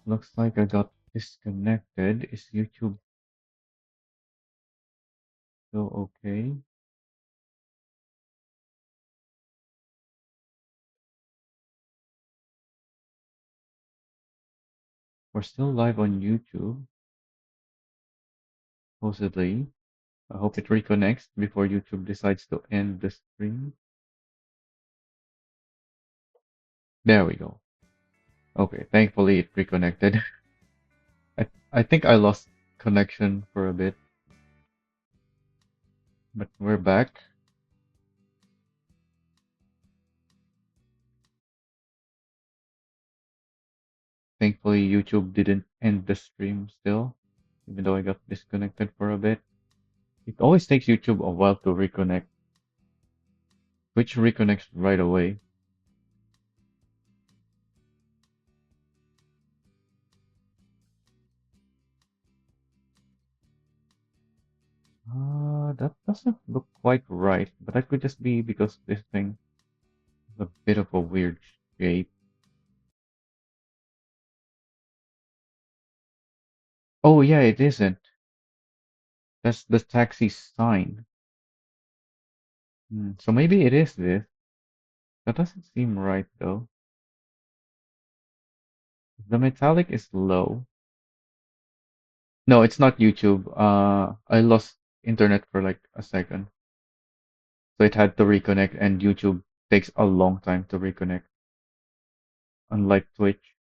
Looks like I got disconnected. Is YouTube still okay? We're still live on YouTube, supposedly. I hope it reconnects before YouTube decides to end the stream. There we go. Okay, thankfully it reconnected. I think I lost connection for a bit, but we're back. Thankfully YouTube didn't end the stream still, even though I got disconnected for a bit. It always takes YouTube a while to reconnect, which reconnects right away. That doesn't look quite right, but that could just be because this thing is a bit of a weird shape. Oh yeah, it isn't. That's the taxi sign. So maybe it is this. That doesn't seem right though. The metallic is low. No, it's not YouTube. I lost internet for like a second, so it had to reconnect, and YouTube takes a long time to reconnect, unlike Twitch.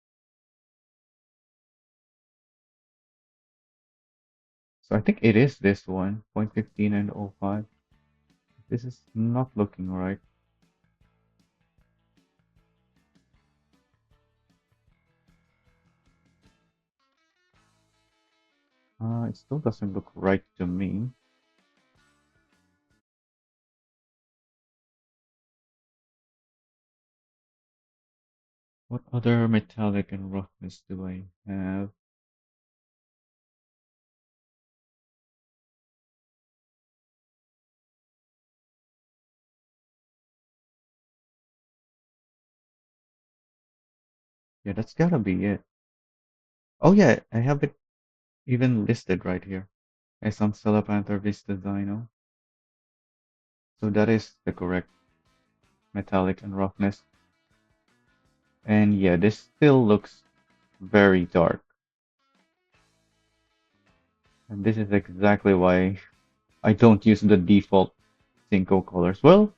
So I think it is this one, 0.15 and oh 05. This is not looking right. It still doesn't look right to me. What other metallic and roughness do I have? Yeah, that's gotta be it. Oh yeah, I have it even listed right here. As on Stella Panther Vista Dino. So that is the correct metallic and roughness. And yeah, this still looks very dark. And this is exactly why I don't use the default Cinco colors. Well,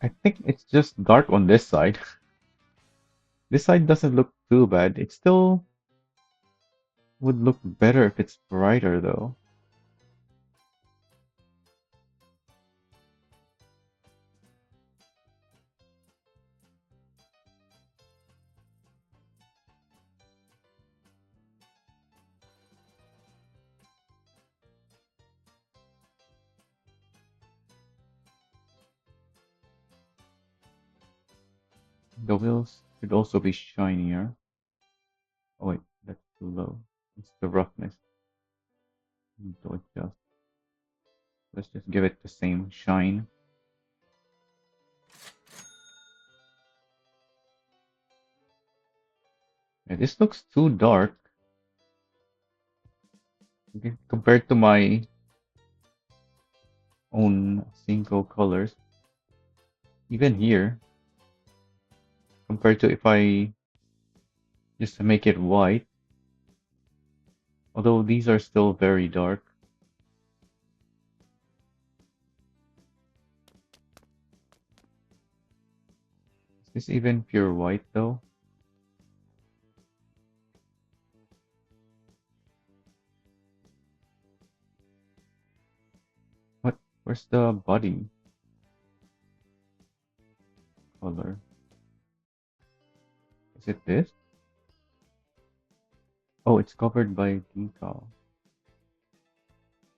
I think it's just dark on this side. This side doesn't look too bad. It still would look better if it's brighter though. The wheels should also be shinier. Oh wait, that's too low. It's the roughness. Need to adjust. Let's just give it the same shine. Yeah, this looks too dark. Okay, compared to my own Cinco colors. Even here, compared to if I just make it white, although these are still very dark. Is this even pure white though? What? Where's the body color? Is it this? Oh, it's covered by decal.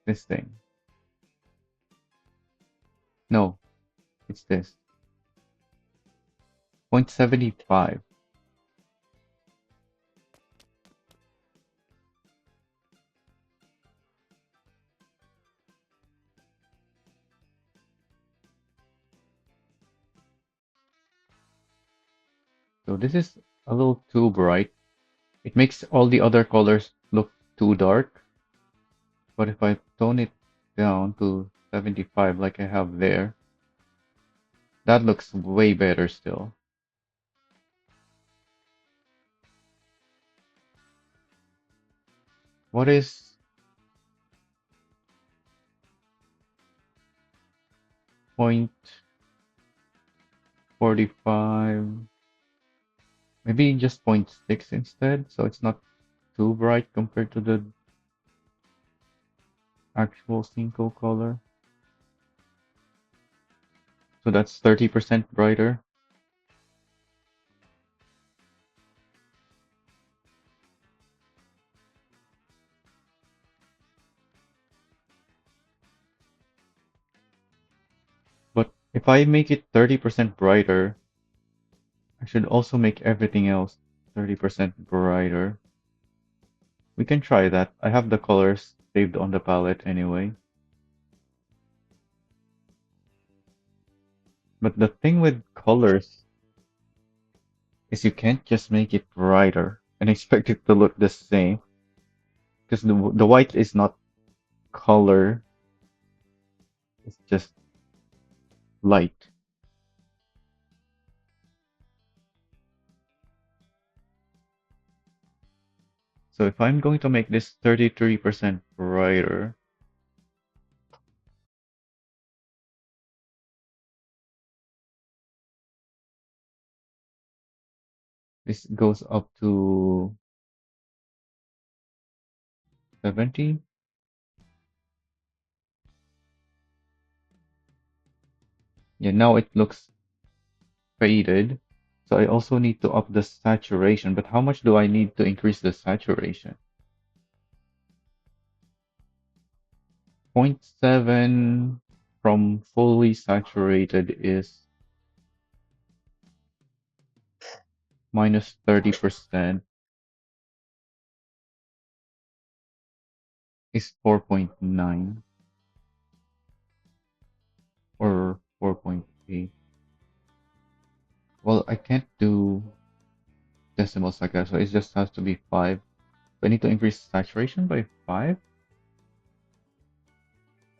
This thing. No, it's this. 0.75. So this is a little too bright. It makes all the other colors look too dark. But if I tone it down to 75 like I have there, that looks way better still. What is point 45? Maybe just point 0.6 instead, so it's not too bright compared to the actual Cinco color. So that's 30% brighter. But if I make it 30% brighter, I should also make everything else 30% brighter. We can try that. I have the colors saved on the palette anyway. But the thing with colors is you can't just make it brighter and expect it to look the same because the white is not color, it's just light. So if I'm going to make this 33% brighter, this goes up to 70. Yeah, now it looks faded. So I also need to up the saturation, but how much do I need to increase the saturation? Zero point 0.7 from fully saturated is minus 30% is 4.9 or 4.8. Well, I can't do decimals like that, so it just has to be 5. I need to increase saturation by 5?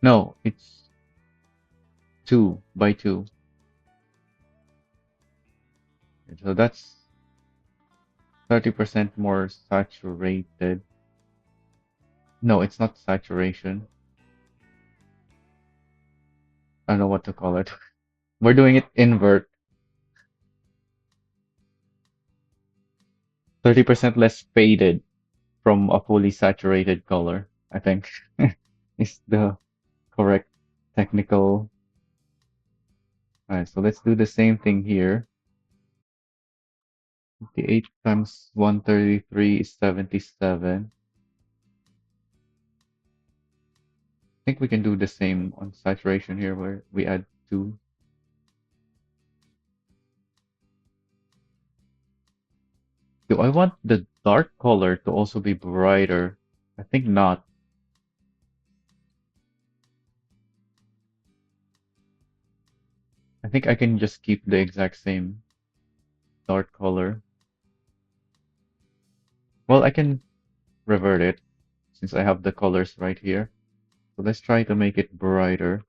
No, it's 2 by 2. So that's 30% more saturated. No, it's not saturation. I don't know what to call it. We're doing it invert. 30% less faded from a fully saturated color, I think, is the correct technical. Alright, so let's do the same thing here. 58 times 133 is 77. I think we can do the same on saturation here where we add 2. Do I want the dark color to also be brighter? I think not. I think I can just keep the exact same dark color. Well, I can revert it since I have the colors right here. So let's try to make it brighter.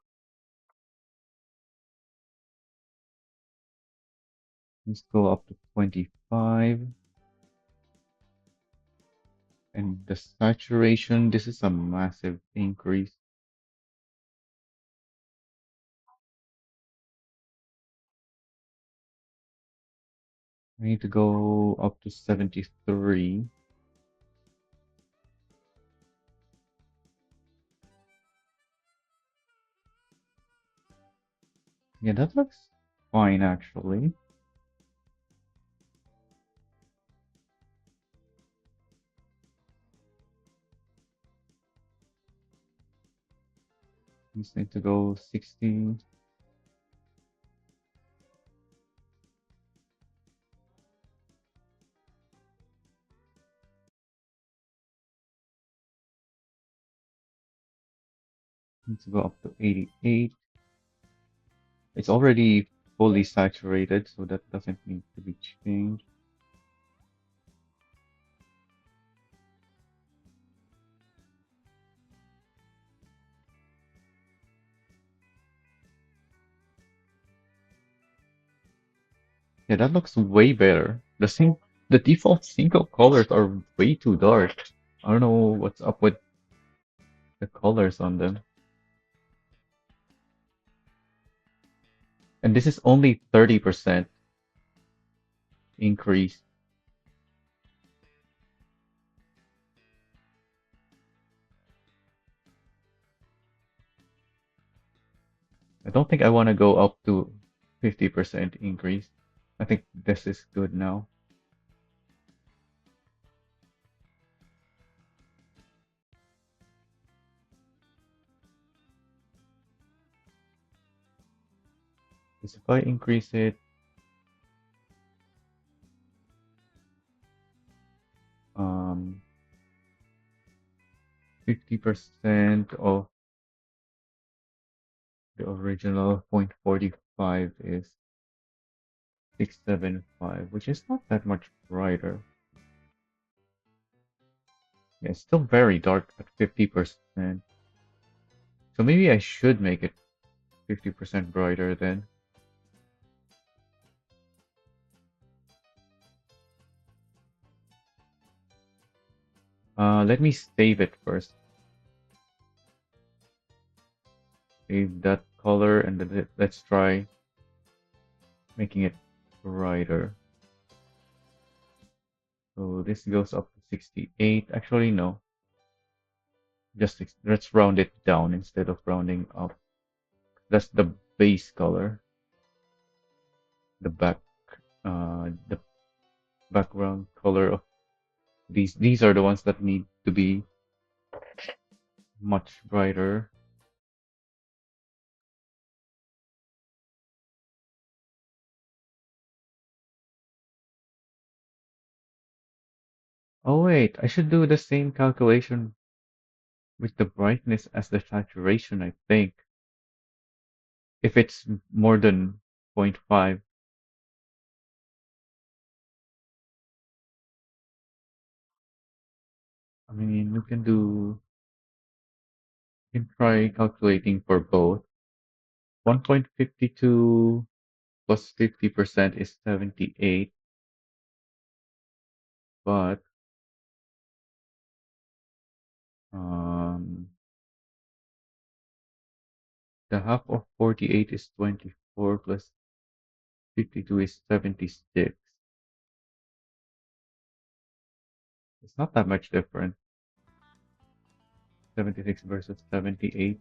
Let's go up to 25. And the saturation, this is a massive increase. I need to go up to 73. Yeah, that looks fine actually. Just need to go 60. Need to go up to 88. It's already fully saturated, so that doesn't need to be changed. Yeah, that looks way better. The default single colors are way too dark. I don't know what's up with the colors on them. And this is only 30% increase. I don't think I want to go up to 50% increase. I think this is good now. Because if I increase it, 50% of the original 0.45 is 675, which is not that much brighter. Yeah, it's still very dark at 50%. So maybe I should make it 50% brighter then. Let me save it first. Save that color and then let's try making it brighter. So this goes up to 68. Actually, no. Just let's round it down instead of rounding up. That's the base color. The the background color of these are the ones that need to be much brighter. Oh wait, I should do the same calculation with the brightness as the saturation, I think. If it's more than zero point 0.5. I mean, we can try calculating for both. 1.52 plus 50% is 78, but um, the half of 48 is 24 plus 52 is 76. It's not that much different. 76 versus 78.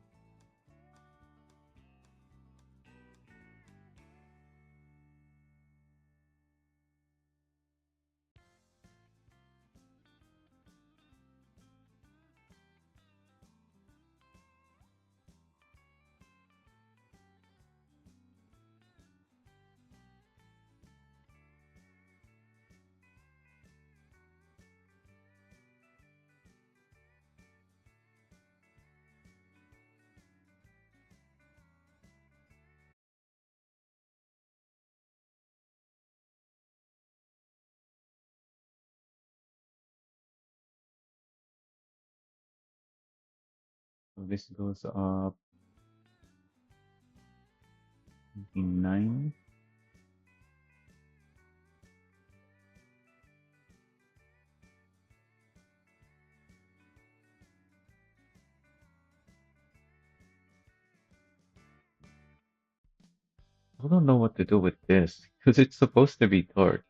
So this goes up 9. I don't know what to do with this because it's supposed to be dark.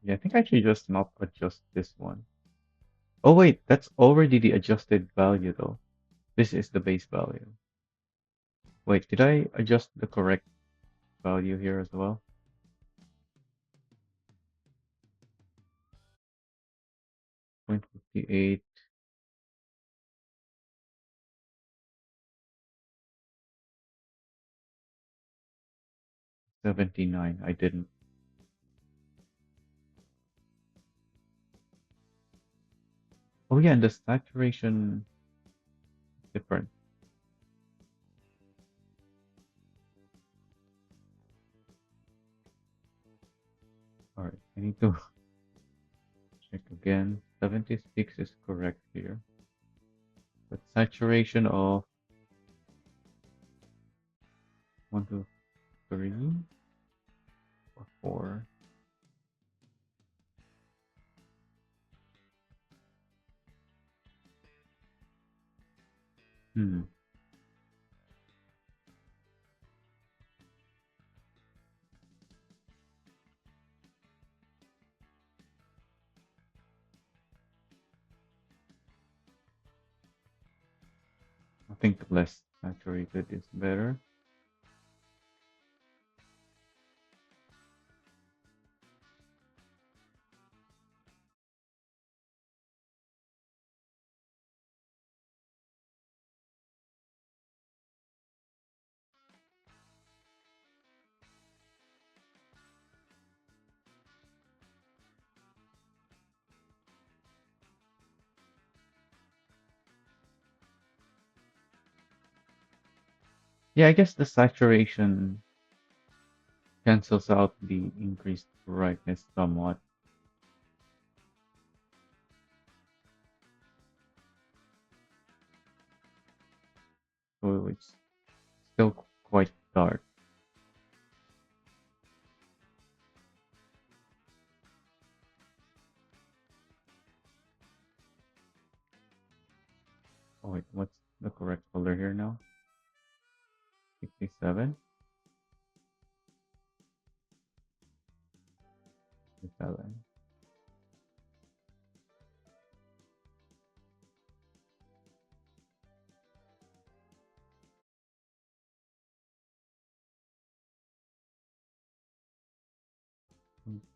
Yeah, I think I should just not adjust this one. Oh wait, that's already the adjusted value though. This is the base value. Wait, did I adjust the correct value here as well? 0.58, 79. I didn't. Oh yeah, and the saturation is different. All right, I need to check again. 76 is correct here. But saturation of 1, 2, 3, or 4. Hmm. I think less saturated is better. Yeah, I guess the saturation cancels out the increased brightness somewhat. So it's still quite dark. Oh wait, what's the correct color here now? 67? 67.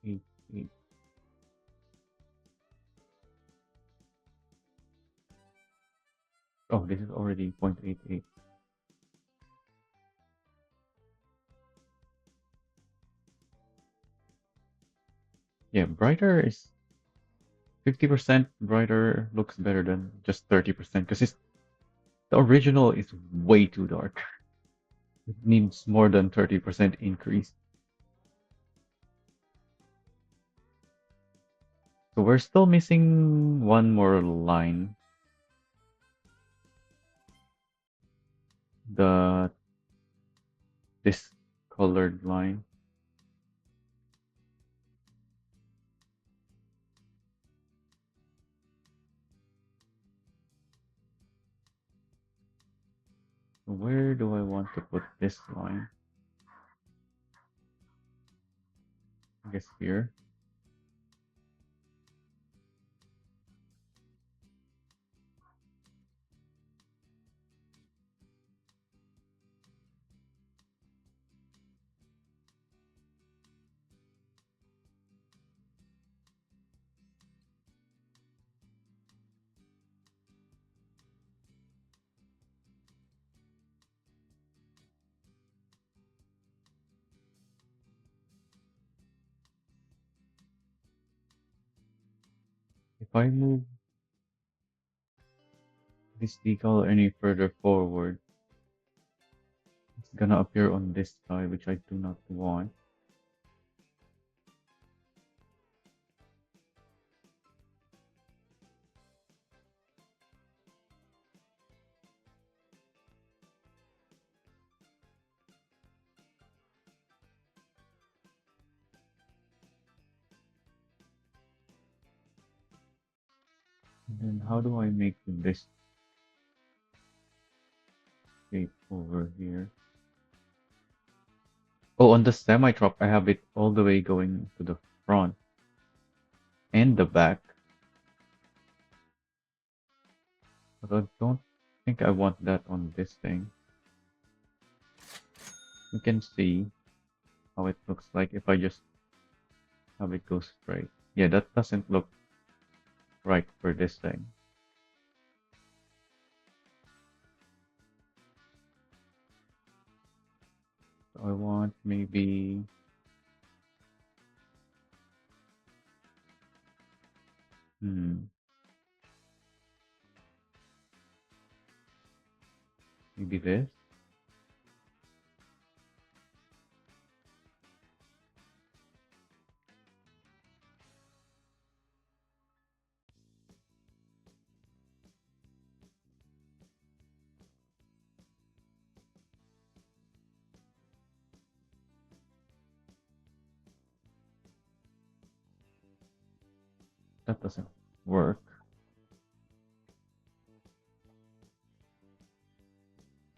88. Oh, this is already 0.88. Yeah, brighter is 50% brighter looks better than just 30% because it's the original is way too dark. It needs more than 30% increase. So we're still missing one more line. The this colored line. Where do I want to put this line? I guess here. If I move this decal any further forward, it's gonna appear on this side, which I do not want. And then how do I make this shape over here? Oh, on the semi-truck, I have it all the way going to the front and the back. But I don't think I want that on this thing. You can see how it looks like if I just have it go straight. Yeah, that doesn't look right for this thing. So I want maybe, hmm, Maybe this. That doesn't work.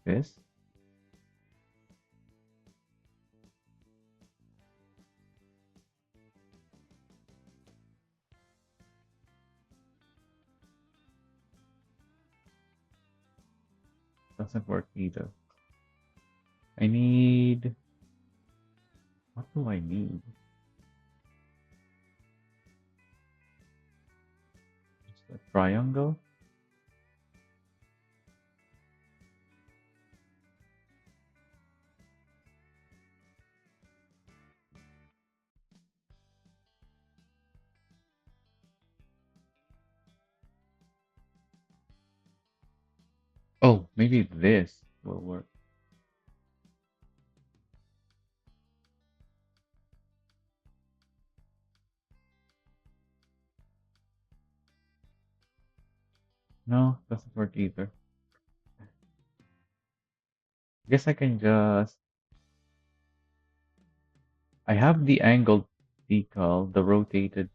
This. Doesn't work either. I need. What do I need? Just a triangle? Oh, maybe this will work. No, doesn't work either. Guess I can just. I have the angled decal, the rotated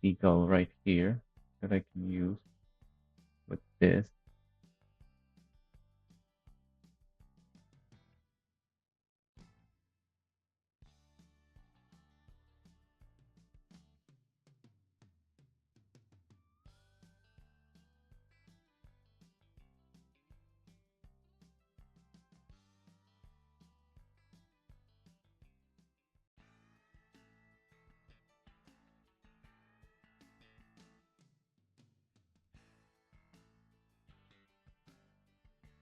decal right here that I can use with this.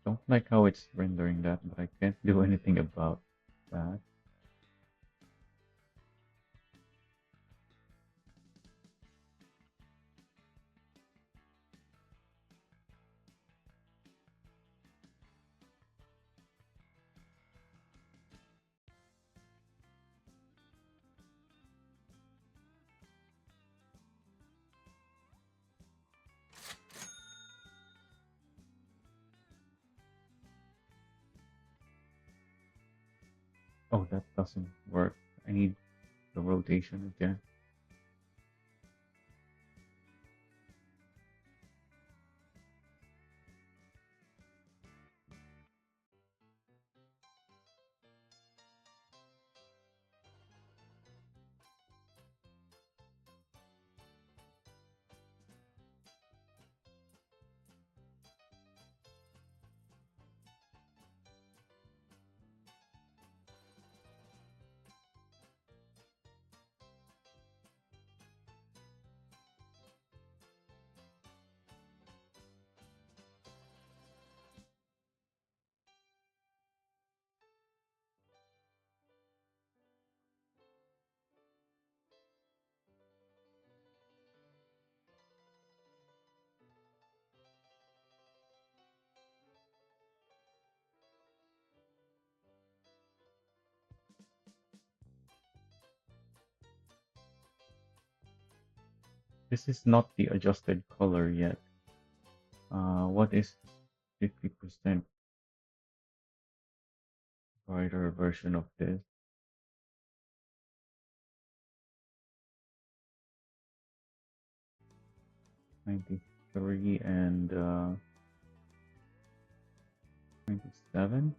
Don't like how it's rendering that, but I can't do anything about that. Oh, that doesn't work. I need the rotation again. This is not the adjusted color yet. What is 50% brighter version of this? 93 and 97?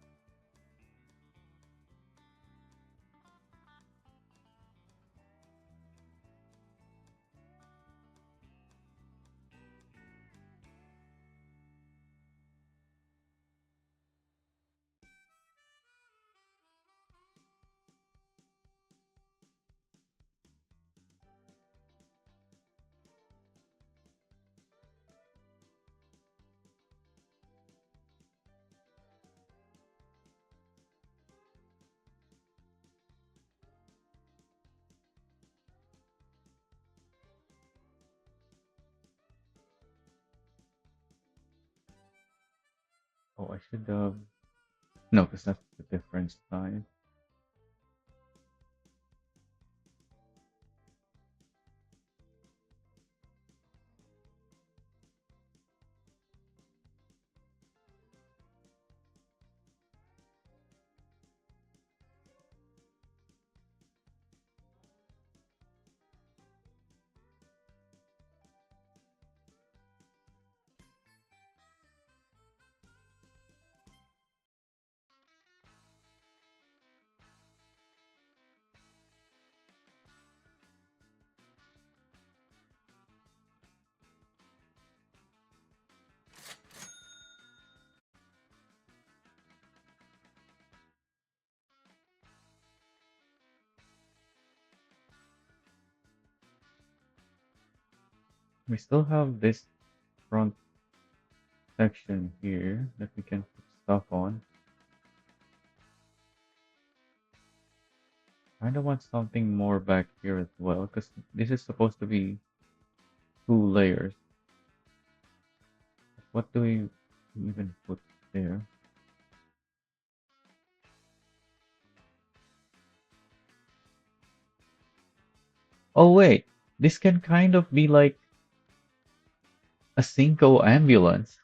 Oh, I should have. No, because that's the different side. We still have this front section here that we can put stuff on. Kind of want something more back here as well, because this is supposed to be 2 layers. What do we even put there? Oh wait, this can kind of be like a Cinco ambulance.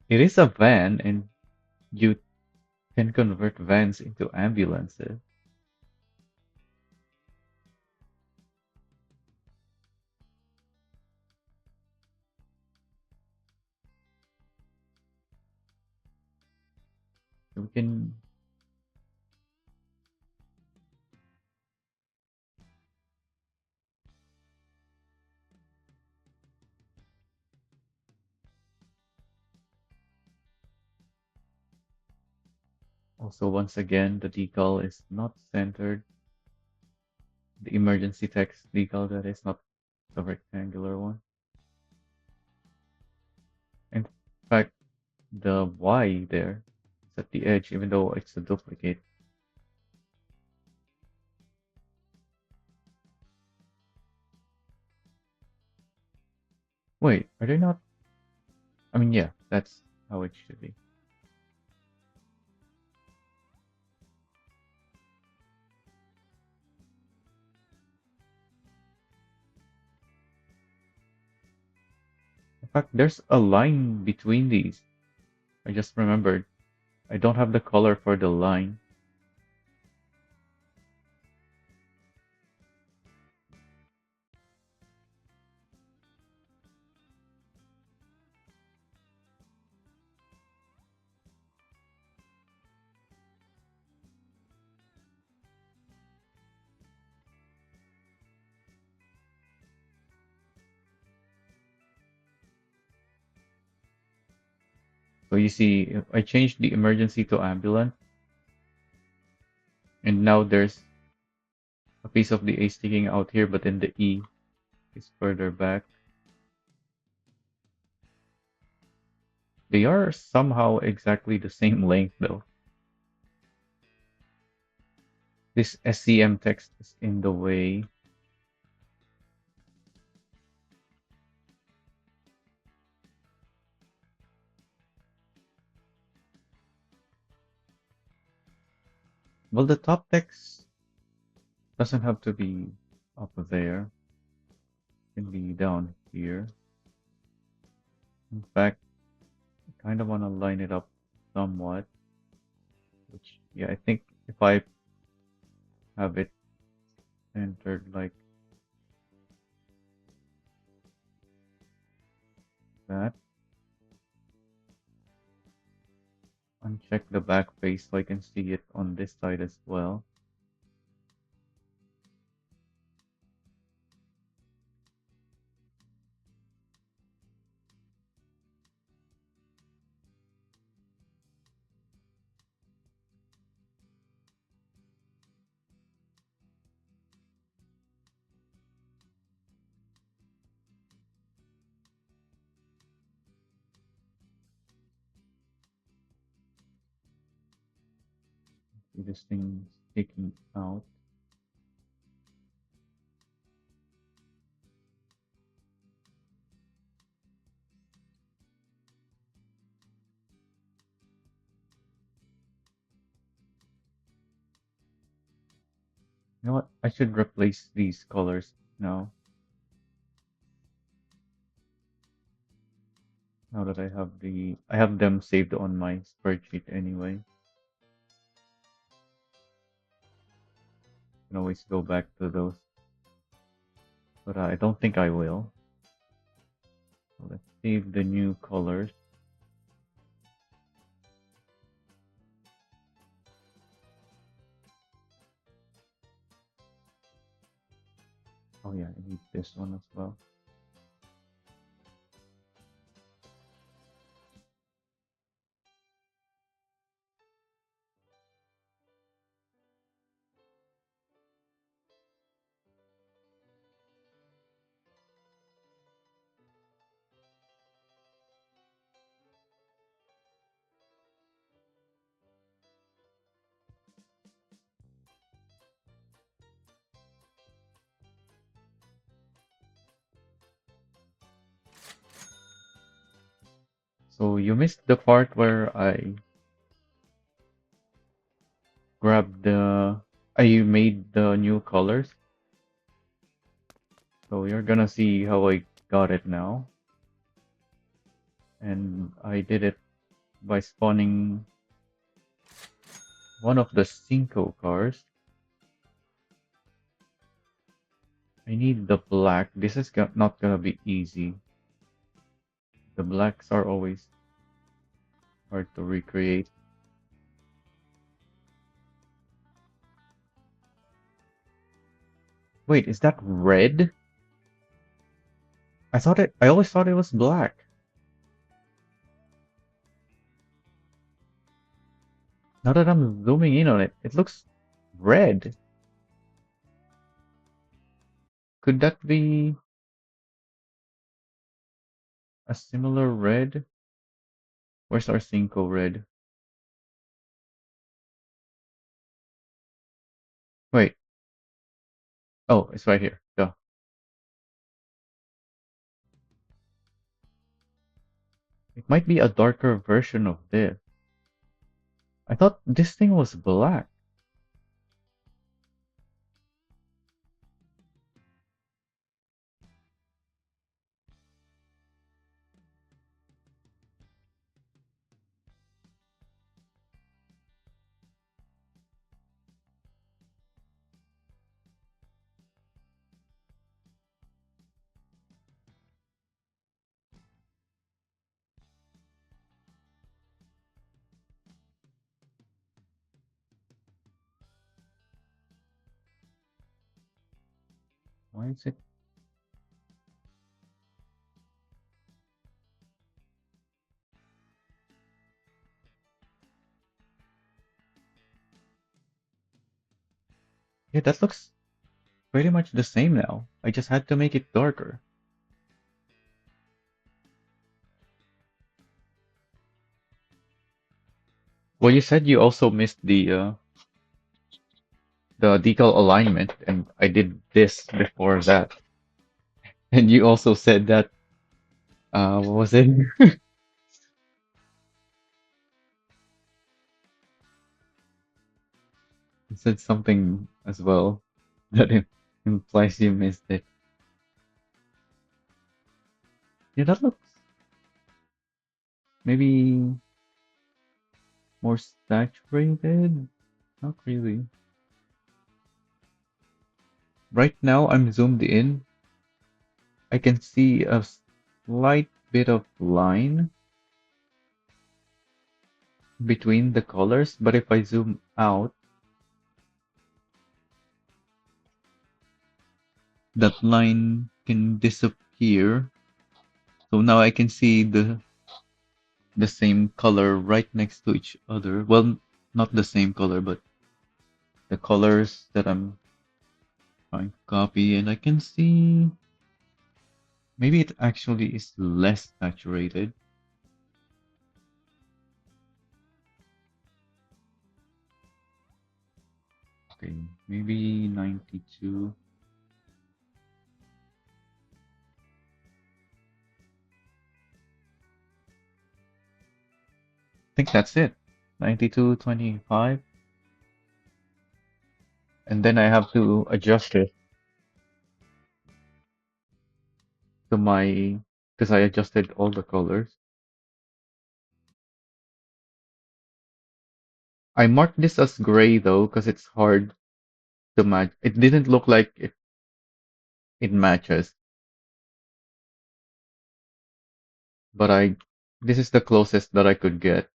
It is a van, and you can convert vans into ambulances. So we can also, once again, the decal is not centered. The emergency text decal, that is not the rectangular one. In fact, the Y there is at the edge, even though it's a duplicate. Wait, are they not? I mean, yeah, that's how it should be. In fact, there's a line between these. I just remembered. I don't have the color for the line. So you see, I changed the emergency to ambulance, and now there's a piece of the A sticking out here, but then the E is further back. They are somehow exactly the same length though. This SCM text is in the way. Well, the top text doesn't have to be up there. It can be down here. In fact, I kind of want to line it up somewhat. Which, yeah, I think if I have it centered like that, uncheck the back face so I can see it on this side as well. See this thing sticking out. know what? I should replace these colors now. Now that I have them saved on my spreadsheet anyway. Can always go back to those, but I don't think I will. So let's save the new colors. Oh yeah, I need this one as well. So you missed the part where I made the new colors. So you're gonna see how I got it now. And I did it by spawning one of the Cinco cars. I need the black. This is not gonna be easy. The blacks are always hard to recreate. Wait, is that red? I always thought it was black. Now that I'm zooming in on it, it looks red. Could that be a similar red? Where's our Cinco red? Wait. Oh, it's right here. Duh. It might be a darker version of this. I thought this thing was black. Why is it? Yeah, that looks pretty much the same now. I just had to make it darker. Well, you said you also missed the decal alignment, and I did this before that. And you also said that what was it? You said something as well that implies you missed it. Yeah, that looks maybe more saturated. Not really. Right now, I'm zoomed in. I can see a slight bit of line between the colors, but if I zoom out, that line can disappear. So now I can see the same color right next to each other. Well, not the same color, but the colors that I'm trying to copy, and I can see maybe it actually is less saturated. Okay, maybe 92. I think that's it. 92, 25. and then I have to adjust it to my, because I adjusted all the colors. I marked this as gray though, because it's hard to match. It didn't look like it matches, but this is the closest that I could get.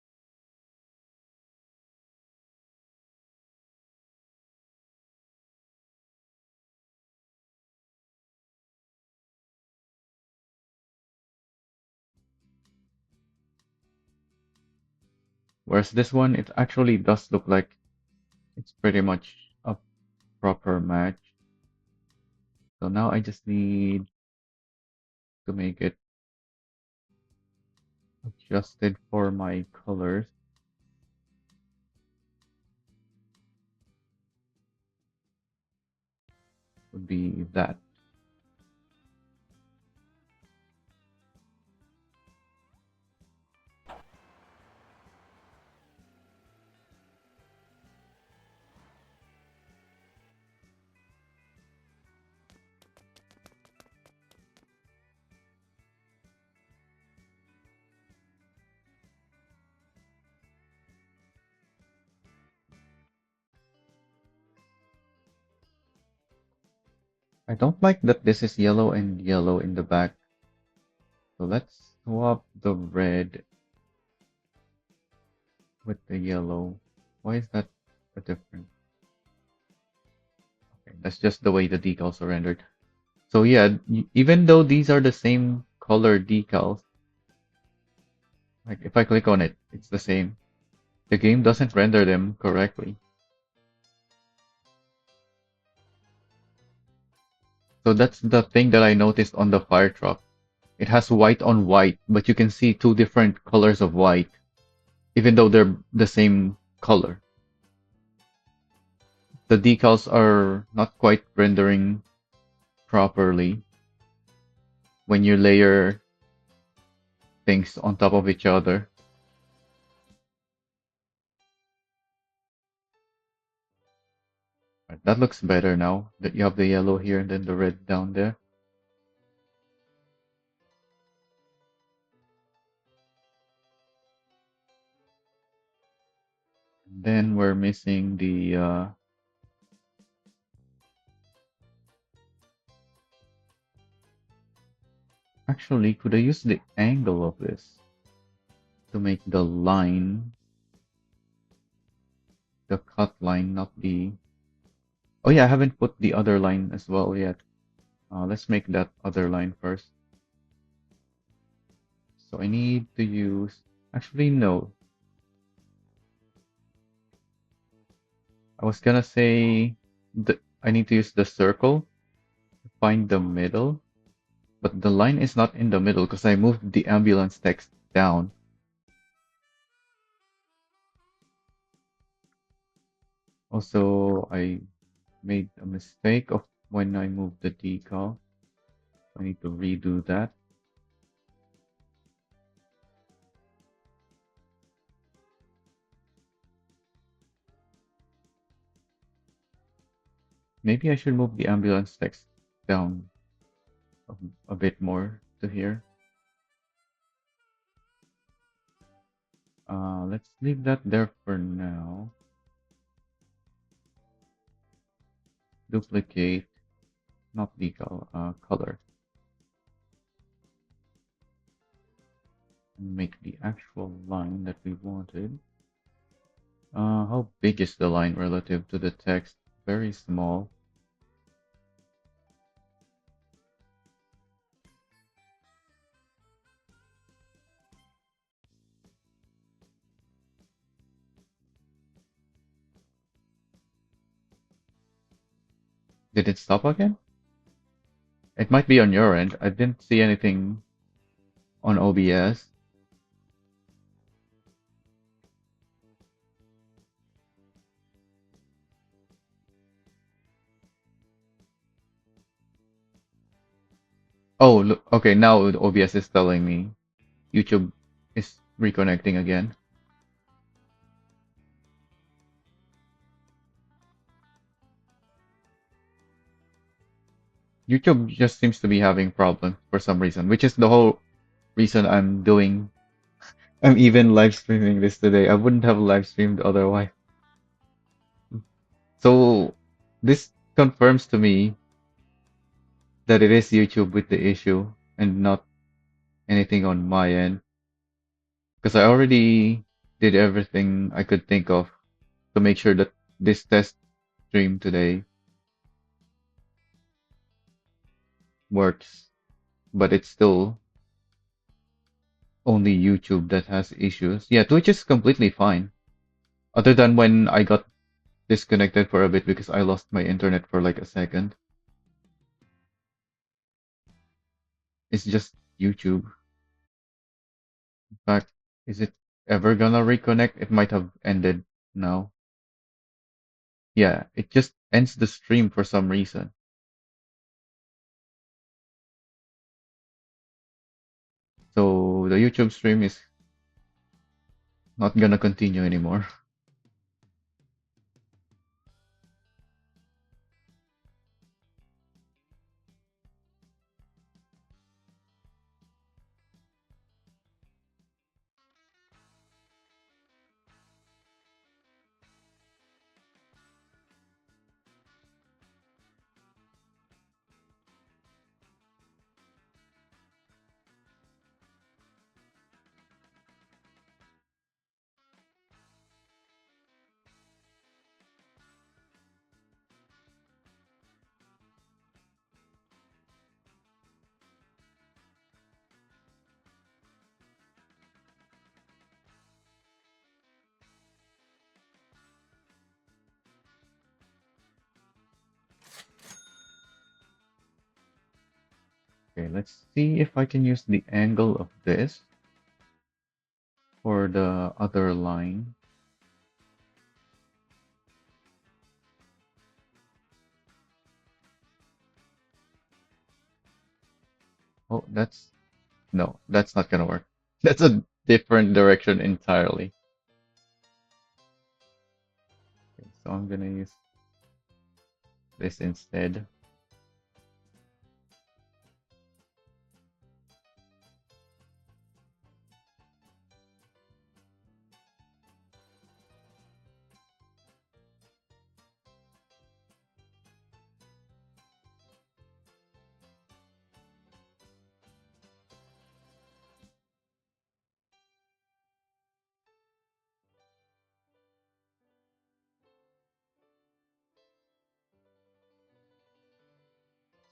Whereas this one, it actually does look like it's pretty much a proper match. So now I just need to make it adjusted for my colors. Would be that. I don't like that this is yellow and yellow in the back. So let's swap the red with the yellow. Why is that a different? Okay, that's just the way the decals are rendered. So yeah, even though these are the same color decals, like if I click on it, it's the same. The game doesn't render them correctly. So that's the thing that I noticed on the fire truck. It has white on white, but you can see two different colors of white, even though they're the same color. The decals are not quite rendering properly when you layer things on top of each other. Right, that looks better now that you have the yellow here and then the red down there. And then we're missing the actually, could I use the angle of this to make the line, the cut line, not the... Oh yeah, I haven't put the other line as well yet. Let's make that other line first. So I need to use... Actually, no. I was gonna say I need to use the circle to find the middle, but the line is not in the middle because I moved the ambulance text down. Also, I made a mistake of when I moved the decal. I need to redo that. Maybe I should move the ambulance text down a, a bit more to here. Let's leave that there for now. Duplicate, not decal, color. And make the actual line that we wanted. How big is the line relative to the text? Very small. Did it stop again? It might be on your end. I didn't see anything on OBS. Oh, look, okay, now OBS is telling me YouTube is reconnecting again. YouTube just seems to be having problems for some reason, which is the whole reason I'm even live streaming this today. I wouldn't have live streamed otherwise. So this confirms to me that it is YouTube with the issue and not anything on my end. Because I already did everything I could think of to make sure that this test stream today works, but it's still only YouTube that has issues. Yeah, Twitch is completely fine. Other than when I got disconnected for a bit because I lost my internet for like a second. It's just YouTube. In fact, is it ever gonna reconnect? It might have ended now. Yeah, it just ends the stream for some reason. So the YouTube stream is not gonna continue anymore. Okay, let's see if I can use the angle of this for the other line. Oh, no, that's not gonna work. That's a different direction entirely. Okay, so I'm gonna use this instead.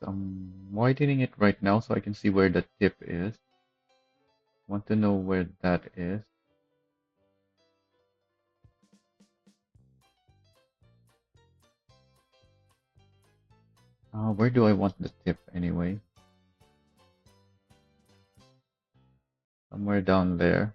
So I'm widening it right now so I can see where the tip is. Want to know where that is. Where do I want the tip anyway? Somewhere down there.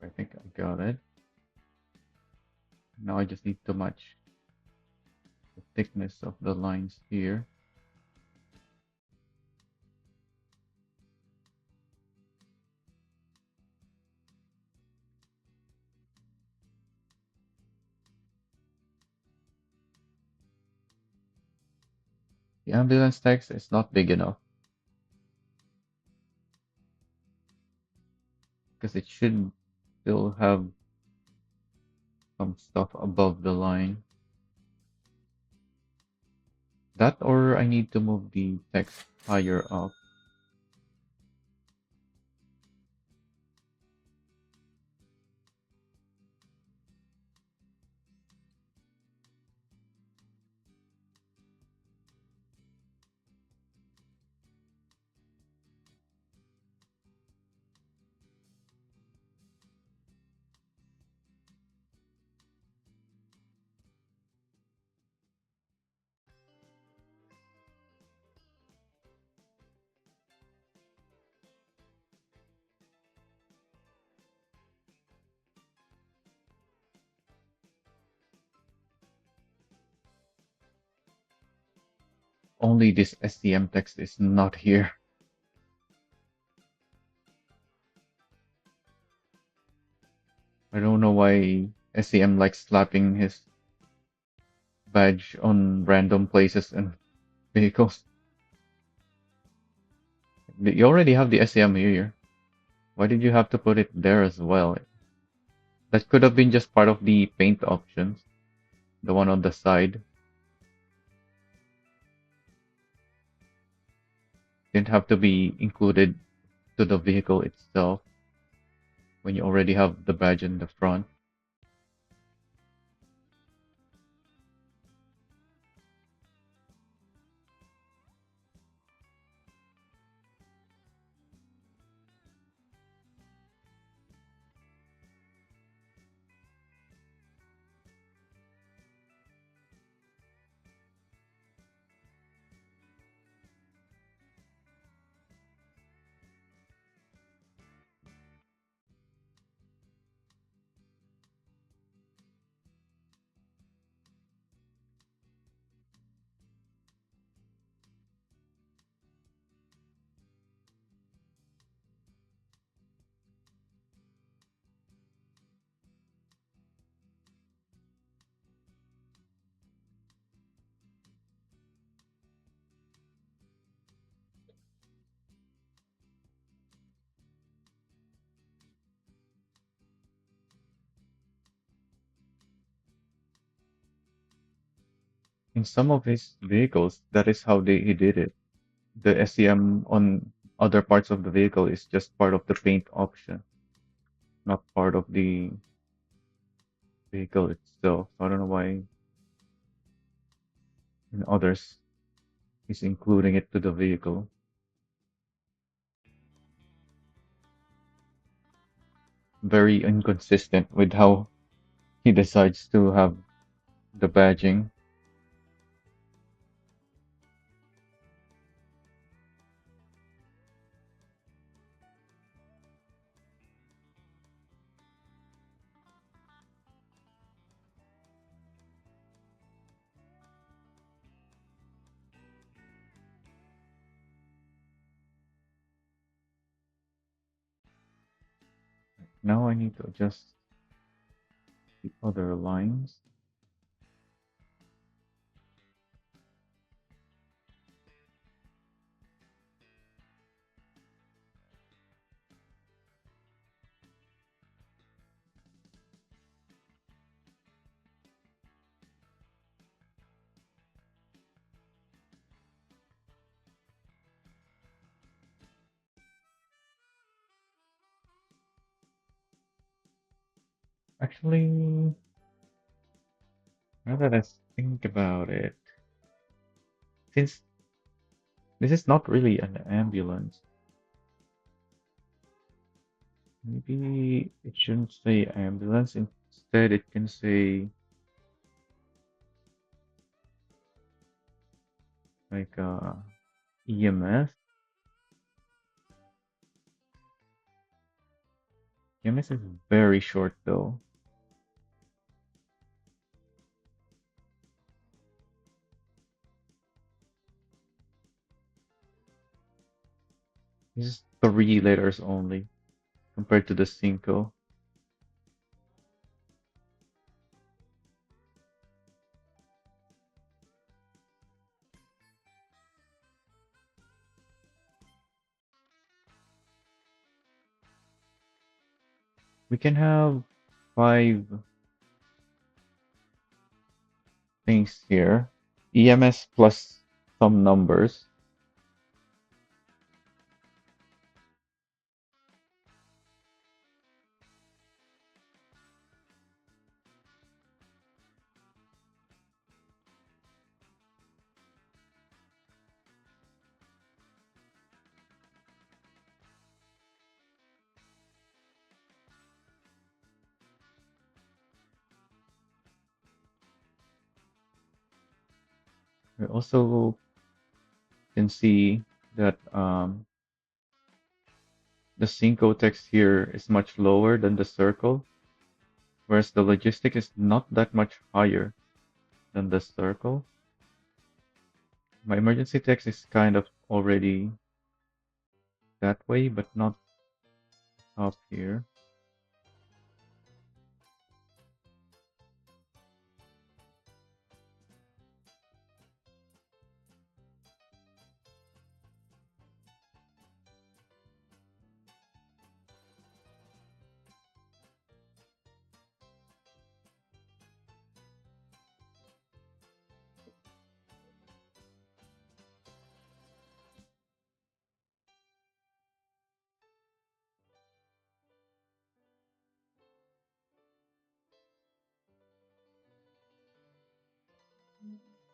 I think I got it. Now I just need to match the thickness of the lines here. The ambulance text is not big enough because it should still have some stuff above the line. That or I need to move the text higher up. Only this STM text is not here. I don't know why STM likes slapping his badge on random places and vehicles. You already have the STM here. Why did you have to put it there as well? That could have been just part of the paint options, the one on the side. Didn't have to be included to the vehicle itself when you already have the badge in the front. In some of his vehicles, that is how he did it. The SEM on other parts of the vehicle is just part of the paint option, not part of the vehicle itself. So I don't know why in others he's including it to the vehicle. Very inconsistent with how he decides to have the badging. Now I need to adjust the other lines. Actually, now that I think about it, since this is not really an ambulance, maybe it shouldn't say ambulance. Instead, it can say like EMS. EMS is very short though. This is 3 letters only compared to the Cinco. We can have 5 things here. EMS plus some numbers. We also can see that the Cinco text here is much lower than the circle, whereas the logistic is not that much higher than the circle. My emergency text is kind of already that way, but not up here.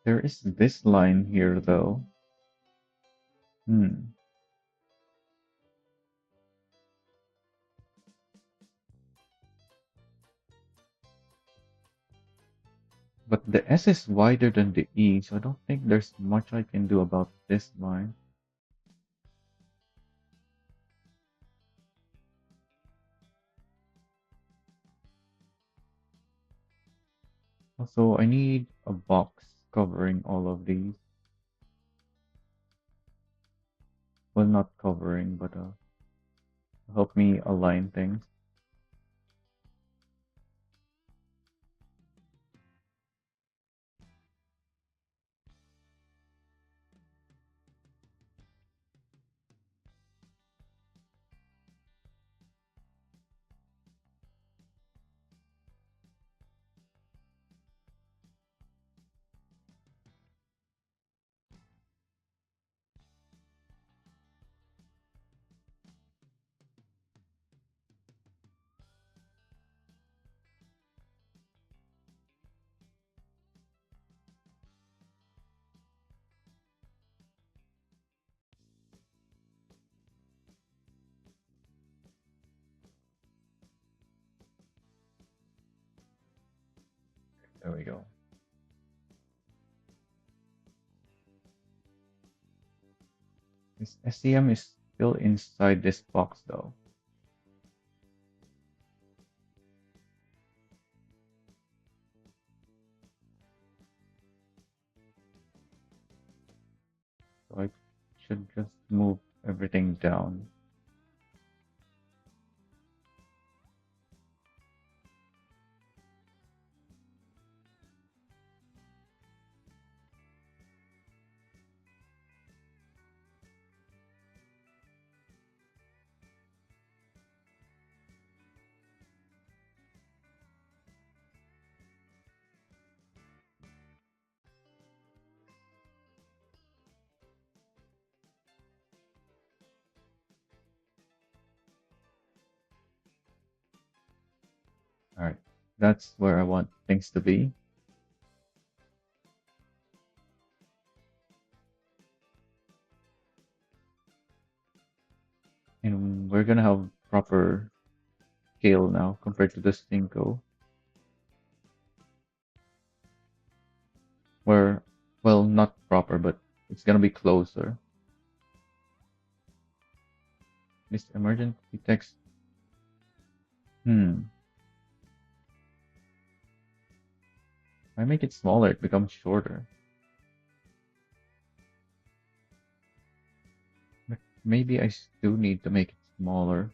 There is this line here though. Hmm. But the S is wider than the E, so I don't think there's much I can do about this line. Also, I need a box covering all of these. Well, not covering, but help me align things. There we go. This SCM is still inside this box though. So I should just move everything down. All right, that's where I want things to be. And we're gonna have proper scale now compared to the Stinko. Where, well, not proper, but it's gonna be closer. This emergency text. Hmm. If I make it smaller, it becomes shorter. But maybe I still need to make it smaller.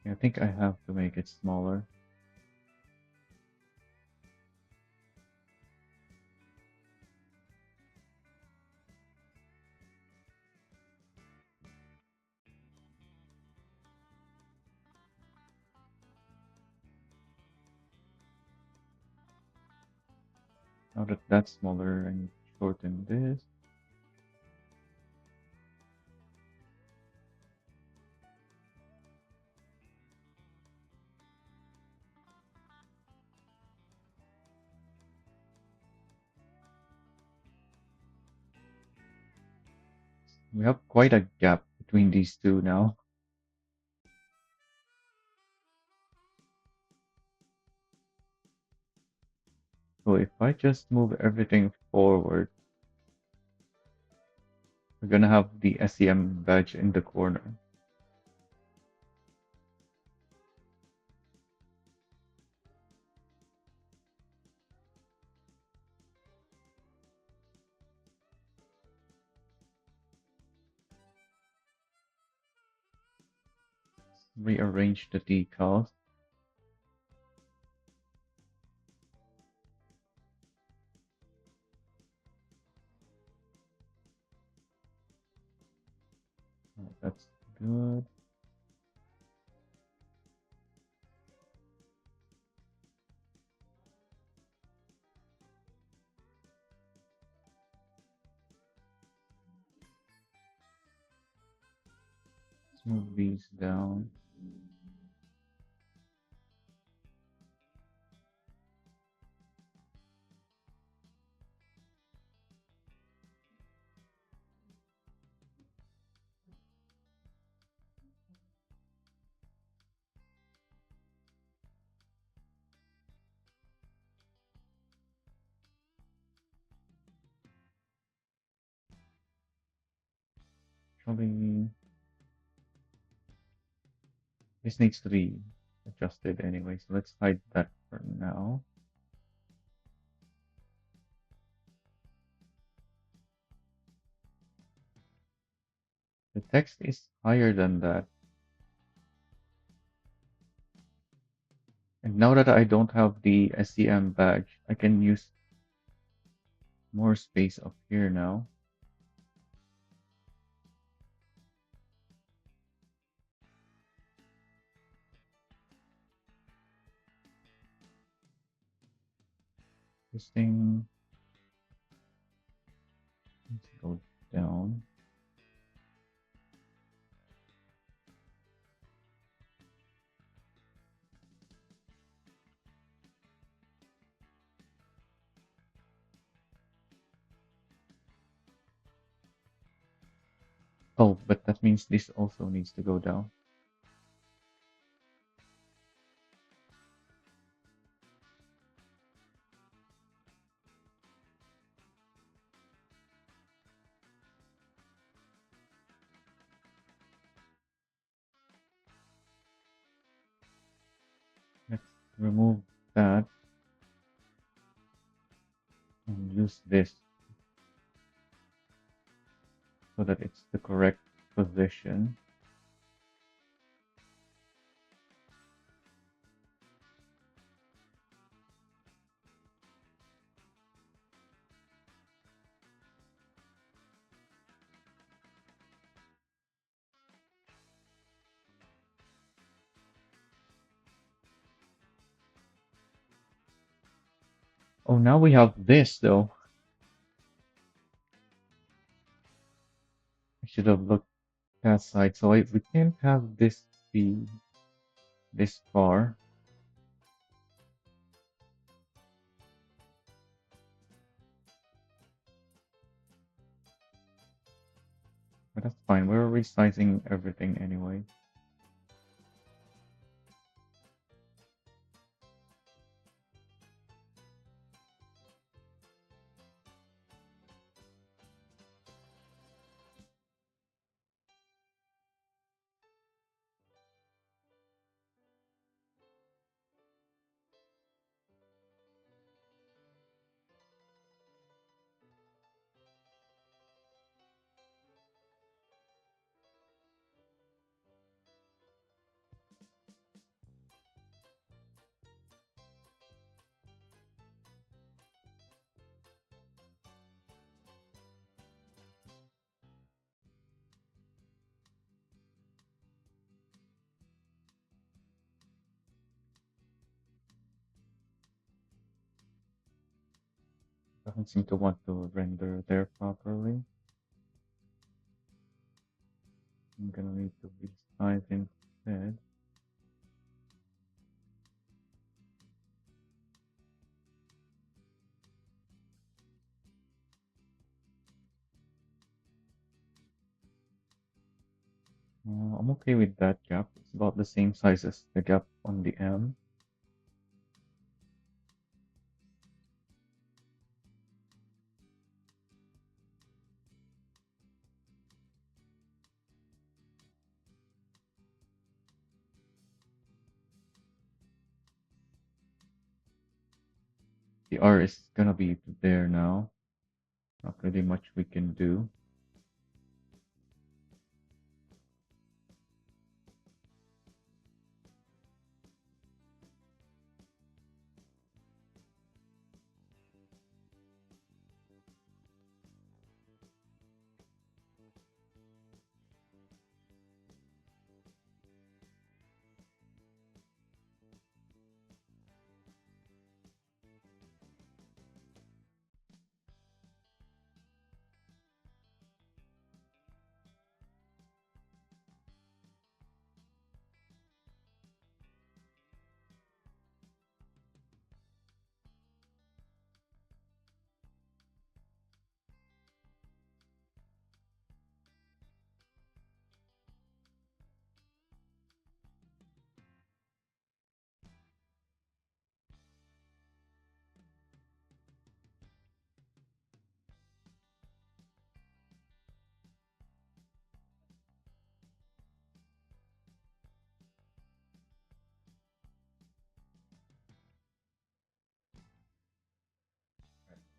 I think I have to make it smaller. Now that that's smaller, I need to shorten this. We have quite a gap between these two now. So if I just move everything forward, we're gonna have the SEM badge in the corner. Rearrange the decals. That's good. Let's move these down. Probably this needs to be adjusted anyway, so let's hide that for now. The text is higher than that. And now that I don't have the SEM badge, I can use more space up here now. This thing needs to go down. Oh, but that means this also needs to go down. Let's remove that and use this so that it's the correct position. Oh, now we have this though. I should have looked that side. So we can't have this be this far. But that's fine. We're resizing everything anyway. Doesn't seem to want to render there properly. I'm gonna need to resize instead. I'm okay with that gap. It's about the same size as the gap on the M. The R is gonna be there now. Not really much we can do.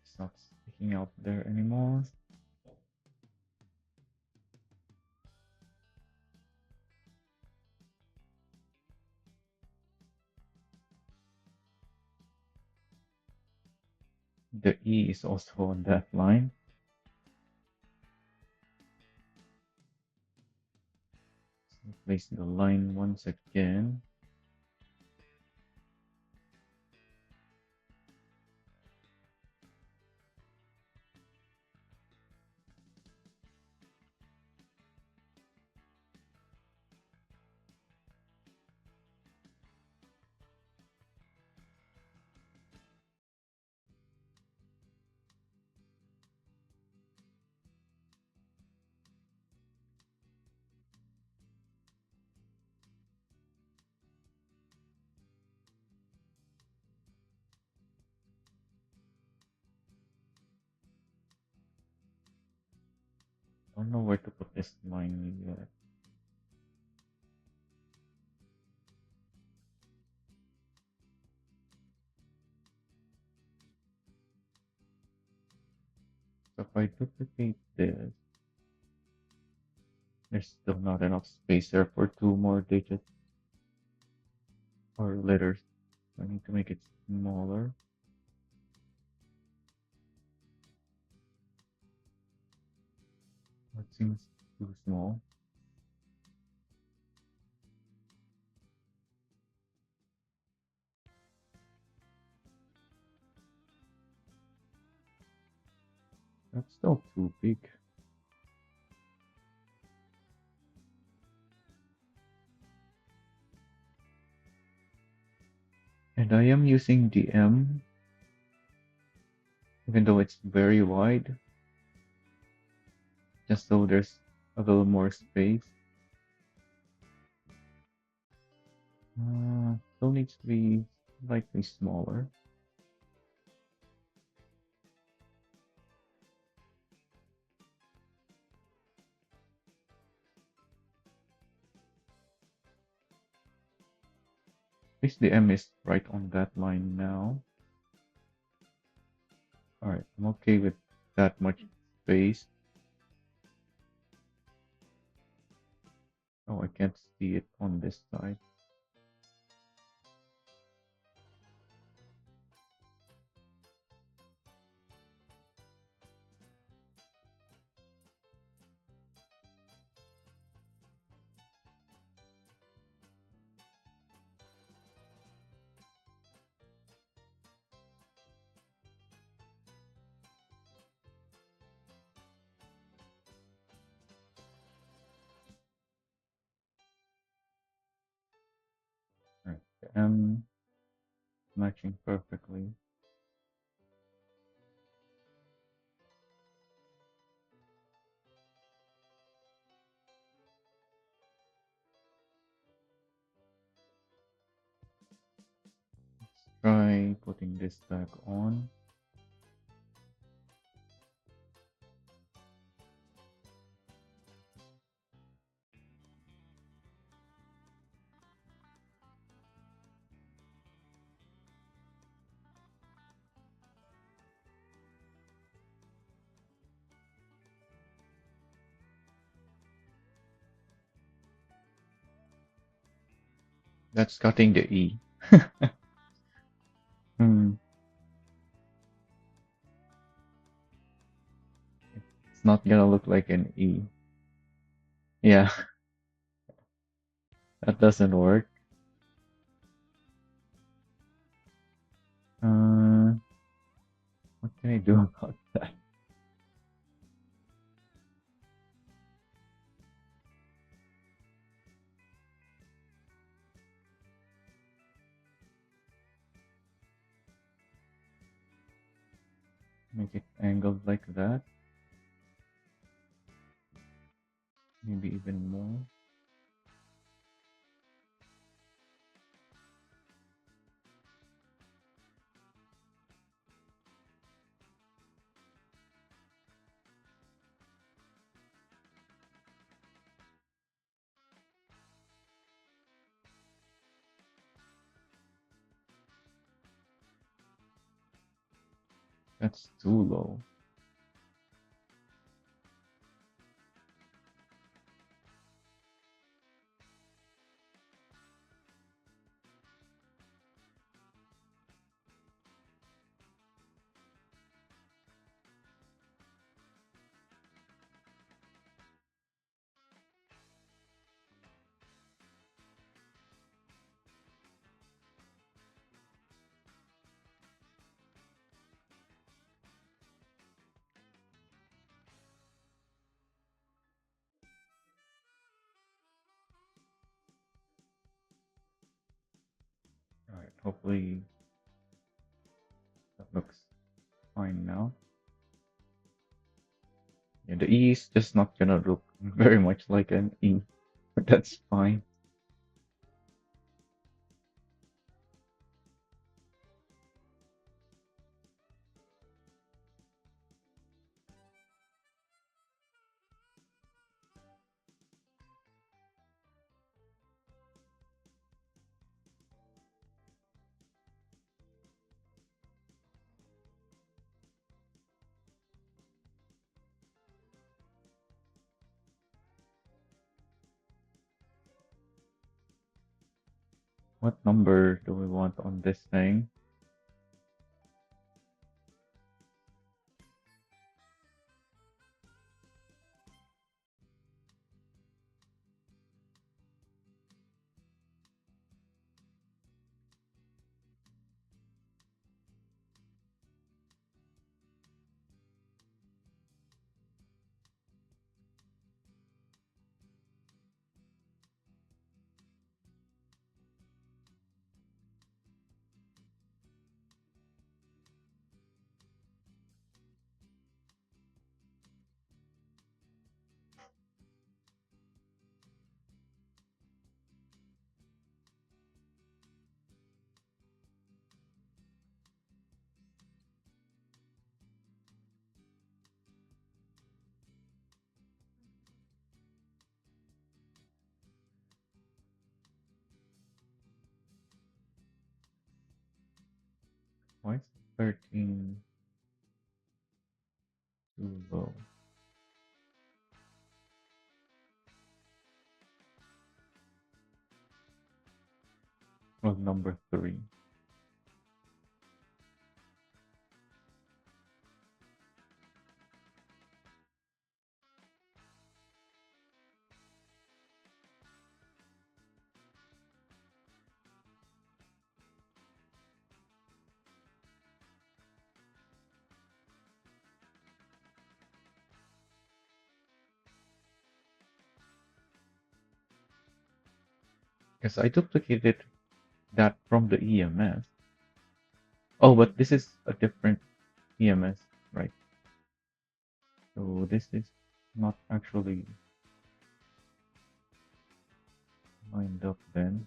It's not sticking out there anymore. The E is also on that line. So place the line once again. I don't know where to put this line yet. So if I duplicate this, there's still not enough space there for two more digits or letters. I need to make it smaller. That seems too small. That's still too big. And I am using the M, even though it's very wide, just so there's a little more space. Still needs to be slightly smaller. At least the M is right on that line now. Alright, I'm okay with that much space. Oh, I can't see it on this side. Alright, the M matching perfectly. Let's try putting this back on. That's cutting the E. Hmm. It's not gonna look like an E. Yeah, that doesn't work. Uh, what can I do about that? Make it angled like that. Maybe even more. That's too low. Alright, hopefully that looks fine now. Yeah, the E is just not gonna look very much like an E, but that's fine. What number do we want on this thing? Why is 13 too low? Well, number 3. Because I duplicated that from the EMS. Oh, but this is a different EMS, right? So this is not actually lined up then.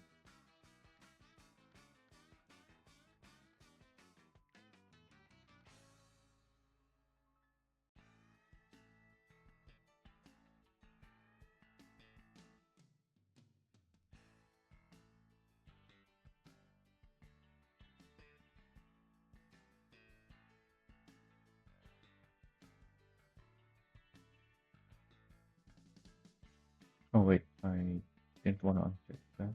Oh wait, I didn't want to uncheck that.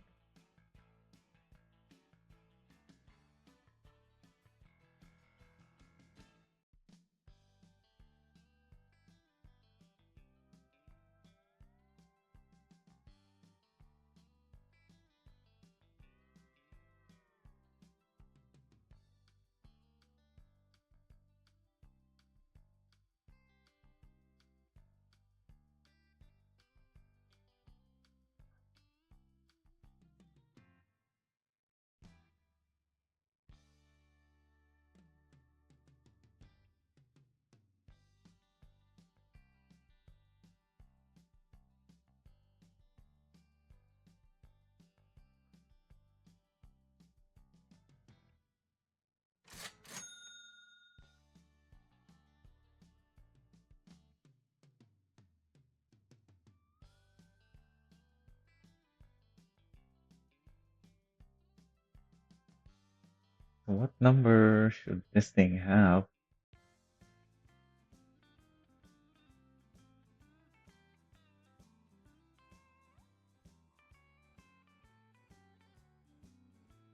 What number should this thing have?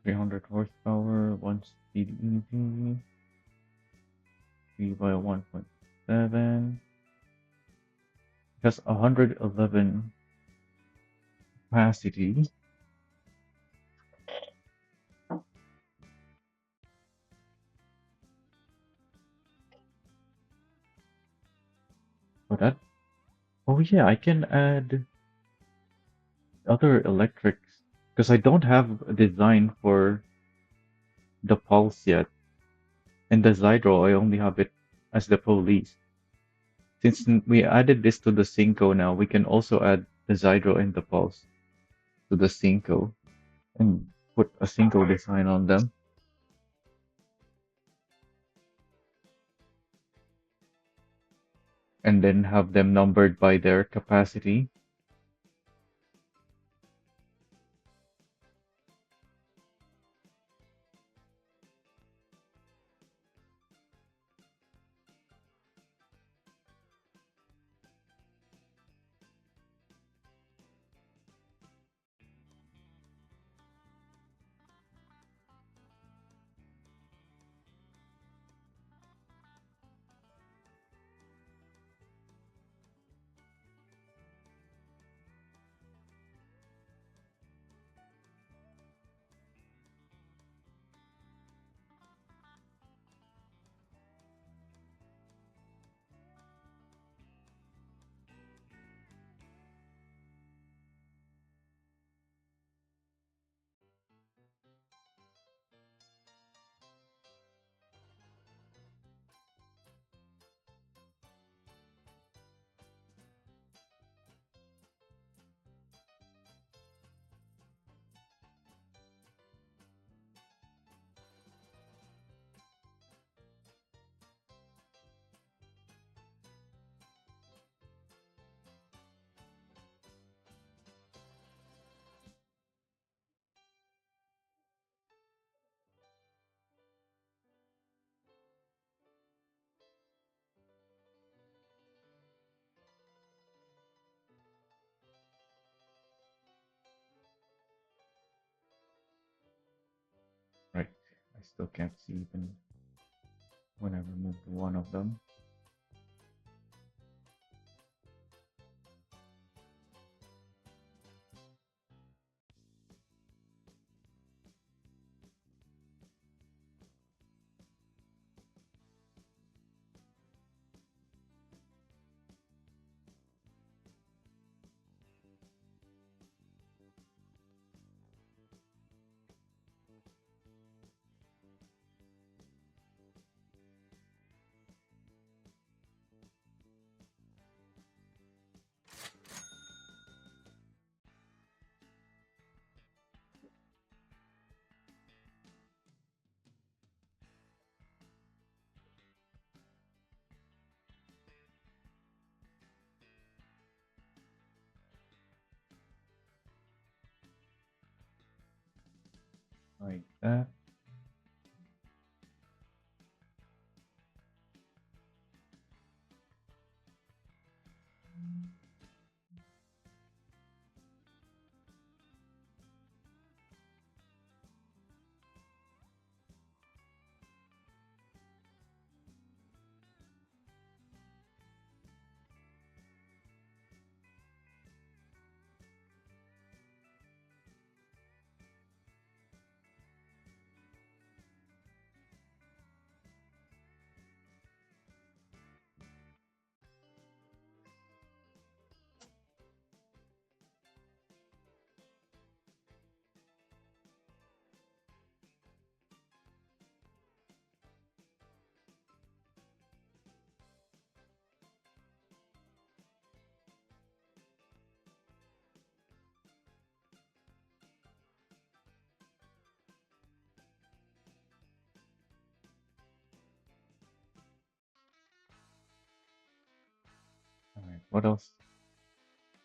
300 horsepower, 1 speed EV, 3 by 1.7. Has 111 capacity. So that, oh yeah, I can add other electrics because I don't have a design for the Pulse yet. And the Zydro, I only have it as the police. Since we added this to the Cinco now, we can also add the Zydro and the Pulse to the Cinco and put a Cinco design on them. And then have them numbered by their capacity. Right. I still can't see even when I removed one of them. Like that. Alright, what else?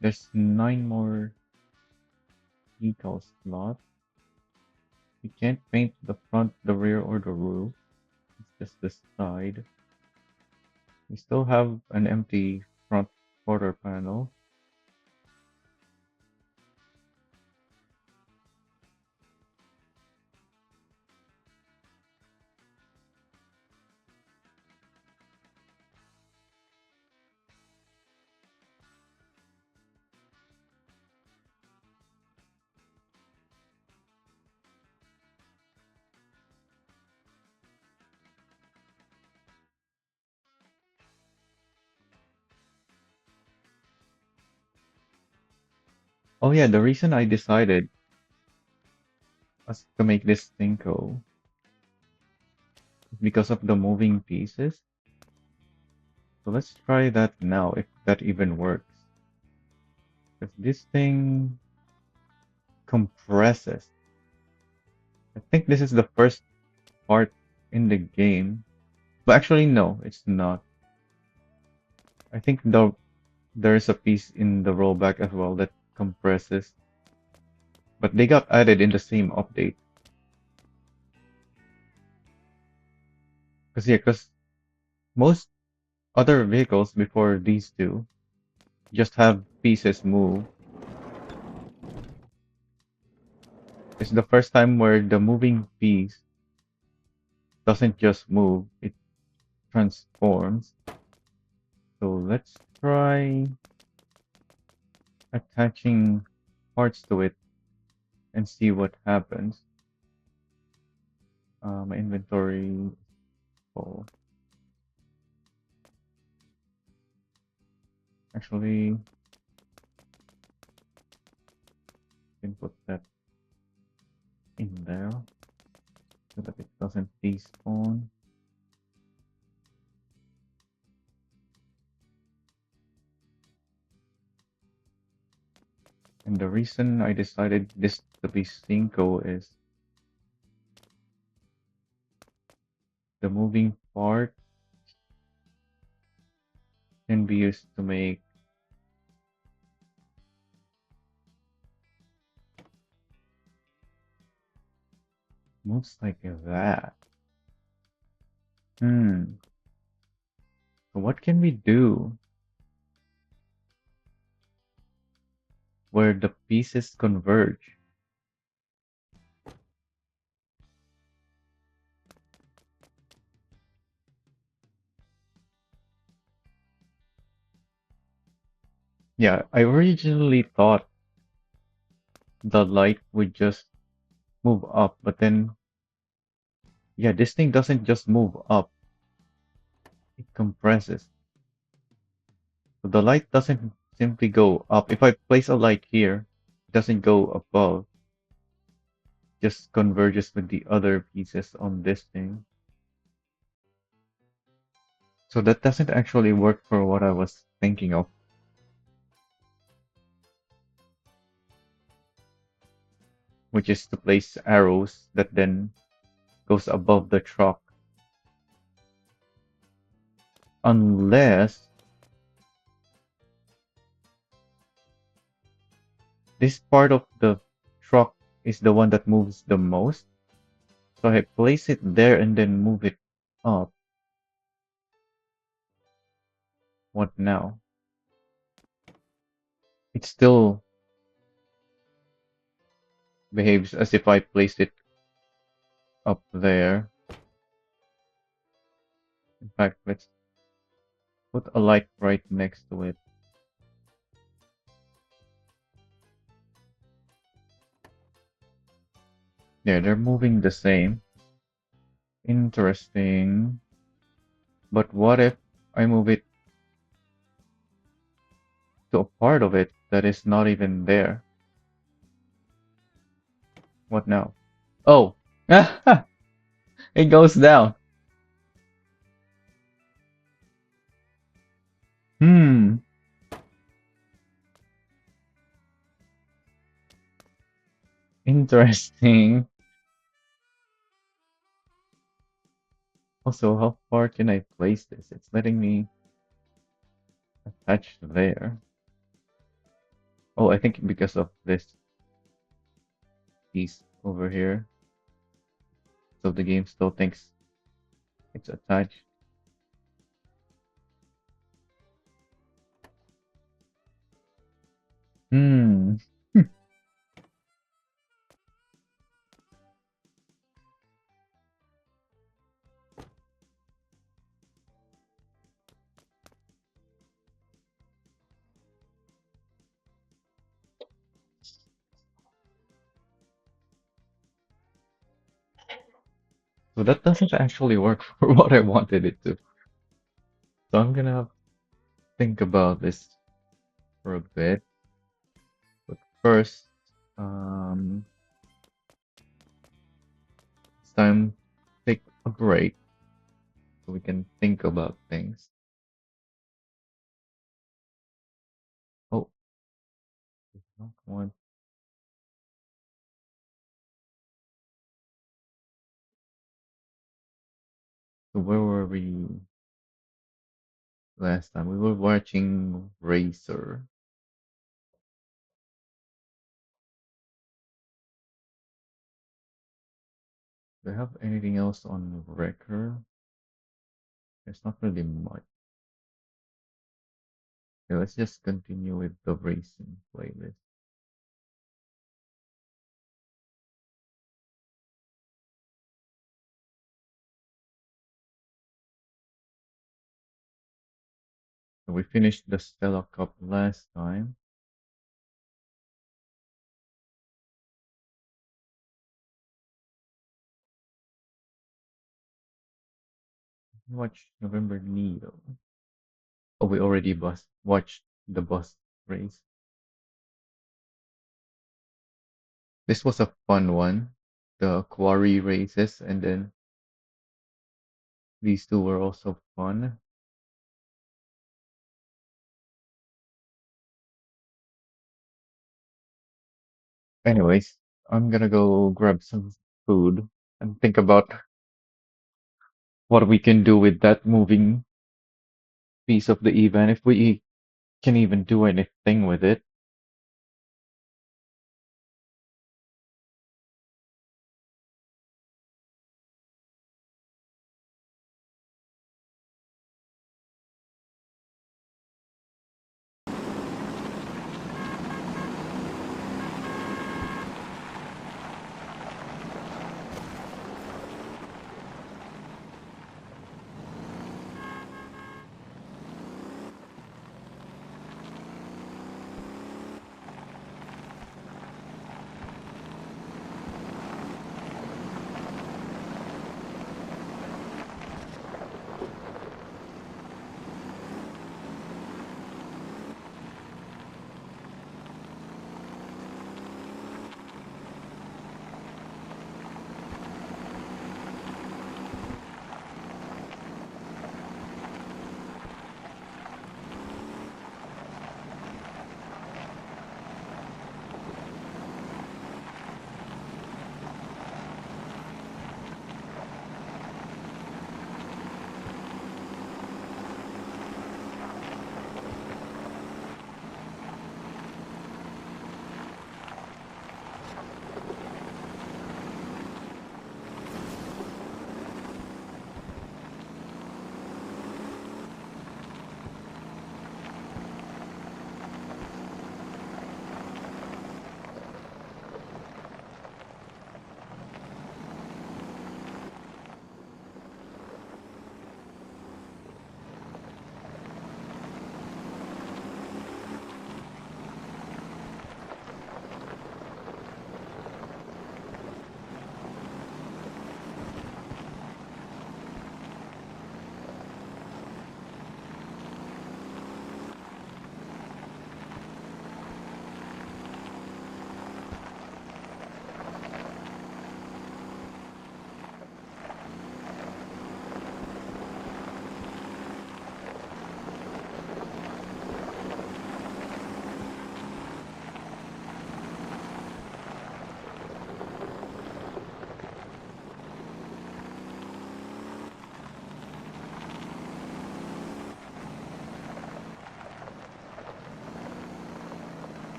There's 9 more decal slots. You can't paint the front, the rear, or the roof. It's just the side. We still have an empty front quarter panel. Oh yeah, the reason I decided us to make this Cinco is because of the moving pieces. So let's try that now, if that even works. Because this thing compresses. I think this is the first part in the game. But actually, no, it's not. I think there's a piece in the rollback as well that compresses. But they got added in the same update. Because most other vehicles before these two just have pieces move. It's the first time where the moving piece doesn't just move, it transforms. So let's try attaching parts to it and see what happens. My inventory full. Actually, can put that in there so that it doesn't despawn. And the reason I decided this to be Cinco is the moving part can be used to make moves like that. Hmm. So what can we do where the pieces converge? Yeah, I originally thought the light would just move up, but then, yeah, this thing doesn't just move up, it compresses. So the light doesn't simply go up. If I place a light here, it doesn't go above, just converges with the other pieces on this thing. So that doesn't actually work for what I was thinking of, which is to place arrows that then goes above the truck. Unless this part of the truck is the one that moves the most. So I place it there and then move it up. What now? It still behaves as if I placed it up there. In fact, let's put a light right next to it. Yeah, they're moving the same. Interesting. But what if I move it to a part of it that is not even there? What now? Oh! It goes down. Hmm. Interesting. Also, how far can I place this? It's letting me attach there. Oh, I think because of this piece over here. so the game still thinks it's attached. Hmm. So that doesn't actually work for what I wanted it to. So I'm gonna think about this for a bit. But first, um, it's time to take a break so we can think about things. Oh, not one. So where were we last time? We were watching Racer. Do I have anything else on Wrecker? There's not really much. Okay, let's just continue with the racing playlist. So we finished the Stella Cup last time. Watch November Neo. Oh, we already watched the bus race. This was a fun one. The quarry races, and then these two were also fun. Anyways, I'm gonna go grab some food and think about what we can do with that moving piece of the event, if we can even do anything with it.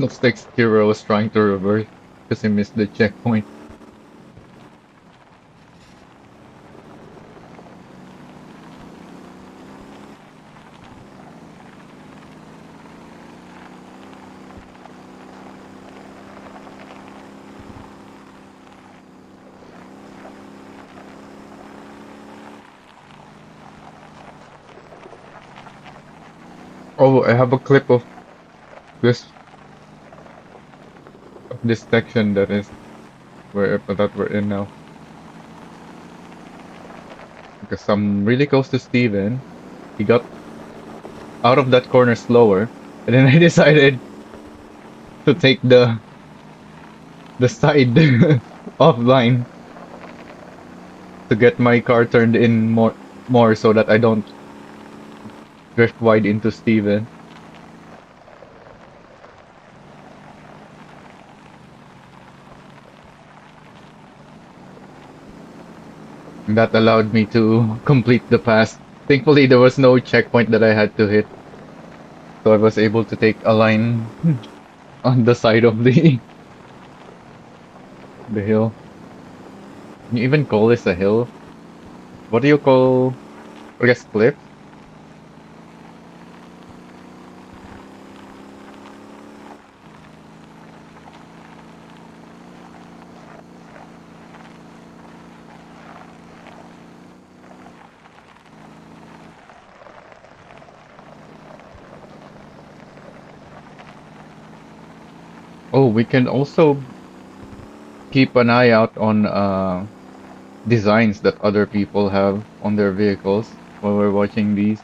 Looks like Skiro was trying to reverse because he missed the checkpoint. Oh, I have a clip this of this section that is where that we're in now. Because I'm really close to Steven. He got out of that corner slower, and then I decided to take the side offline to get my car turned in more so that I don't drift wide into Steven. And that allowed me to complete the pass. Thankfully, there was no checkpoint that I had to hit, so I was able to take a line on the side of the hill. Can you even call this a hill? What do you call, I guess, cliff? Oh, we can also keep an eye out on designs that other people have on their vehicles while we're watching these.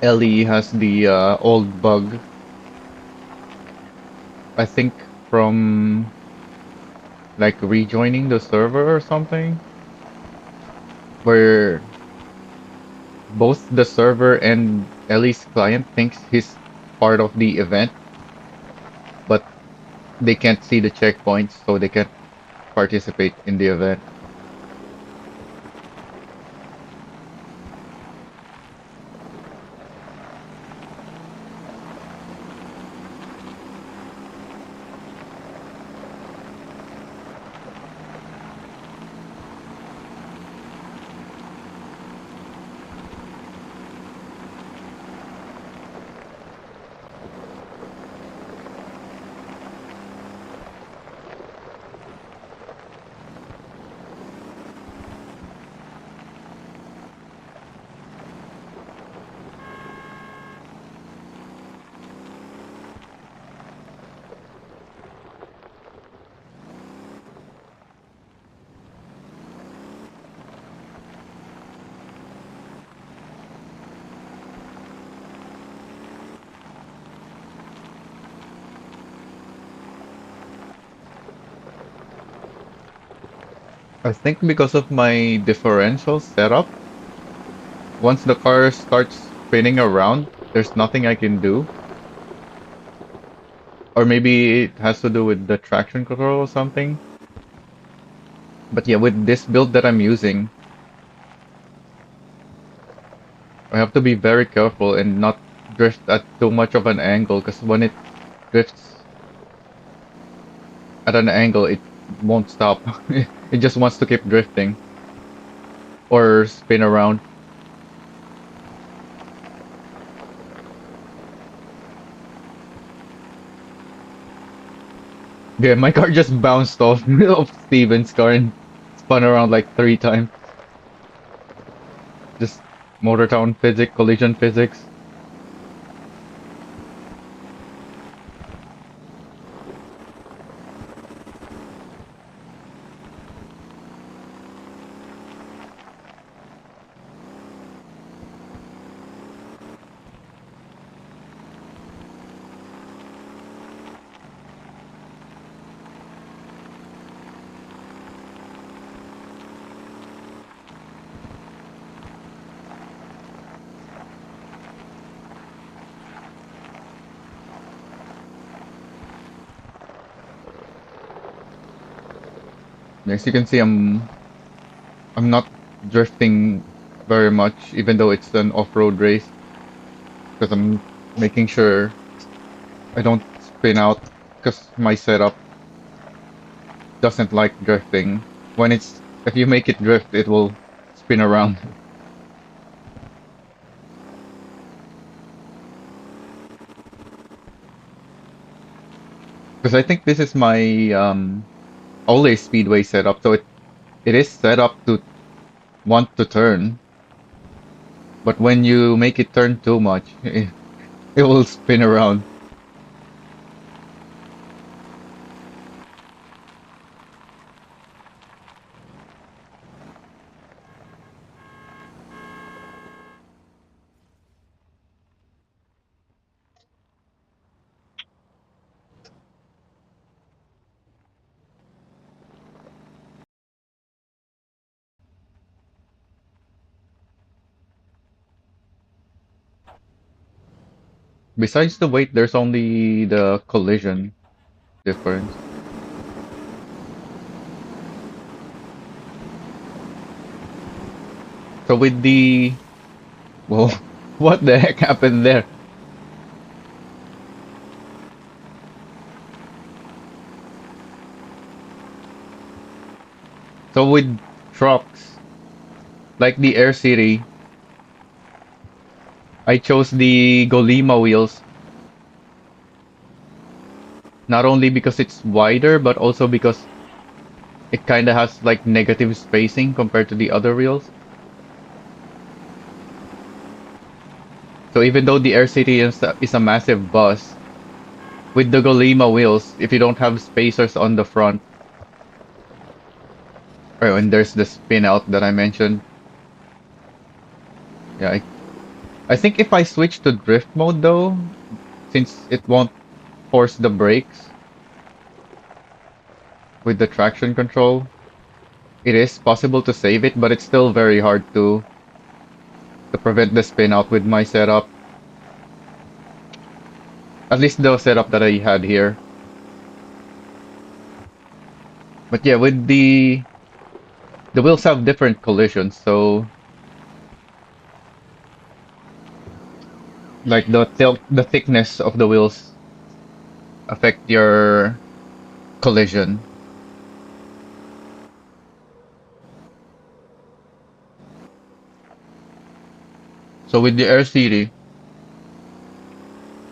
Ellie has the old bug, I think from like rejoining the server or something, where both the server and Ellie's client thinks he's part of the event, but they can't see the checkpoints, so they can't participate in the event. I think because of my differential setup, once the car starts spinning around, there's nothing I can do. Or maybe it has to do with the traction control or something. But yeah, with this build that I'm using, I have to be very careful and not drift at too much of an angle, because when it drifts at an angle, it won't stop. It just wants to keep drifting or spin around. Yeah, my car just bounced off of Steven's car and spun around like 3 times. Just Motor Town physics, collision physics. As you can see, I'm not drifting very much, even though it's an off-road race, because I'm making sure I don't spin out, because my setup doesn't like drifting. If you make it drift, it will spin around. Because I think this is my Ole Speedway setup, so it is set up to want to turn, but when you make it turn too much, it will spin around. Besides the weight, there's only the collision difference. So with the, well, what the heck happened there? So with trucks, like the Air City, I chose the Golima wheels, not only because it's wider, but also because it kind of has like negative spacing compared to the other wheels. So even though the Air City is a massive bus, with the Golima wheels, if you don't have spacers on the front, or when there's the spin out that I mentioned, yeah, I think if I switch to drift mode though, since it won't force the brakes with the traction control, it is possible to save it, but it's still very hard to prevent the spin out with my setup. At least the setup that I had here. But yeah, with the wheels have different collisions, so like the thickness of the wheels affect your collision. So with the Air City,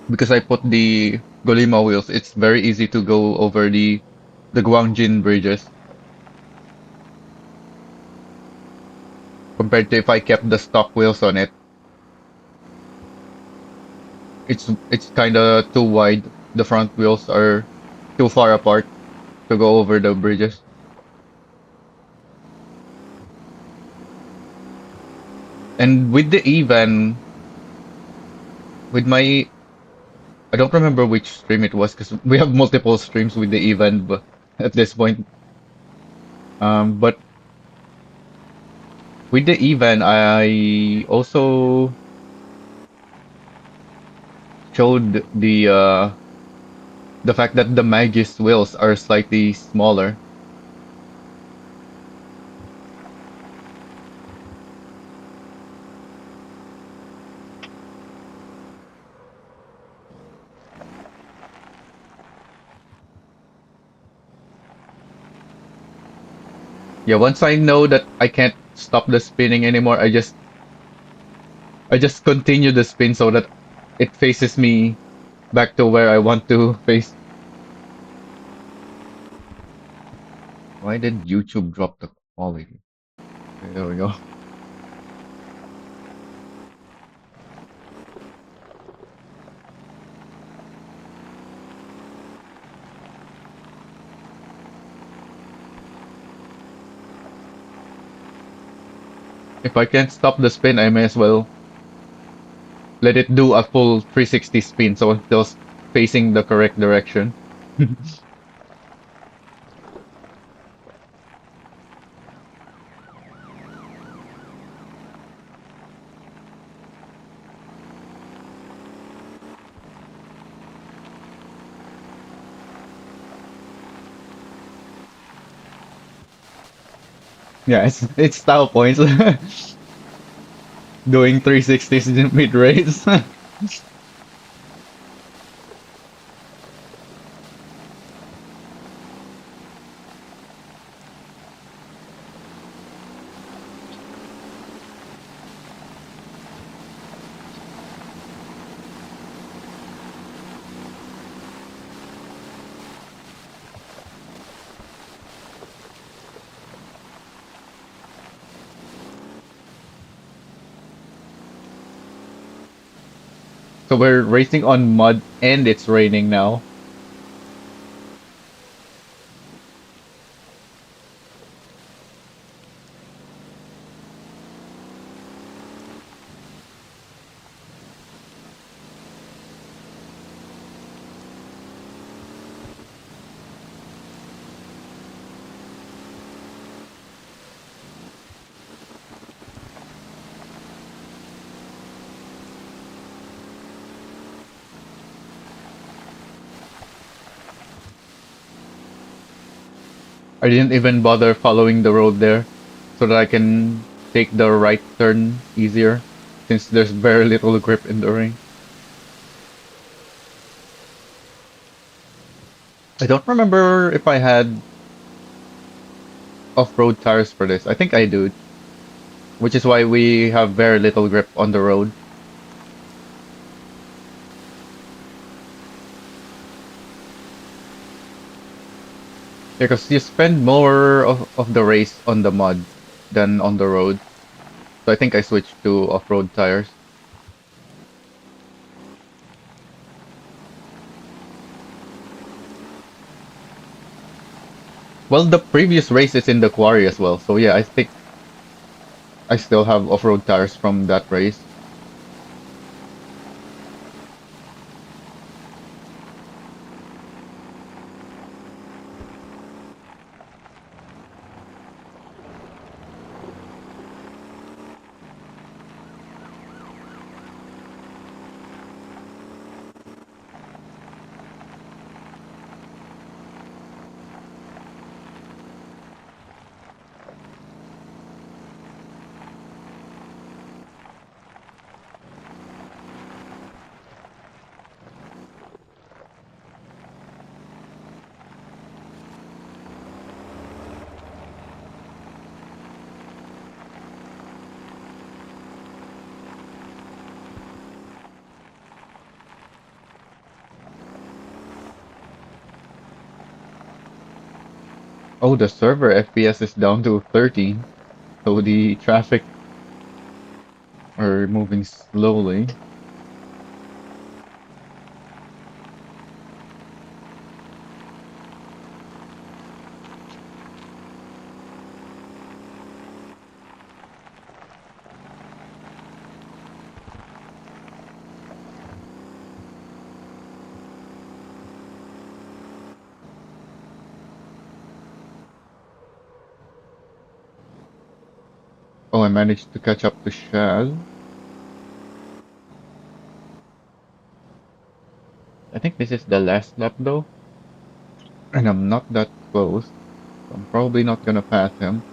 because I put the Golima wheels, it's very easy to go over the Guangjin bridges compared to if I kept the stock wheels on it. It's kind of too wide. The front wheels are too far apart to go over the bridges. And with the Evan, with my I don't remember which stream it was because we have multiple streams with the Evan at this point. But with the Evan, I also showed the fact that the Magis wheels are slightly smaller. Yeah, once I know that I can't stop the spinning anymore, I just continue the spin so that it faces me back to where I want to face. Why did YouTube drop the quality? Okay, there we go. If I can't stop the spin, I may as well let it do a full 360 spin so it feels facing the correct direction. Yeah, it's style points. Doing 360s in mid race. So we're racing on mud and it's raining now. I didn't even bother following the road there so that I can take the right turn easier since there's very little grip in the ring. I don't remember if I had off-road tires for this. I think I do, which is why we have very little grip on the road. Because you spend more of the race on the mud than on the road. So I think I switched to off-road tires. Well, the previous race is in the quarry as well. So yeah, I think I still have off-road tires from that race. Oh, the server FPS is down to 13. So the traffic are moving slowly. Oh, I managed to catch up to Shaz. I think this is the last lap though. And I'm not that close. So I'm probably not gonna pass him.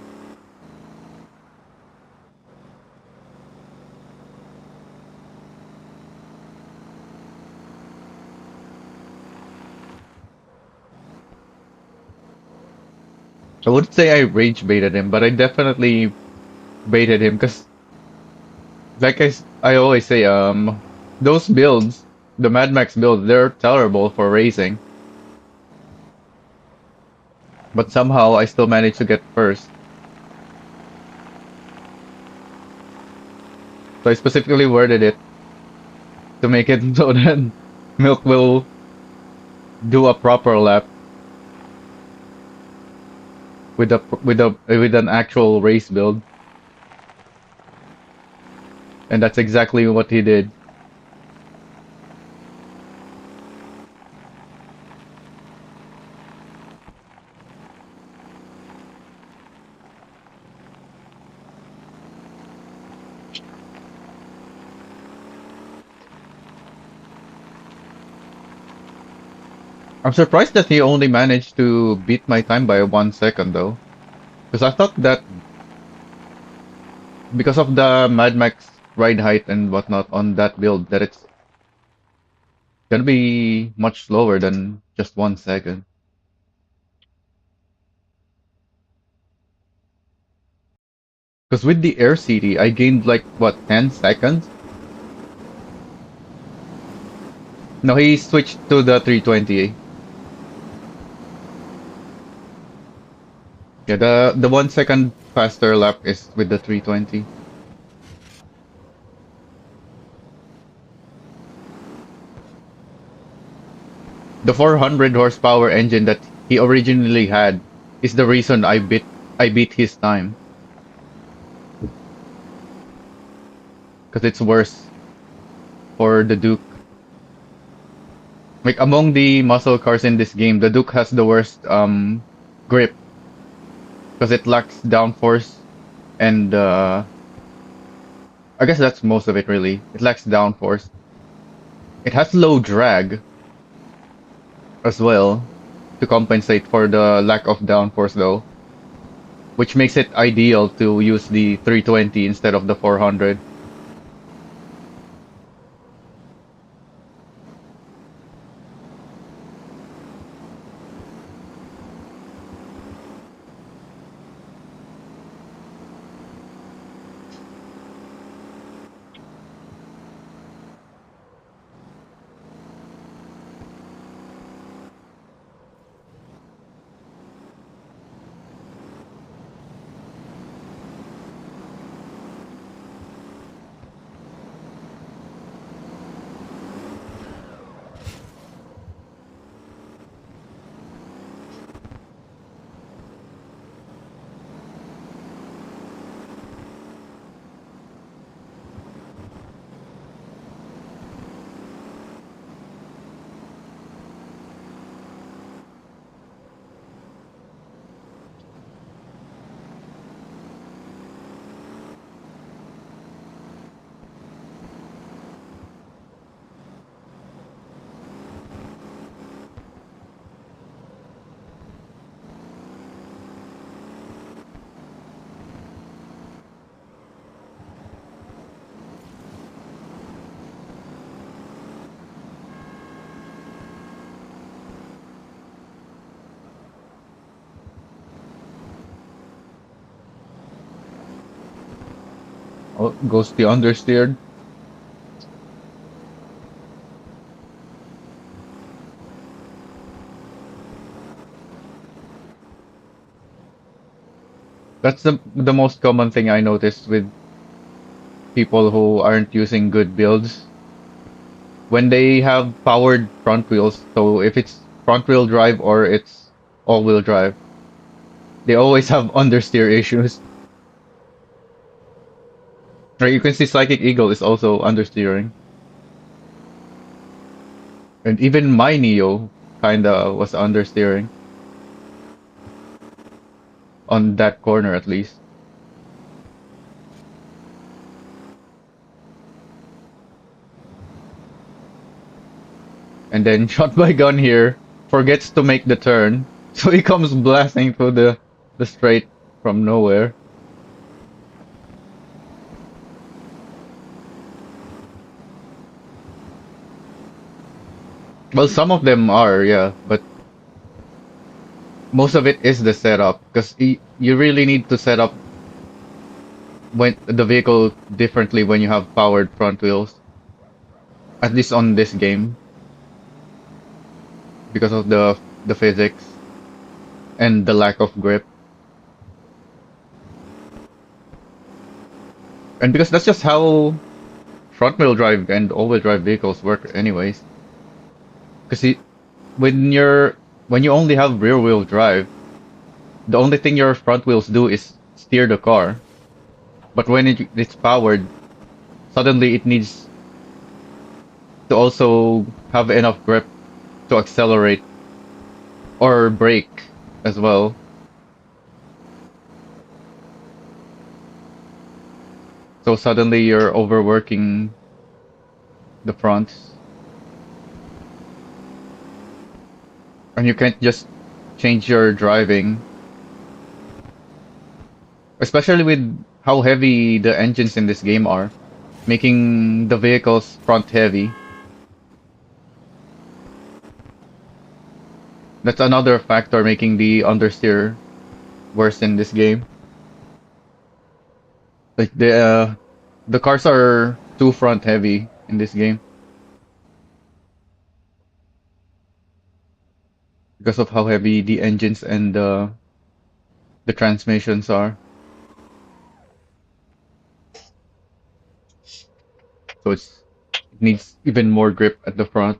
I wouldn't say I rage baited him, but I definitely baited him because, like I always say, those builds, the Mad Max builds, they're terrible for racing. But somehow I still managed to get first. So I specifically worded it to make it so that Milk will do a proper lap with an actual race build, and that's exactly what he did. I'm surprised that he only managed to beat my time by 1 second though, because I thought that because of the Mad Max ride height and whatnot on that build, that it's gonna be much slower than just 1 second. Because with the Air CD, I gained like what 10 seconds. No, he switched to the 320. Yeah, the 1 second faster lap is with the 320. The 400 horsepower engine that he originally had is the reason I beat his time because it's worse for the Duke. Like among the muscle cars in this game, the Duke has the worst grip because it lacks downforce and I guess that's most of it really. It lacks downforce. It has low drag as well to compensate for the lack of downforce though, which makes it ideal to use the 320 instead of the 400. Oh, goes the understeered. That's the most common thing I noticed with people who aren't using good builds. When they have powered front wheels, so if it's front wheel drive or it's all wheel drive, they always have understeer issues. Right, you can see Psychic Eagle is also understeering. And even my Neo kinda was understeering on that corner at least. And then Shot by Gun here forgets to make the turn, so he comes blasting through the straight from nowhere. Well, some of them are, yeah, but most of it is the setup because you really need to set up when the vehicle differently when you have powered front wheels, at least on this game, because of the physics and the lack of grip. And because that's just how front wheel drive and all wheel drive vehicles work anyways. Because when you only have rear wheel drive, the only thing your front wheels do is steer the car. But when it's powered, suddenly it needs to also have enough grip to accelerate or brake as well. So suddenly you're overworking the fronts, and you can't just change your driving, especially with how heavy the engines in this game are, making the vehicles front heavy. That's another factor making the understeer worse in this game. Like the cars are too front heavy in this game because of how heavy the engines and the transmissions are. So it needs even more grip at the front.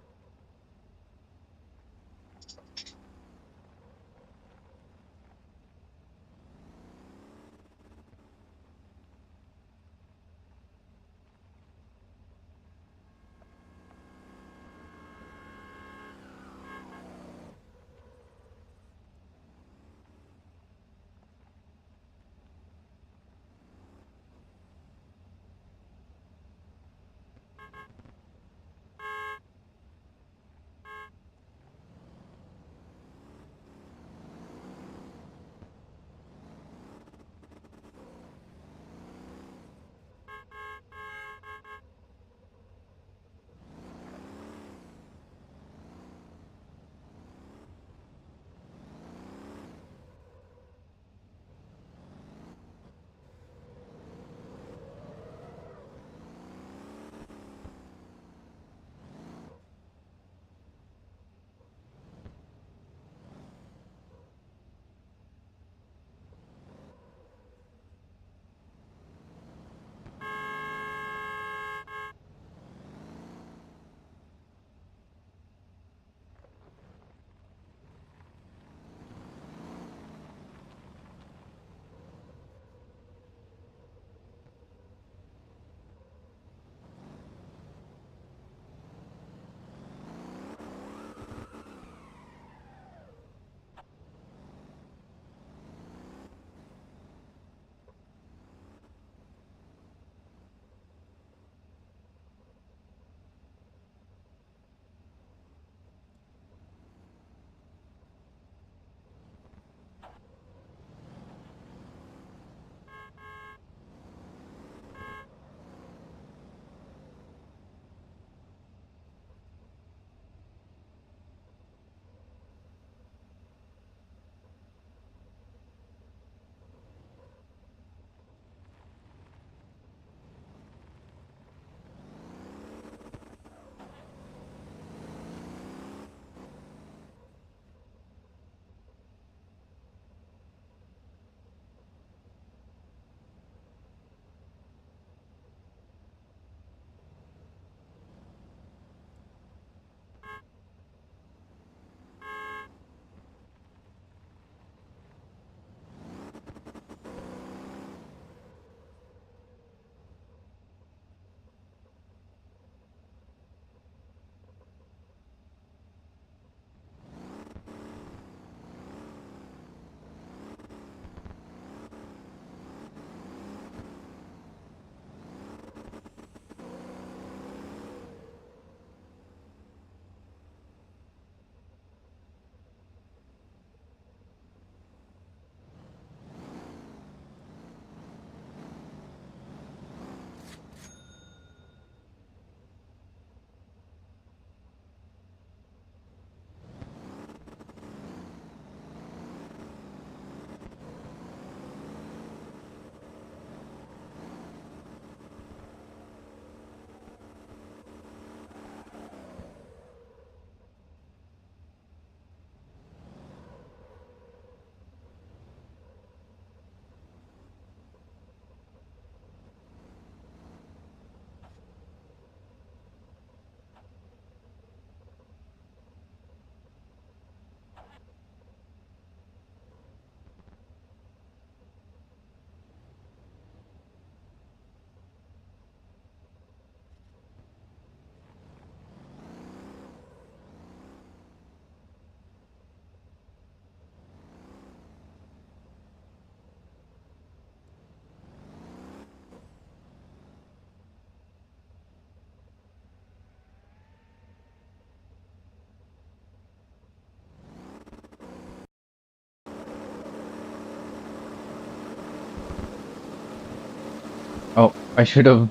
Oh, I should have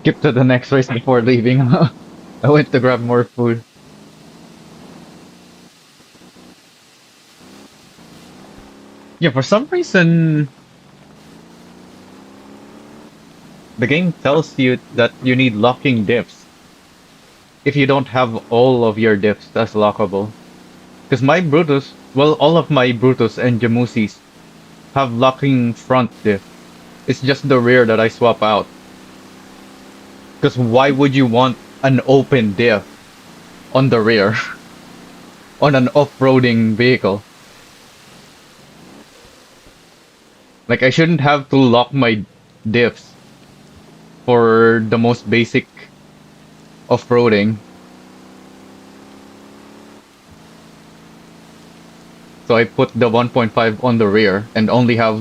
skipped to the next race before leaving. I went to grab more food. Yeah, for some reason, the game tells you that you need locking diffs if you don't have all of your diffs as lockable. Because my Brutus, well, all of my Brutus and Jamusis have locking front diff. It's just the rear that I swap out. Because why would you want an open diff on the rear on an off-roading vehicle? Like, I shouldn't have to lock my diffs for the most basic off-roading. So I put the 1.5 on the rear and only have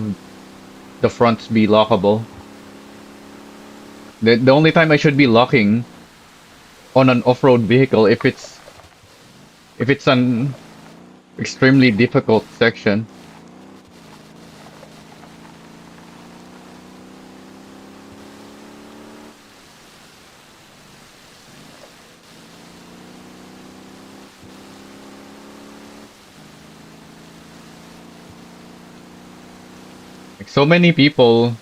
the fronts be lockable. The only time I should be locking on an off-road vehicle if it's an extremely difficult section. Like so many people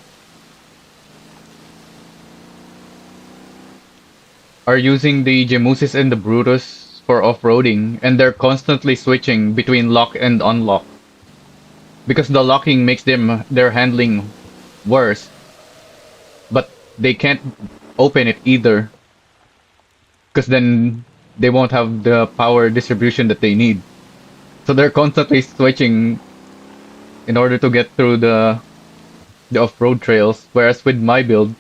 are using the Gemusis and the Brutus for off-roading, and they're constantly switching between lock and unlock because the locking makes their handling worse, but they can't open it either because then they won't have the power distribution that they need. So they're constantly switching in order to get through the off-road trails. Whereas with my build,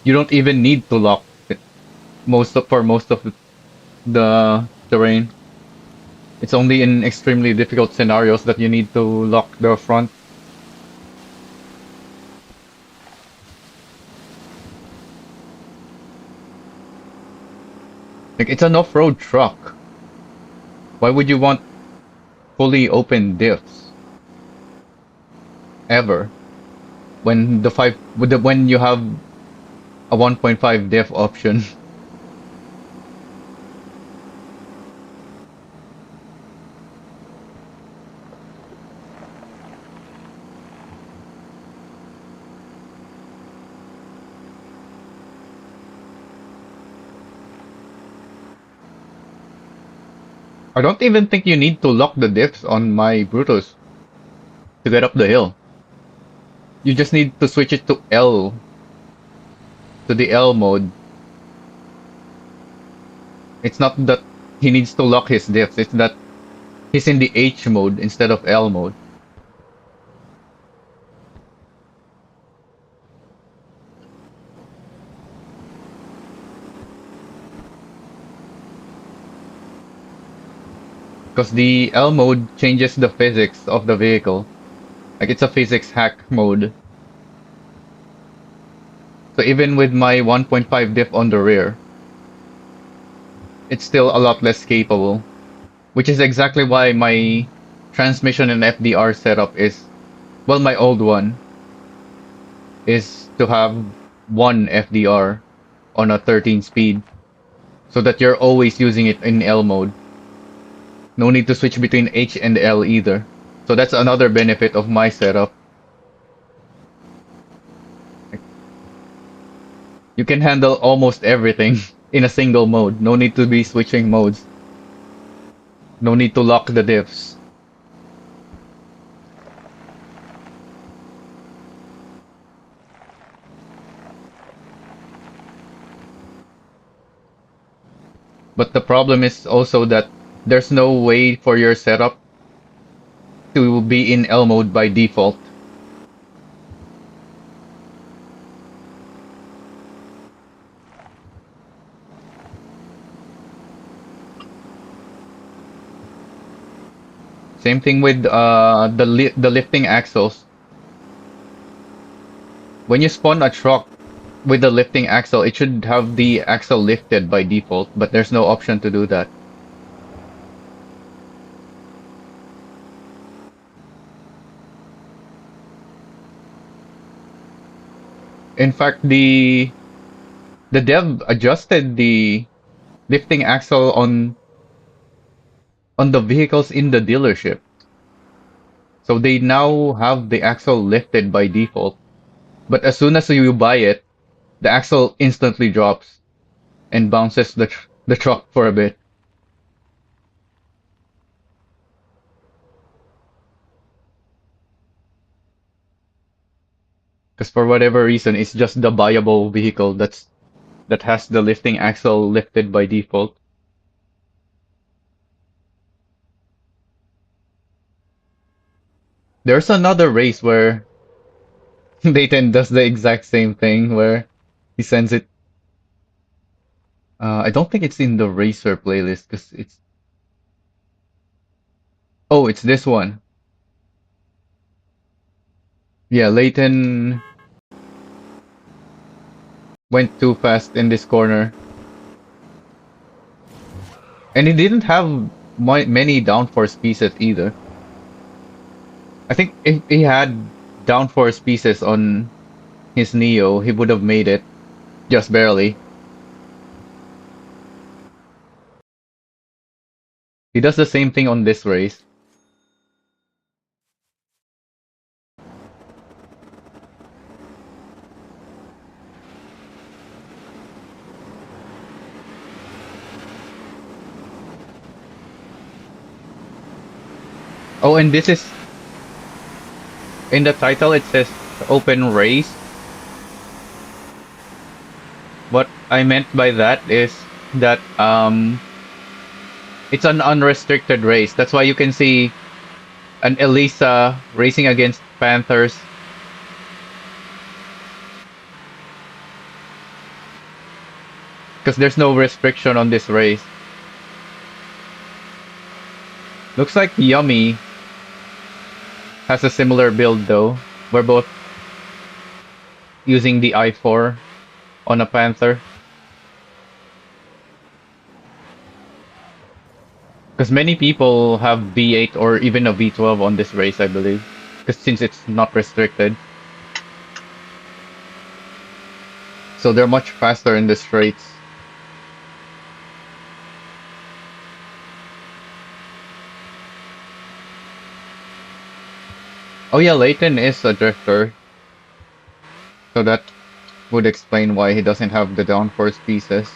you don't even need to lock it for most of the terrain. It's only in extremely difficult scenarios that you need to lock the front. Like it's an off-road truck. Why would you want fully open diffs ever when when you have a 1.5 diff option? I don't even think you need to lock the diffs on my Brutus to get up the hill. You just need to switch it to L, to the L mode. It's not that he needs to lock his diffs, it's that he's in the H mode instead of L mode. Because the L mode changes the physics of the vehicle. Like it's a physics hack mode. So even with my 1.5 diff on the rear, it's still a lot less capable. Which is exactly why my transmission and FDR setup is, well, my old one is to have one FDR on a 13 speed so that you're always using it in L mode. No need to switch between H and L either. So that's another benefit of my setup. You can handle almost everything in a single mode. No need to be switching modes. No need to lock the diffs. But the problem is also that there's no way for your setup to be in L mode by default. Same thing with the lifting axles. When you spawn a truck with the lifting axle, it should have the axle lifted by default, but there's no option to do that. In fact, the dev adjusted the lifting axle on the vehicles in the dealership. So they now have the axle lifted by default. But as soon as you buy it, the axle instantly drops and bounces the truck for a bit. Because for whatever reason, it's just the buyable vehicle that has the lifting axle lifted by default. There's another race where Dayton does the exact same thing where he sends it. I don't think it's in the racer playlist because it's. Oh, it's this one. Yeah, Leighton went too fast in this corner. And he didn't have many downforce pieces either. I think if he had downforce pieces on his Neo, he would have made it just barely. He does the same thing on this race. Oh, and this is in the title, it says open race. What I meant by that is that it's an unrestricted race. That's why you can see an Elisa racing against Panthers. Because there's no restriction on this race. Looks like Yummy has a similar build though. We're both using the i4 on a Panther. Because many people have V8 or even a V12 on this race, I believe. Because since it's not restricted. So they're much faster in the straights. Oh yeah, Leighton is a drifter. So that would explain why he doesn't have the downforce pieces.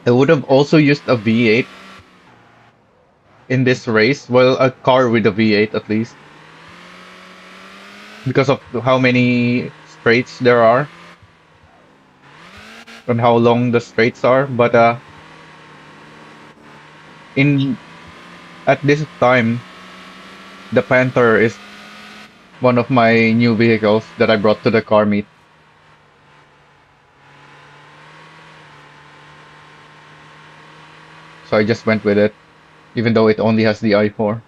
I would have also used a V8 in this race. Well, a car with a V8 at least. Because of how many straights there are. And how long the straights are. But in at this time, the Panther is one of my new vehicles that I brought to the car meet. So I just went with it, even though it only has the i4.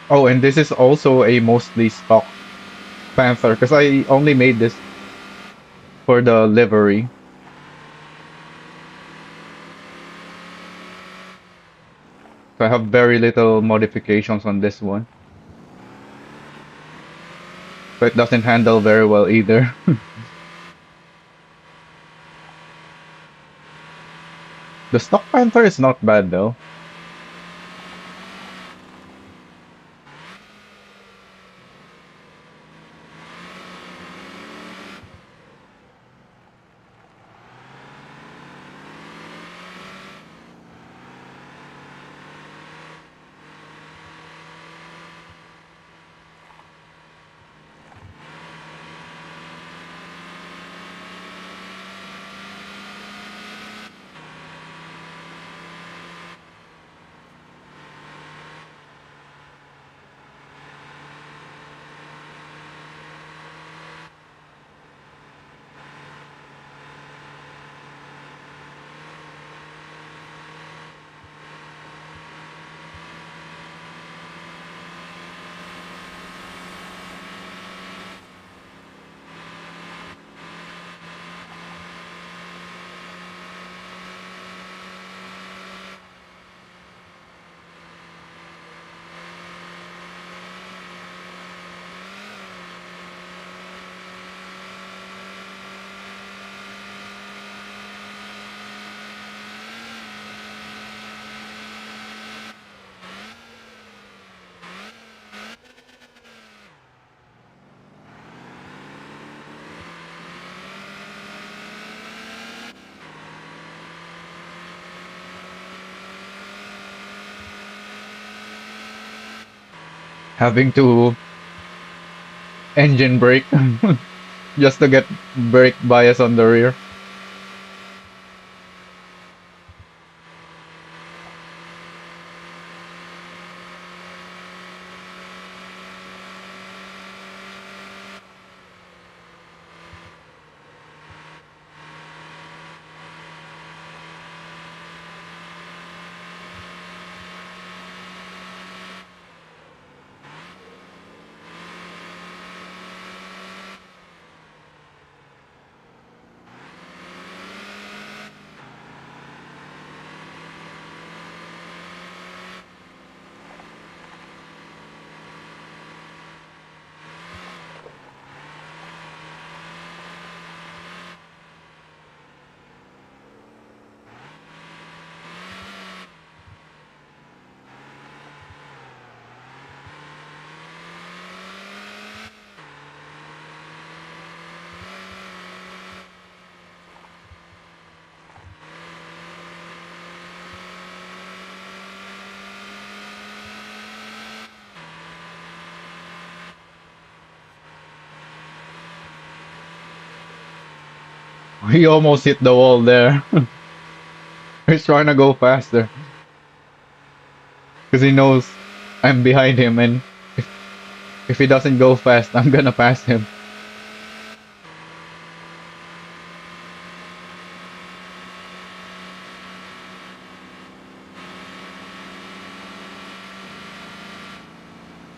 Oh, and this is also a mostly stock Panther because I only made this for the livery. So I have very little modifications on this one. So it doesn't handle very well either. The stock Panther is not bad though. Having to engine brake just to get brake bias on the rear. He almost hit the wall there. He's trying to go faster because he knows I'm behind him, and if he doesn't go fast, I'm gonna pass him.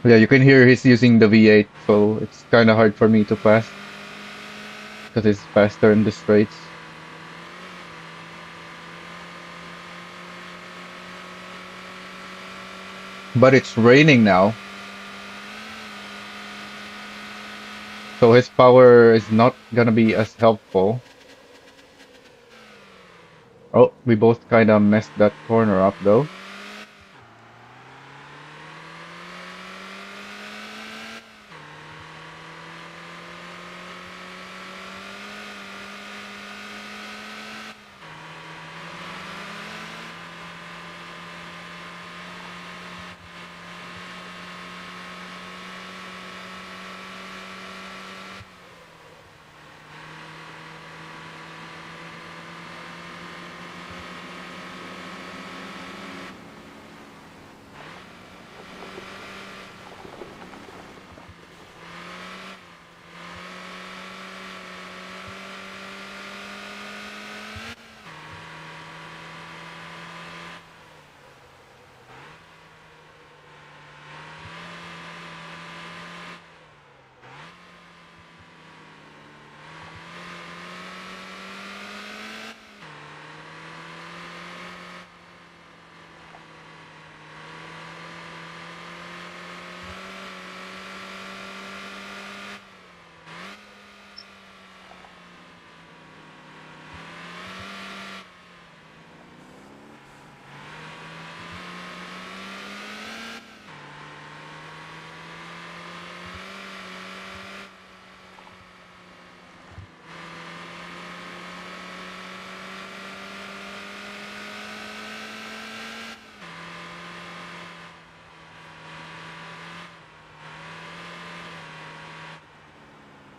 Yeah, you can hear he's using the V8, so it's kind of hard for me to pass because he's faster in the straights. But it's raining now, so his power is not gonna be as helpful. Oh, we both kind of messed that corner up though.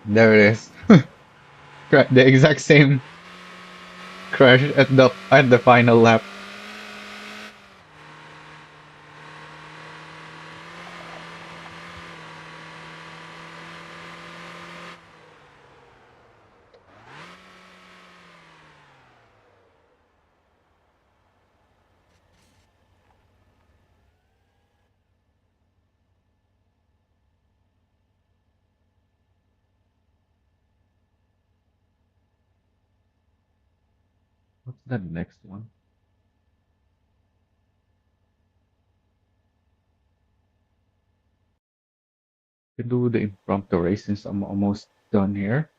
There it is. The exact same crash at the final lap. What's the next one? To do the impromptu race since I'm almost done here.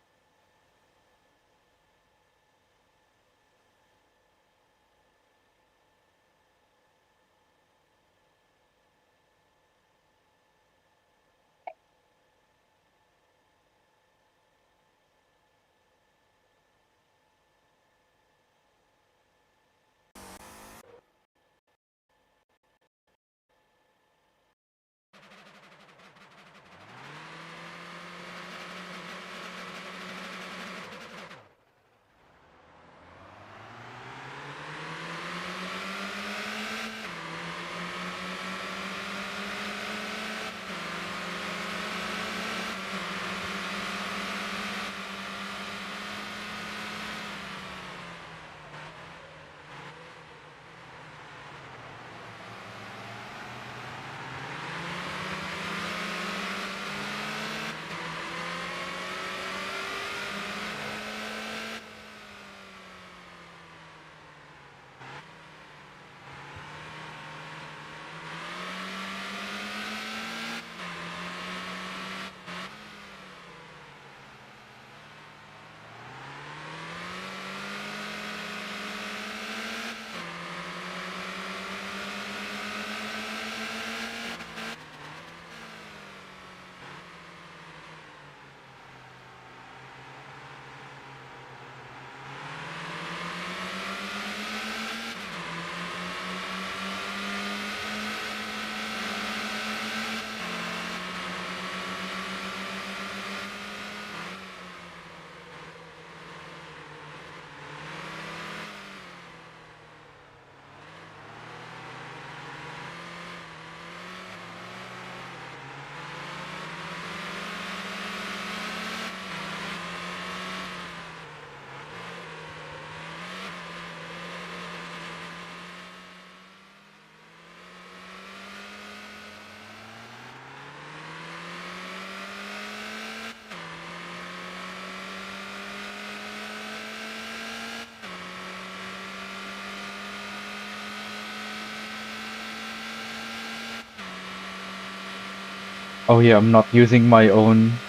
Oh yeah, I'm not using my own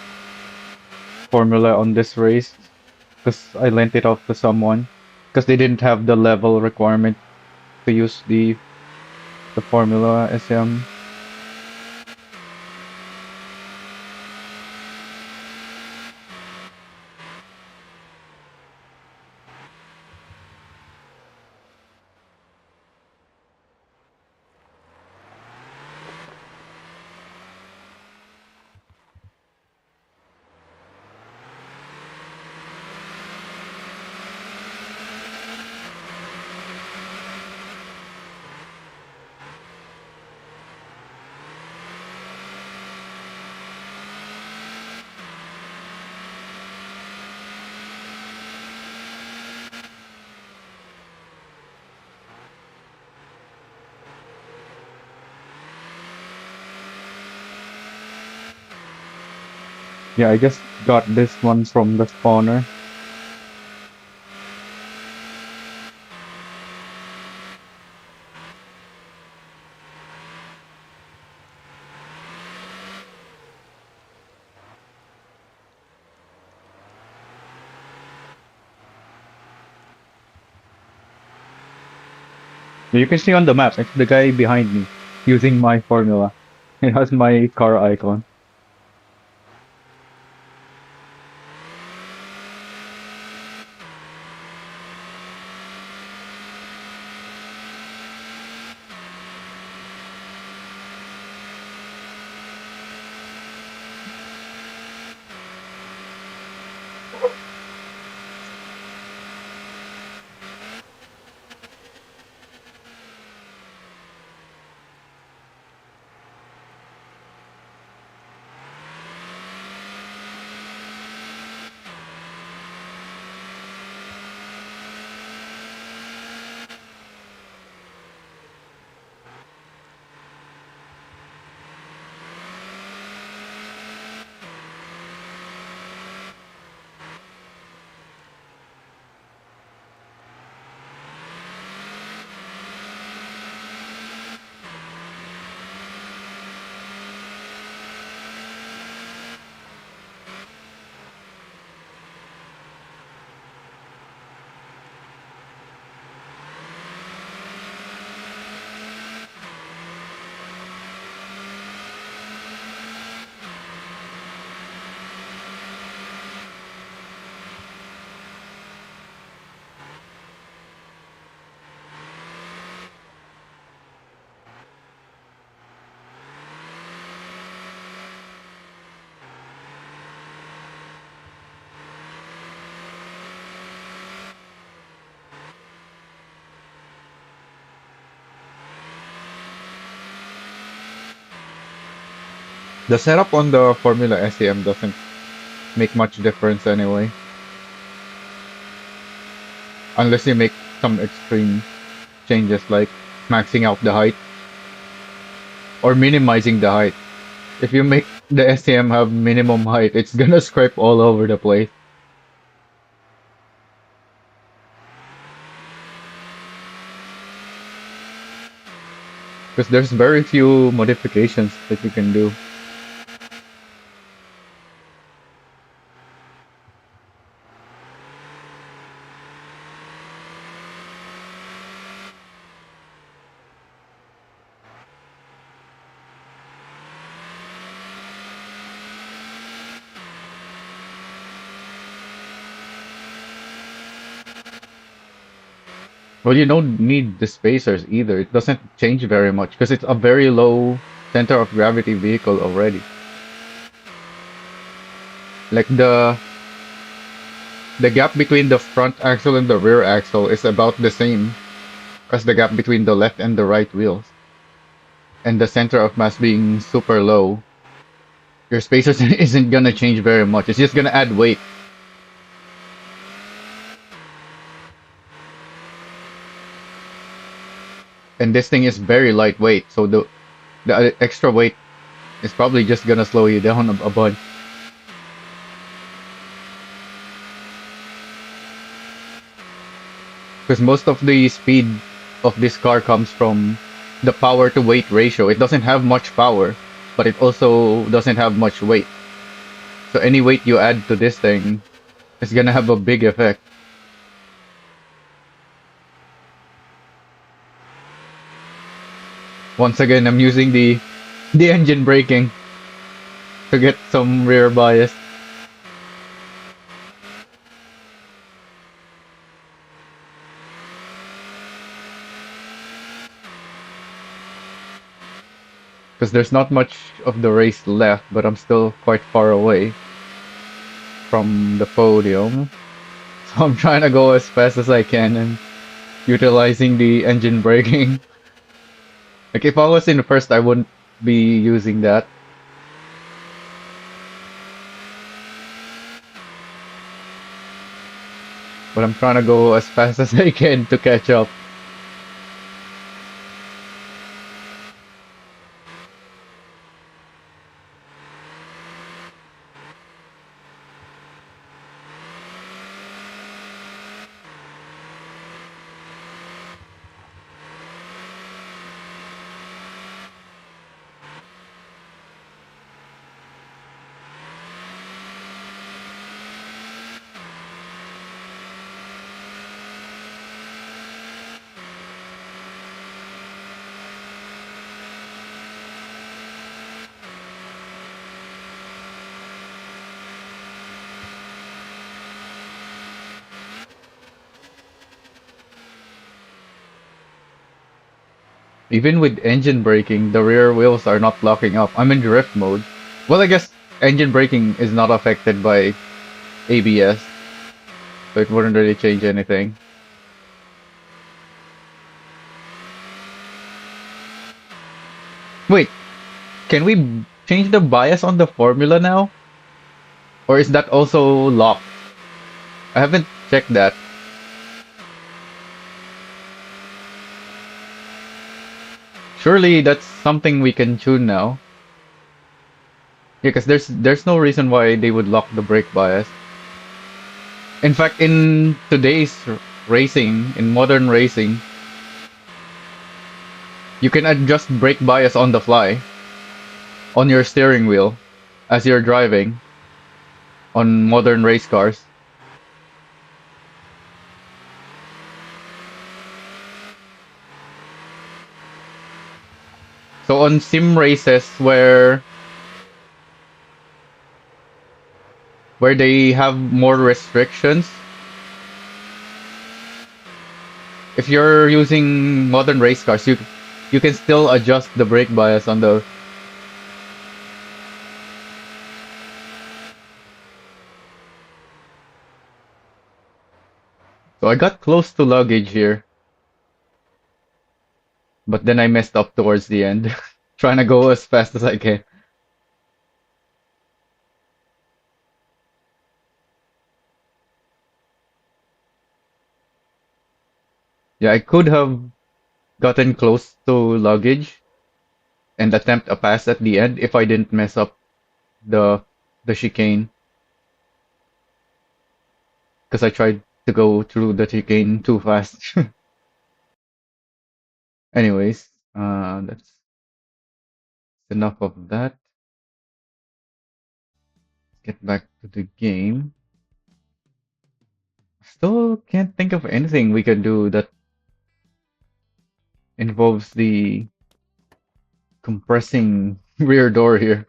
formula on this race because I lent it off to someone because they didn't have the level requirement to use the formula SM. Yeah, I just got this one from the spawner. You can see on the map, it's the guy behind me using my formula. It has my car icon. The setup on the Formula SEM doesn't make much difference anyway, unless you make some extreme changes like maxing out the height or minimizing the height. If you make the SEM have minimum height, it's gonna scrape all over the place. Because there's very few modifications that you can do. Well, you don't need the spacers either. It doesn't change very much because it's a very low center of gravity vehicle already. Like the gap between the front axle and the rear axle is about the same as the gap between the left and the right wheels. And the center of mass being super low, your spacers isn't gonna change very much. It's just gonna add weight. And this thing is very lightweight, so the extra weight is probably just gonna slow you down a bunch. Because most of the speed of this car comes from the power to weight ratio. It doesn't have much power, but it also doesn't have much weight. So any weight you add to this thing is gonna have a big effect. Once again, I'm using the engine braking to get some rear bias. Because there's not much of the race left, but I'm still quite far away from the podium. So I'm trying to go as fast as I can and utilizing the engine braking. Like if I was in first, I wouldn't be using that. But I'm trying to go as fast as I can to catch up. Even with engine braking, the rear wheels are not locking up. I'm in drift mode. Well, I guess engine braking is not affected by ABS. so it wouldn't really change anything. Wait, can we change the bias on the formula now? Or is that also locked? I haven't checked that. Surely that's something we can tune now. Yeah, because there's no reason why they would lock the brake bias. In fact, in today's racing, in modern racing, you can adjust brake bias on the fly on your steering wheel as you're driving on modern race cars. So on sim races where they have more restrictions, if you're using modern race cars, you can still adjust the brake bias on the. So I got close to luggage here, but then I messed up towards the end, trying to go as fast as I can. Yeah, I could have gotten close to luggage and attempt a pass at the end if I didn't mess up the the chicane because I tried to go through the chicane too fast. Anyways, that's enough of that. Get back to the game. Still can't think of anything we can do that involves the compressing rear door here.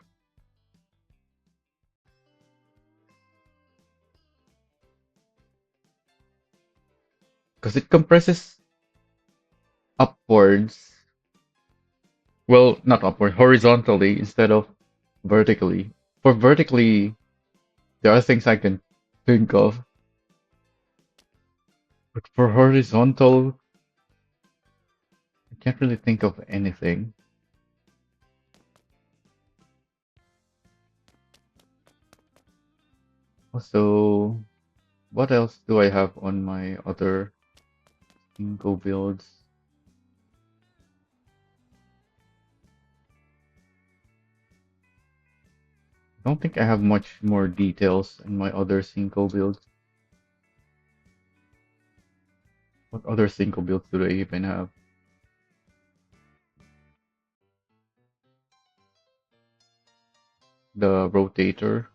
Because it compresses upwards. Well, not upward, horizontally instead of vertically. For vertically, there are things I can think of. But for horizontal, I can't really think of anything. Also, what else do I have on my other Cinco builds? I don't think I have much more details in my other Cinco builds. What other Cinco builds do I even have? The rotator.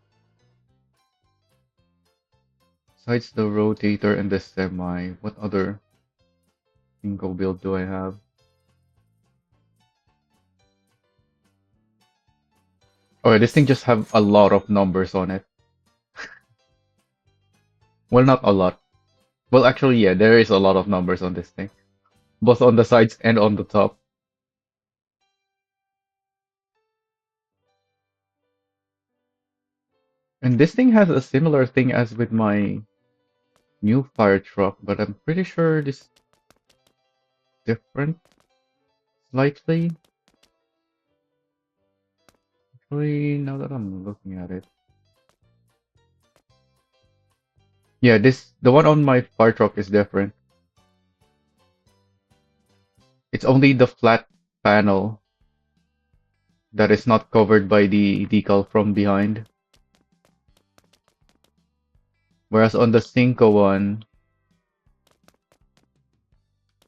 Besides the rotator and the semi, what other Cinco build do I have? Oh, this thing just have a lot of numbers on it. Well, not a lot. Well, actually, yeah, there is a lot of numbers on this thing, both on the sides and on the top. And this thing has a similar thing as with my new fire truck, but I'm pretty sure this is different slightly. Actually, now that I'm looking at it. Yeah, the one on my fire truck is different. It's only the flat panel that is not covered by the decal from behind. Whereas on the Cinco one,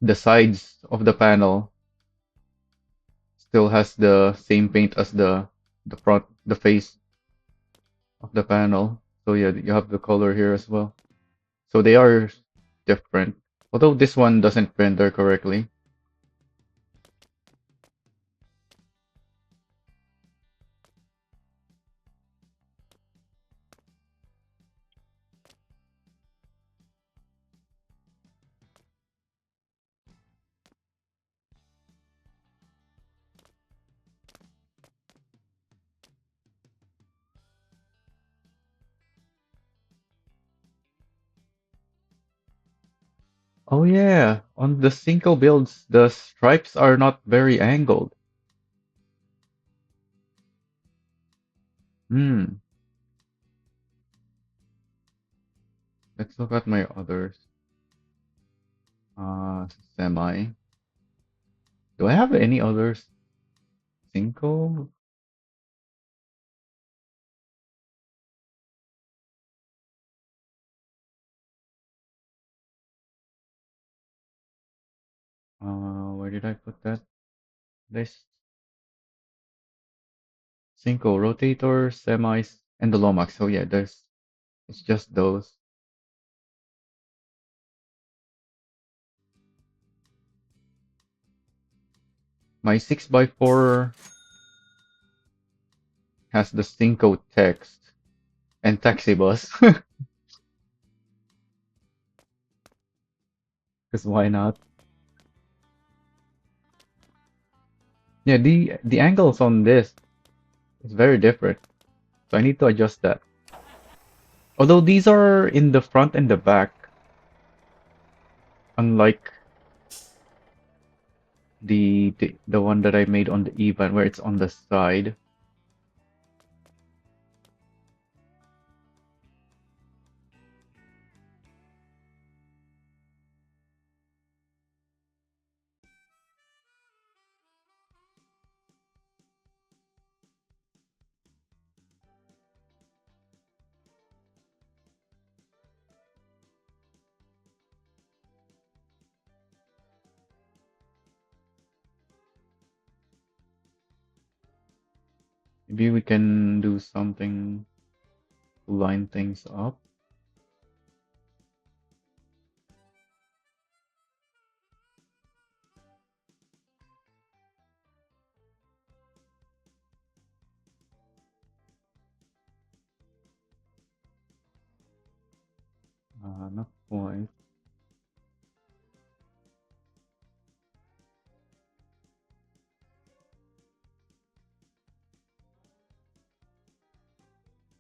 the sides of the panel still has the same paint as the face of the panel. So yeah, you have the color here as well. So they are different. Although this one doesn't render correctly. Oh yeah, on the Cinco builds, the stripes are not very angled. Hmm. Let's look at my others. Uh, Semi. Do I have any others? Cinco? Where did I put that list? Cinco rotator, semis, and the Lomax. So yeah, it's just those. My 6x4 has the Cinco text and taxi bus. Because why not? Yeah, the angles on this is very different. So I need to adjust that. Although these are in the front and the back, unlike the one that I made on the Evan where it's on the side. Maybe we can do something to line things up. Not quite.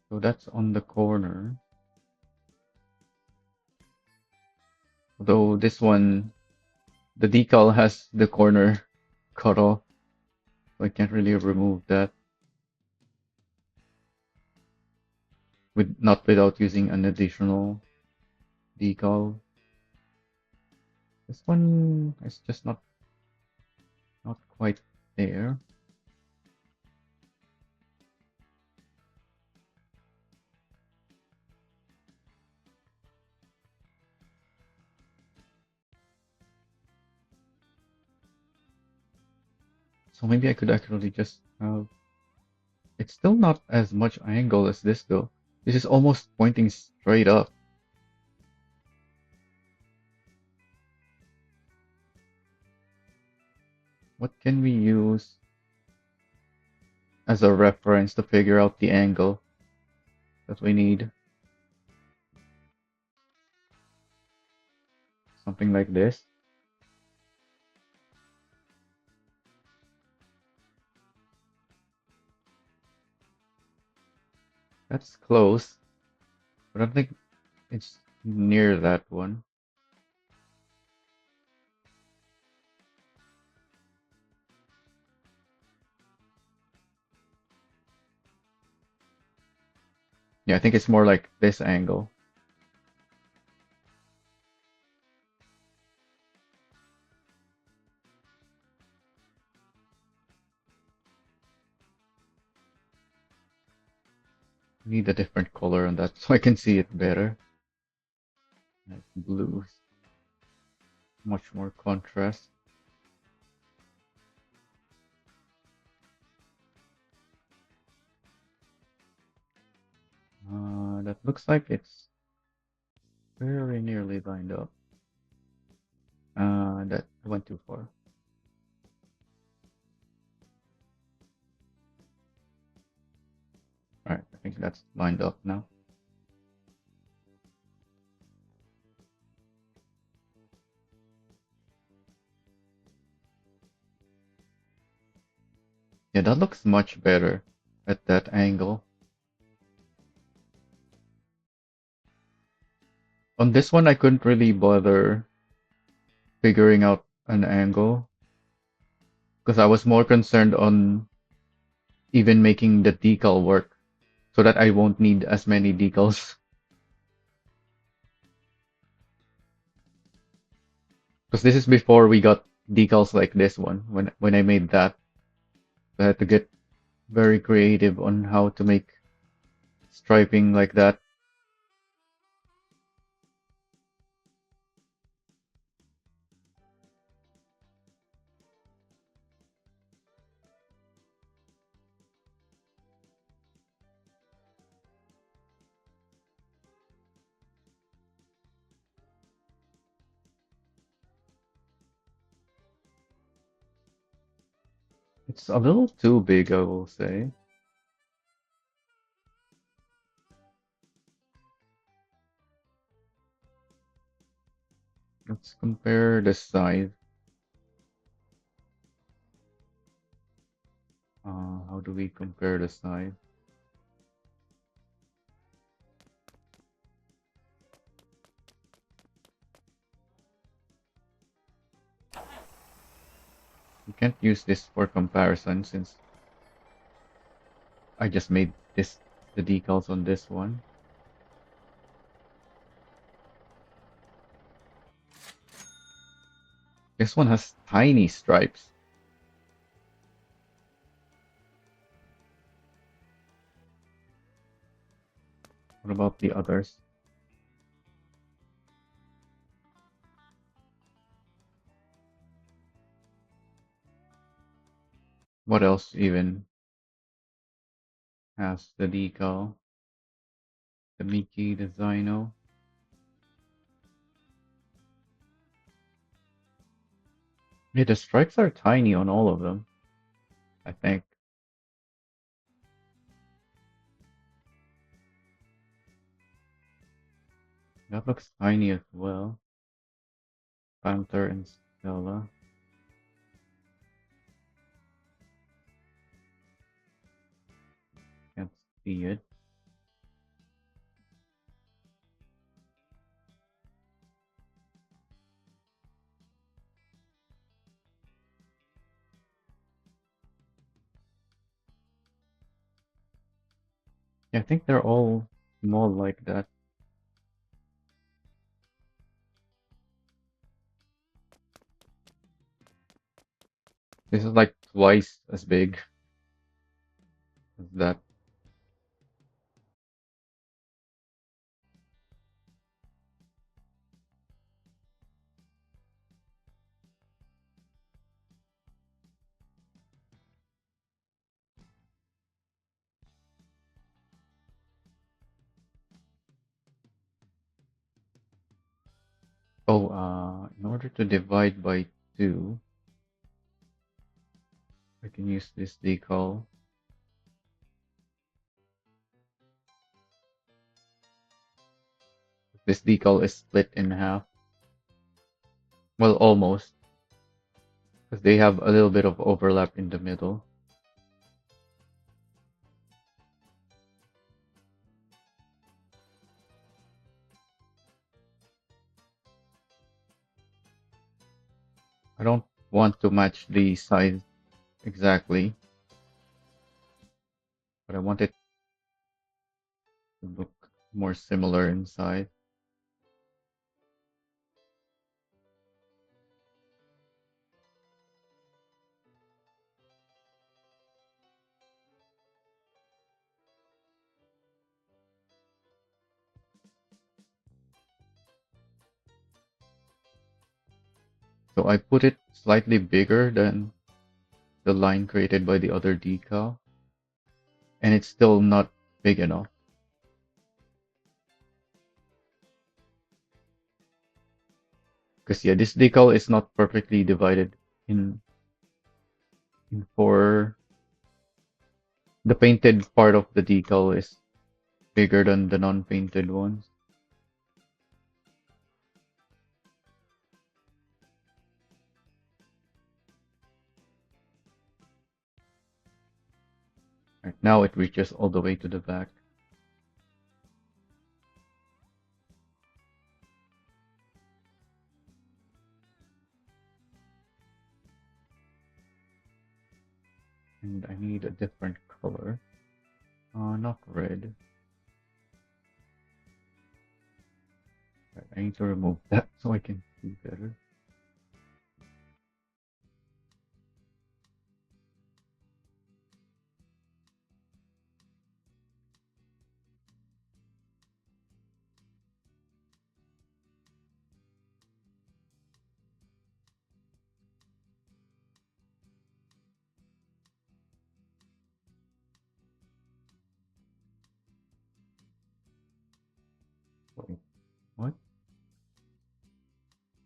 So that's on the corner. Though this one, the decal has the corner cut off, so I can't really remove that without using an additional decal. This one is just not quite there. So maybe I could actually just have. It's still not as much angle as this though. This is almost pointing straight up. What can we use as a reference to figure out the angle that we need? Something like this. That's close, but I don't think it's near that one. Yeah, I think it's more like this angle. I need a different color on that so I can see it better. Like blue, much more contrast. That looks like it's very nearly lined up. That went too far. Alright, I think that's lined up now. Yeah, that looks much better at that angle. On this one, I couldn't really bother figuring out an angle because I was more concerned on even making the decal work so that I won't need as many decals. Because this is before we got decals like this one. When I made that, I had to get very creative on how to make striping like that. It's a little too big, I will say. Let's compare the size. How do we compare the size? We can't use this for comparison since I just made the decals on this one. This one has tiny stripes. What about the others? What else even has the decal? The Mickey, the Zino. Yeah, the stripes are tiny on all of them, I think. That looks tiny as well. Panther and Stella. Can't see it. Yeah, I think they're all small like that. This is like twice as big as that. Oh, in order to divide by 2, I can use this decal. This decal is split in half. Well, almost, because they have a little bit of overlap in the middle. I don't want to match the size exactly, but I want it to look more similar in size. So I put it slightly bigger than the line created by the other decal, and it's still not big enough. Because yeah, this decal is not perfectly divided in in four. The painted part of the decal is bigger than the non-painted ones. Right now it reaches all the way to the back. And I need a different color. Not red. Right, I need to remove that so I can see better. Wait, what?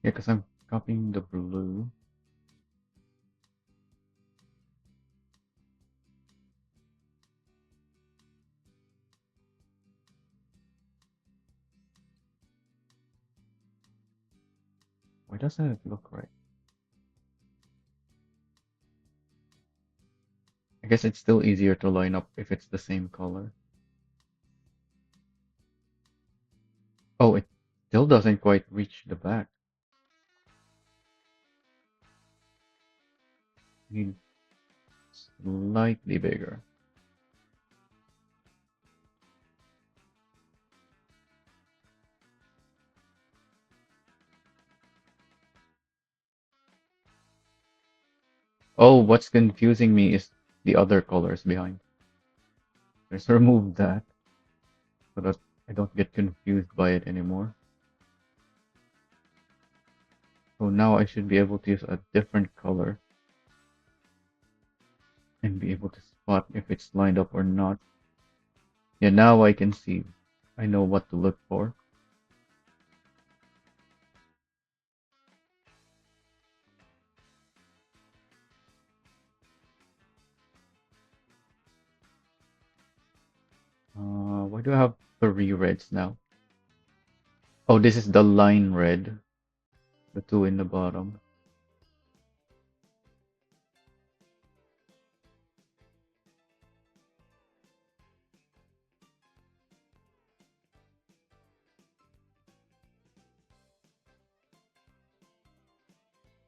Yeah, because I'm copying the blue. Why doesn't it look right? I guess it's still easier to line up if it's the same color. Oh, it still doesn't quite reach the back. Need slightly bigger. Oh, what's confusing me is the other colors behind. Let's remove that so that I don't get confused by it anymore. So now I should be able to use a different color and be able to spot if it's lined up or not. Yeah, now I can see. I know what to look for. Why do I have three reds now? Oh, this is the line red. The two in the bottom.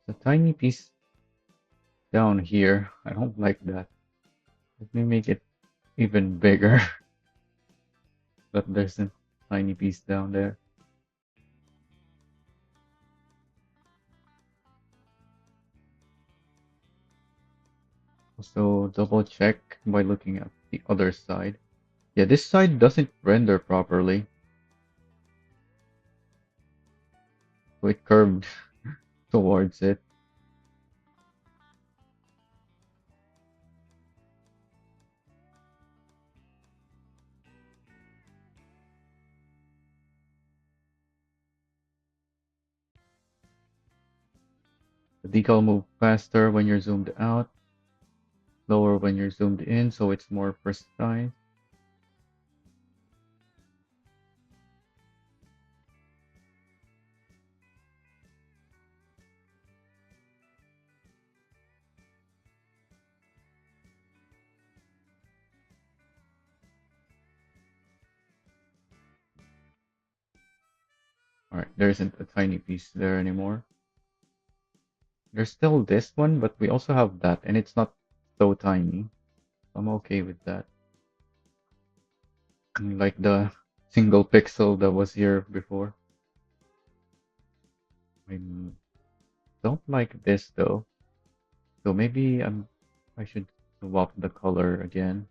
The tiny piece down here. I don't like that. Let me make it even bigger. But there's a tiny piece down there. So double check by looking at the other side. Yeah, this side doesn't render properly. So it curved towards it. The decal moved faster when you're zoomed out, slower when you're zoomed in, so it's more precise. Alright, there isn't a tiny piece there anymore. There's still this one, but we also have that, and it's not so tiny. I'm okay with that. Like the single pixel that was here before. I don't like this though. So maybe I should swap the color again.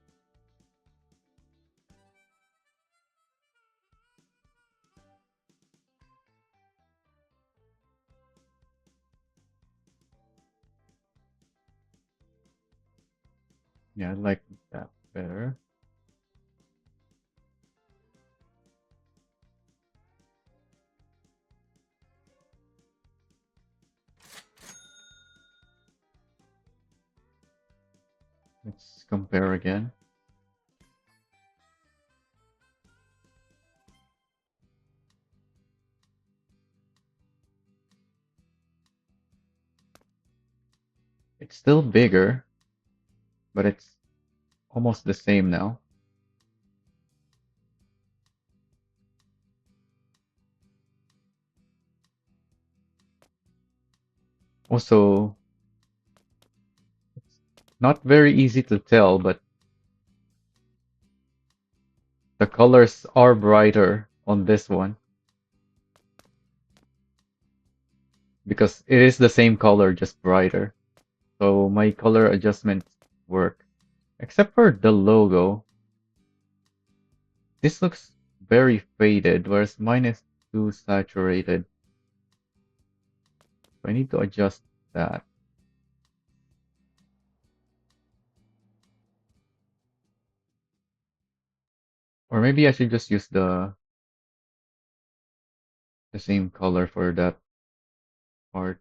Yeah, I like that better. Let's compare again. It's still bigger, but it's almost the same now. Also, Not very easy to tell, but the colors are brighter on this one because it is the same color, just brighter. So my color adjustments work. Except for the logo. This looks very faded, whereas mine is too saturated. So I need to adjust that. Or maybe I should just use the same color for that part.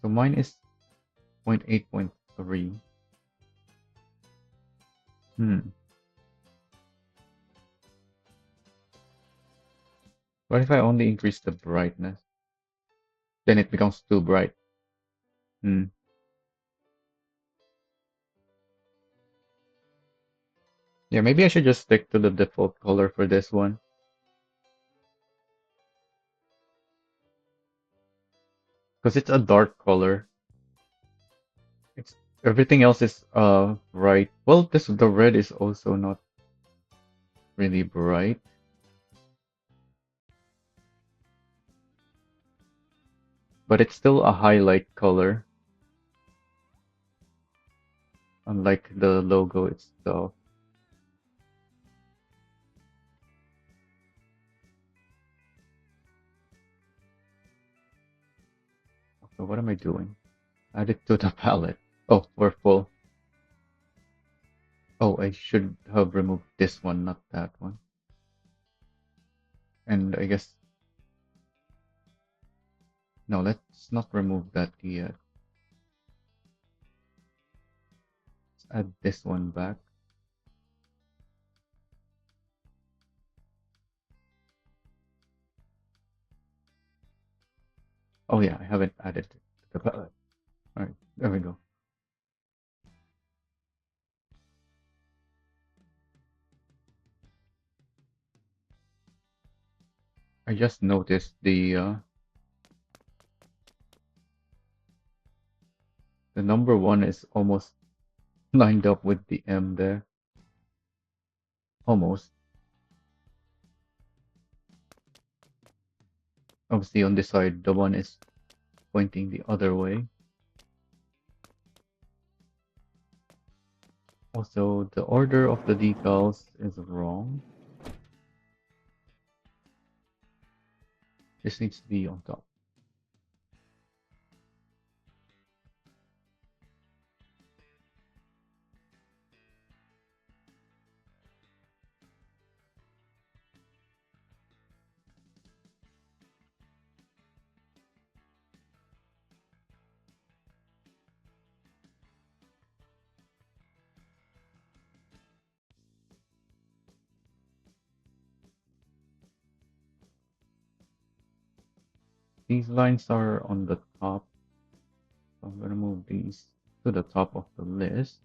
So mine is 0.8.3. Hmm. What if I only increase the brightness? Then it becomes too bright. Hmm. Yeah, maybe I should just stick to the default color for this one. Because it's a dark color. It's everything else is bright. Well, this the red is also not really bright, but it's still a highlight color, unlike the logo itself. So what am I doing? Add it to the palette. Oh, we're full. Oh, I should have removed this one, not that one. And I guess no, let's not remove that yet. Let's add this one back. Oh yeah, I haven't added it to the palette. All right, there we go. I just noticed the number one is almost lined up with the M there. Almost. Obviously on this side, the one is pointing the other way. Also, the order of the decals is wrong. This needs to be on top. These lines are on the top. So I'm going to move these to the top of the list.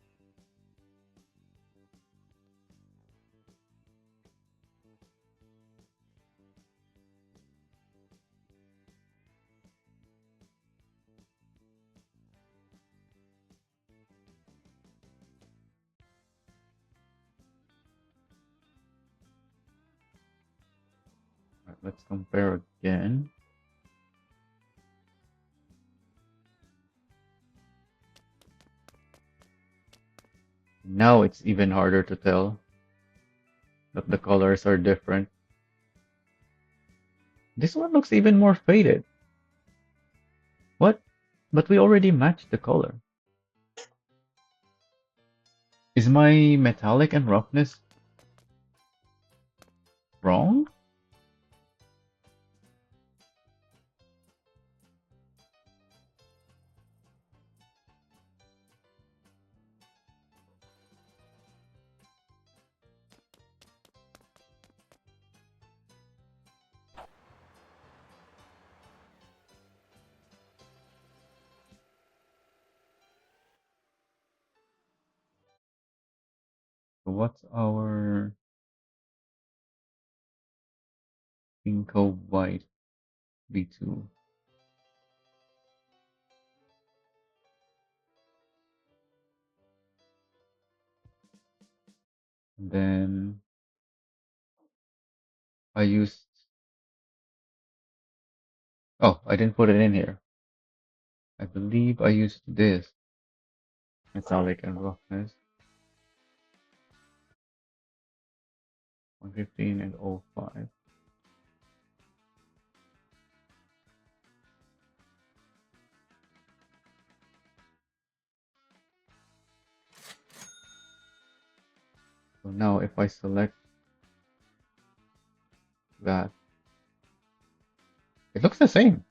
Right, let's compare again. Now it's even harder to tell that the colors are different. This one looks even more faded. What? But we already matched the color. Is my metallic and roughness wrong? So what's our Pinko White B2. And then I used, oh, I didn't put it in here. I believe I used this, metallic and roughness, 115 and 05. So now if I select that, it looks the same.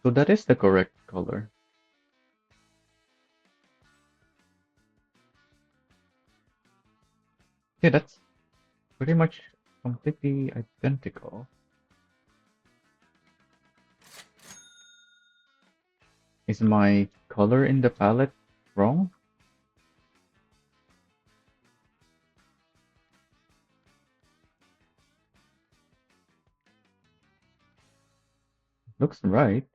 So that is the correct color. Yeah, that's pretty much completely identical. Is my color in the palette wrong? Looks right.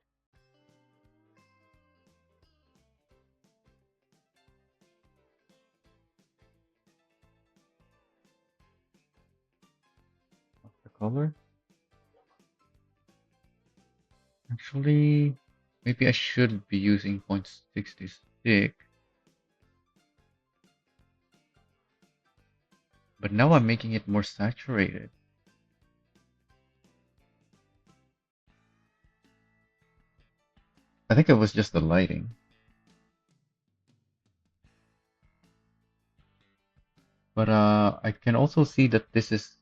The color. Actually, maybe I should be using 0.66, but now I'm making it more saturated. I think it was just the lighting. But I can also see that this is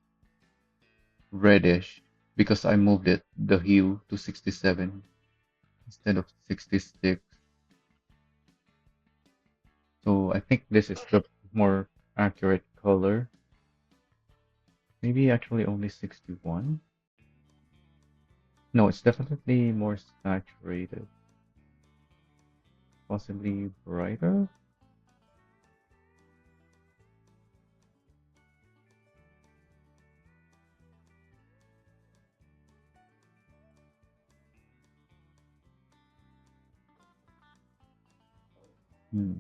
reddish because I moved it, the hue, to 67 instead of 66. So I think this is the more accurate color. Maybe actually only 61. No, it's definitely more saturated. Possibly brighter? Hmm.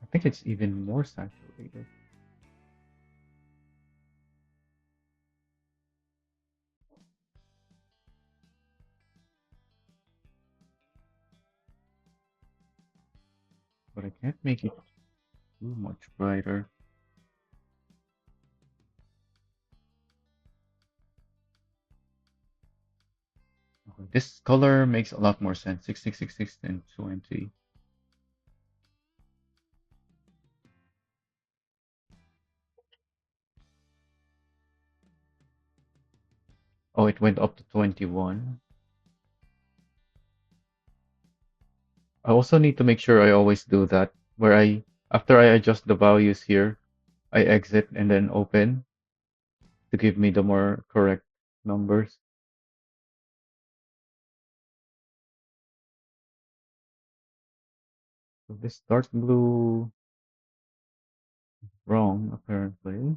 I think it's even more saturated. But I can't make it too much brighter. Okay, this color makes a lot more sense. 6666 and 20. Oh, it went up to 21. I also need to make sure I always do that, where after I adjust the values here, I exit and then open to give me the more correct numbers. So this dark blue, wrong apparently.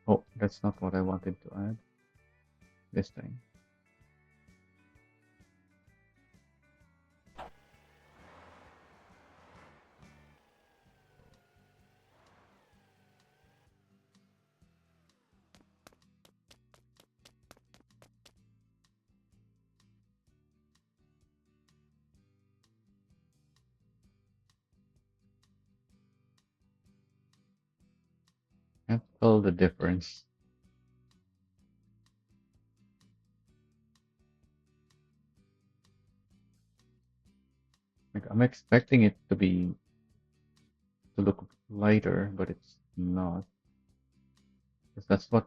Oh, that's not what I wanted to add. This thing. Can't tell the difference. Like I'm expecting it to look lighter, but it's not. Because that's what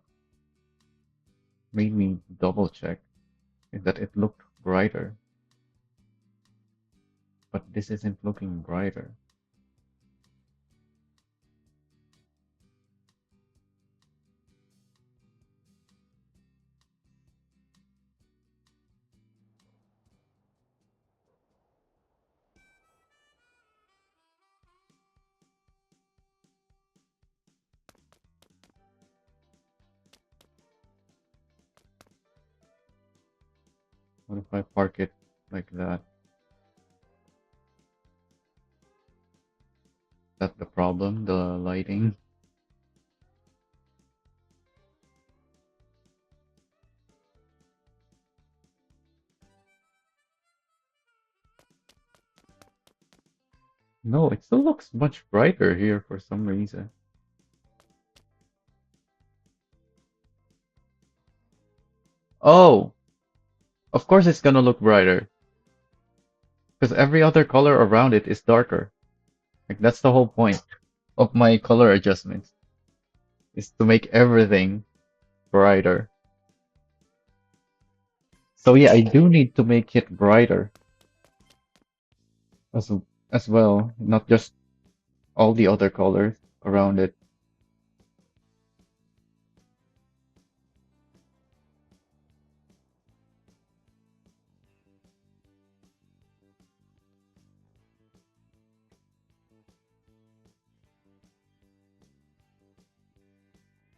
made me double check, is that it looked brighter, but this isn't looking brighter. What if I park it like that? That's the problem, the lighting. No, it still looks much brighter here for some reason. Oh, of course it's gonna look brighter because every other color around it is darker. Like that's the whole point of my color adjustments is to make everything brighter. So yeah, I do need to make it brighter as as well, not just all the other colors around it.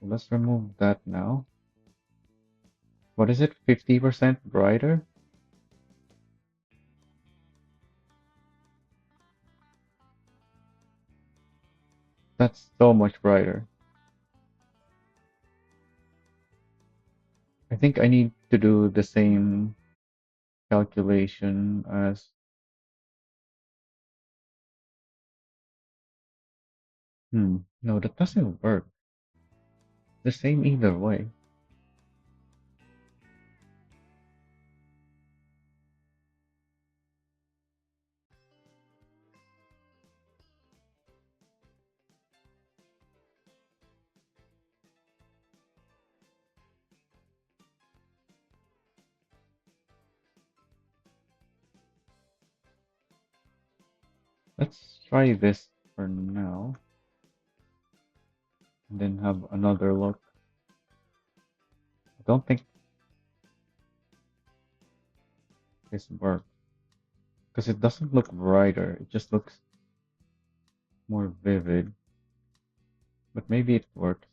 Let's remove that now. What is it? 50% brighter? That's so much brighter. I think I need to do the same calculation as no, that doesn't work. The same either way. Let's try this for now and then have another look. I don't think this works because it doesn't look brighter. It just looks more vivid, but maybe it works.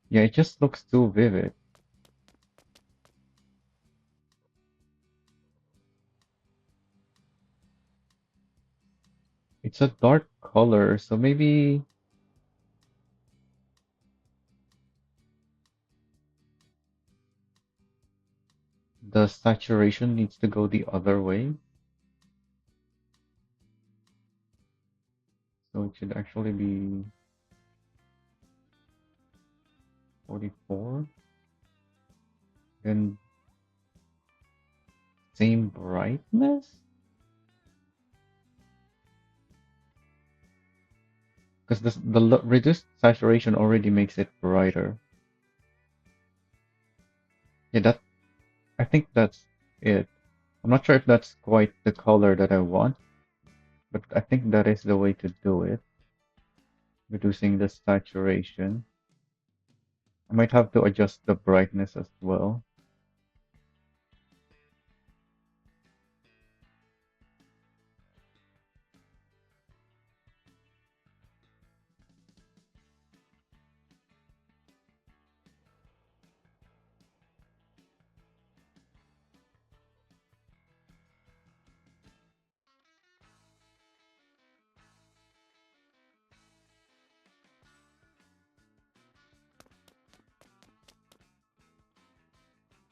Yeah, it just looks too vivid. It's a dark color, so maybe the saturation needs to go the other way. So it should actually be 44. Then same brightness? Because the reduced saturation already makes it brighter. Yeah, that I think that's it. I'm not sure if that's quite the color that I want, but I think that is the way to do it. Reducing the saturation. I might have to adjust the brightness as well.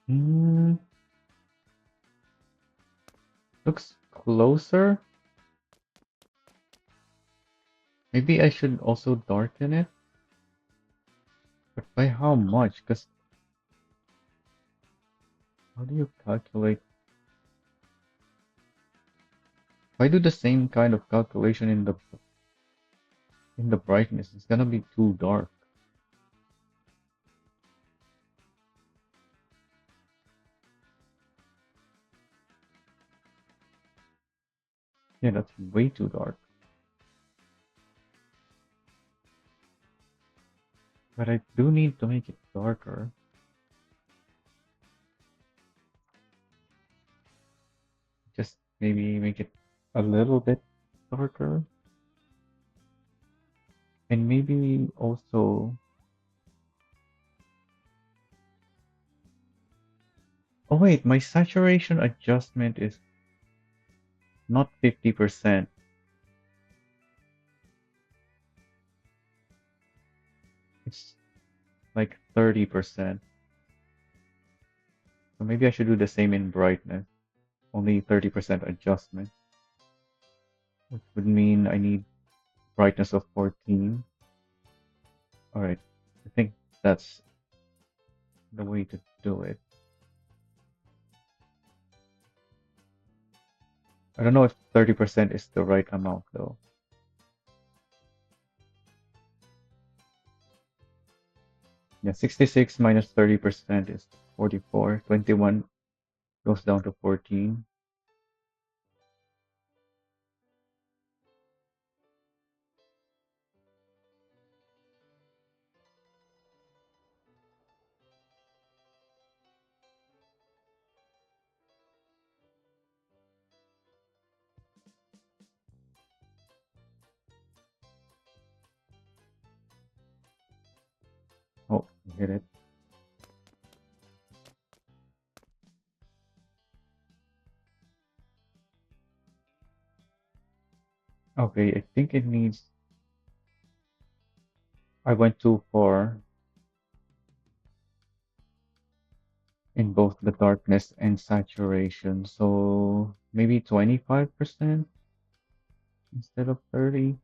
Hmm, looks closer. Maybe I should also darken it, but by how much? Because how do you calculate? If I do the same kind of calculation in the brightness, it's gonna be too dark. Yeah, that's way too dark. But I do need to make it darker. Just maybe make it a little bit darker. And maybe also. Oh wait, my saturation adjustment is not 50%. It's like 30%. So maybe I should do the same in brightness. Only 30% adjustment, which would mean I need brightness of 14. Alright, I think that's the way to do it. I don't know if 30% is the right amount though. Yeah, 66 minus 30% is 44. 21 goes down to 14. Oh, I hit it. Okay, I think it needs. I went too far in both the darkness and saturation, so maybe 25% instead of 30.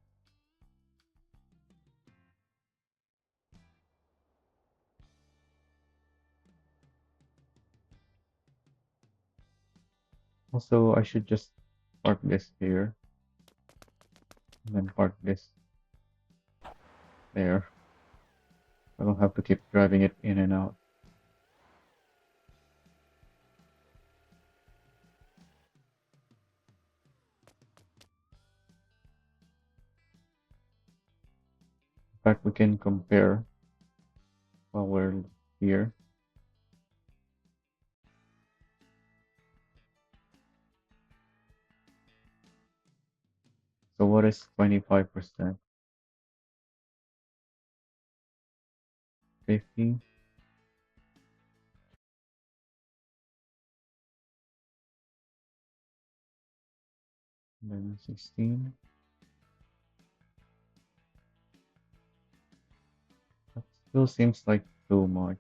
Also, I should just park this here and then park this there. I don't have to keep driving it in and out. In fact, we can compare while we're here. So what is 25%? 50, then 16. That still seems like too much.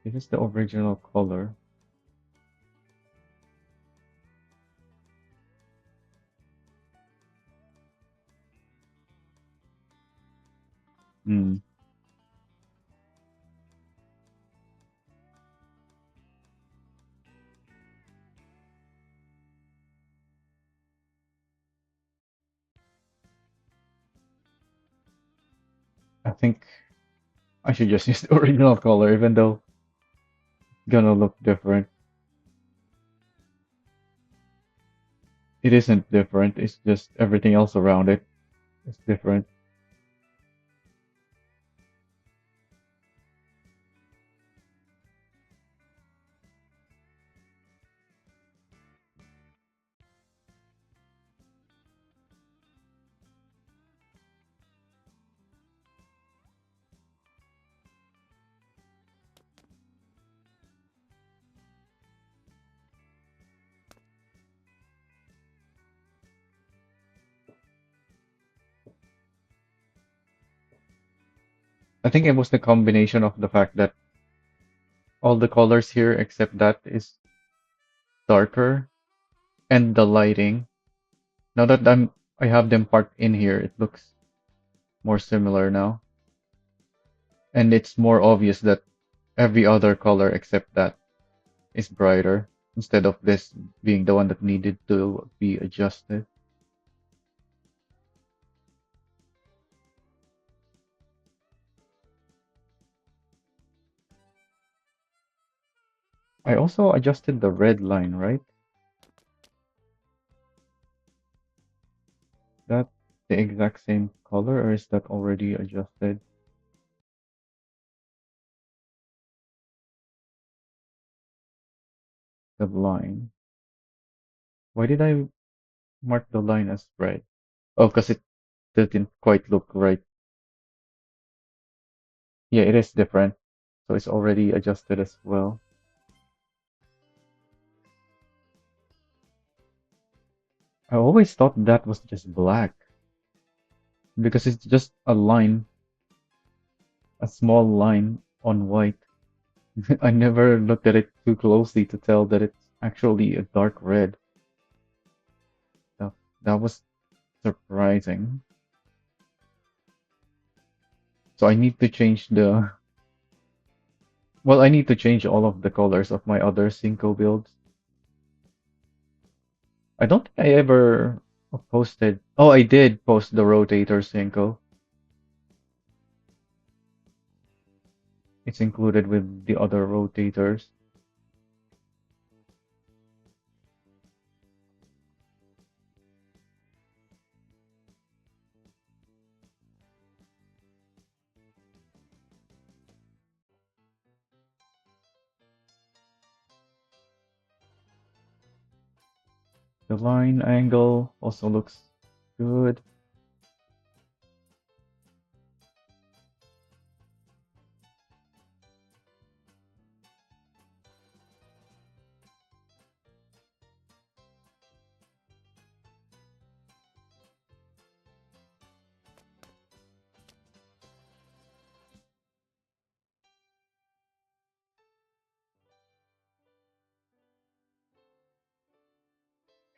This is the original color. Hmm. I think I should just use the original color, even though it's gonna look different. It isn't different, it's just everything else around it is different. I think it was the combination of the fact that all the colors here except that is darker and the lighting. Now that I have them parked in here, it looks more similar now. And it's more obvious that every other color except that is brighter instead of this being the one that needed to be adjusted. I also adjusted the red line, right? that the exact same color or is that already adjusted? The line. Why did I mark the line as red? Oh, because it didn't quite look right. Yeah, it is different. So it's already adjusted as well. I always thought that was just black because it's just a line, a small line on white. I never looked at it too closely to tell that it's actually a dark red. That, that was surprising. So I need to change the, well, I need to change all of the colors of my other Cinco builds. I don't think I ever posted. Oh, I did post the rotator Cinco. It's included with the other rotators. The line angle also looks good.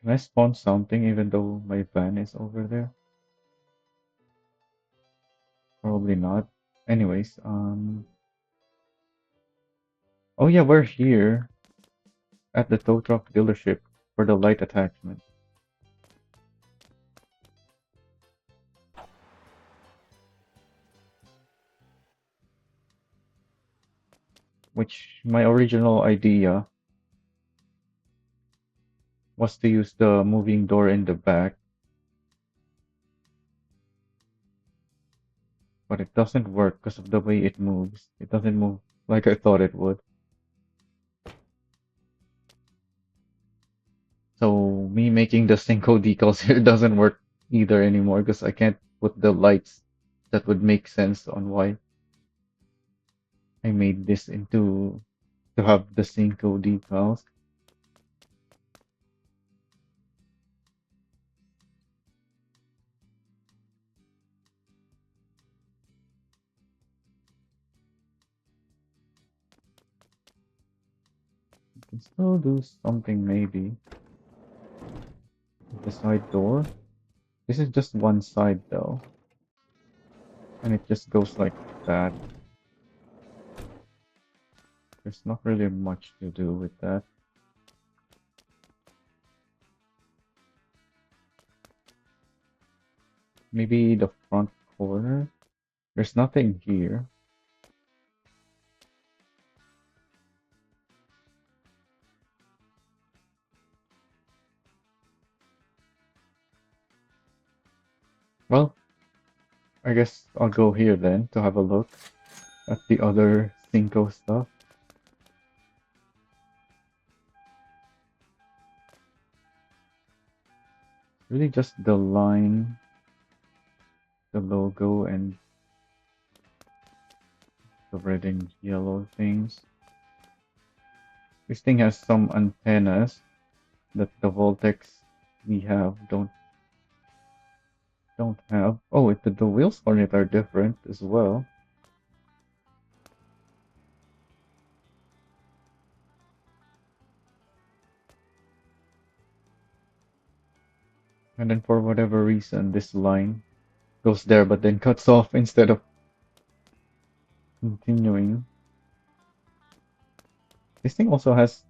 Can I spawn something even though my van is over there? Probably not. Anyways, oh yeah, we're here at the tow truck dealership for the light attachment, which my original idea was to use the moving door in the back, but it doesn't work because of the way it moves. It doesn't move like I thought it would. So me making the Cinco decals here doesn't work either anymore because I can't put the lights that would make sense on why I made this into to have the Cinco decals. Can still do something maybe with the side door. This is just one side though, and it just goes like that. There's not really much to do with that. Maybe the front corner. There's nothing here. Well, I guess I'll go here then to have a look at the other Cinco stuff. Really just the line, the logo, and the red and yellow things. This thing has some antennas that the Voltex we have don't have. Oh, the wheels on it are different as well. And then for whatever reason, this line goes there but then cuts off instead of continuing. This thing also has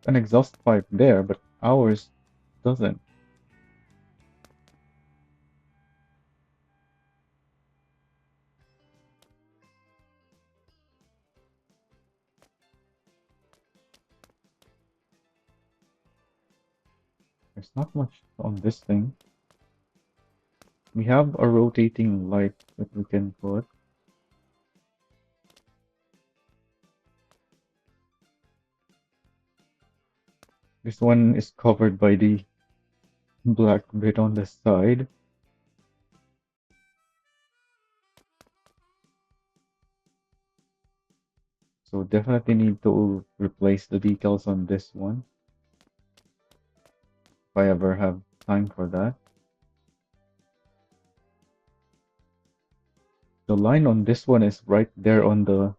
an exhaust pipe there, but ours doesn't. There's not much on this thing. We have a rotating light that we can put. This one is covered by the black bit on the side. So definitely need to replace the decals on this one if I ever have time for that. The line on this one is right there on the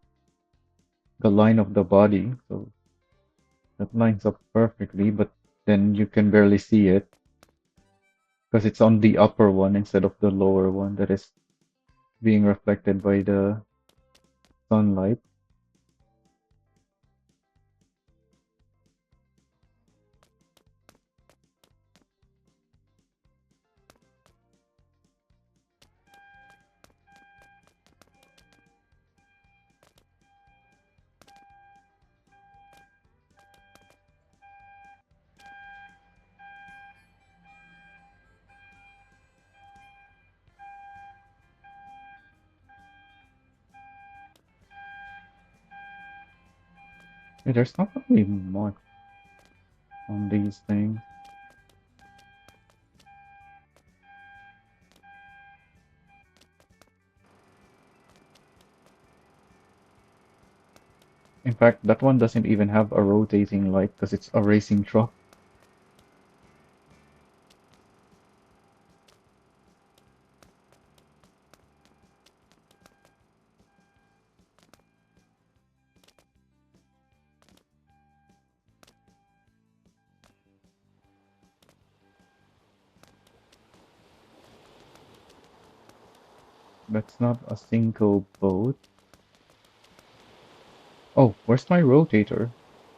line of the body, so that lines up perfectly, but then you can barely see it because it's on the upper one instead of the lower one that is being reflected by the sunlight. There's not really much on these things. In fact, that one doesn't even have a rotating light because it's a racing truck. That's not a single boat. Oh, where's my rotator?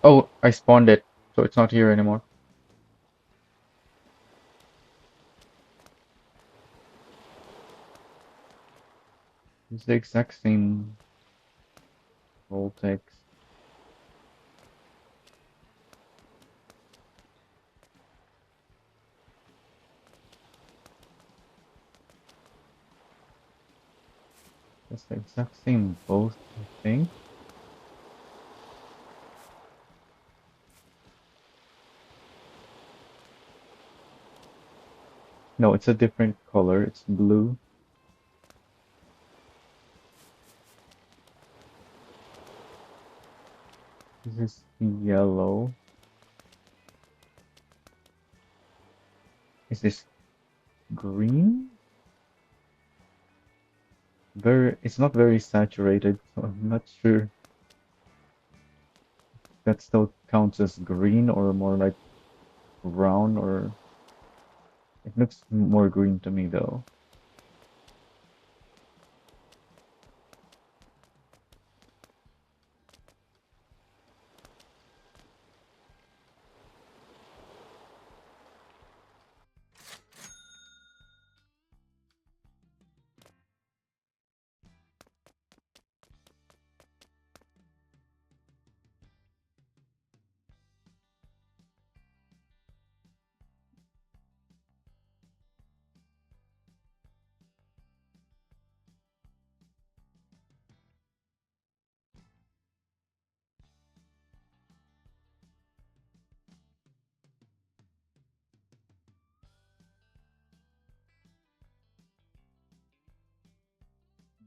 Oh, I spawned it, so it's not here anymore. It's the exact same Voltex. It's the exact same boat, I think. No, it's a different color. It's blue. This is yellow. Is this green? It's not very saturated, so I'm not sure that still counts as green or more like brown or it looks more green to me though.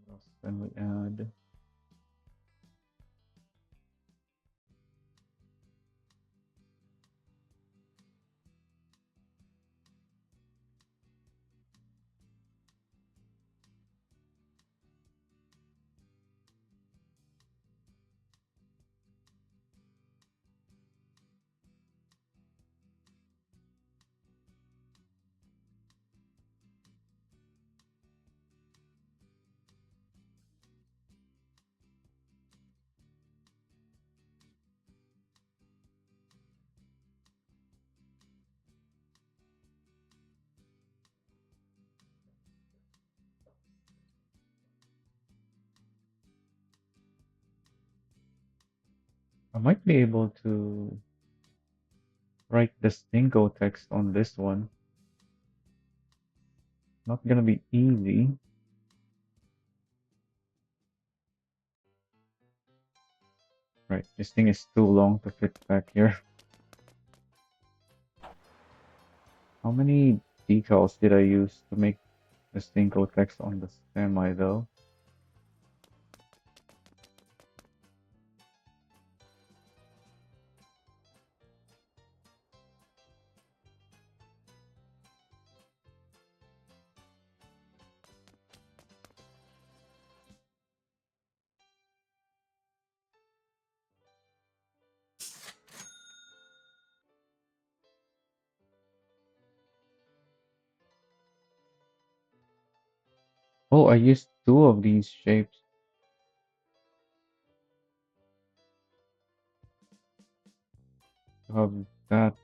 What else can we add? I might be able to write the Stingo text on this one. Not gonna be easy. Right, this thing is too long to fit back here. How many decals did I use to make the Stinko text on the semi though? Oh, I used two of these shapes to have that.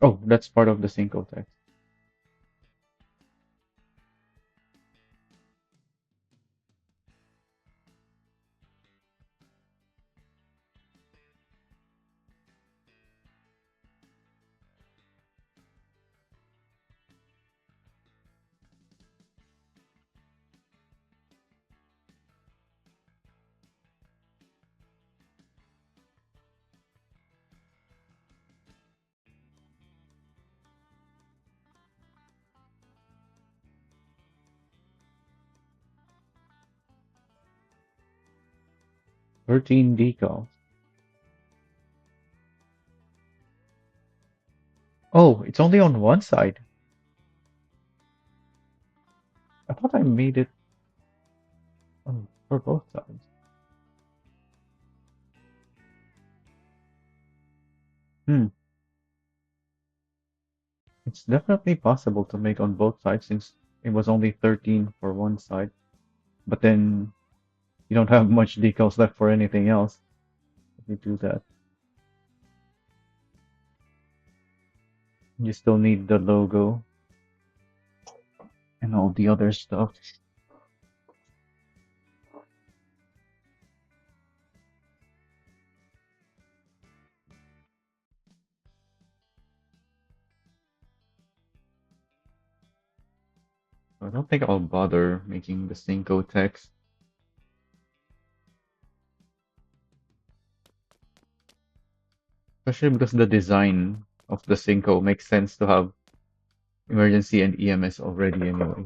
Oh, that's part of the Cinco text. Thirteen decals. Oh, it's only on one side. I thought I made it for both sides. Hmm. It's definitely possible to make on both sides since it was only 13 for one side. But then you don't have much decals left for anything else if you do that. You still need the logo and all the other stuff. I don't think I'll bother making the Cinco text, especially because the design of the Cinco makes sense to have emergency and EMS already anyway.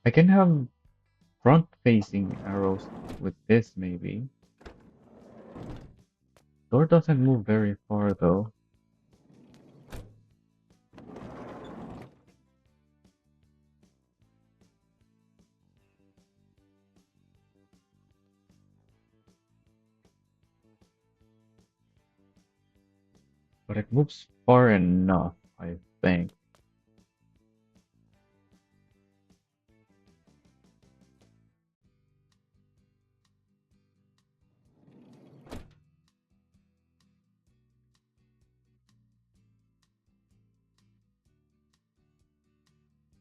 I can have front-facing arrows with this maybe. Door doesn't move very far though. But it moves far enough, I think.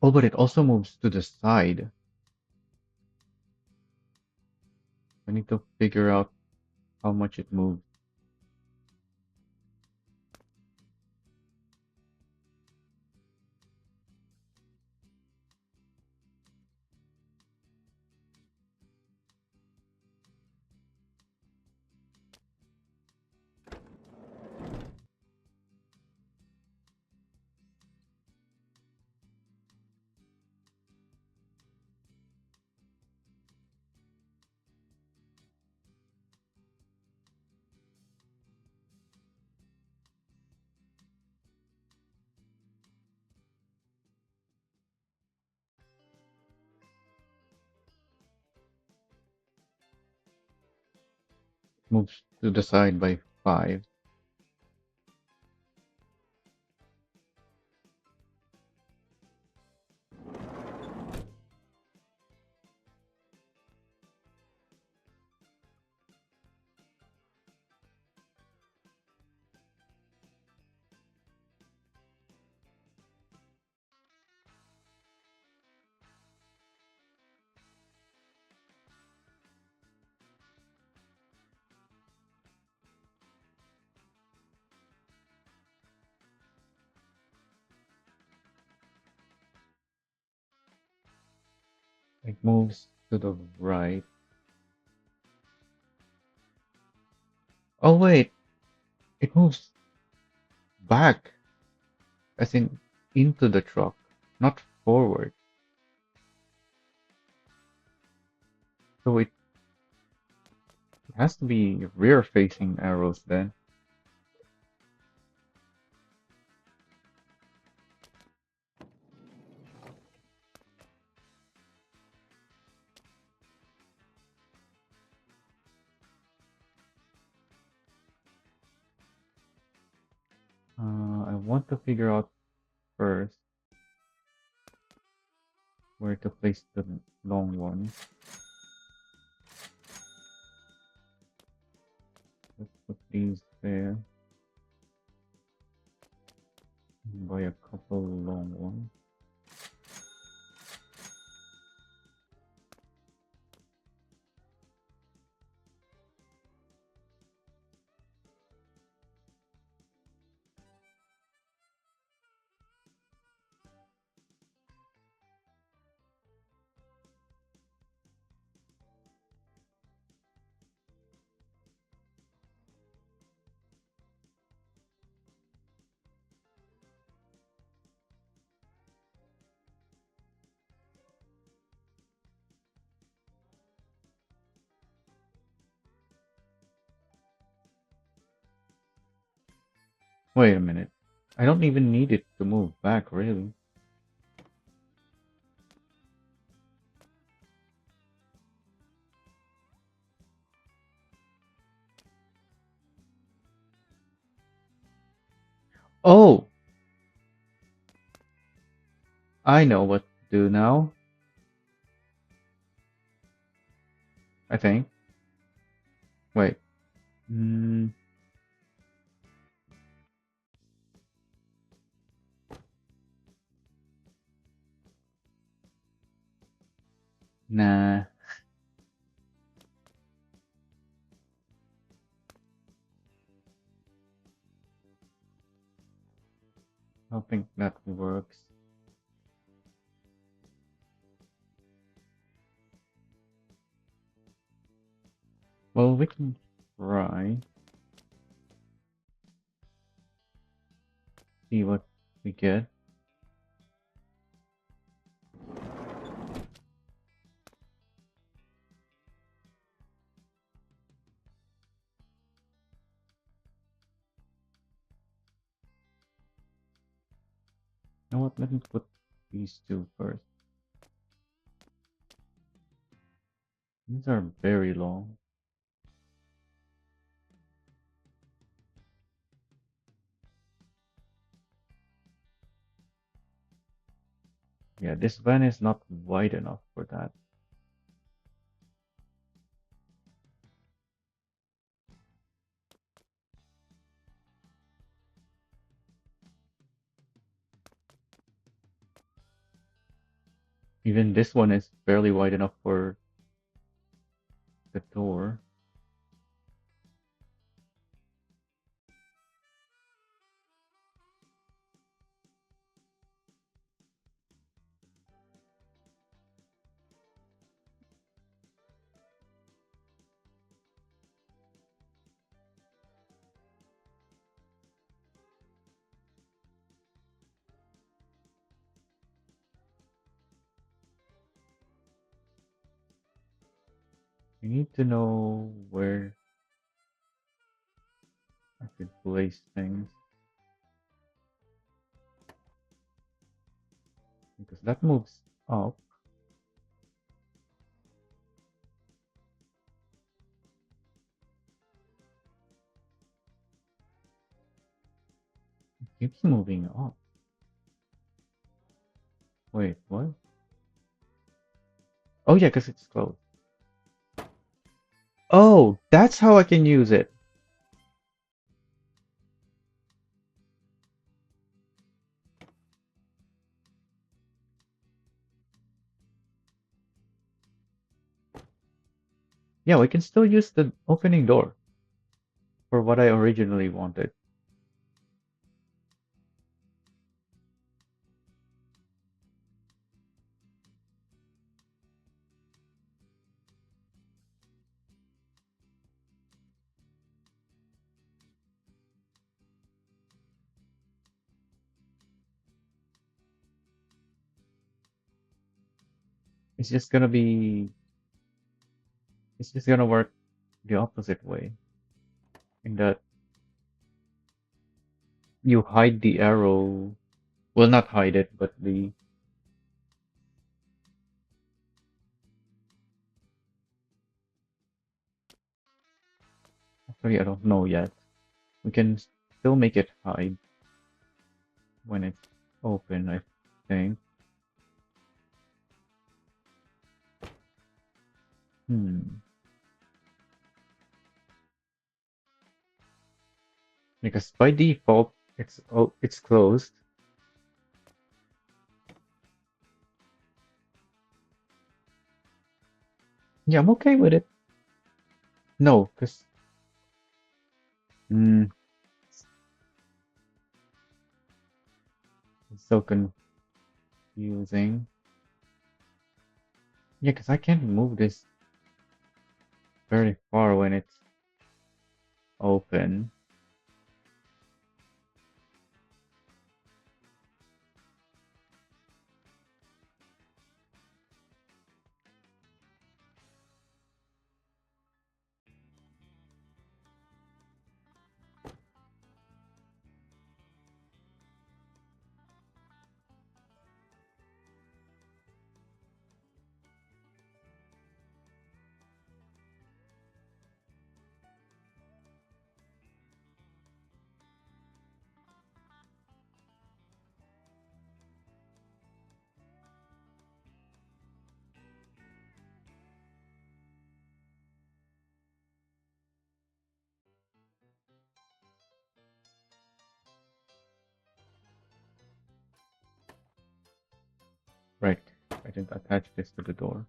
Oh, but it also moves to the side. I need to figure out how much it moves. moves to the side by 5. It moves to the right. Oh wait, it moves back, as in into the truck, not forward. So it has to be rear facing arrows then. I want to figure out first where to place the long one. Let's put these there. Buy a couple long ones. Wait a minute. I don't even need it to move back, really. Oh, I know what to do now, I think. Wait. Mm, nah, I don't think that works. Well, we can try. See what we get. You know what? Let me put these two first. These are very long. Yeah, this van is not wide enough for that. Even this one is barely wide enough for the door. I need to know where I could place things because that moves up. keeps moving up. Wait, what? Oh yeah, because it's closed. Oh, that's how I can use it. Yeah, we can still use the opening door for what I originally wanted. It's just gonna be, it's just gonna work the opposite way. In that you hide the arrow. Well, not hide it, but the, actually, I don't know yet. We can still make it hide when it's open, I think. Hmm. Because by default, it's closed. Yeah, I'm okay with it. No, because mm, it's so confusing. Yeah, because I can't move this very far when it's open. Right. I didn't attach this to the door.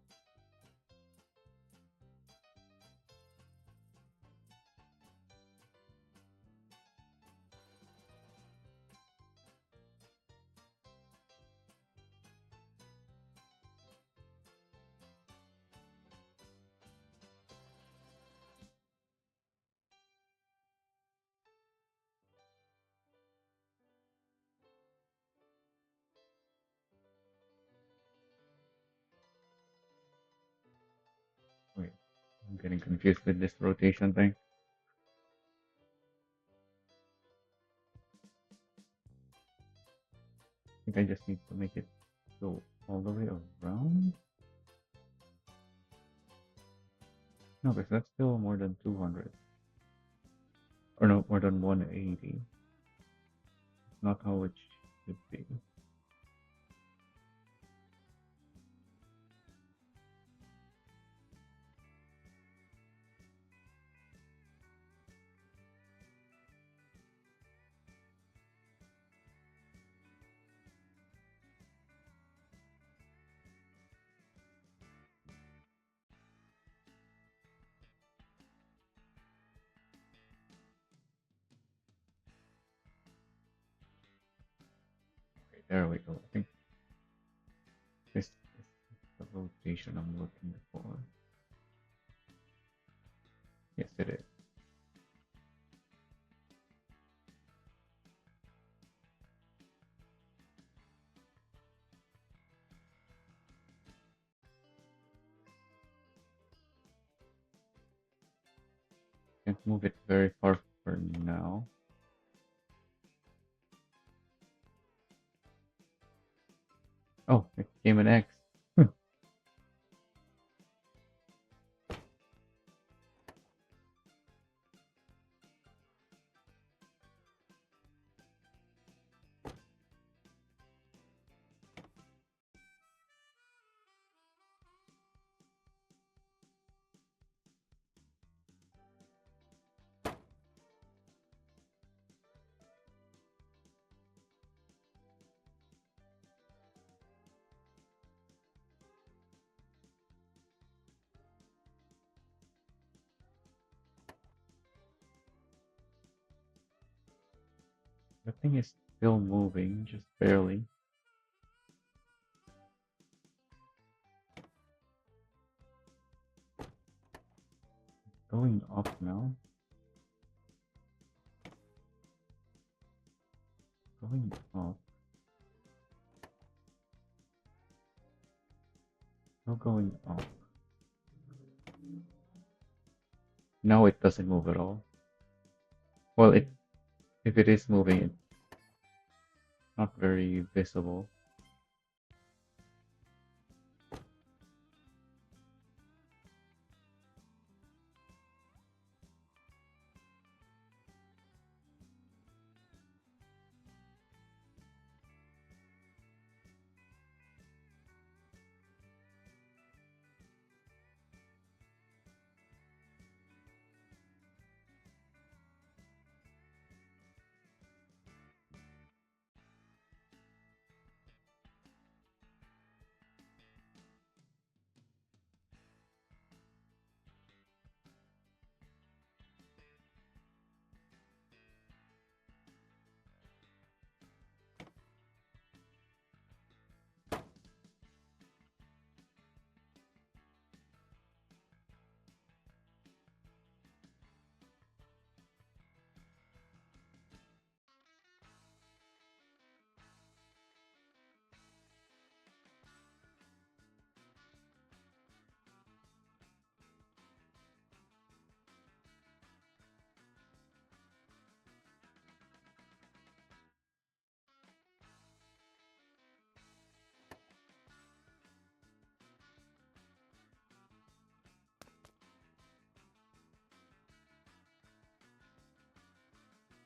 Wait, I'm getting confused with this rotation thing. I think I just need to make it go all the way around. No, because that's still more than 200. Or no, more than 180. It's not how it should be. Okay, there we go. I think this is the rotation I'm looking for. Yes, it is. Can't move it very far for now. Oh, it became an X. Hmm. The thing is still moving, just barely. Going up now. Going up. No going up. Now it doesn't move at all. Well, if it is moving, it's not very visible.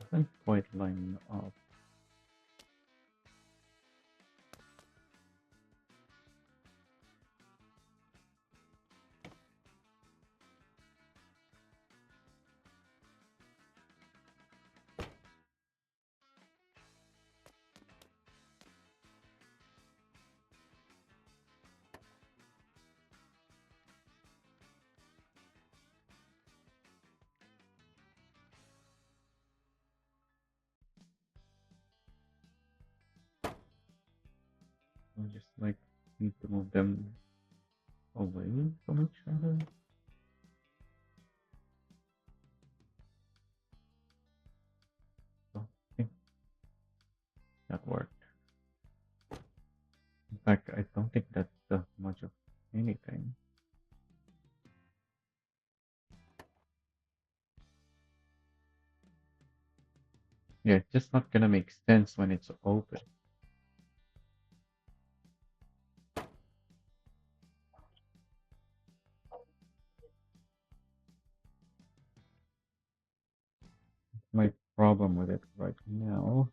Doesn't quite line up. I just like need to move them away from each other. So I think that worked. In fact, I don't think that does much of anything. Yeah, it's just not gonna make sense when it's open. My problem with it right now.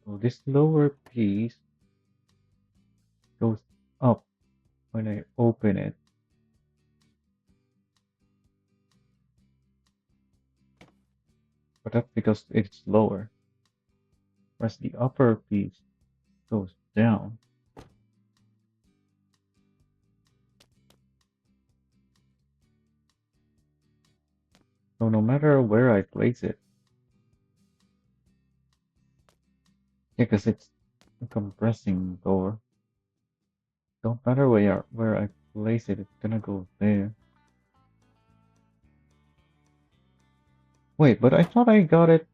So this lower piece goes up when I open it, but that's because it's lower. Whereas the upper piece goes down. So no matter where I place it, because it's a compressing door, don't matter where I place it, it's gonna go there. Wait, but I thought I got it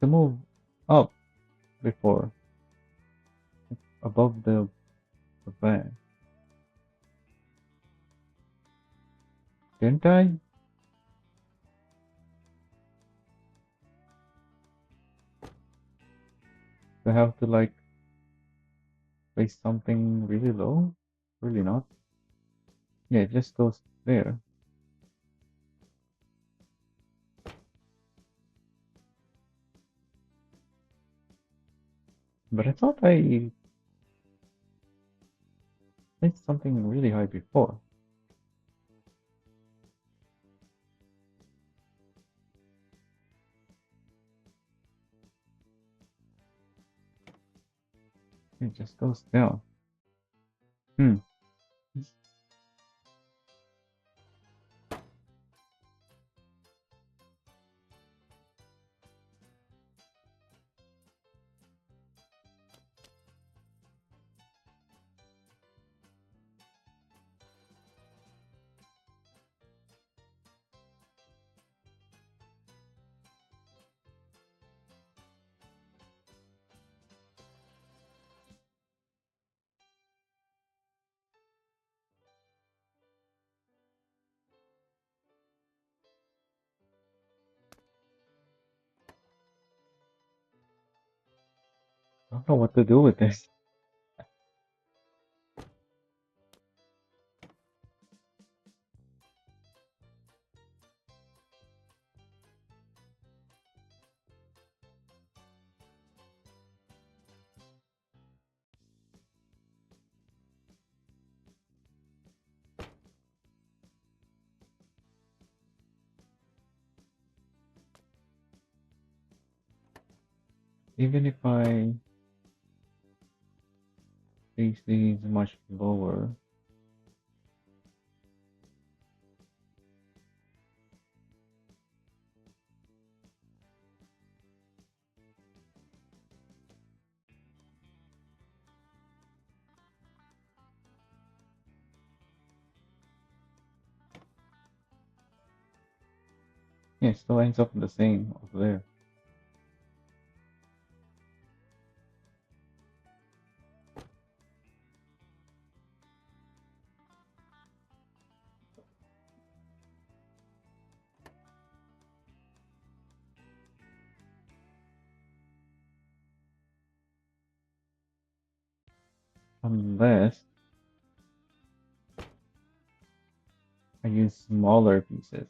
to move up before, above the van. Didn't I? Do I have to like place something really low? Really not. Yeah, it just goes there. But I thought I placed something really high before. It just goes down. Hmm. I don't know what to do with this. Even if I place these much lower, yeah, it still ends up the same over there. Unless I use smaller pieces.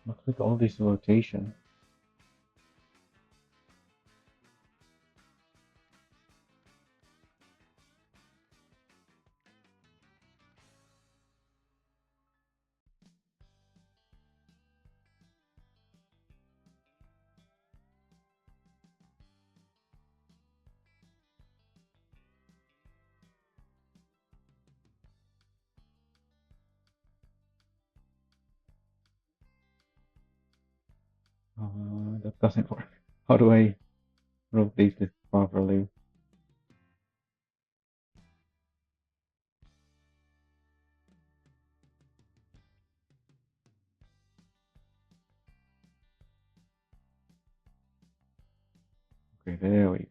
Look at all this rotation. That doesn't work. How do I rotate this properly? Okay, there we go.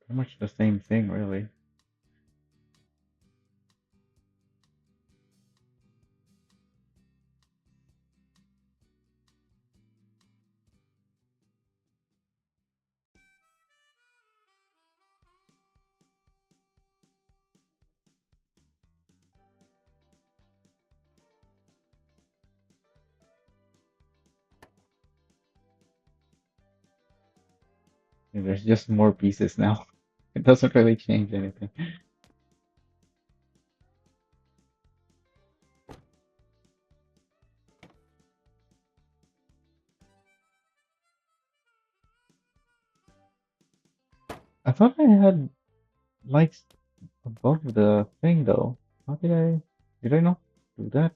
Pretty much the same thing, really. And there's just more pieces now. It doesn't really change anything. I thought I had lights above the thing though. How did I not do that?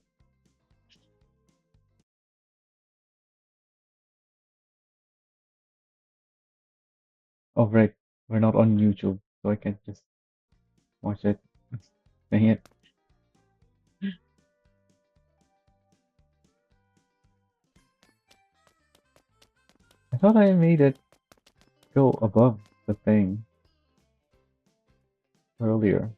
Oh right, we're not on YouTube, so I can't just watch it. Dang it. I thought I made it go above the thing earlier.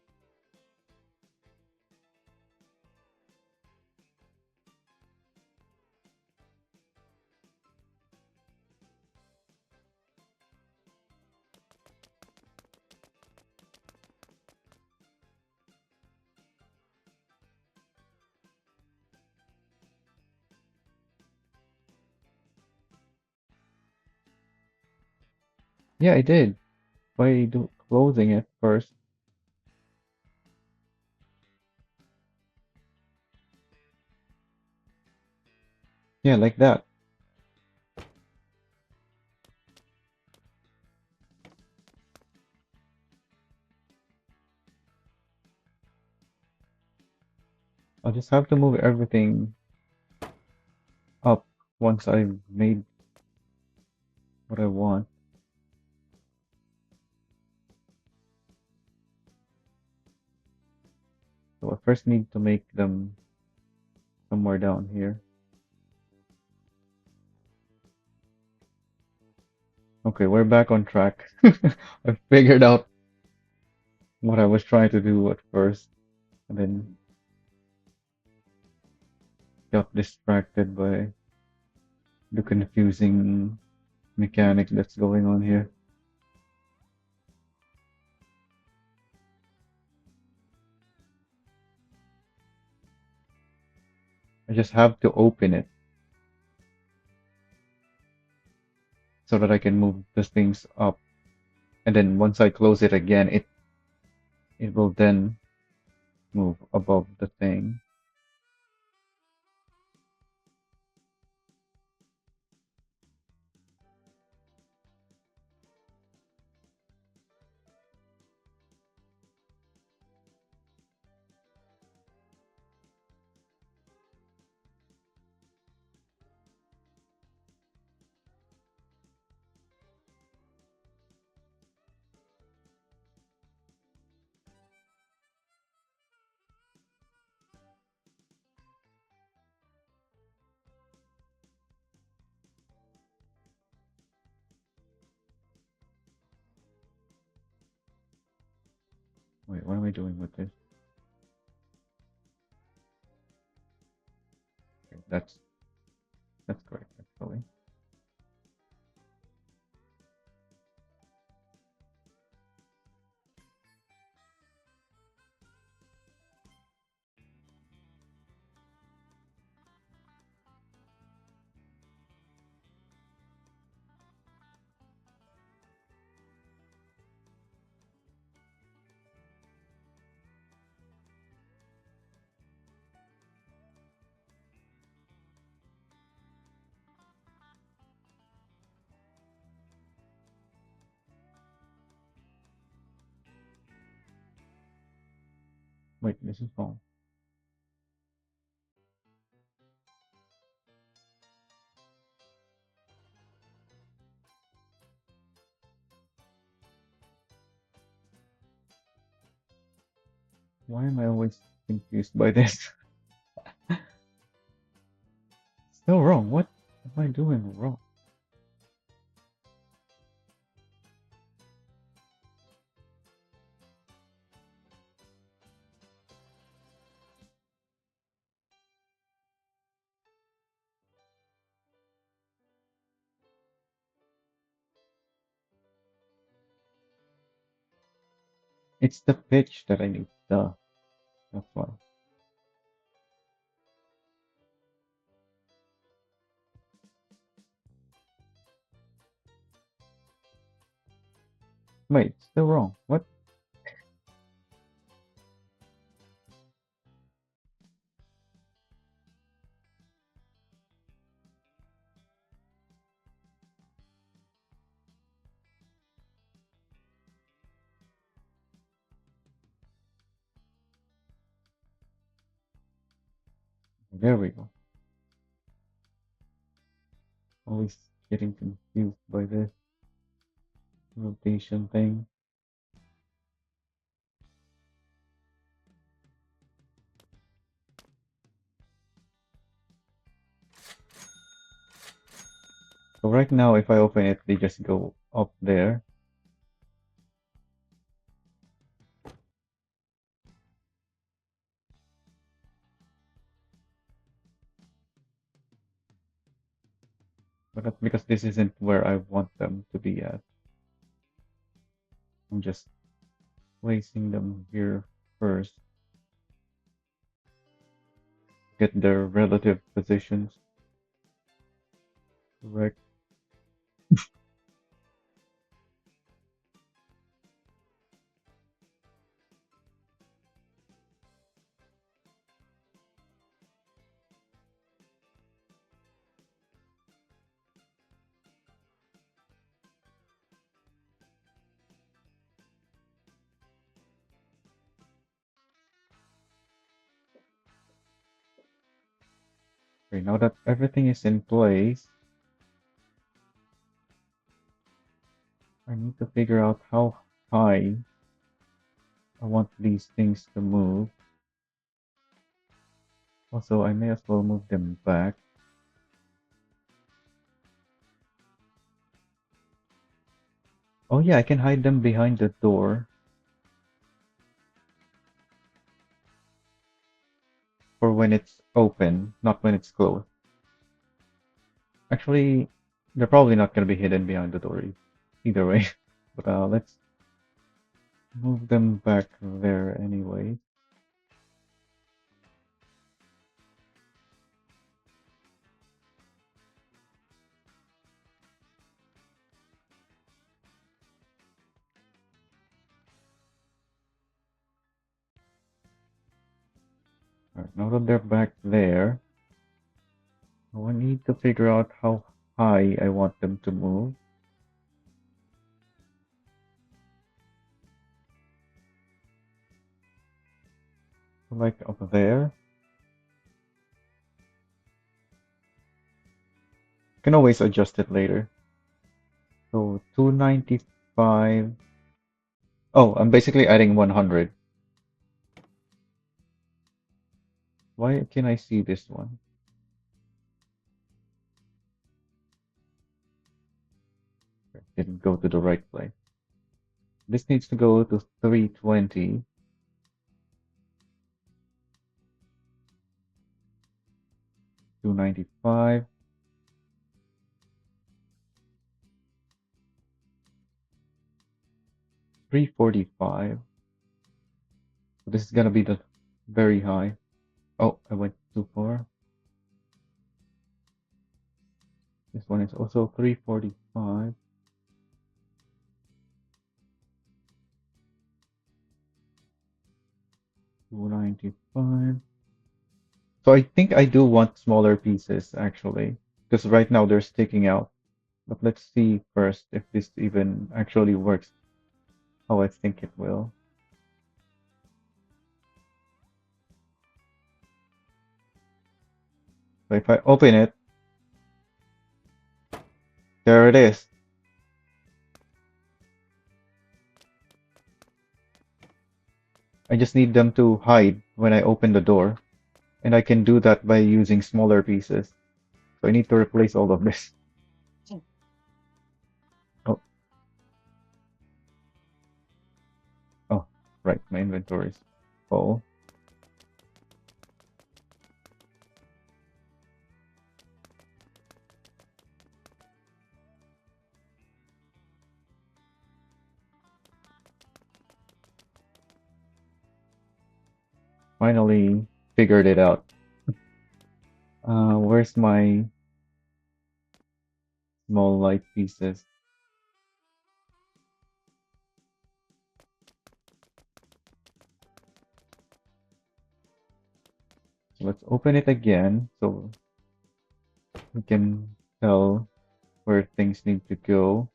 Yeah, I did. By closing it first. Yeah, like that. I'll just have to move everything up once I've made what I want. So I first need to make them somewhere down here. Okay, we're back on track. I figured out what I was trying to do at first, and then got distracted by the confusing mechanic that's going on here. I just have to open it so that I can move the things up, and then once I close it again, it will then move above the thing. Wait, what am I doing with this? Okay, that's correct actually. Wait, this is wrong. Why am I always confused by this? Still wrong. What am I doing wrong? It's the pitch that I need. That's why. Wait, still wrong. What? There we go. Always getting confused by this rotation thing. So right now, if I open it, they just go up there. But that's because this isn't where I want them to be at. I'm just placing them here first. Get their relative positions correct. Okay, now that everything is in place, I need to figure out how high I want these things to move. Also, I may as well move them back. Oh yeah, I can hide them behind the door for when it's open, not when it's closed. Actually, they're probably not going to be hidden behind the door either way. But let's move them back there anyway. Alright, now that they're back there, I need to figure out how high I want them to move. Like up there. Can always adjust it later. So 295. Oh, I'm basically adding 100. Why can I see this one? Didn't go to the right place. This needs to go to 320. 295. 345. So this is gonna be the very high. Oh, I went too far. This one is also 345. 295. So I think I do want smaller pieces actually, because right now they're sticking out. But let's see first if this even actually works how I think it will. So if I open it, there it is. I just need them to hide when I open the door. And I can do that by using smaller pieces. So I need to replace all of this. Oh, oh, right. My inventory is full. finally figured it out. Where's my small light pieces? So let's open it again so we can tell where things need to go.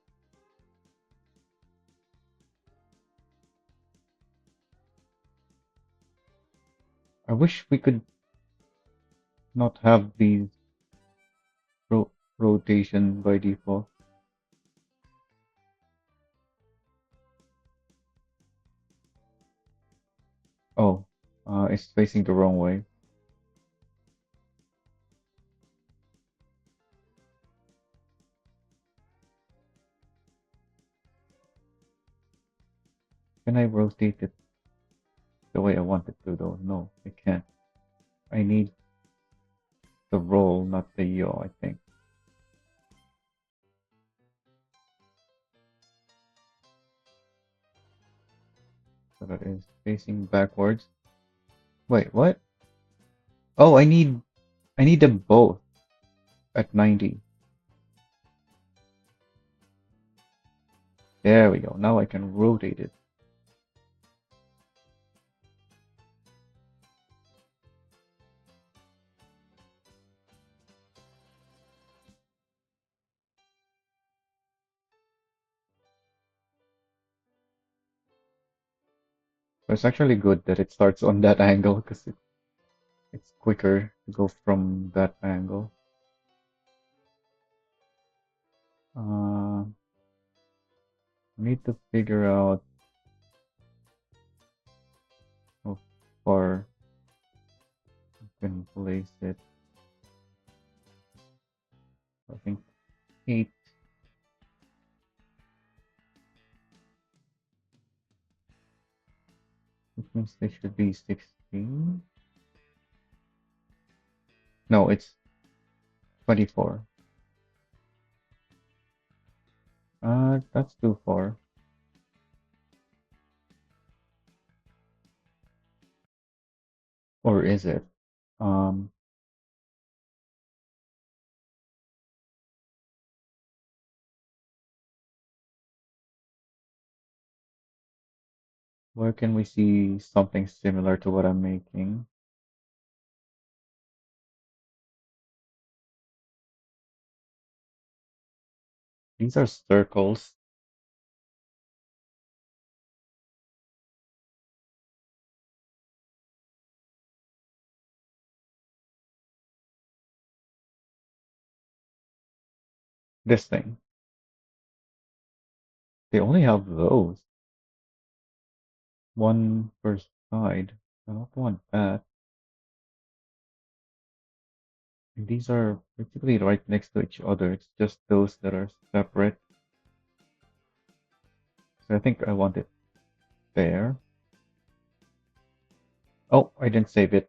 I wish we could not have these ro rotation by default. Oh, it's facing the wrong way. Can I rotate it the way I want it to though? No, I can't. I need the roll, not the yaw, I think. So that is facing backwards. Wait, what? Oh, I need them both at 90. There we go. Now I can rotate it. So it's actually good that it starts on that angle because it's quicker to go from that angle. I need to figure out how far I can place it. I think 8. Which means they should be 16. No, it's 24. That's too far. Or is it? Um, where can we see something similar to what I'm making? These are circles. This thing. They only have those. One per side. I don't want that. And these are basically right next to each other. It's just those that are separate. So I think I want it there. Oh, I didn't save it.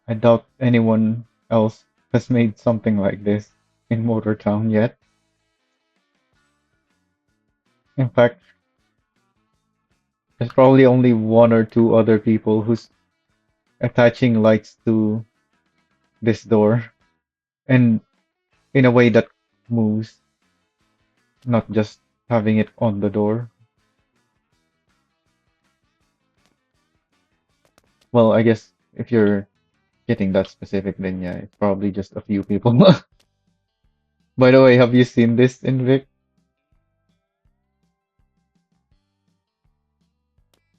I doubt anyone else has made something like this in Motor Town yet. In fact, there's probably only one or two other people who's attaching lights to this door and in a way that moves, not just having it on the door. Well, I guess if you're getting that specific, then yeah, it's probably just a few people. By the way, have you seen this in Vic?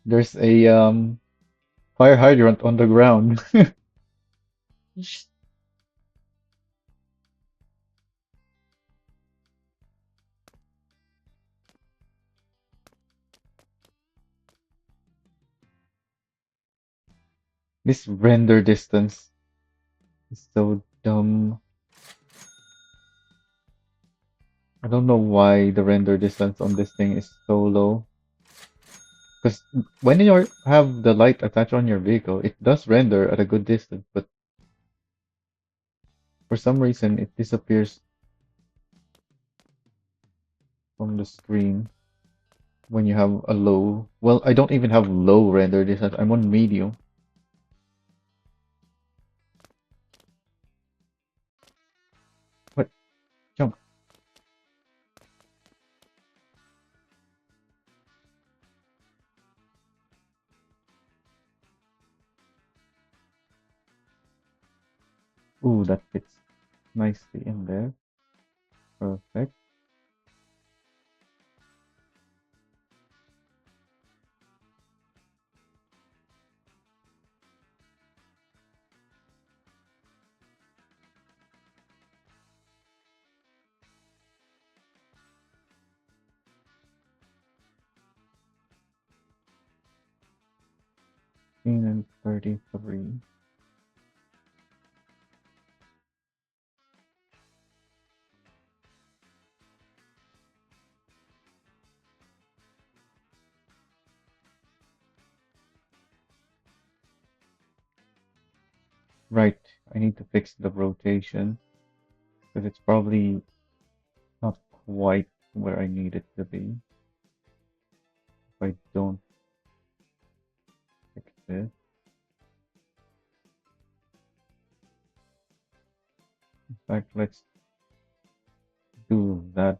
There's a fire hydrant on the ground. This render distance is so dumb. I don't know why the render distance on this thing is so low. Because when you have the light attached on your vehicle, it does render at a good distance, but for some reason it disappears from the screen when you have a low. Well, I don't even have low render distance. I'm on medium. What? Jump. Ooh, that fits nicely in there. Perfect. And 33. Right. I need to fix the rotation because it's probably not quite where I need it to be if I don't fix this. In fact, let's do that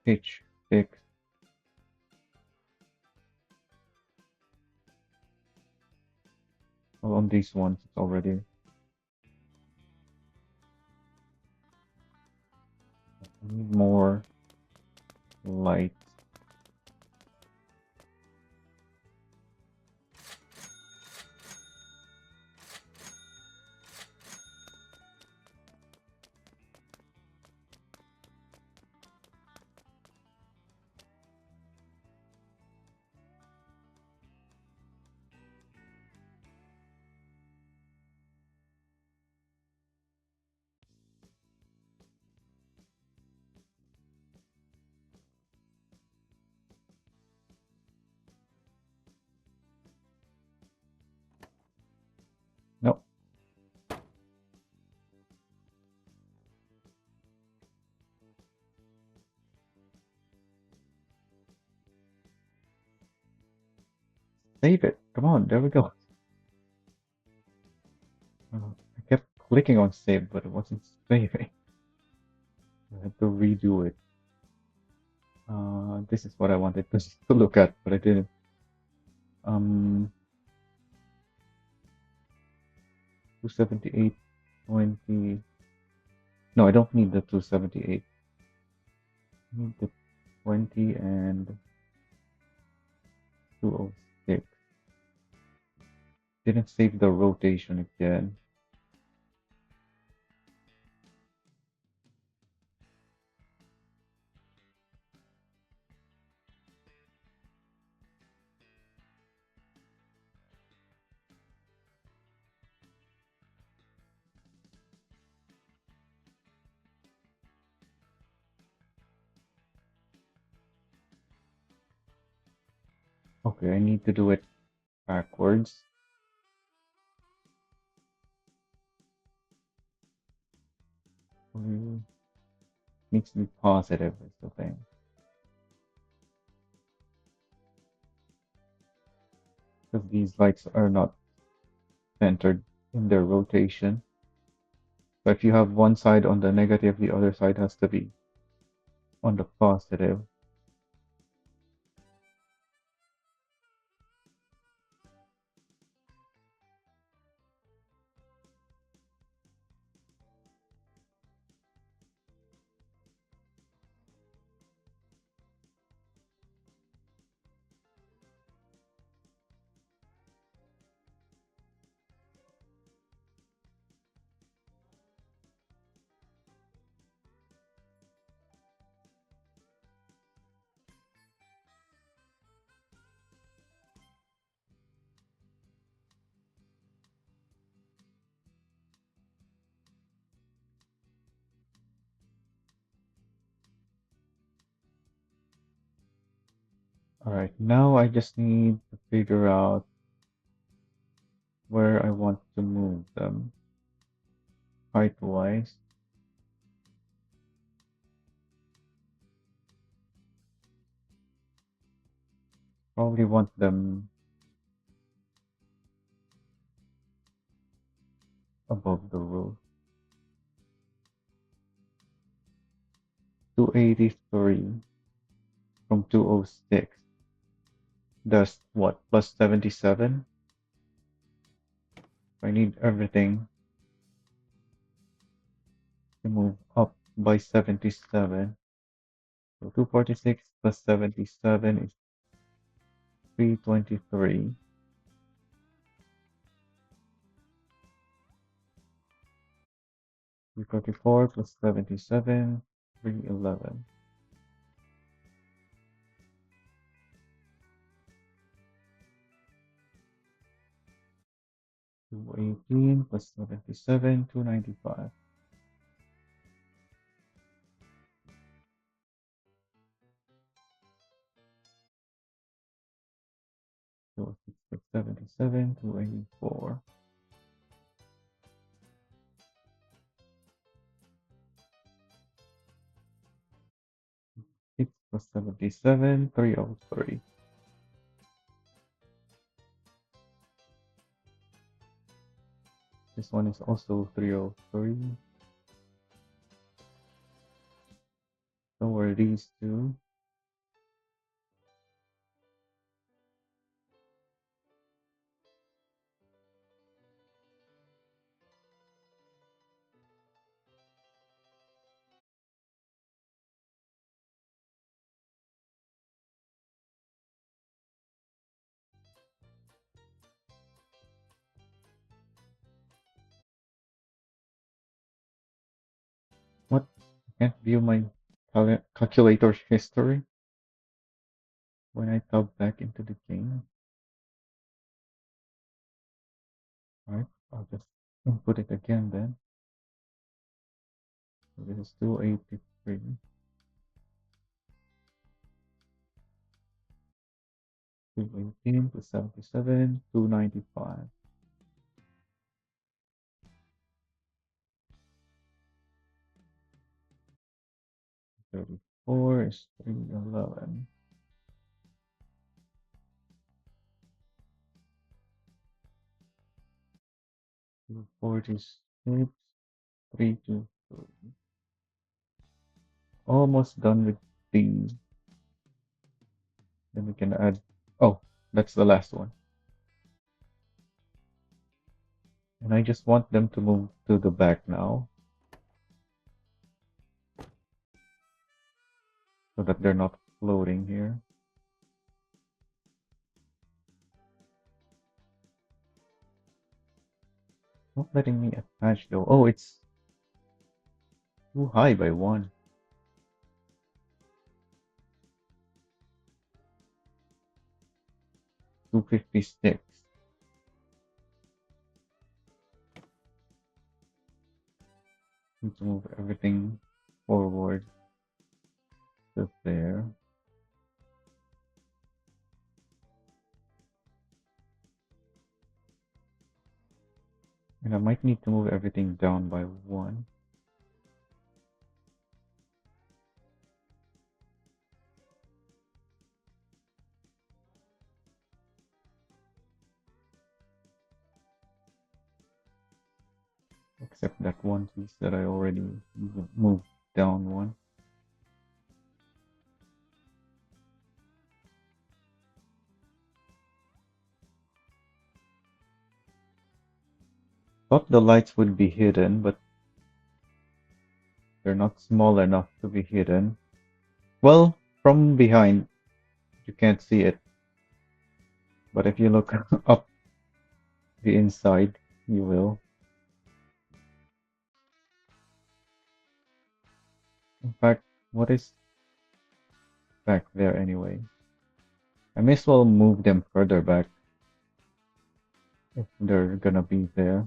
pitch fix. Well, on these ones, it's already I need more light. No, save it. Come on, there we go. I kept clicking on save, but it wasn't saving. I had to redo it. This is what I wanted to, to look at, but I didn't. Um, 278, 20. No, I don't need the 278. I need the 20 and 206. Didn't save the rotation again. Okay, I need to do it backwards. Needs to be positive is the thing. Because these lights are not centered in their rotation. So if you have one side on the negative, the other side has to be on the positive. Alright, now I just need to figure out where I want to move them height-wise. Probably want them above the roof. 283 from 206. That's what, plus 77? I need everything to move up by 77. So 246 plus 77 is 323. 344 plus 77, 311. 218 plus 77, 295. So 77, 284. 6 plus 77, 303. This one is also 303. So were these two. What? I can't view my calculator history when I tab back into the game. Alright, I'll just input it again then. So this is 283. 218 plus 77, 295. 34 is 311. 246, 323. Almost done with these. Then we can add. Oh, that's the last one. And I just want them to move to the back now so that they're not floating here. Not letting me attach though. Oh, it's too high by one. 256. Need to move everything forward to there. And I might need to move everything down by one. Except that one piece that I already moved down one. Thought the lights would be hidden, but they're not small enough to be hidden. Well, from behind, you can't see it. But if you look up the inside, you will. In fact, what is back there anyway? I may as well move them further back if they're gonna be there.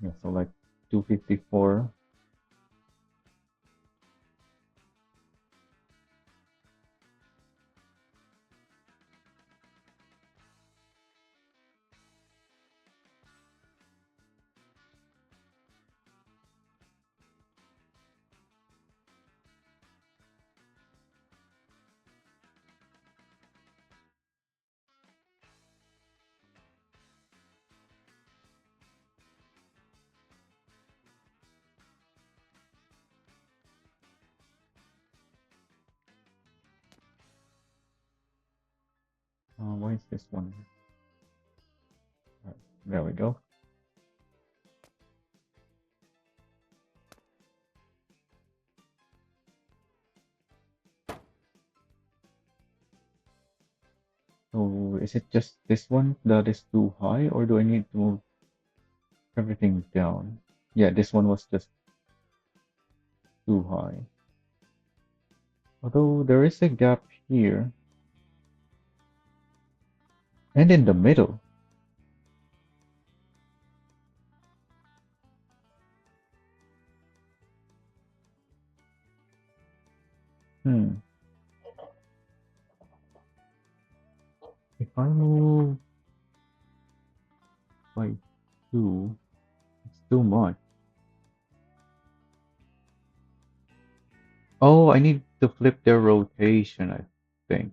Yeah, so like 254. is this one? Right, there we go. So is it just this one that is too high, or do I need to move everything down? Yeah, this one was just too high. Although there is a gap here and in the middle. Hmm. If I move by two, it's too much. Oh, I need to flip their rotation, I think.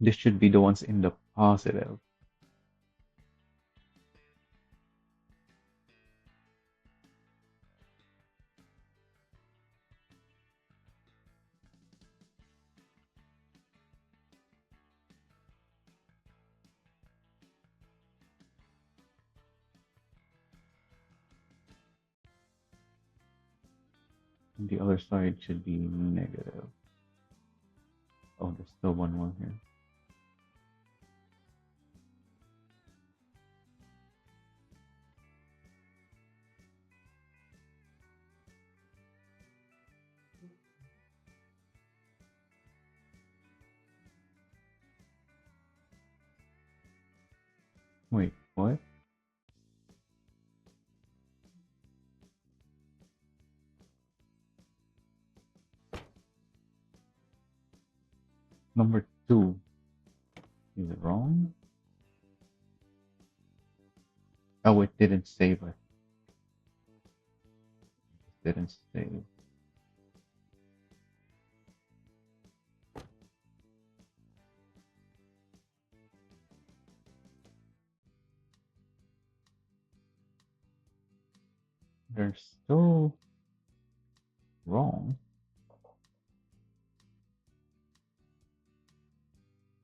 This should be the ones in the positive. And the other side should be negative. Oh, there's still one more here. Wait, what? Number two. Is it wrong? Oh, it didn't save it. It didn't save. They're still wrong.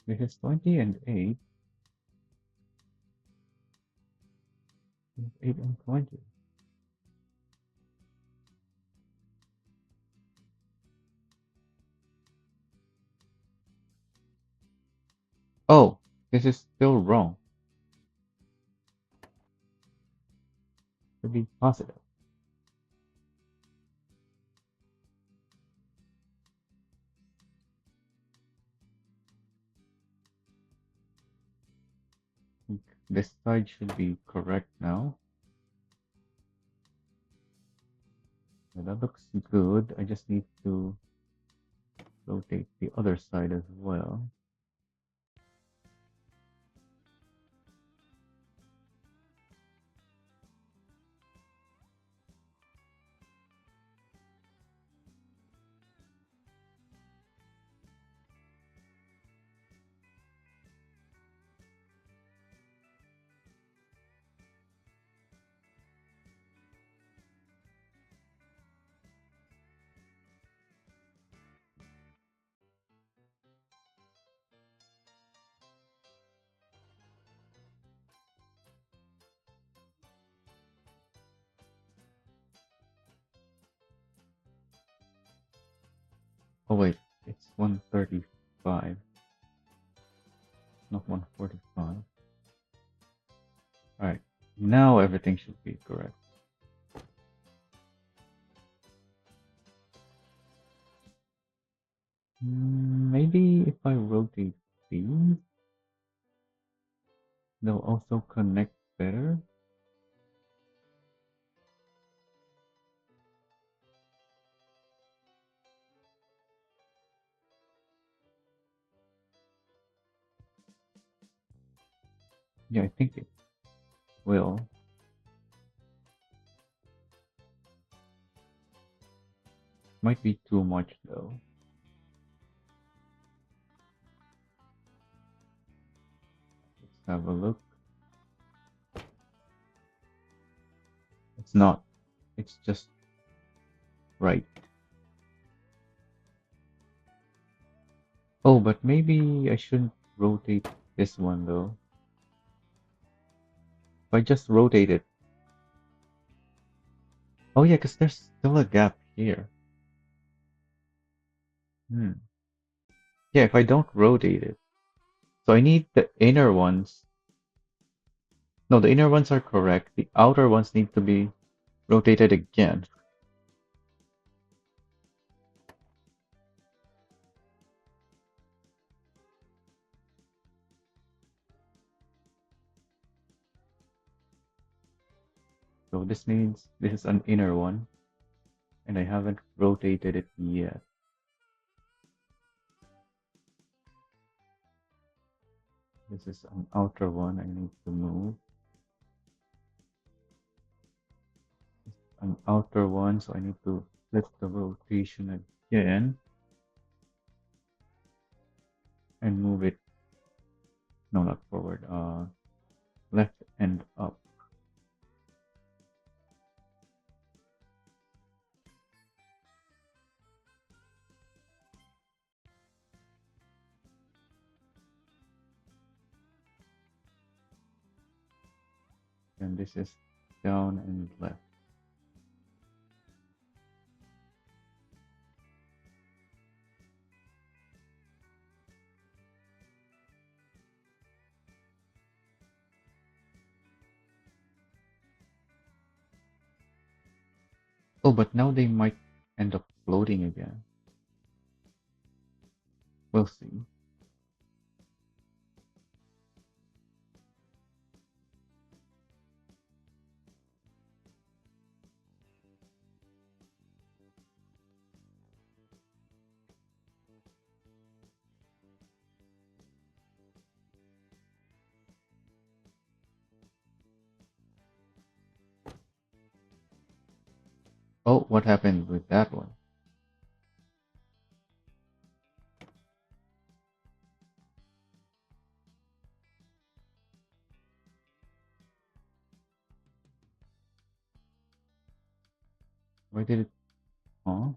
Because 20 and 8 is 8 and 20. Oh, this is still wrong. To be positive. This side should be correct now. Yeah, that looks good. I just need to rotate the other side as well. Oh wait, it's 135, not 145. Alright, now everything should be correct. Maybe if I rotate these, they'll also connect better. Yeah, I think it will. Might be too much though. Let's have a look. It's not. It's just right. Oh, but maybe I shouldn't rotate this one though. If I just rotate it. Oh yeah, because there's still a gap here. Hmm. Yeah, if I don't rotate it. So I need the inner ones. No, the inner ones are correct. The outer ones need to be rotated again. So this means this is an inner one, and I haven't rotated it yet. This is an outer one I need to move. An outer one, so I need to flip the rotation again and move it. No, not forward. Left and up. And this is down and left. Oh, but now they might end up floating again. We'll see. Oh, what happened with that one? Why did it? Huh?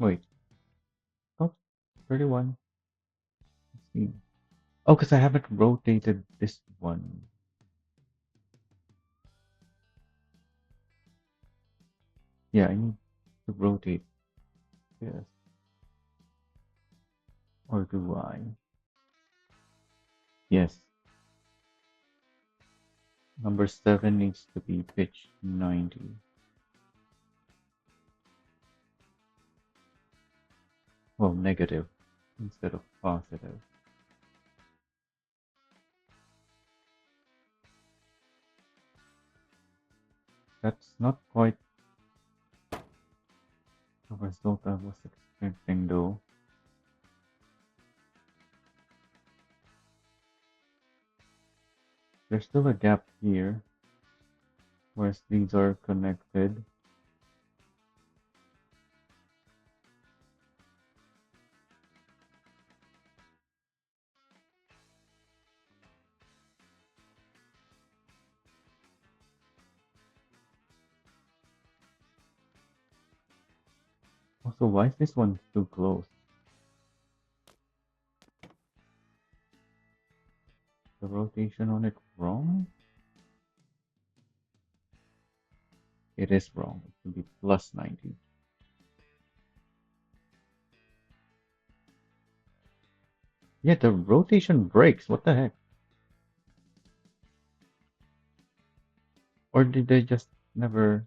Wait. Oh, 31. Let's see. Oh, because I haven't rotated this one. Yeah, I need to rotate this. Or do I? Yes. Number 7 needs to be pitch 90. Well, negative instead of positive. That's not quite the result I was expecting though. There's still a gap here, whereas these are connected. Also, why is this one too close? The rotation on it wrong? It is wrong. It should be plus 90. Yeah, the rotation breaks. What the heck? Or did they just never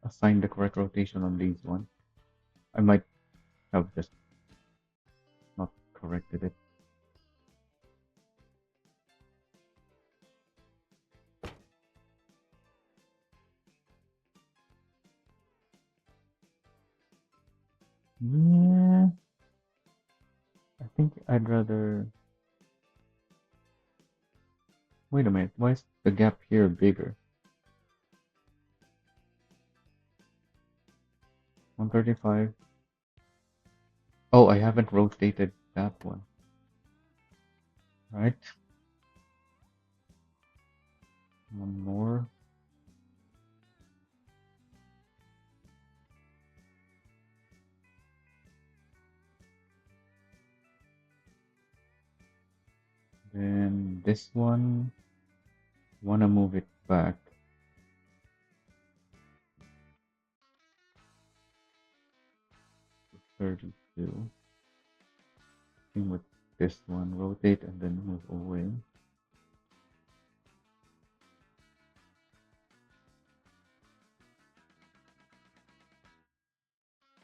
assign the correct rotation on these ones? I might have just not corrected it. Yeah, I think I'd rather. Wait a minute, why is the gap here bigger? 135. Oh, I haven't rotated that one. Right. One more. Then this one, wanna move it back. 32. Same with this one, rotate and then move away.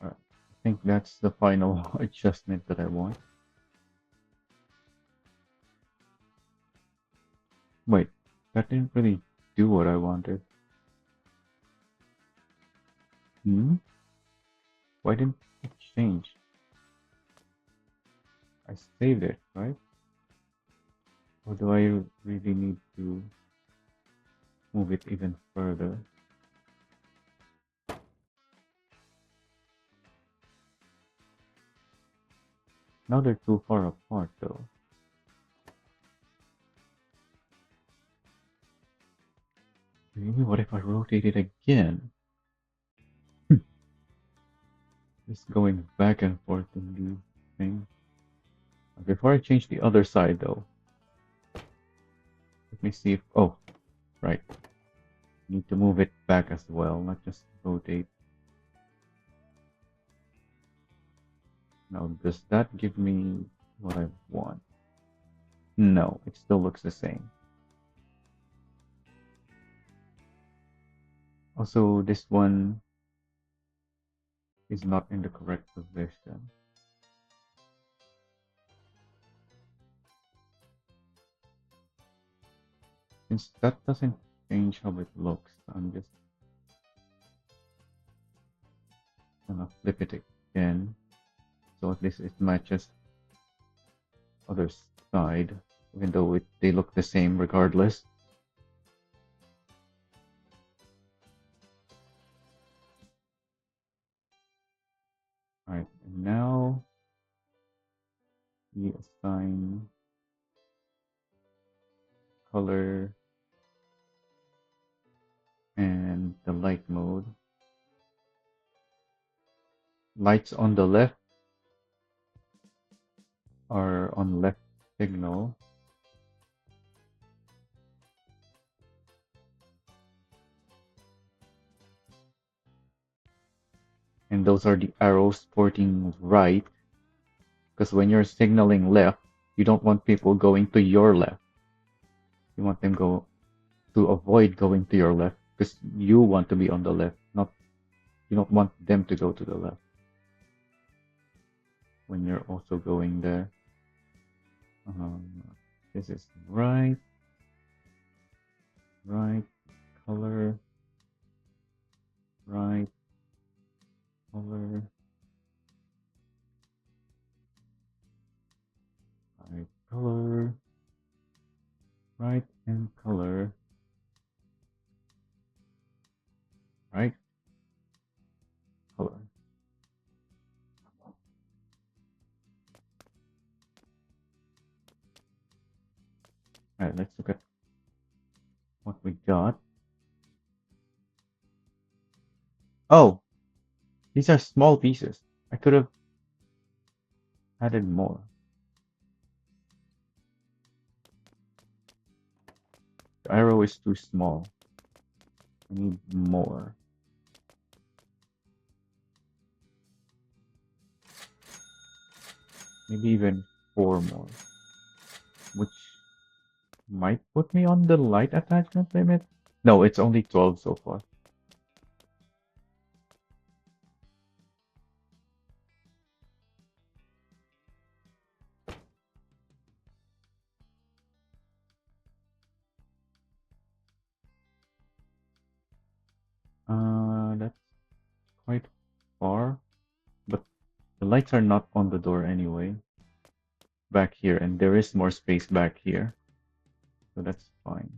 Alright, I think that's the final adjustment that I want. Wait, that didn't really do what I wanted. Hmm? Why didn't it change? I saved it, right? Or do I really need to move it even further? Now they're too far apart though. Maybe what if I rotate it again? Just going back and forth in these things. Before I change the other side though, let me see if, oh, right. Need to move it back as well, not just rotate. Now, does that give me what I want? No, it still looks the same. Also, this one is not in the correct position. Since that doesn't change how it looks, I'm just gonna flip it again. So at least it matches other side, even though they look the same regardless. Alright, and now we assign color and the light mode. Lights on the left are on left signal. And those are the arrows pointing right. Because when you're signaling left, you don't want people going to your left. You want them to avoid going to your left because you want to be on the left, not you don't want them to go to the left when you're also going there. Um, this is right, right, color, right, color, right, color, right, and color, right, color. All right, let's look at what we got. Oh, these are small pieces. I could have added more. The arrow is too small. I need more. Maybe even 4 more. Which might put me on the light attachment limit. No, it's only 12 so far. That's quite far. But the lights are not on the door anyway. Back here, and there is more space back here. So that's fine.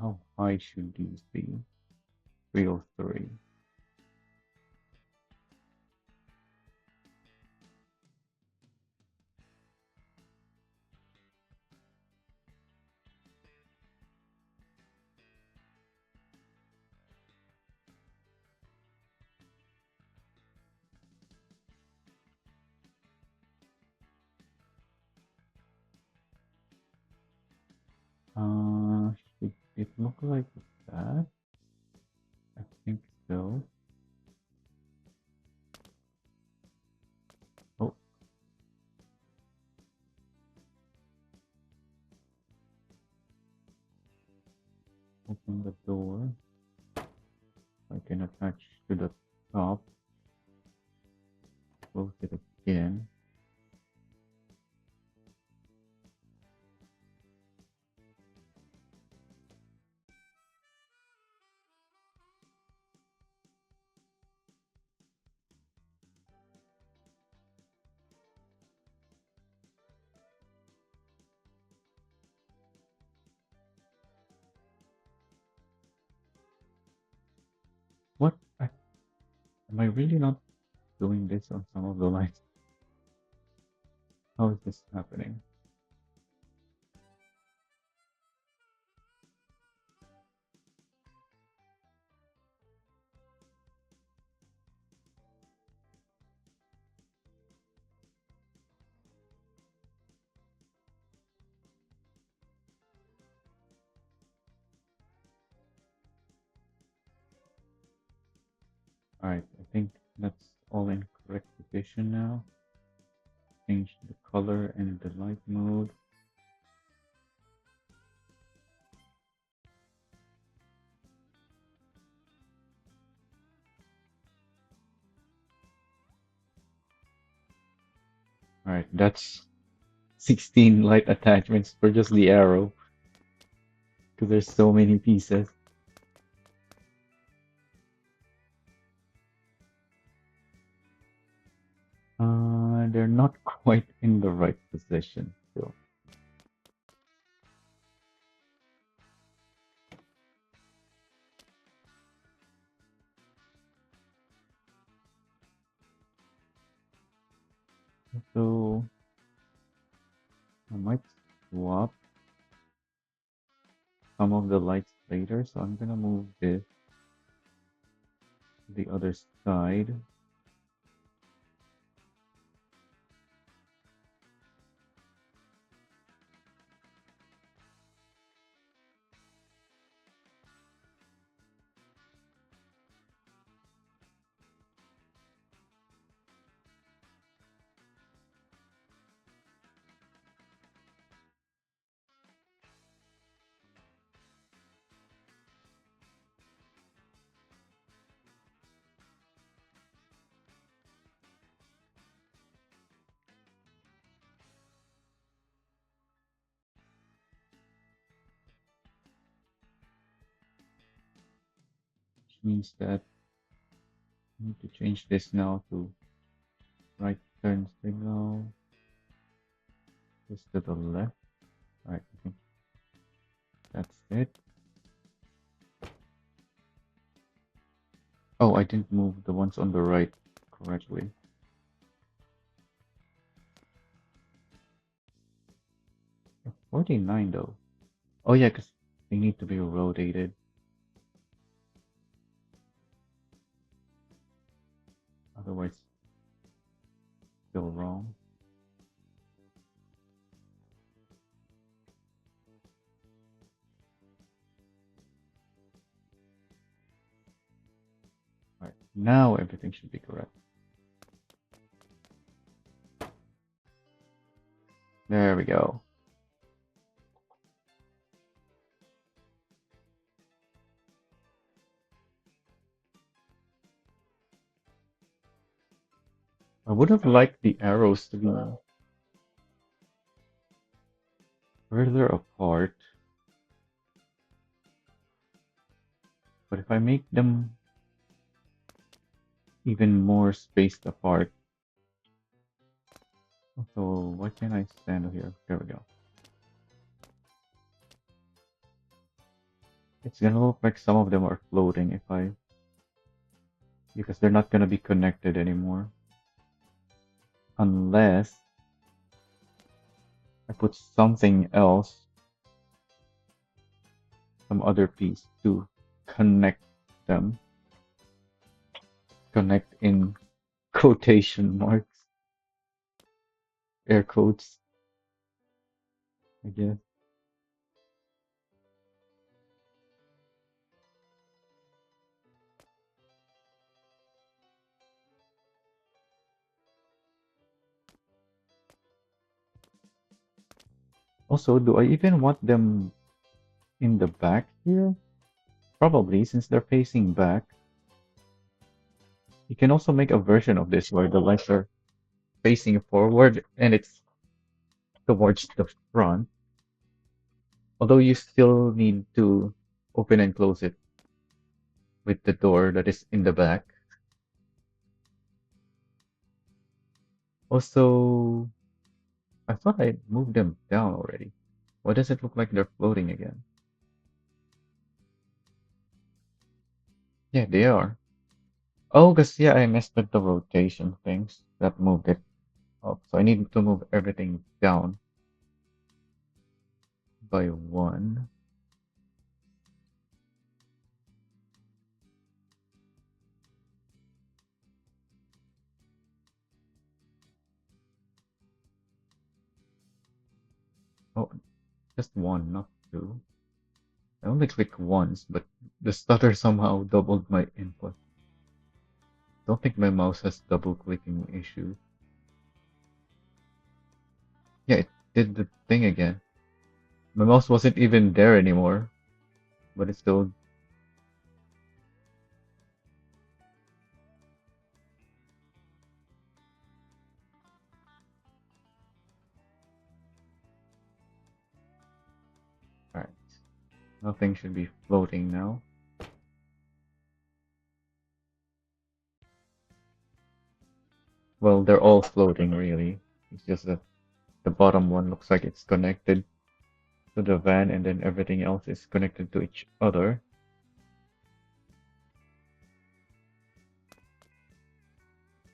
How high should these be? 303. Should it look like that? I think so. Oh, open the door. I can attach to the top. Close it again. What? Am I really not doing this on some of the lights? How is this happening? Alright, I think that's all in correct position now. Change the color and the light mode. Alright, that's 16 light attachments for just the arrow. Because there's so many pieces. They're not quite in the right position still. So I might swap some of the lights later. So I'm gonna move this to the other side. Which means that I need to change this now to right turn signal. This to the left. Alright, I think that's it. Oh, I didn't move the ones on the right correctly. 49 though. Oh yeah, because they need to be rotated. Otherwise, still wrong. Alright, now everything should be correct. There we go. I would have liked the arrows to be further apart. But if I make them even more spaced apart. So why can't I stand here? There we go. It's gonna look like some of them are floating because they're not gonna be connected anymore. Unless I put something else, some other piece to connect them. Connect in quotation marks, air quotes, I guess. Also, do I even want them in the back here? Probably, since they're facing back. You can also make a version of this where the lights are facing forward and it's towards the front. Although you still need to open and close it with the door that is in the back. Also, I thought I moved them down already. Why does it look like they're floating again? Yeah, they are. Oh, because yeah, I messed with the rotation things that moved it up. So I need to move everything down by one. Oh, just one, not two. I only clicked once, but the stutter somehow doubled my input. Don't think my mouse has double clicking issues. Yeah, it did the thing again. My mouse wasn't even there anymore, but it still. Alright. Nothing should be floating now. Well, they're all floating really. It's just that the bottom one looks like it's connected to the van and then everything else is connected to each other.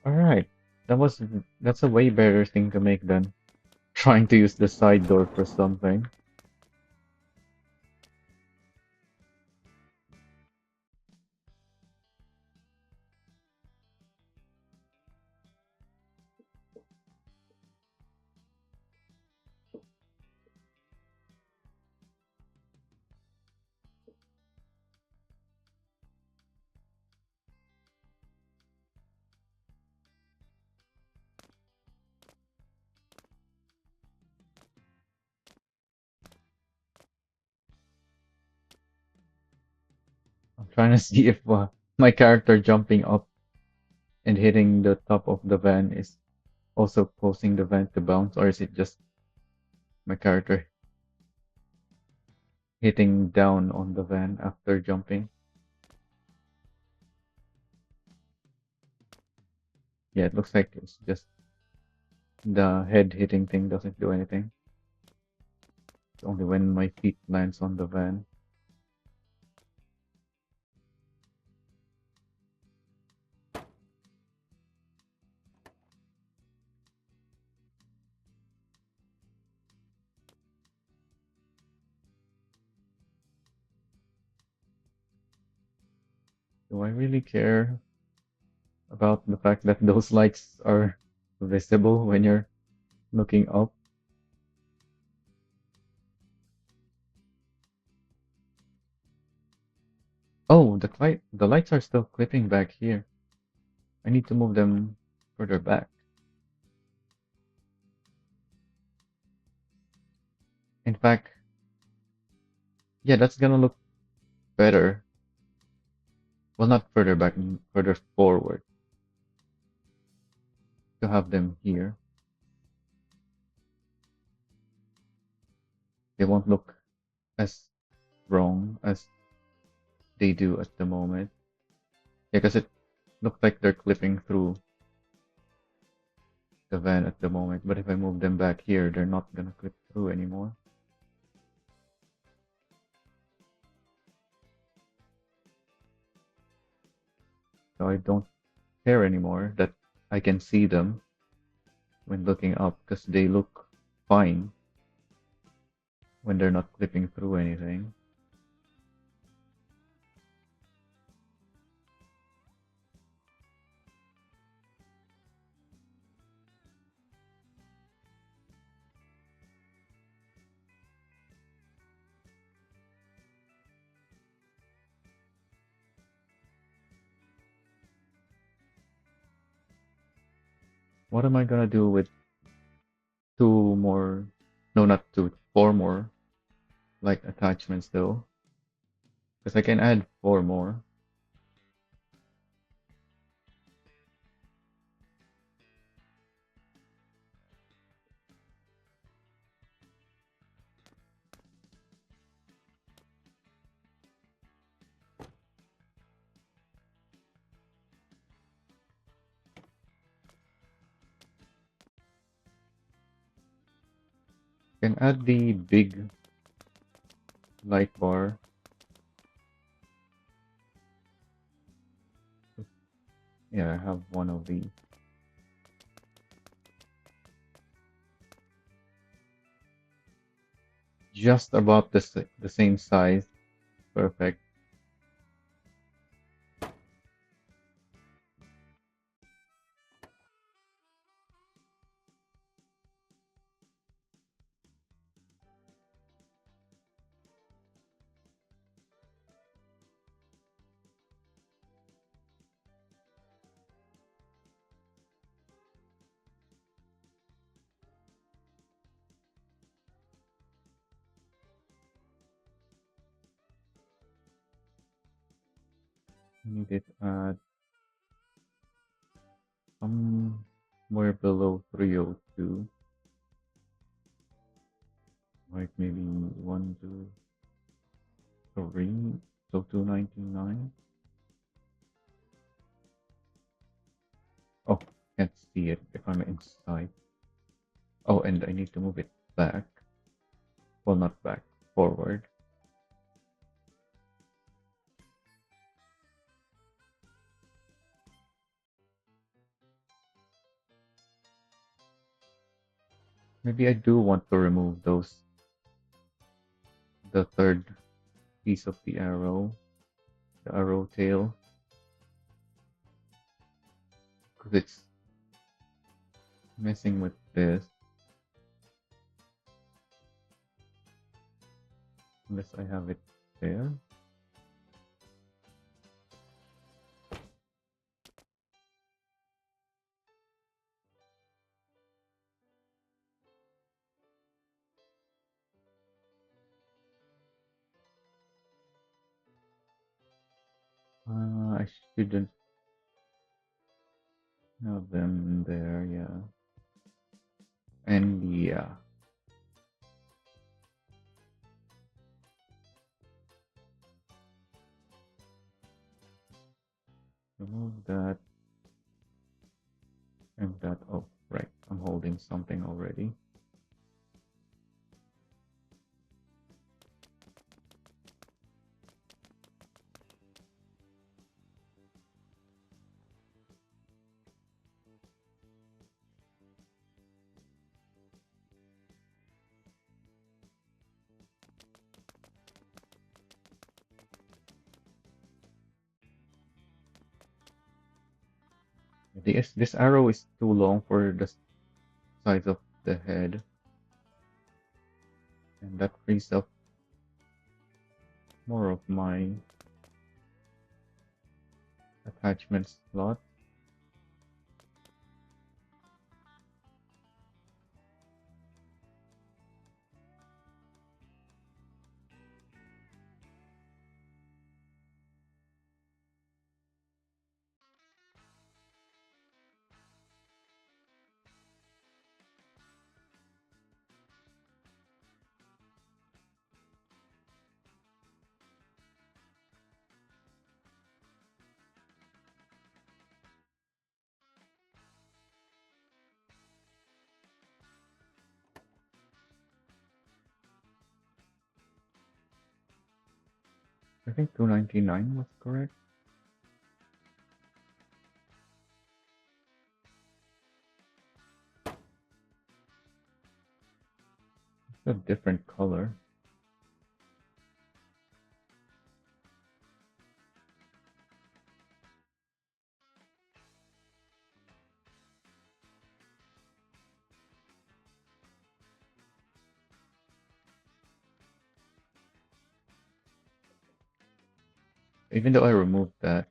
Alright. That's a way better thing to make than trying to use the side door for something. I'm trying to see if my character jumping up and hitting the top of the van is also causing the van to bounce, or is it just my character hitting down on the van after jumping? Yeah, it looks like it's just the head hitting thing doesn't do anything. It's only when my feet lands on the van. Do I really care about the fact that those lights are visible when you're looking up? Oh, the lights are still clipping back here. I need to move them further back. In fact, yeah, that's gonna look better. Well, not further back, further forward to have them here. They won't look as wrong as they do at the moment. Yeah, because it looks like they're clipping through the van at the moment. But if I move them back here, they're not gonna clip through anymore. So I don't care anymore that I can see them when looking up because they look fine when they're not clipping through anything. What am I gonna do with two more, no, not two, four more, like attachments though? Because I can add four more. Can add the big light bar. Yeah, I have one of these. Just about the same size. Perfect. Need it at somewhere below 302. Like maybe 1, 2, 3. So 299. Oh, can't see it if I'm inside. Oh, and I need to move it back. Well, not back, forward. Maybe I do want to remove the third piece of the arrow tail, because it's messing with this. Unless I have it there. I shouldn't have them there, yeah. And yeah, remove that and that. Oh, right, I'm holding something already. This arrow is too long for the size of the head, and that frees up more of my attachment slot. I think 299 was correct. A different color. Even though I removed that.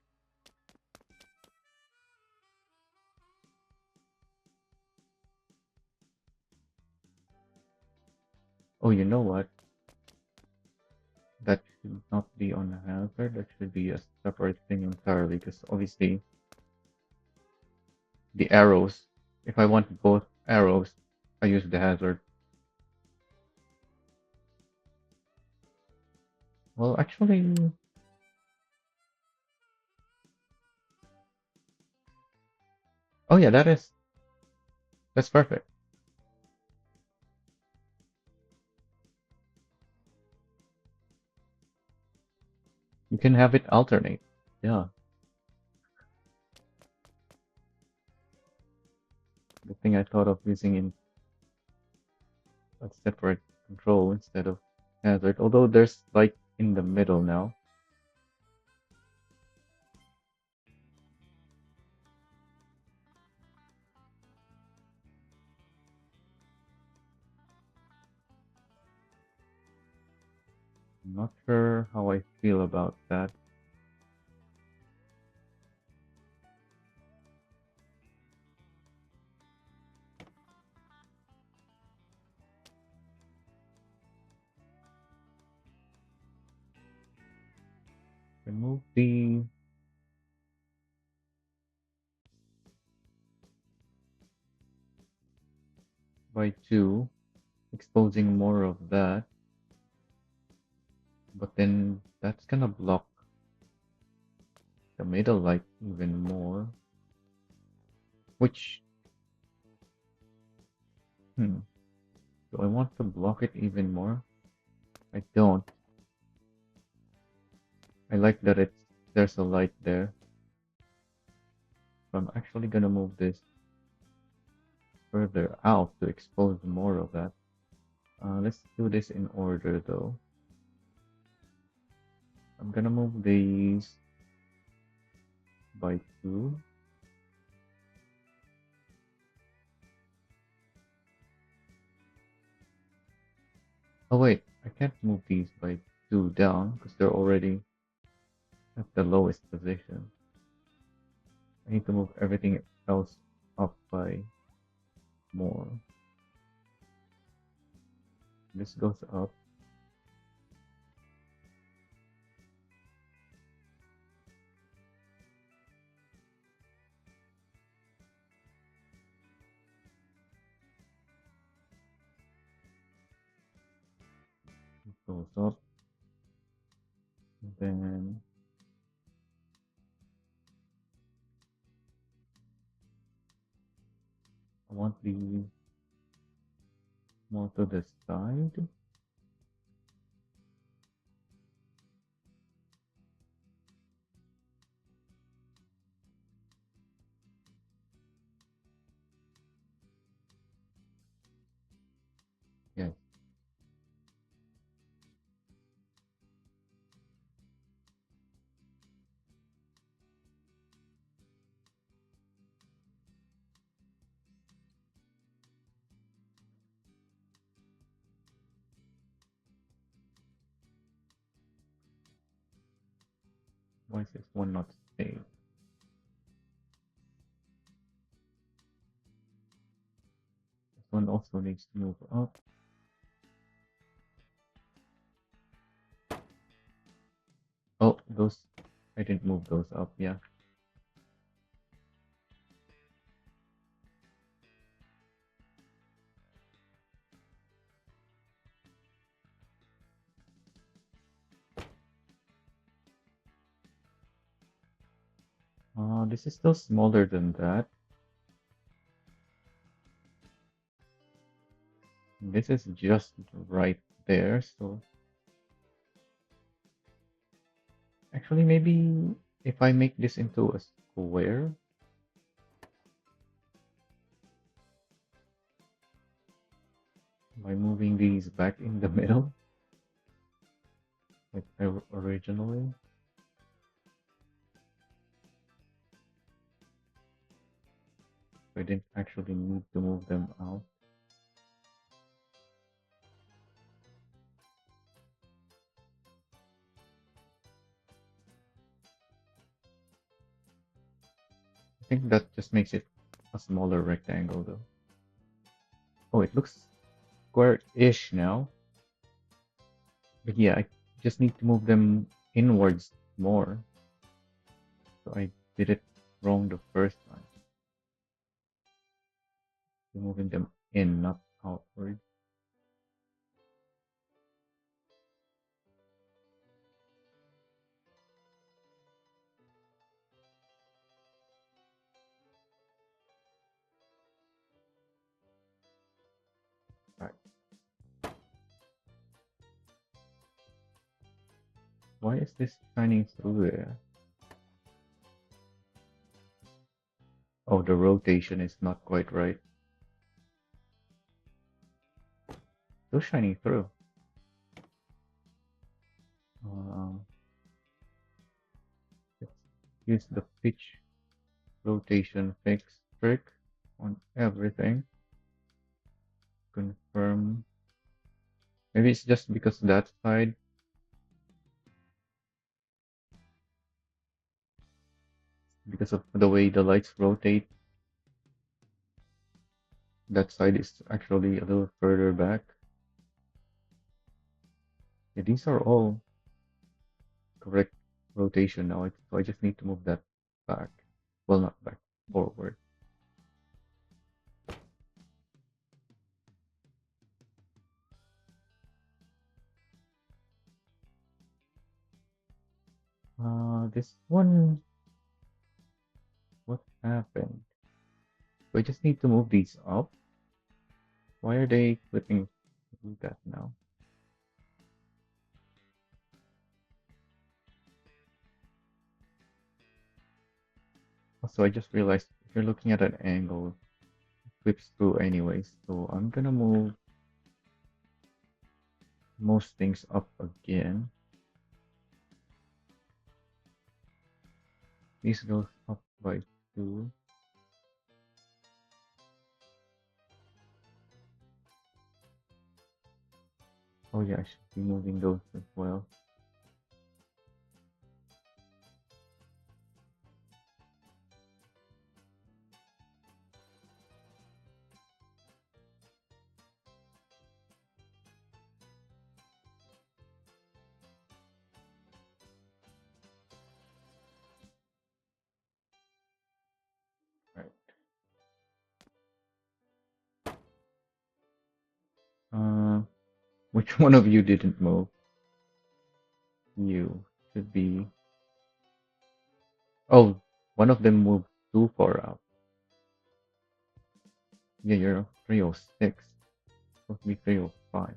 Oh, you know what? That should not be on a hazard. That should be a separate thing entirely. Because obviously, the arrows. If I want both arrows, I use the hazard. Well, actually, oh yeah, that's perfect. You can have it alternate. Yeah, the thing I thought of using in a separate control instead of hazard. Although there's light in the middle now. I'm not sure how I feel about that. Remove the by two, exposing more of that, but then that's gonna block the middle light even more. Which, do I want to block it even more? I don't. I like that there's a light there. So I'm actually gonna move this further out to expose more of that. Let's do this in order though. I'm gonna move these by two. Oh wait, I can't move these by two down because they're already at the lowest position. I need to move everything else up by more. This goes up. This goes up. And then I want these more to the side. Yes. Why is this one not staying? This one also needs to move up. Oh, those, I didn't move those up, yeah. This is still smaller than that. This is just right there, so actually maybe if I make this into a square, by moving these back in the middle, like originally. I didn't actually need to move them out. I think that just makes it a smaller rectangle though. Oh, it looks square-ish now. But yeah, I just need to move them inwards more. So I did it wrong the first time. Moving them in, not outward. Right. Why is this shining through there? Oh, the rotation is not quite right. Still shining through. Um, let's use the pitch rotation fix trick on everything. Confirm. Maybe it's just because that side, because of the way the lights rotate, that side is actually a little further back. Yeah, these are all correct rotation now, so I just need to move that back. Well, not back, forward. This one, what happened? So I just need to move these up. Why are they flipping through that now? Also, I just realized if you're looking at an angle, it flips through anyways. So I'm gonna move most things up again. This goes up by 2. Oh yeah, I should be moving those as well. Right. Uh, which one of you didn't move? You should be. Oh, one of them moved too far out. Yeah, you're 306. Supposed to be 305.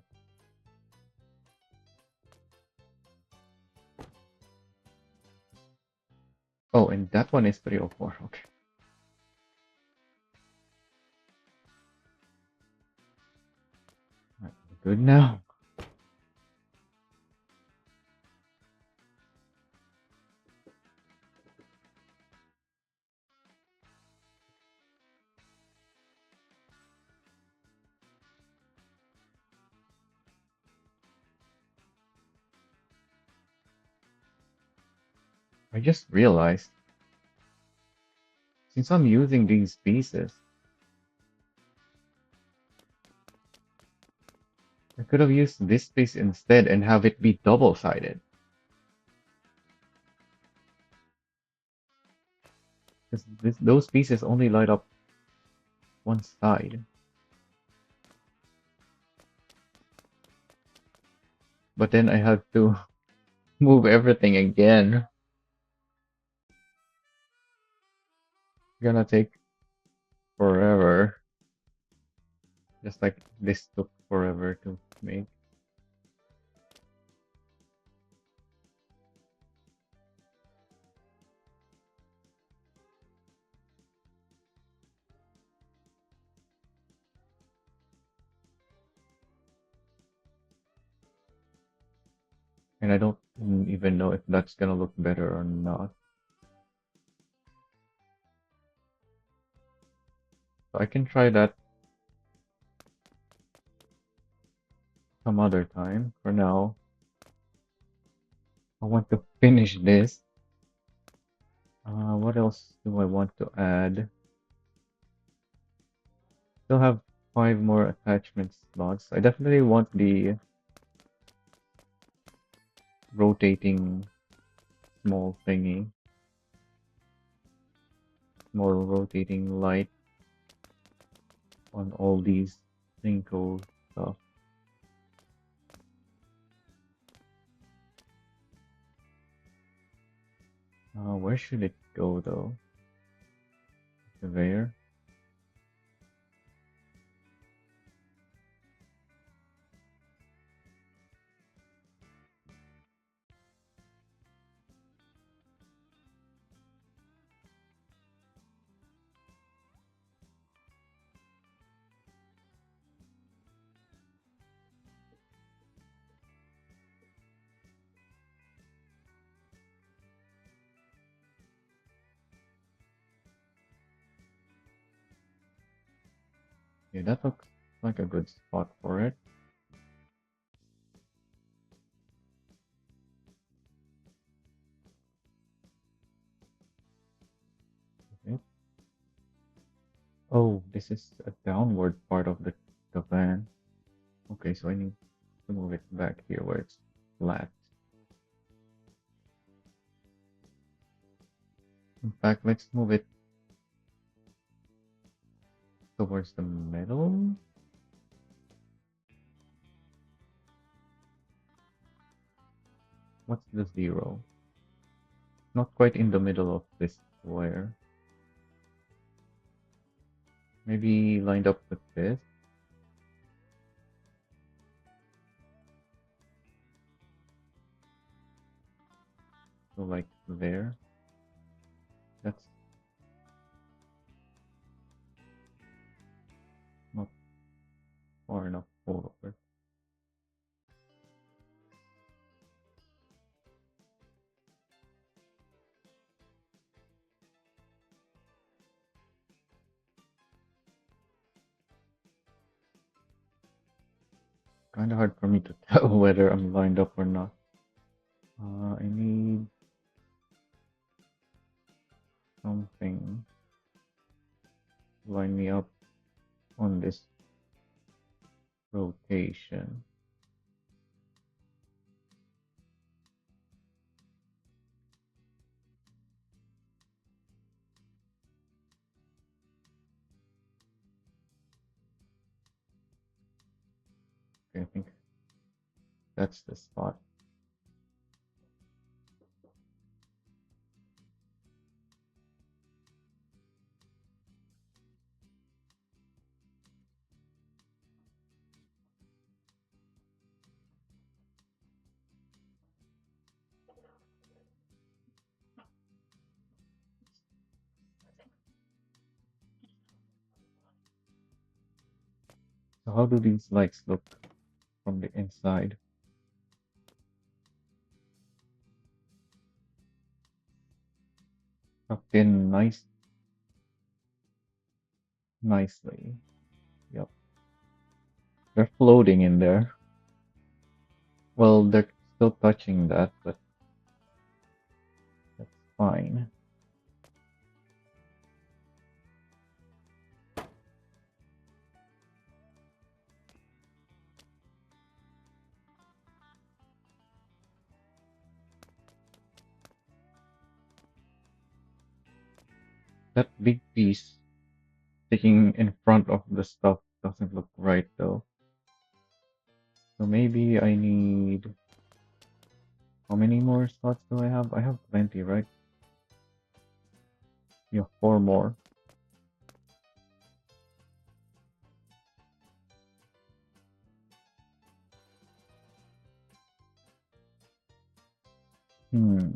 Oh, and that one is 304. Okay. Right, good now. I just realized, since I'm using these pieces, I could have used this piece instead and have it be double-sided. Because those pieces only light up one side. But then I have to move everything again. It's gonna take forever. Just like this took forever to make. And I don't even know if that's gonna look better or not. So I can try that some other time. For now, I want to finish this. What else do I want to add? Still have 5 more attachment slots. I definitely want the rotating small thingy, small rotating light on all these Cinco stuff. Where should it go though? There. Yeah, that looks like a good spot for it. Okay. Oh, this is a downward part of the van. Okay, so I need to move it back here where it's flat. In fact, let's move it towards the middle. What's the 0? Not quite in the middle of this square. Maybe lined up with this. So like there. That's not far enough forward. Kind of hard for me to tell whether I'm lined up or not. I need something to line me up on this rotation. Okay, I think that's the spot. So how do these lights look from the inside? Tucked in nicely. Yep. They're floating in there. Well, they're still touching that, but that's fine. That big piece sticking in front of the stuff doesn't look right though. So maybe I need... How many more slots do I have? I have plenty, right? Yeah, 4 more. Hmm.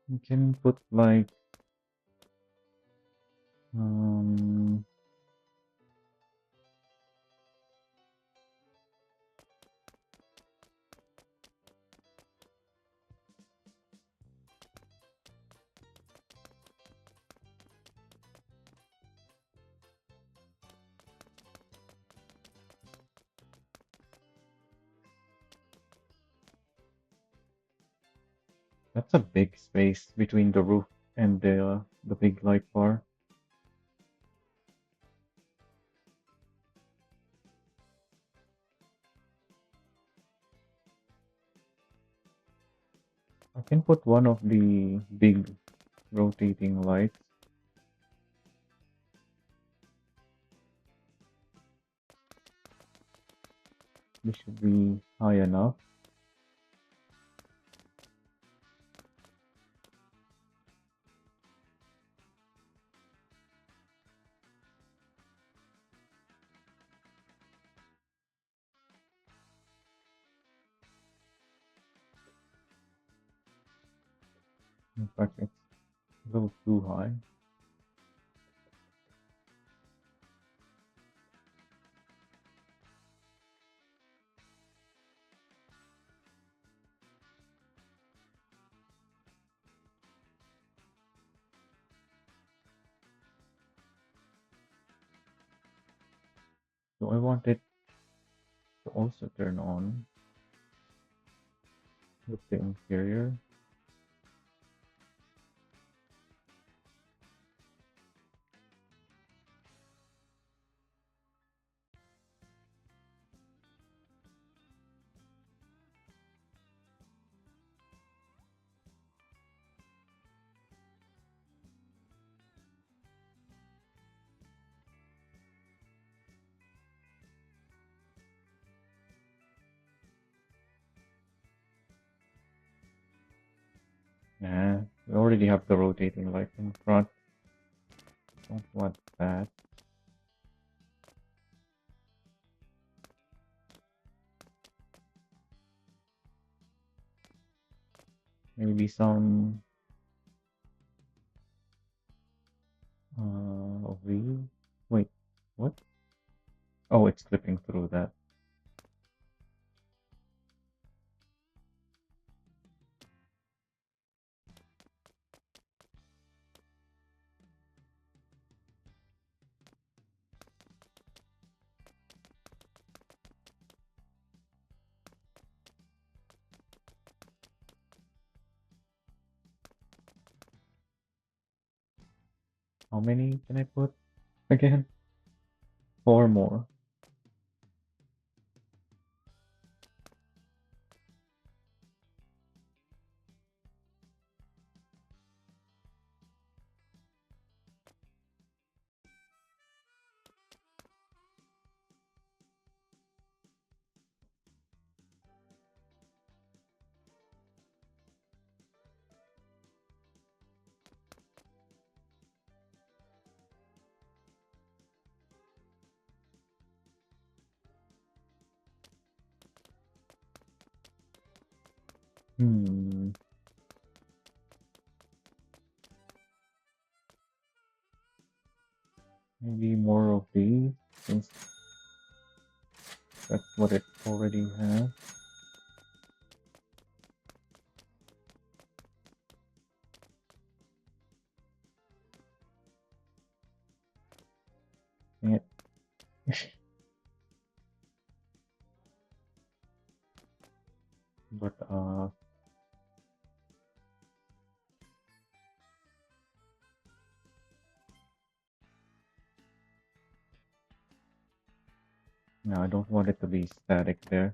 You can put like um that's a big space between the roof and the big light bar. I can put one of the big rotating lights. This should be high enough. In fact, it's a little too high. So I want it to also turn on with the interior. Yeah, we already have the rotating light in front. Don't want that. Maybe some of these. Wait, what? Oh, it's clipping through that. How many can I put again? Four more. Hmm. Maybe more of these, since that's what it already has. Yeah. But no, I don't want it to be static there.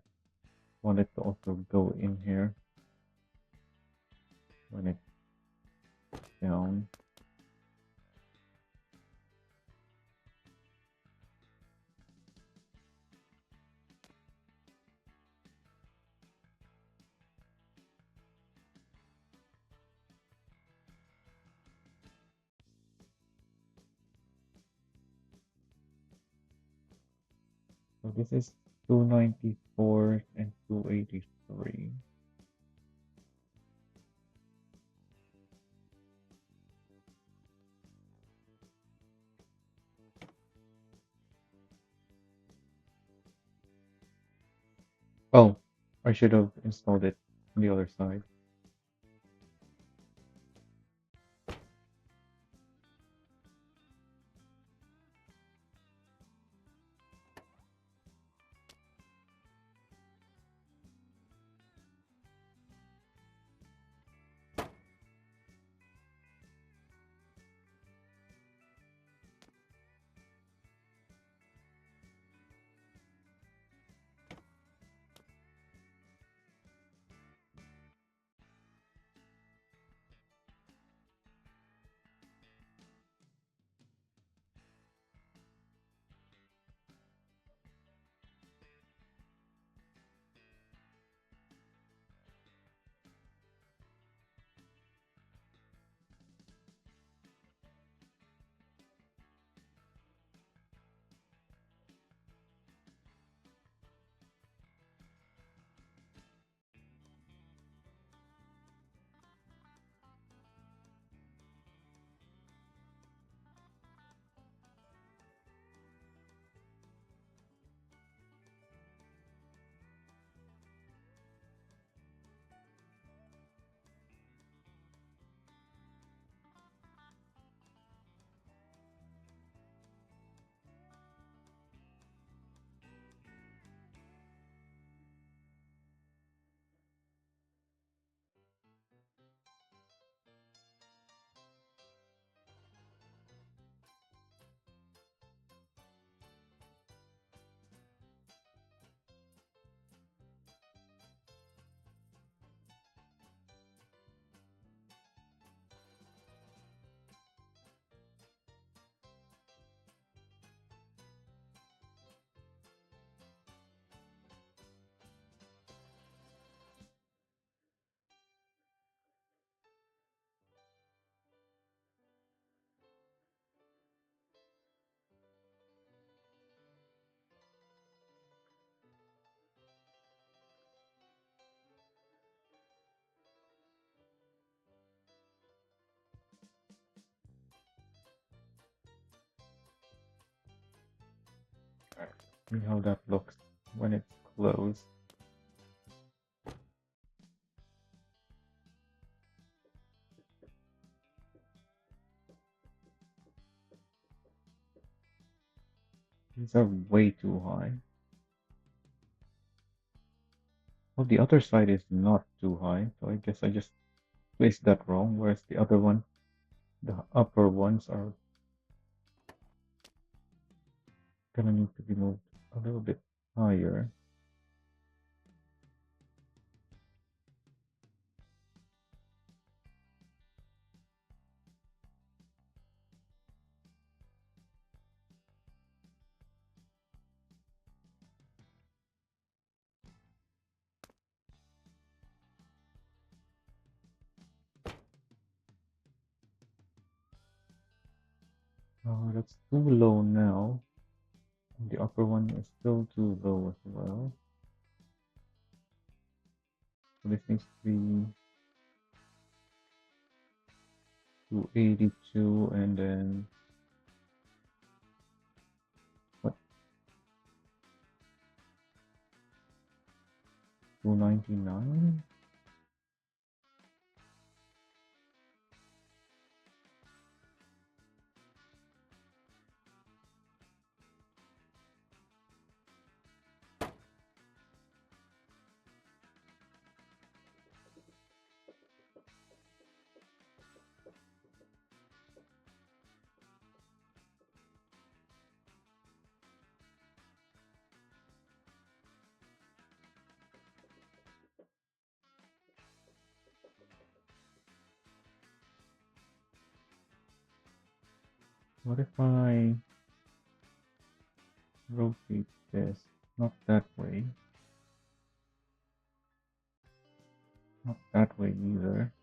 I want it to also go in here when it's down. So this is 294 and 283. Oh, I should have installed it on the other side. Alright. See how that looks when it's closed. These are way too high. Well, the other side is not too high, so I guess I just placed that wrong, whereas the other one, the upper ones are gonna need to be moved a little bit higher. That's too low now. The upper one is still too low as well. So this needs to be 282 and then what, 299? What if I rotate this? Not that way. Not that way either.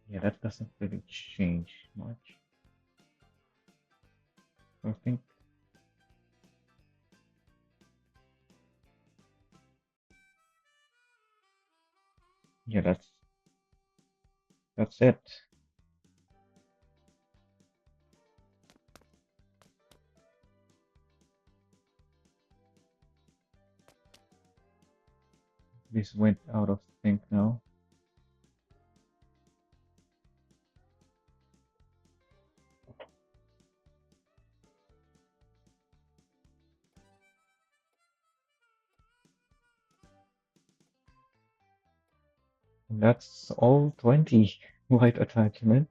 Yeah, that doesn't really change much. So I think Yeah, that's it. This went out of sync now. And that's all 20 light attachment.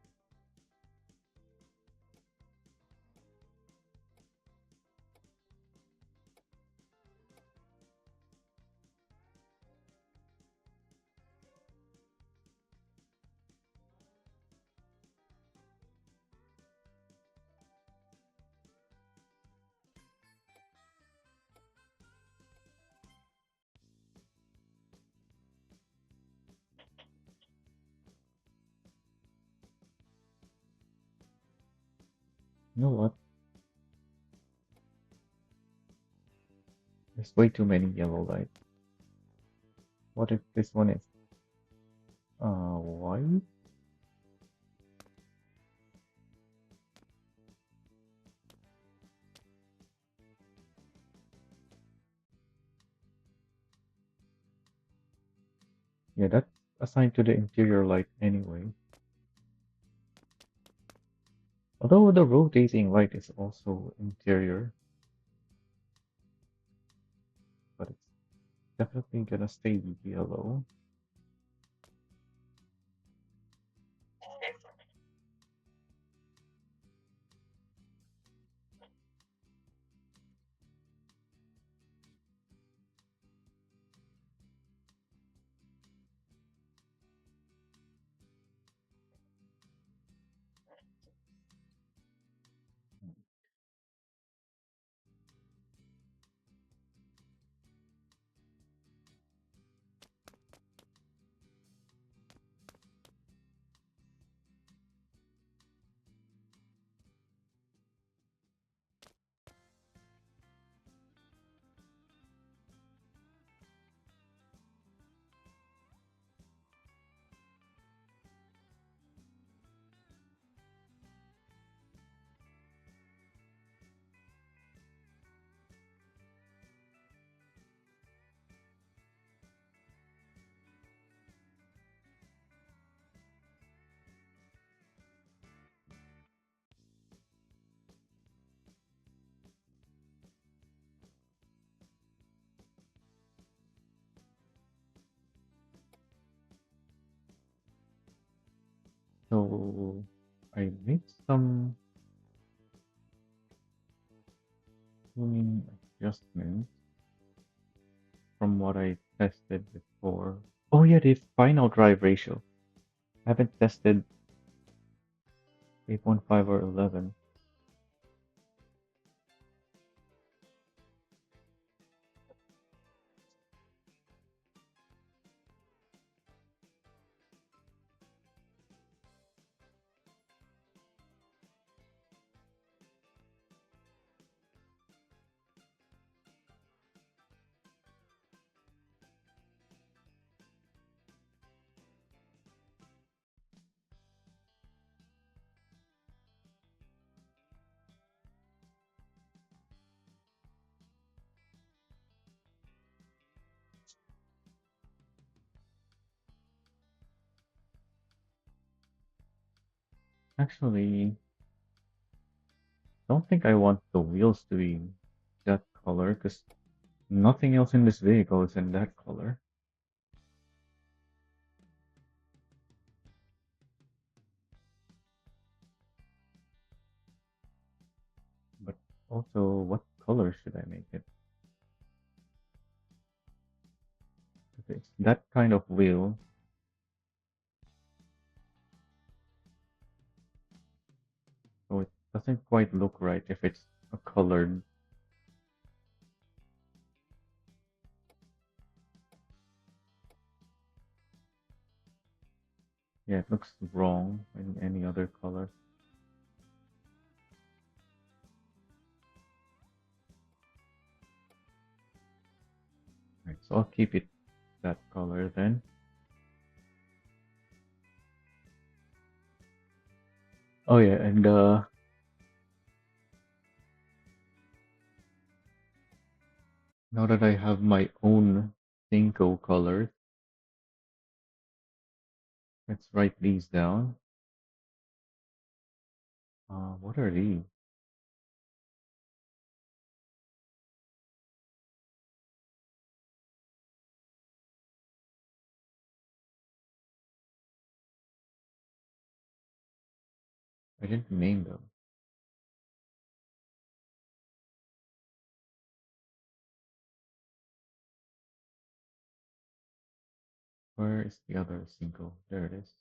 You know what? There's way too many yellow lights. What if this one is white? Yeah, that's assigned to the interior light anyway. Although the rotating light is also interior, but it's definitely gonna stay yellow. So I made some tuning adjustments from what I tested before. Oh yeah, the final drive ratio. I haven't tested 8.5 or 11. Actually, don't think I want the wheels to be that color because nothing else in this vehicle is in that color. But also, what color should I make it? If it's that kind of wheel, so it doesn't quite look right if it's a colored. Yeah, it looks wrong in any other color. Right, so I'll keep it that color then. Oh yeah, and now that I have my own Cinco colors, let's write these down. What are these? I didn't name them. Where is the other Cinco? There it is.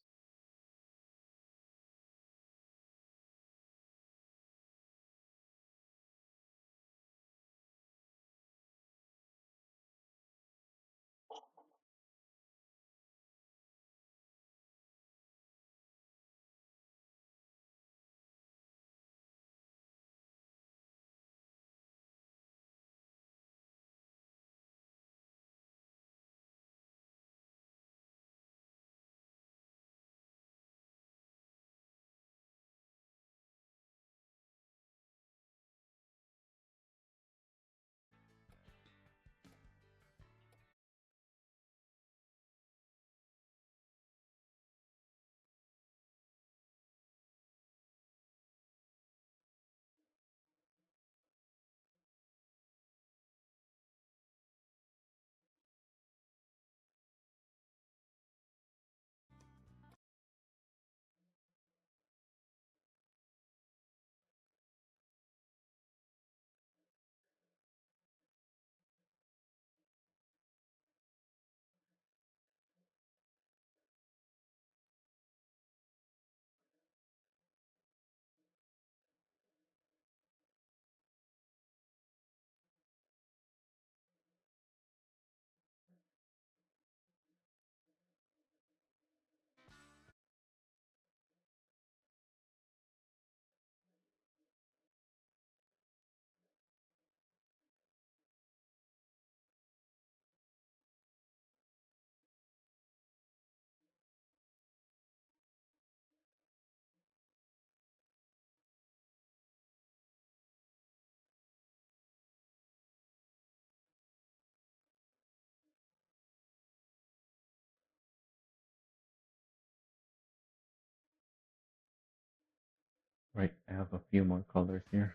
Right, I have a few more colors here.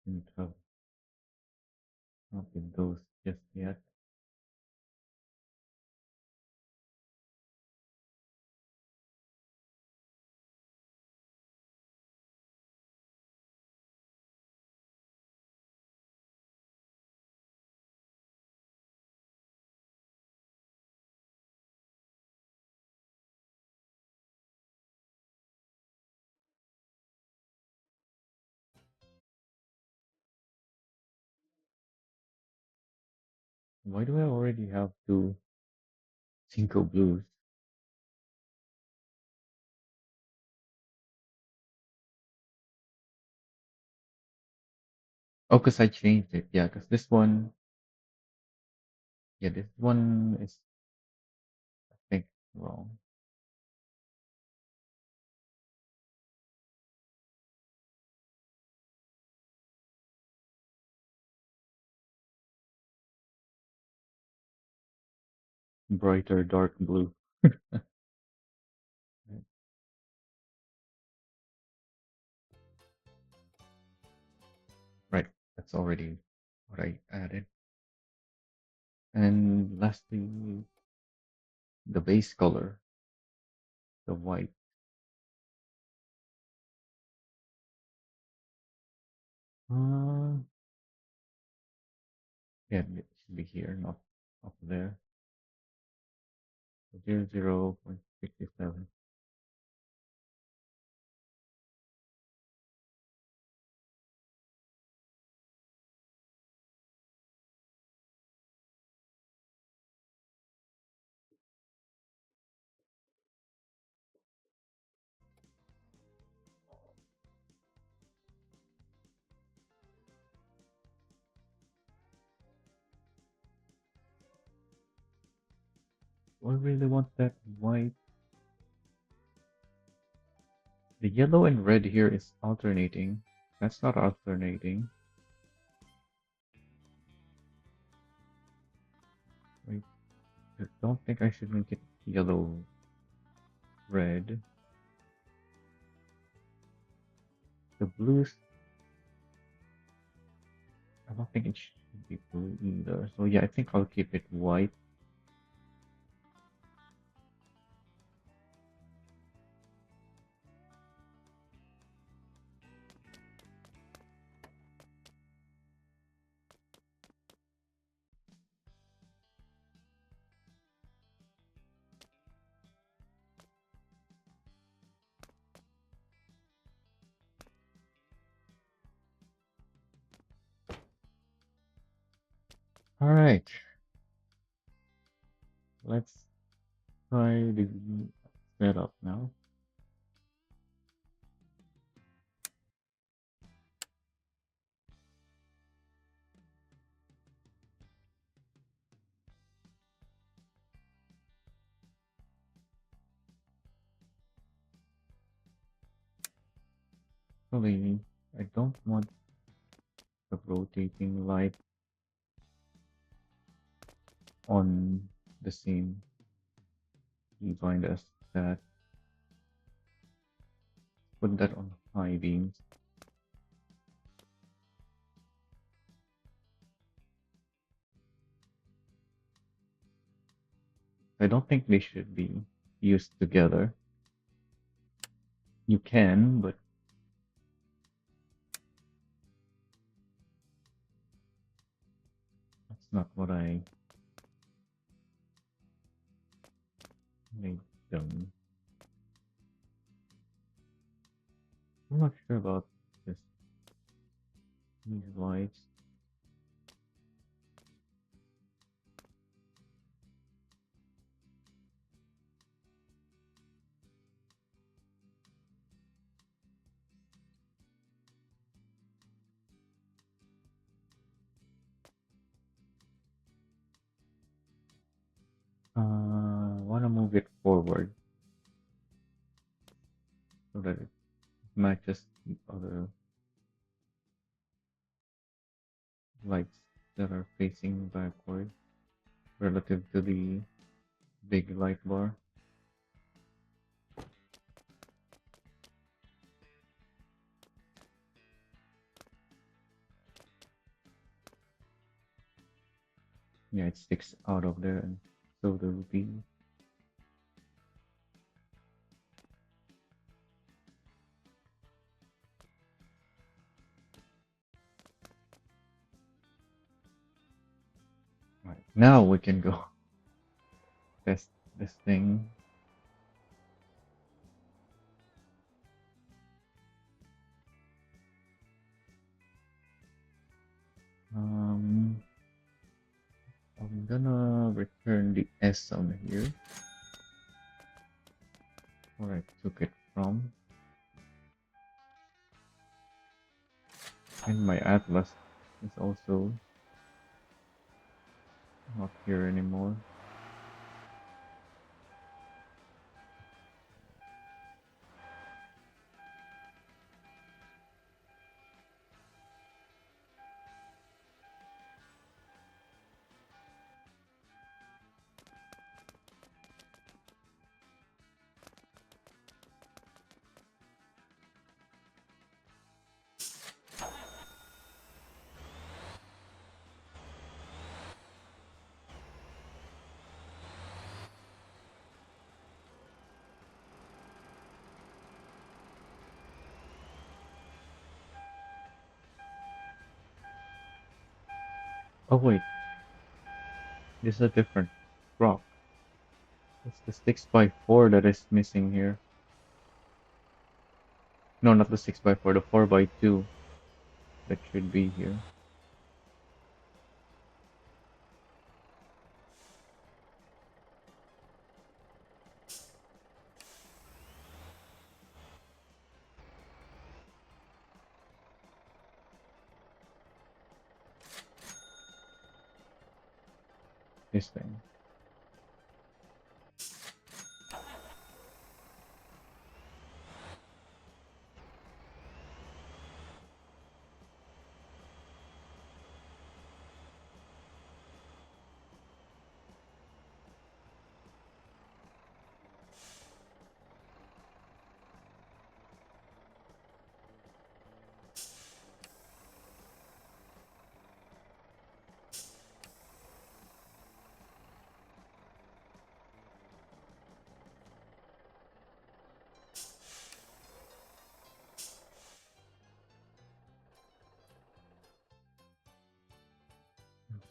And not with those just yet. Why do I already have two Cinco blues? Oh, because I changed it. Yeah, because this one, yeah, this one is, I think, wrong. Brighter dark blue. Right, that's already what I added. And lastly, the base color, the white. Uh, yeah, it should be here, not up there. 0.67. I really want that white. The yellow and red here is alternating. That's not alternating. Wait, I don't think I should make it yellow, red. The blues, I don't think it should be blue either. So yeah, I think I'll keep it white. All right, let's try the setup now. Actually, I don't want the rotating light on the same keybind as that. Put that on high beams. I don't think they should be used together. You can, but that's not what I made them. I'm not sure about this. These lights. I want to move it forward so that it matches the other lights that are facing backward relative to the big light bar. Yeah, it sticks out of there, and so the beam. Right, now we can go test this thing. Um, I'm gonna return the S on here where I took it from. And my atlas is also not here anymore. Oh wait, this is a different rock. It's the 6x4 that is missing here. No, not the 6x4, the 4x2 that should be here. This thing.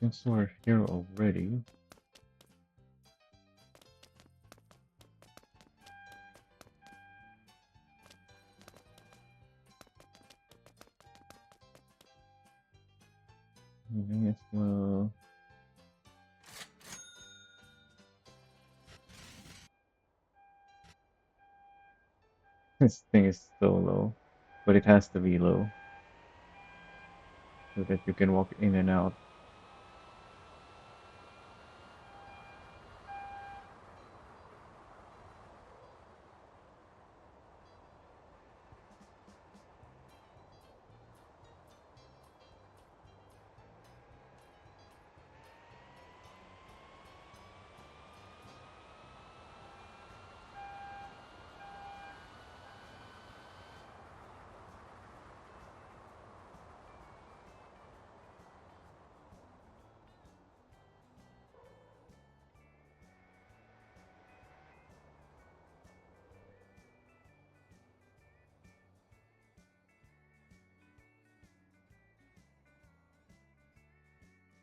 Since we're here already, maybe as well. This thing is so low, but it has to be low so that you can walk in and out.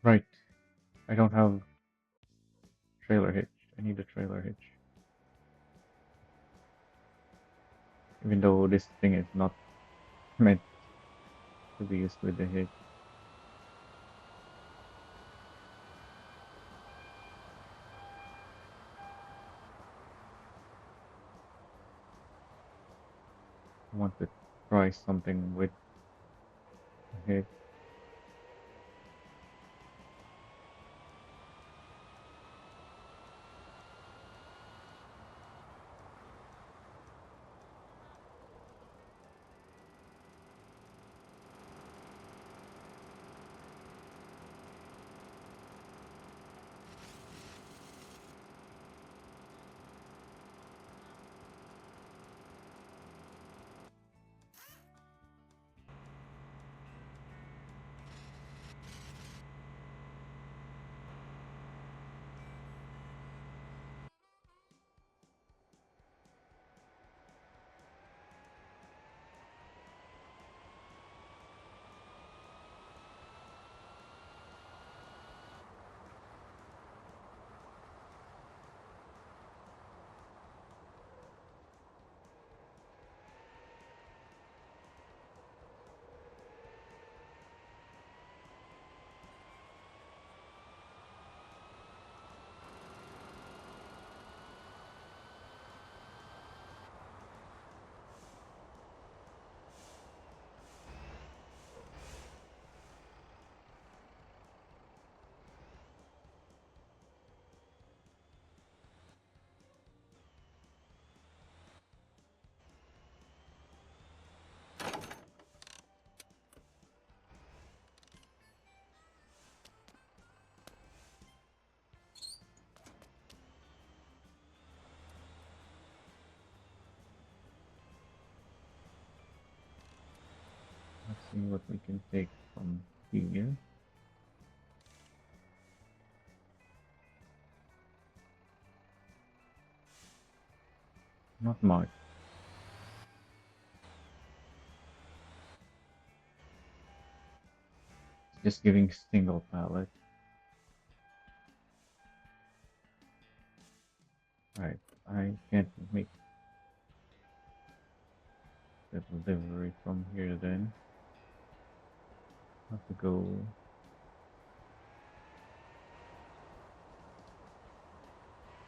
Right. I don't have trailer hitch. I need a trailer hitch. Even though this thing is not meant to be used with the hitch. I want to try something with a hitch. Let's see what we can take from here. Not much. Just giving single pallet. Right. I can't make the delivery from here then. Have to go.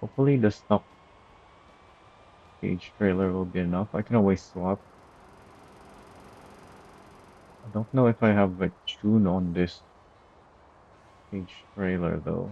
Hopefully the stock cage trailer will be enough. I can always swap. I don't know if I have a tune on this cage trailer though.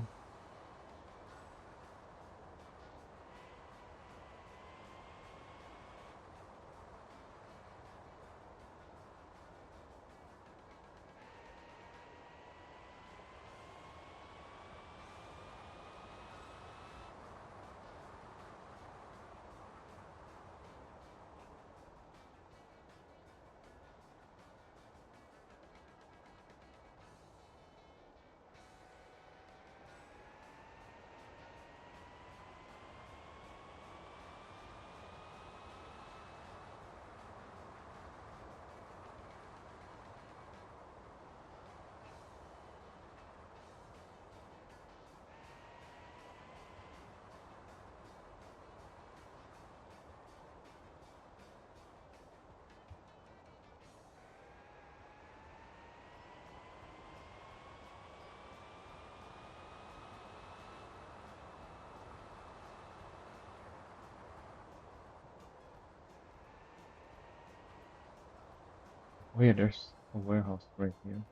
Oh yeah, there's a warehouse right here.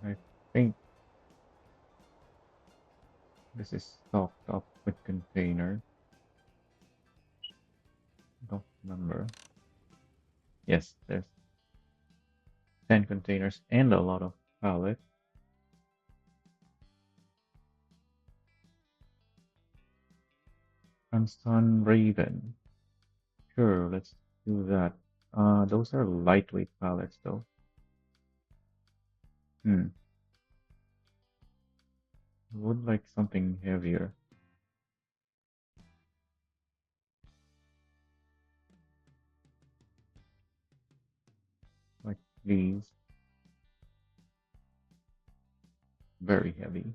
I think this is stocked up with containers. Don't remember. Yes, there's 10 containers and a lot of pallets. Crimson Raven. Sure, let's do that. Those are lightweight pallets though. Hmm. Would like something heavier. Like these. Very heavy.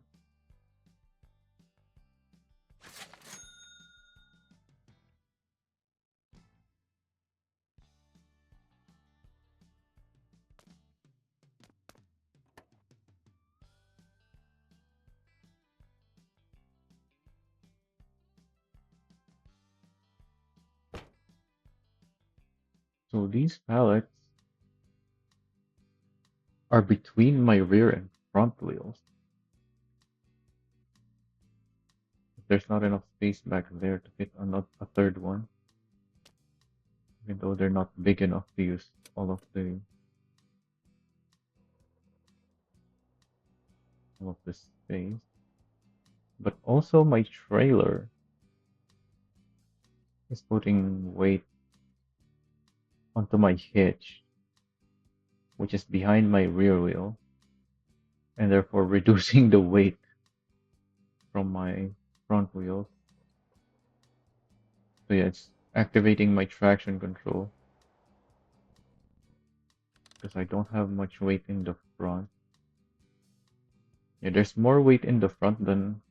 So these pallets are between my rear and front wheels. There's not enough space back there to fit a third one, even though they're not big enough to use all of the space. But also my trailer is putting weight onto my hitch, which is behind my rear wheel, and therefore reducing the weight from my front wheels. So yeah, it's activating my traction control because I don't have much weight in the front. Yeah, there's more weight in the front than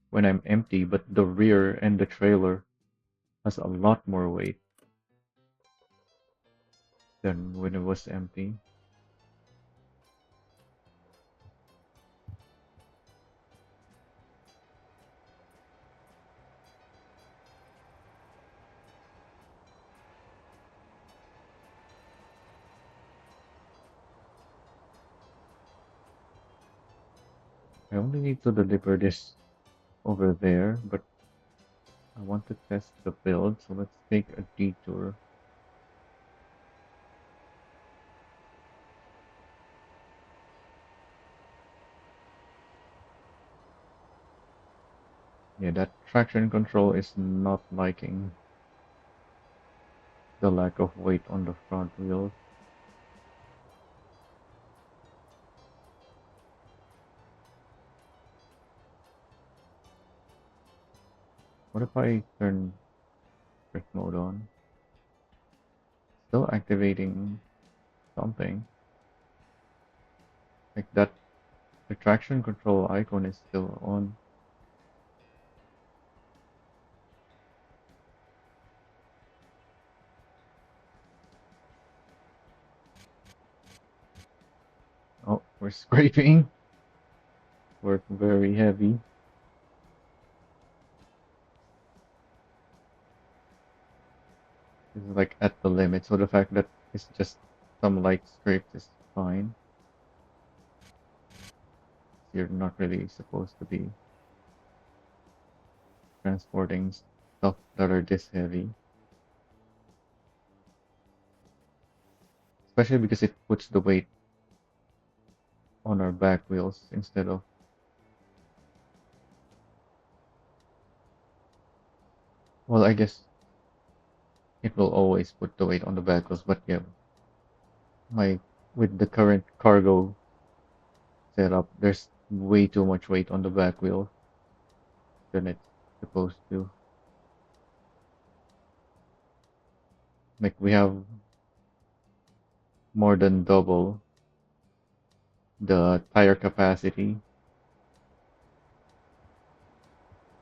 when I'm empty, but the rear and the trailer has a lot more weight than when it was empty. I only need to deliver this over there, but I want to test the build, so let's take a detour. Yeah, that traction control is not liking the lack of weight on the front wheels. What if I turn drift mode on? Still activating something. Like that, the traction control icon is still on. Oh, we're scraping. We're very heavy. This is like at the limit, so the fact that it's just some light scrapes is fine. You're not really supposed to be transporting stuff that are this heavy. Especially because it puts the weight on our back wheels instead of, well, I guess it will always put the weight on the back wheels, but yeah, my with the current cargo setup, there's way too much weight on the back wheel than it's supposed to. Like we have more than double the tire capacity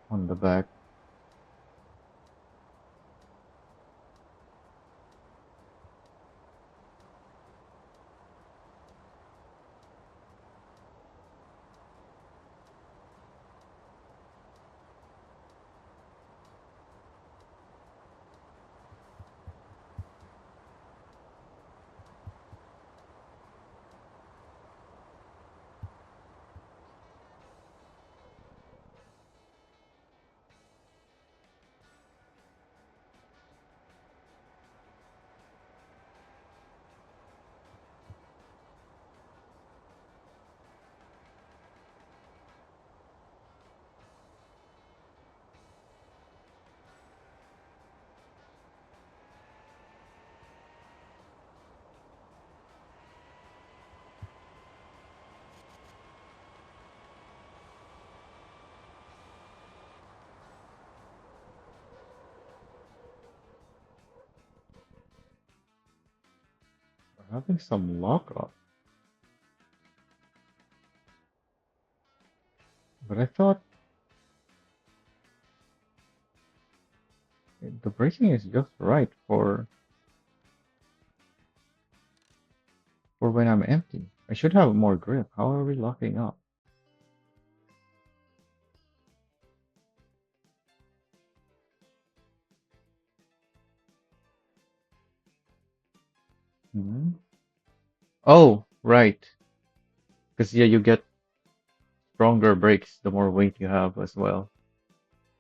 on the back. Having some lockup. But I thought the braking is just right for when I'm empty. I should have more grip. How are we locking up? Hmm? Oh, right. Because yeah, you get stronger brakes the more weight you have as well.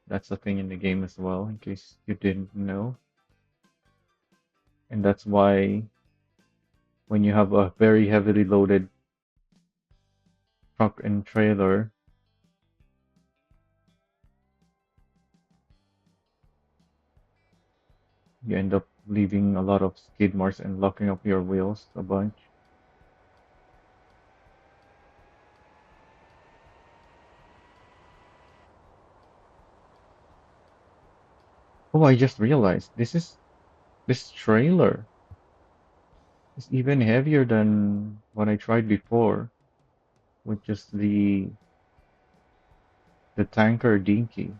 That's a thing in the game as well, in case you didn't know. And that's why when you have a very heavily loaded truck and trailer, you end up leaving a lot of skid marks and locking up your wheels a bunch. Oh, I just realized this trailer is even heavier than what I tried before with just the tanker dinky.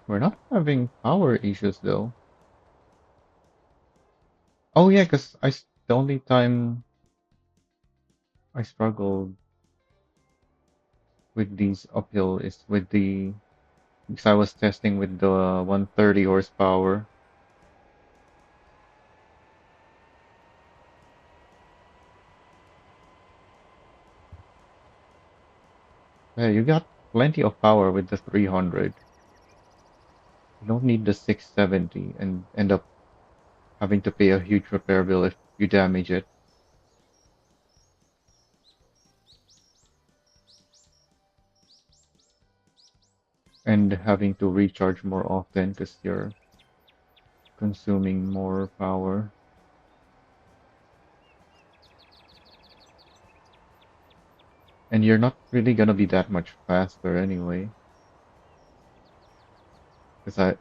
We're not having power issues though. Oh yeah, because the only time I struggled with these uphill is with the because I was testing with the 130 horsepower. Yeah, you got plenty of power with the 300. You don't need the 670 and end up having to pay a huge repair bill if you damage it and having to recharge more often because you're consuming more power. And you're not really gonna be that much faster anyway. Because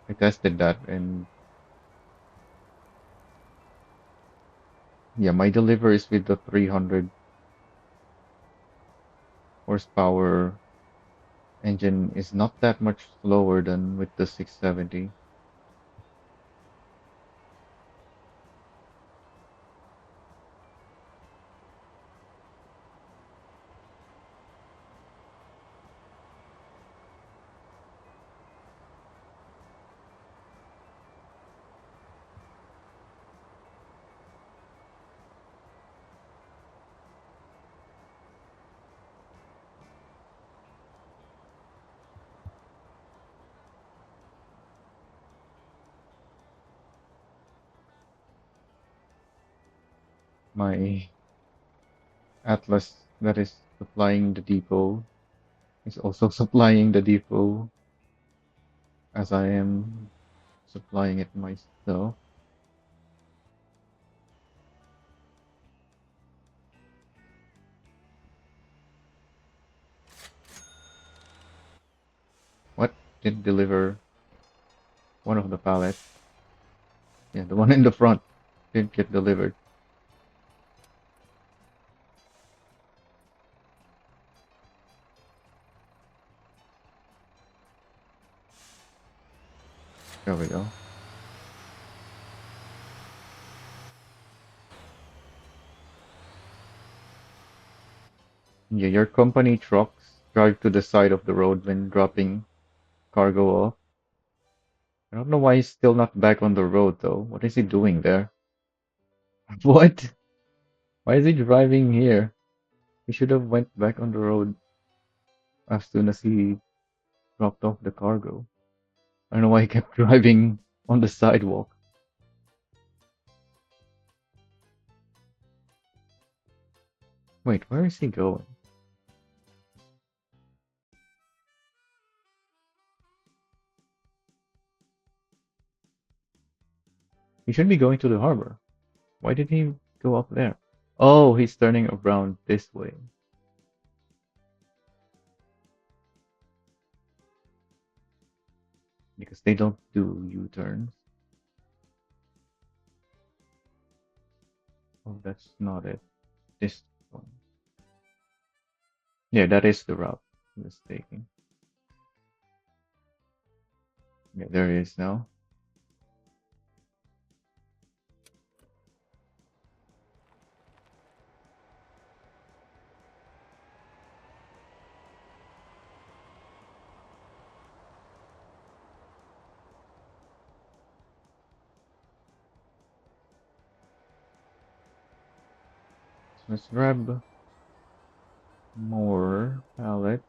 I tested that and yeah, my deliver is with the 300 horsepower engine is not that much slower than with the 670. My Atlas that is supplying the depot is also supplying the depot as I am supplying it myself. What did deliver one of the pallets? Yeah, the one in the front didn't get delivered. There we go. Yeah, your company trucks drive to the side of the road when dropping cargo off. I don't know why he's still not back on the road though. What is he doing there? What? Why is he driving here? He should have went back on the road as soon as he dropped off the cargo. I don't know why I kept driving on the sidewalk. Wait, where is he going? He should be going to the harbor. Why did he go up there? Oh, he's turning around this way. Because they don't do U-turns. Oh, that's not it. This one. Yeah, that is the route he was taking. Yeah, there he is now. So let's grab more pallets.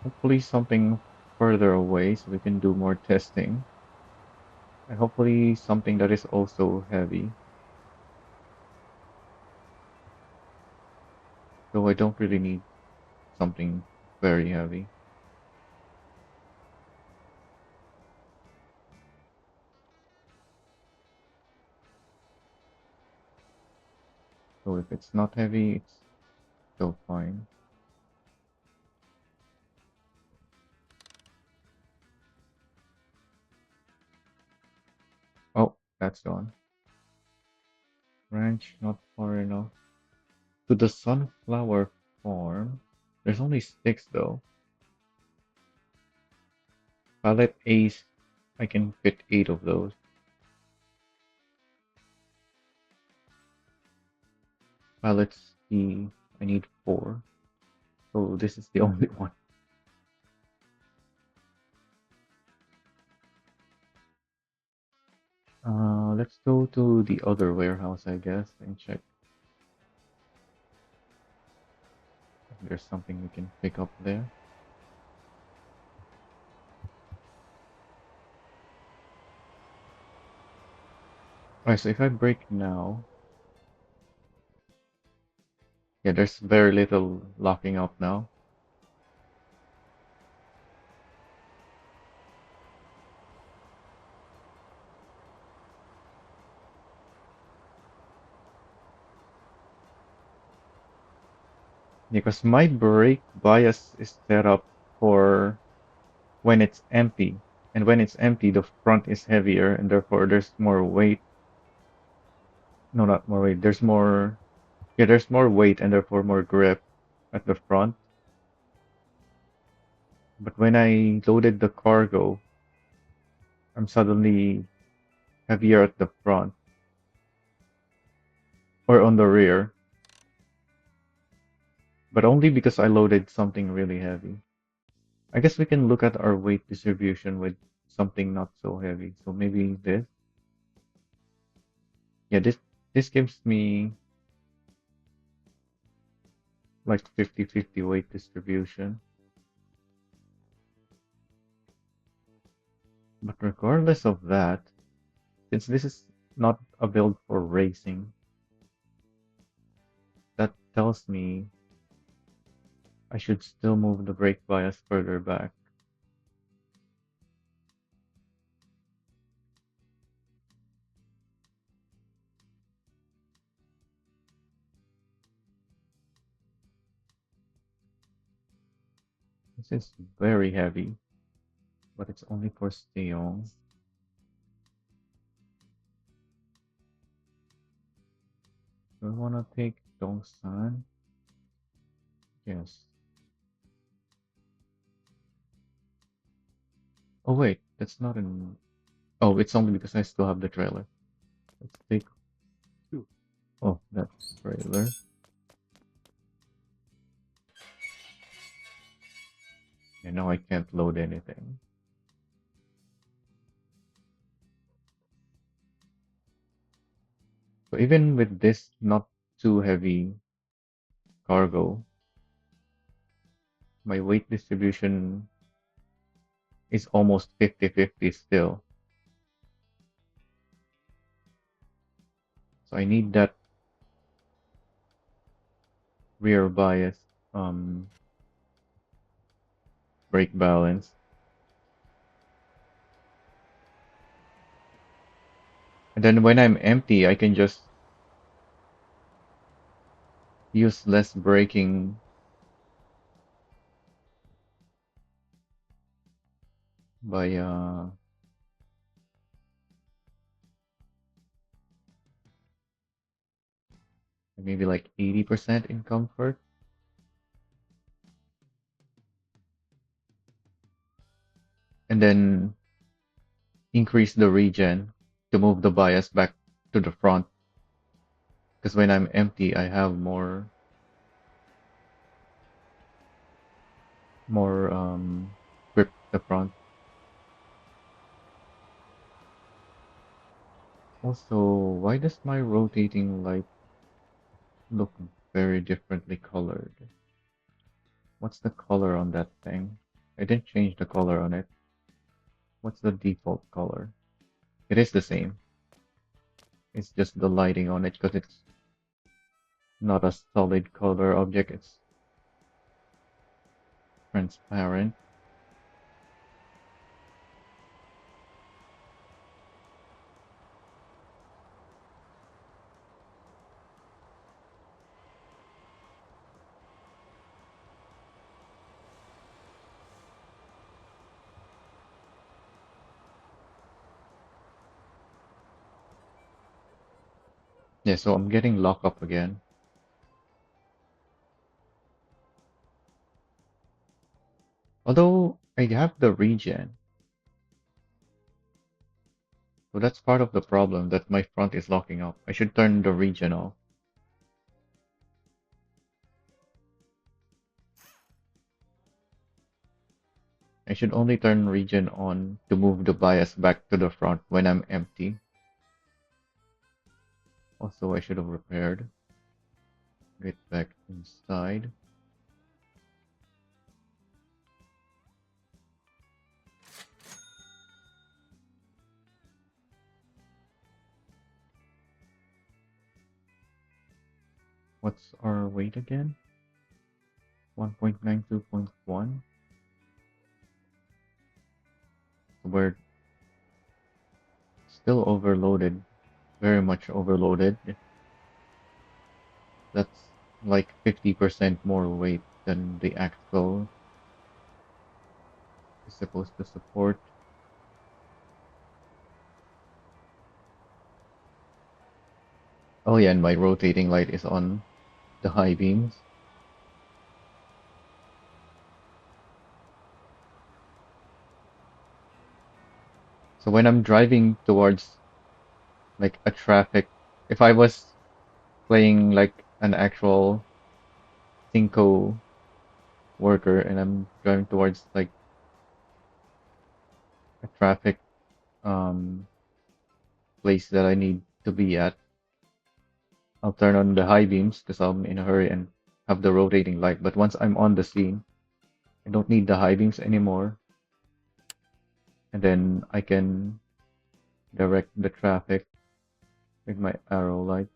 Hopefully something further away so we can do more testing. And hopefully something that is also heavy. Though I don't really need something very heavy. So if it's not heavy, it's still fine. Oh, that's gone. Ranch not far enough. To the sunflower farm. There's only six though. Pallet Ace, I can fit 8 of those. Pallets C, I need 4. So this is the only one. Let's go to the other warehouse, I guess, and check if there's something we can pick up there. Alright, so if I break now, yeah, there's very little locking up now. Because my brake bias is set up for when it's empty. And when it's empty, the front is heavier, and therefore there's more weight. No, not more weight. There's more weight, and therefore more grip at the front. But when I loaded the cargo, I'm suddenly heavier at the front or on the rear, but only because I loaded something really heavy. I guess we can look at our weight distribution with something not so heavy. So maybe this. Yeah, this gives me like 50-50 weight distribution. But regardless of that, since this is not a build for racing, that tells me I should still move the brake bias further back. This is very heavy, but it's only for steel. Do I want to take Dongsan? Yes. Oh wait, that's not an... Oh, it's only because I still have the trailer. Let's take... Oh, that trailer. And now I can't load anything. So even with this not too heavy cargo, my weight distribution is almost 50-50 still. So I need that rear bias um, brake balance. And then when I'm empty, I can just use less braking by maybe like 80% in comfort. And then increase the regen to move the bias back to the front. Because when I'm empty, I have more grip the front. Also, why does my rotating light look very differently colored? What's the color on that thing? I didn't change the color on it. What's the default color? It is the same. It's just the lighting on it because it's not a solid color object. It's transparent. Yeah, so I'm getting locked up again. Although I have the regen, so that's part of the problem that my front is locking up. I should turn the regen off. I should only turn regen on to move the bias back to the front when I'm empty. Also, I should have repaired. Get back inside. What's our weight again? 1.92.1. We're still overloaded. Very much overloaded. That's like 50% more weight than the actual is supposed to support. Oh yeah, and my rotating light is on the high beams. So when I'm driving towards like a traffic, if I was playing like an actual Cinco worker and I'm driving towards like a traffic um place that I need to be at, I'll turn on the high beams because I'm in a hurry and have the rotating light. But once I'm on the scene, I don't need the high beams anymore. And then I can direct the traffic with my arrow light.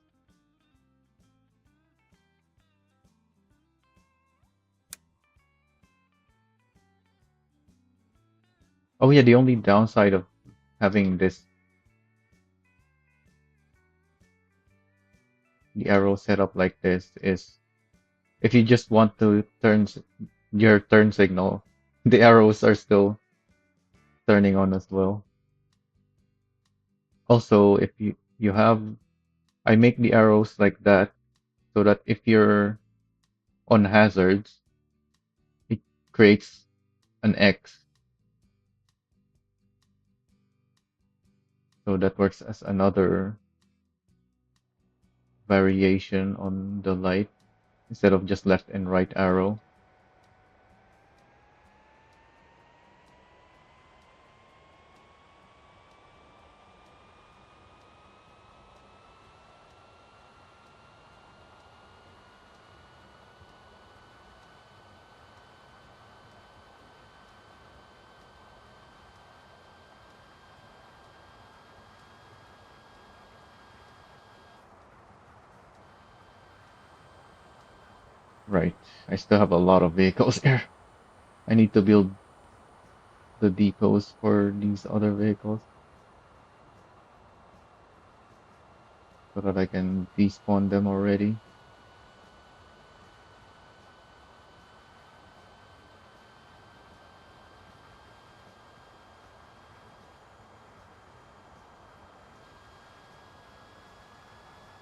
Oh yeah, the only downside of having this the arrow set up like this is if you just want to turn your turn signal, the arrows are still turning on as well. Also, if you have I make the arrows like that so that if you're on hazards, it creates an X. So that works as another variation on the light instead of just left and right arrow. Right. I still have a lot of vehicles here. I need to build the depots for these other vehicles so that I can despawn them already.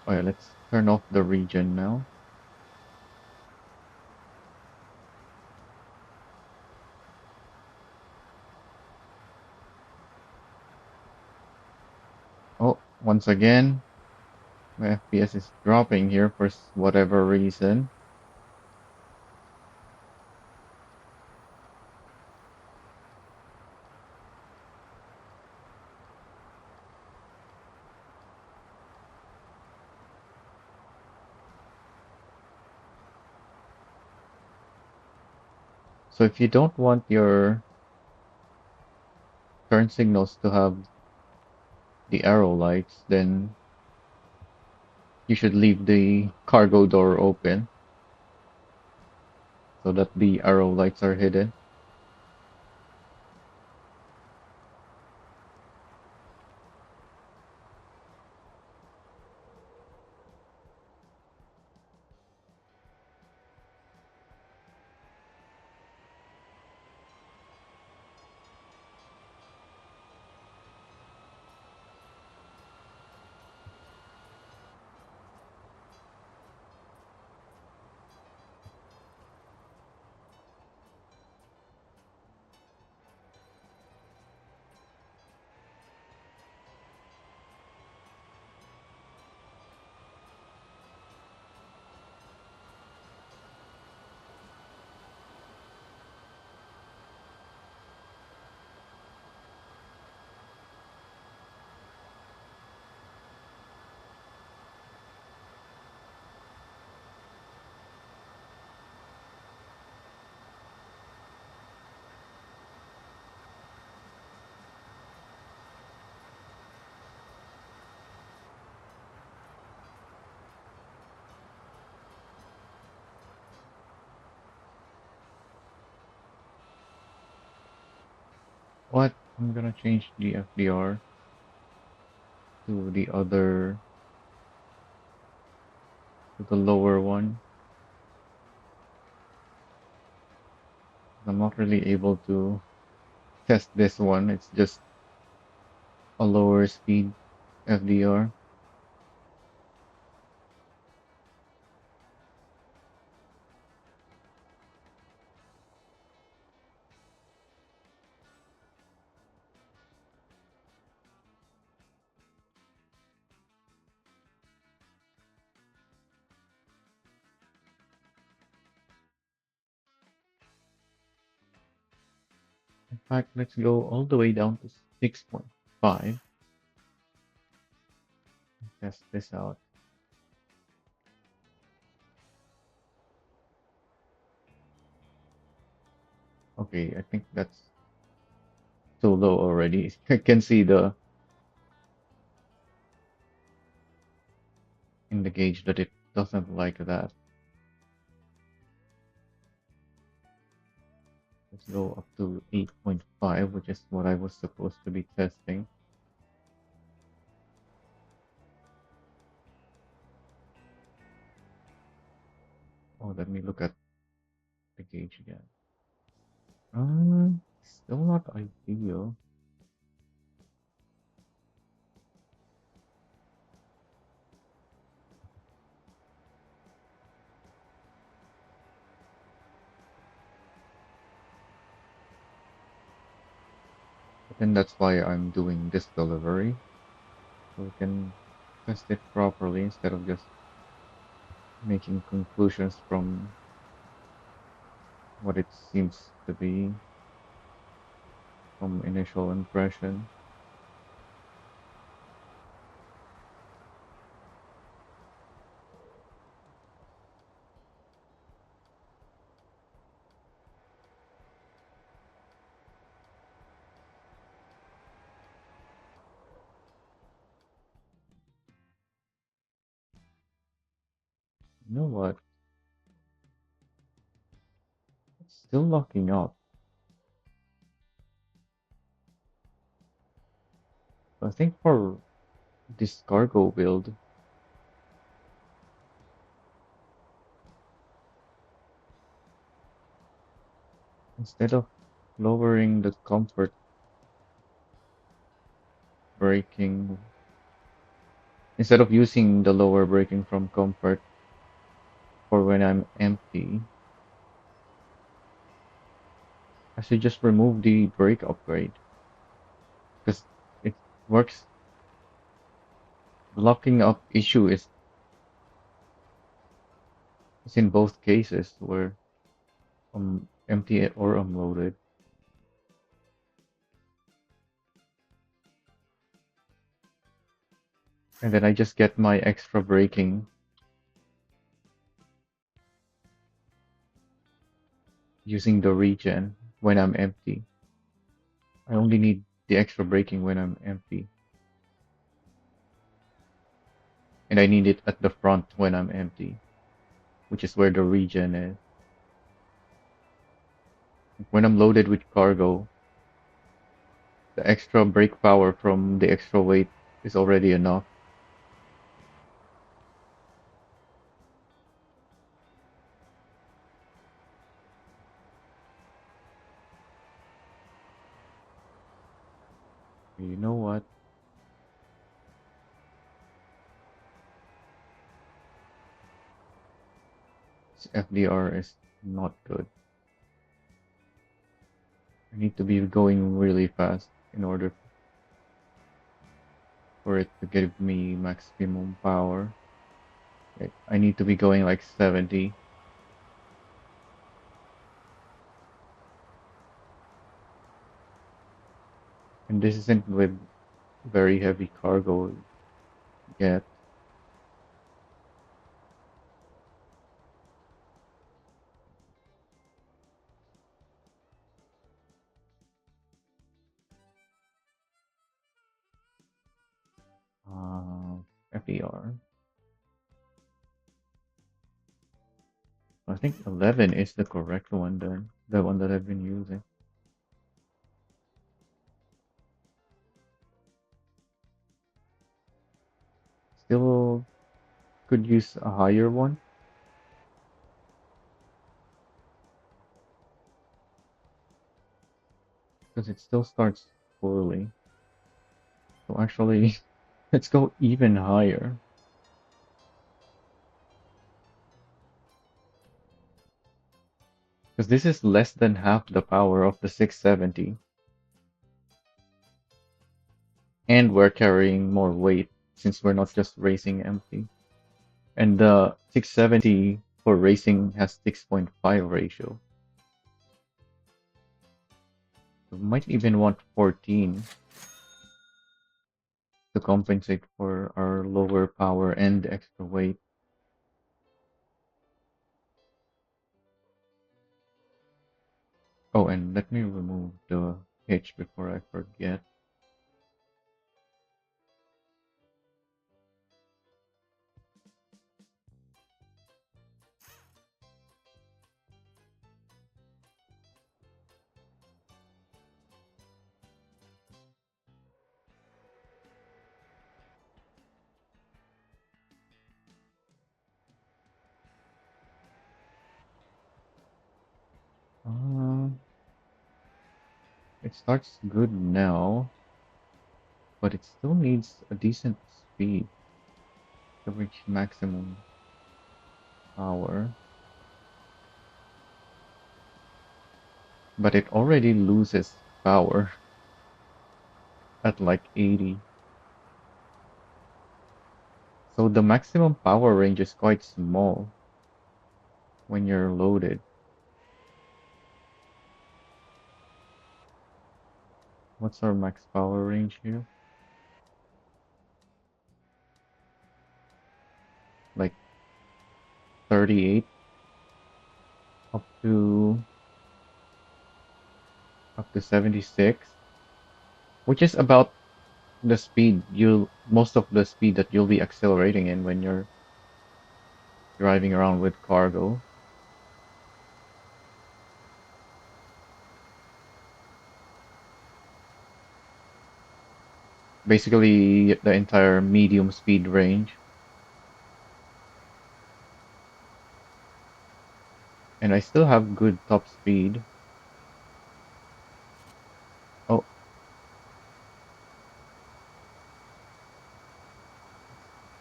Oh yeah, let's turn off the region now. Oh, once again, my FPS is dropping here for whatever reason. So if you don't want your turn signals to have the arrow lights, then you should leave the cargo door open so that the arrow lights are hidden. What? I'm gonna change the FDR to the lower one. I'm not really able to test this one. It's just a lower speed FDR. In fact, let's go all the way down to 6.5. Test this out. Okay, I think that's too low already. I can see the in the gauge that it doesn't like that. Let's go up to 8.5, which is what I was supposed to be testing. Oh, let me look at the gauge again. Still not ideal. But then that's why I'm doing this delivery, so we can test it properly instead of just making conclusions from what it seems to be from initial impression. You know what? still locking up. I think for this cargo build, instead of lowering the comfort braking, instead of using the lower braking from comfort for when I'm empty, I should just remove the brake upgrade because it works. The locking up issue is in both cases where I'm empty or unloaded. And then I just get my extra braking using the regen when I'm empty. I only need the extra braking when I'm empty. And I need it at the front when I'm empty, which is where the regen is. When I'm loaded with cargo, the extra brake power from the extra weight is already enough. You know what? This FDR is not good. I need to be going really fast in order for it to give me maximum power. I need to be going like 70. And this isn't with very heavy cargo yet. FDR. I think 11 is the correct one then. The one that I've been using. Still could use a higher one because it still starts poorly. So actually, let's go even higher. Because this is less than half the power of the 670. And we're carrying more weight since we're not just racing empty. And the 670 for racing has 6.5 ratio. We might even want 14 to compensate for our lower power and extra weight. Oh, and let me remove the hitch before I forget. Uh, it starts good now, but it still needs a decent speed to reach maximum power. But it already loses power at like 80. So the maximum power range is quite small when you're loaded. What's our max power range here? Like 38 up to 76, which is about the speed you most of the speed that you'll be accelerating in when you're driving around with cargo. basically the entire medium speed range. And I still have good top speed. Oh,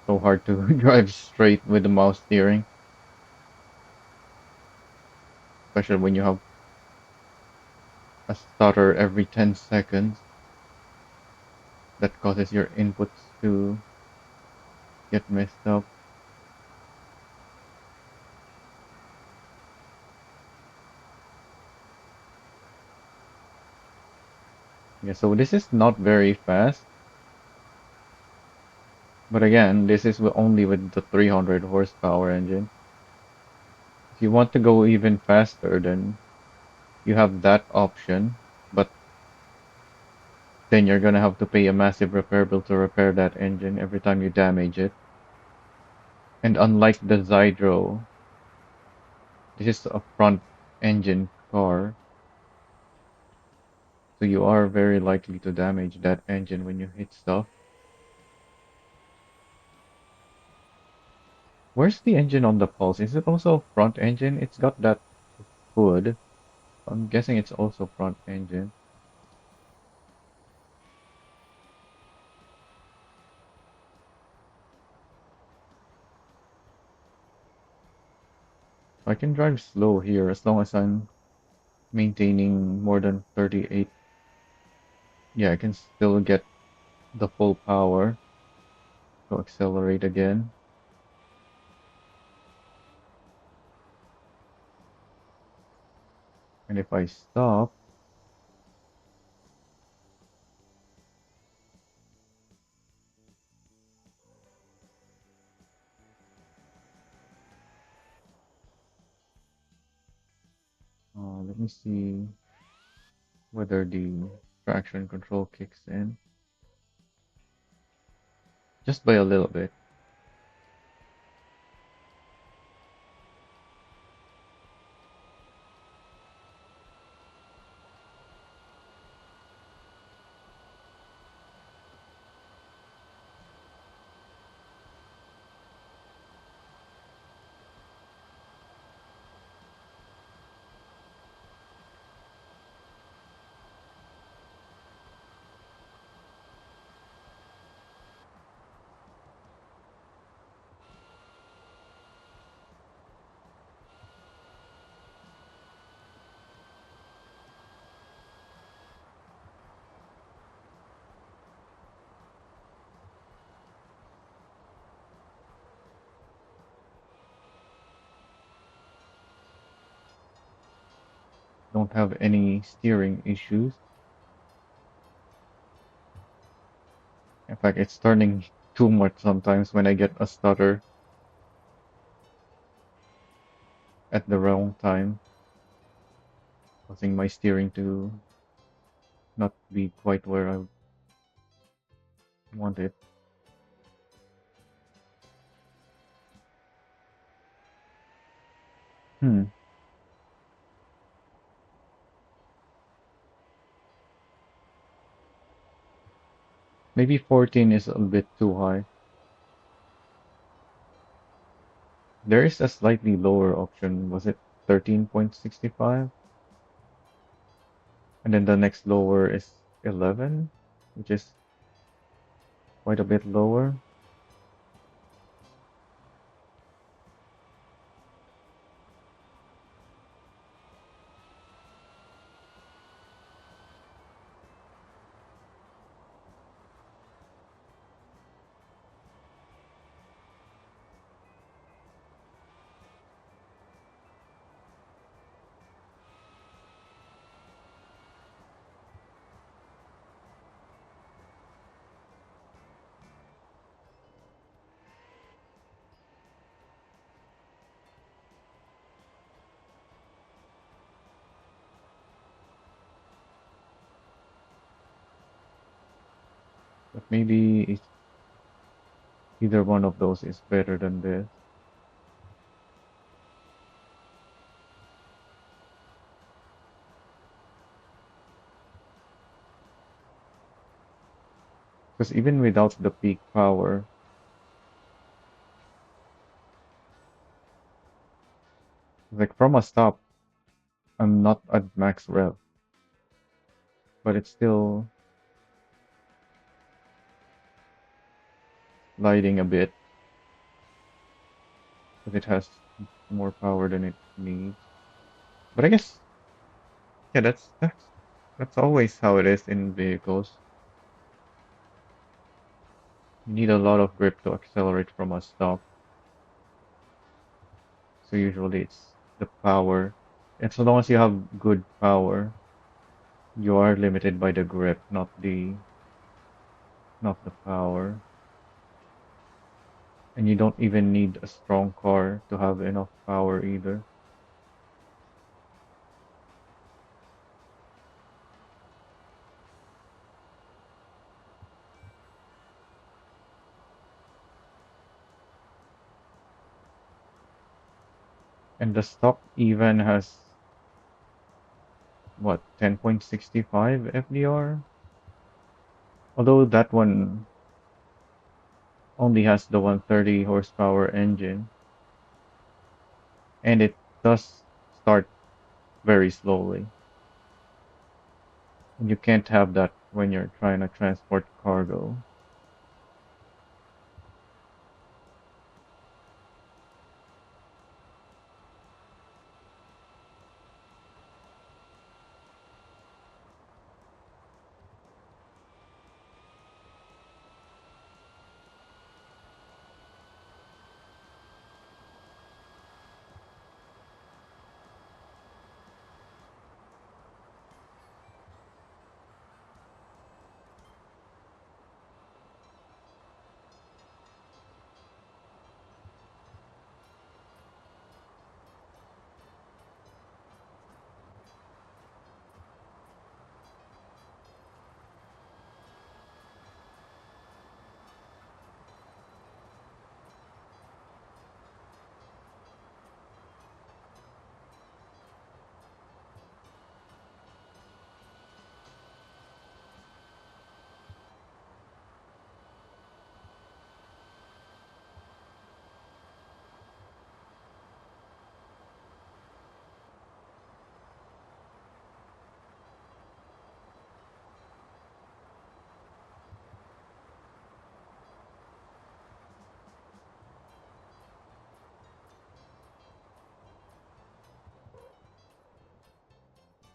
so hard to drive straight with the mouse steering, especially when you have a stutter every 10 seconds that causes your inputs to get messed up. Yeah, so this is not very fast, but again, this is only with the 300 horsepower engine. If you want to go even faster, then you have that option, but then you're gonna have to pay a massive repair bill to repair that engine every time you damage it. And unlike the Zydro, this is a front engine car, so you are very likely to damage that engine when you hit stuff. Where's the engine on the Pulse? Is it also a front engine? It's got that hood. I'm guessing it's also front engine. I can drive slow here as long as I'm maintaining more than 38. Yeah, I can still get the full power. So accelerate again. And if I stop, let me see whether the traction control kicks in. Just by a little bit. Don't have any steering issues. In fact, it's turning too much sometimes when I get a stutter at the wrong time, causing my steering to not be quite where I want it. Hmm, maybe 14 is a bit too high. There is a slightly lower option. Was it 13.65? And then the next lower is 11, which is quite a bit lower. But maybe it's either one of those is better than this. Because even without the peak power, like from a stop, I'm not at max rev, but it's still sliding a bit because it has more power than it needs. But I guess, yeah, that's always how it is in vehicles. You need a lot of grip to accelerate from a stop. So usually it's the power. And so long as you have good power, you are limited by the grip, not the power. And you don't even need a strong car to have enough power either. And the stock even has what 10.65 FDR? Although that one only has the 130 horsepower engine, and it does start very slowly. And you can't have that when you're trying to transport cargo.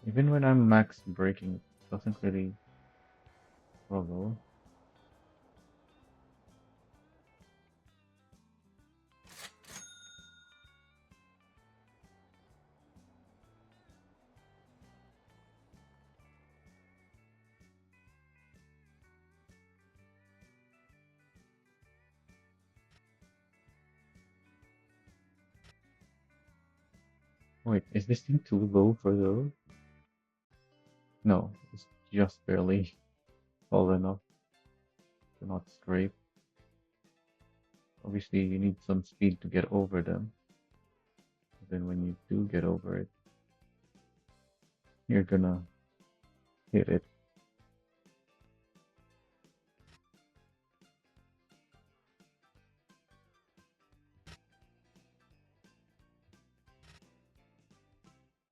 Even when I'm max braking, it doesn't really struggle. Wait, is this thing too low for those? No, it's just barely tall enough to not scrape. Obviously, you need some speed to get over them. Then when you do get over it, you're gonna hit it.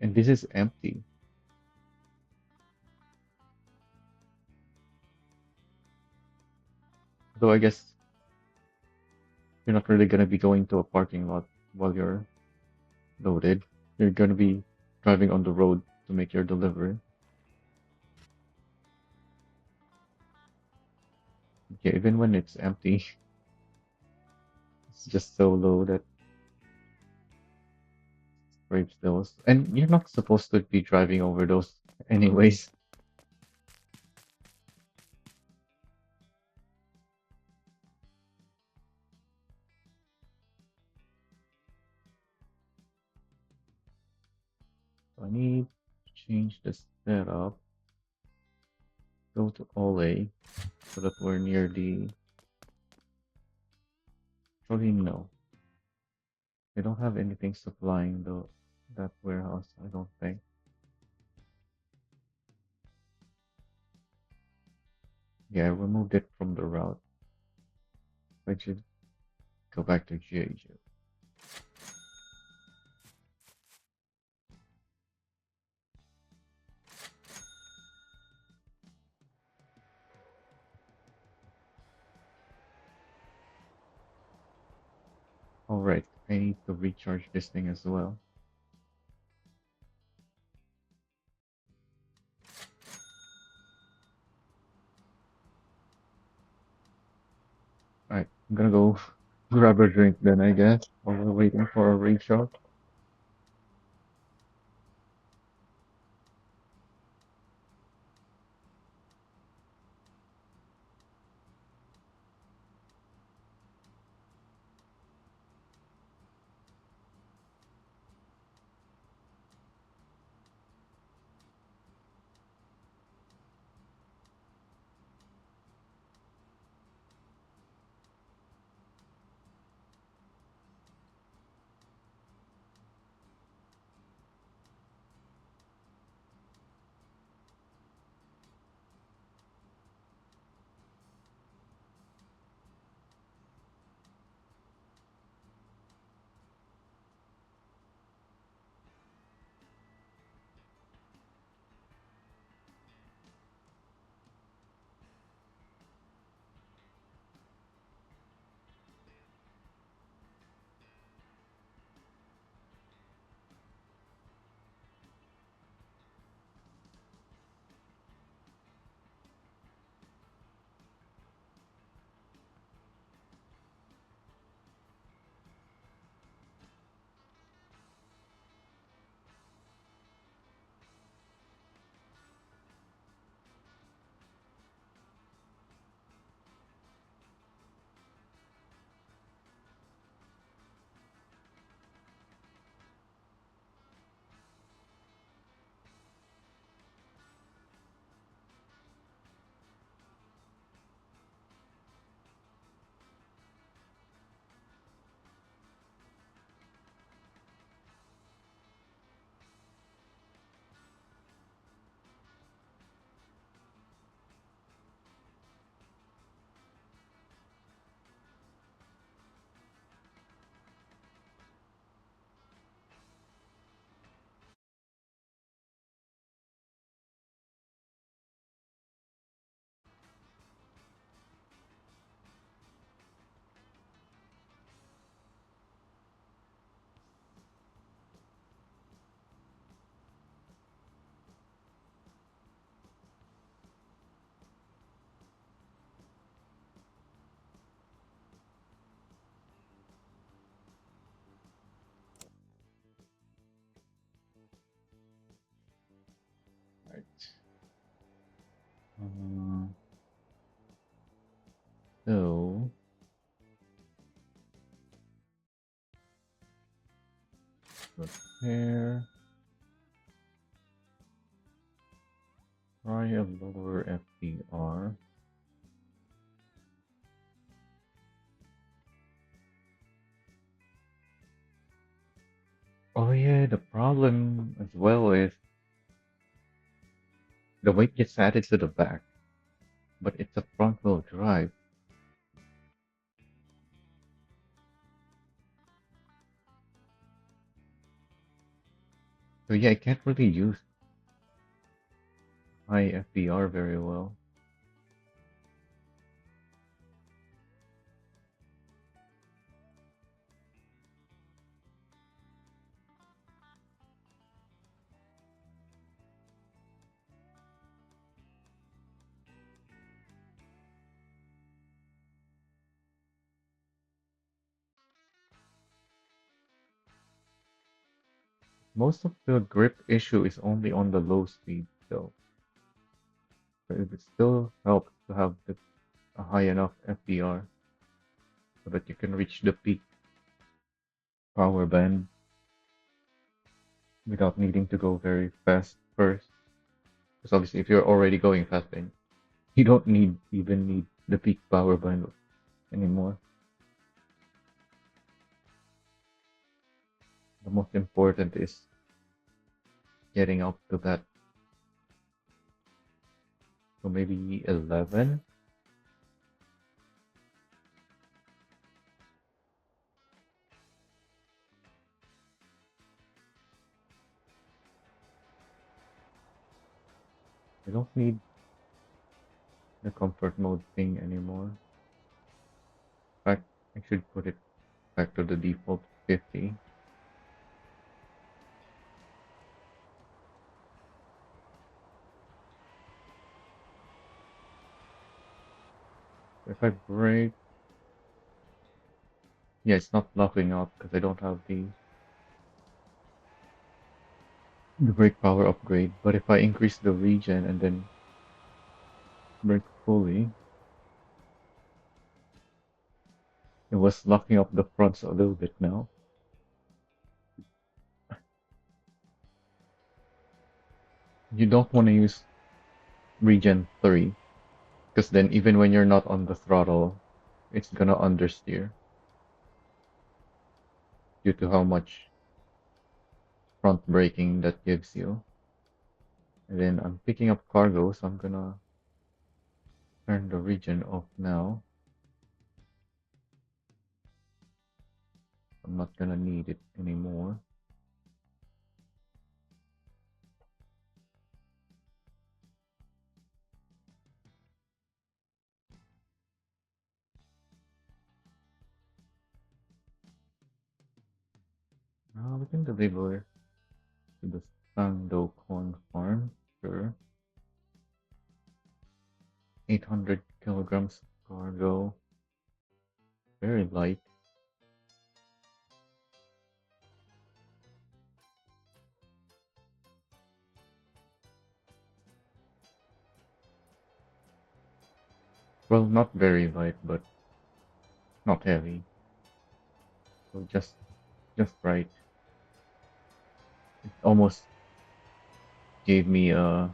And this is empty. Though I guess you're not really gonna be going to a parking lot while you're loaded. You're gonna be driving on the road to make your delivery. Yeah, even when it's empty, it's just so low that scrapes those. And you're not supposed to be driving over those anyways. So I need to change the setup. Go to Ole so that we're near the. Actually, no. They don't have anything supplying that warehouse, I don't think. Yeah, I removed it from the route. I should go back to GAU. Alright, I need to recharge this thing as well. Alright, I'm gonna go grab a drink then, I guess, while we're waiting for a recharge. Right. Uh, so, repair, try a lower FDR. Oh yeah, the problem as well is the weight gets added to the back, but it's a front wheel drive. So yeah, I can't really use high FDR very well. Most of the grip issue is only on the low speed though. But it still helps to have a high enough FDR so that you can reach the peak power band without needing to go very fast first. Because obviously if you're already going fast then you don't even need the peak power band anymore. The most important is getting up to that. So maybe 11. I don't need the comfort mode thing anymore. In fact, I should put it back to the default 50. If I brake, yeah, it's not locking up because I don't have the brake power upgrade. But if I increase the regen and then brake fully, it was locking up the fronts a little bit now. You don't want to use regen 3 because then even when you're not on the throttle, it's gonna understeer due to how much front braking that gives you. And then I'm picking up cargo, so I'm gonna turn the regen off now. I'm not gonna need it anymore. We can deliver to the Sando corn farm. Sure. 800 kilograms cargo. Very light. Well, not very light, but not heavy. So just right. It almost gave me a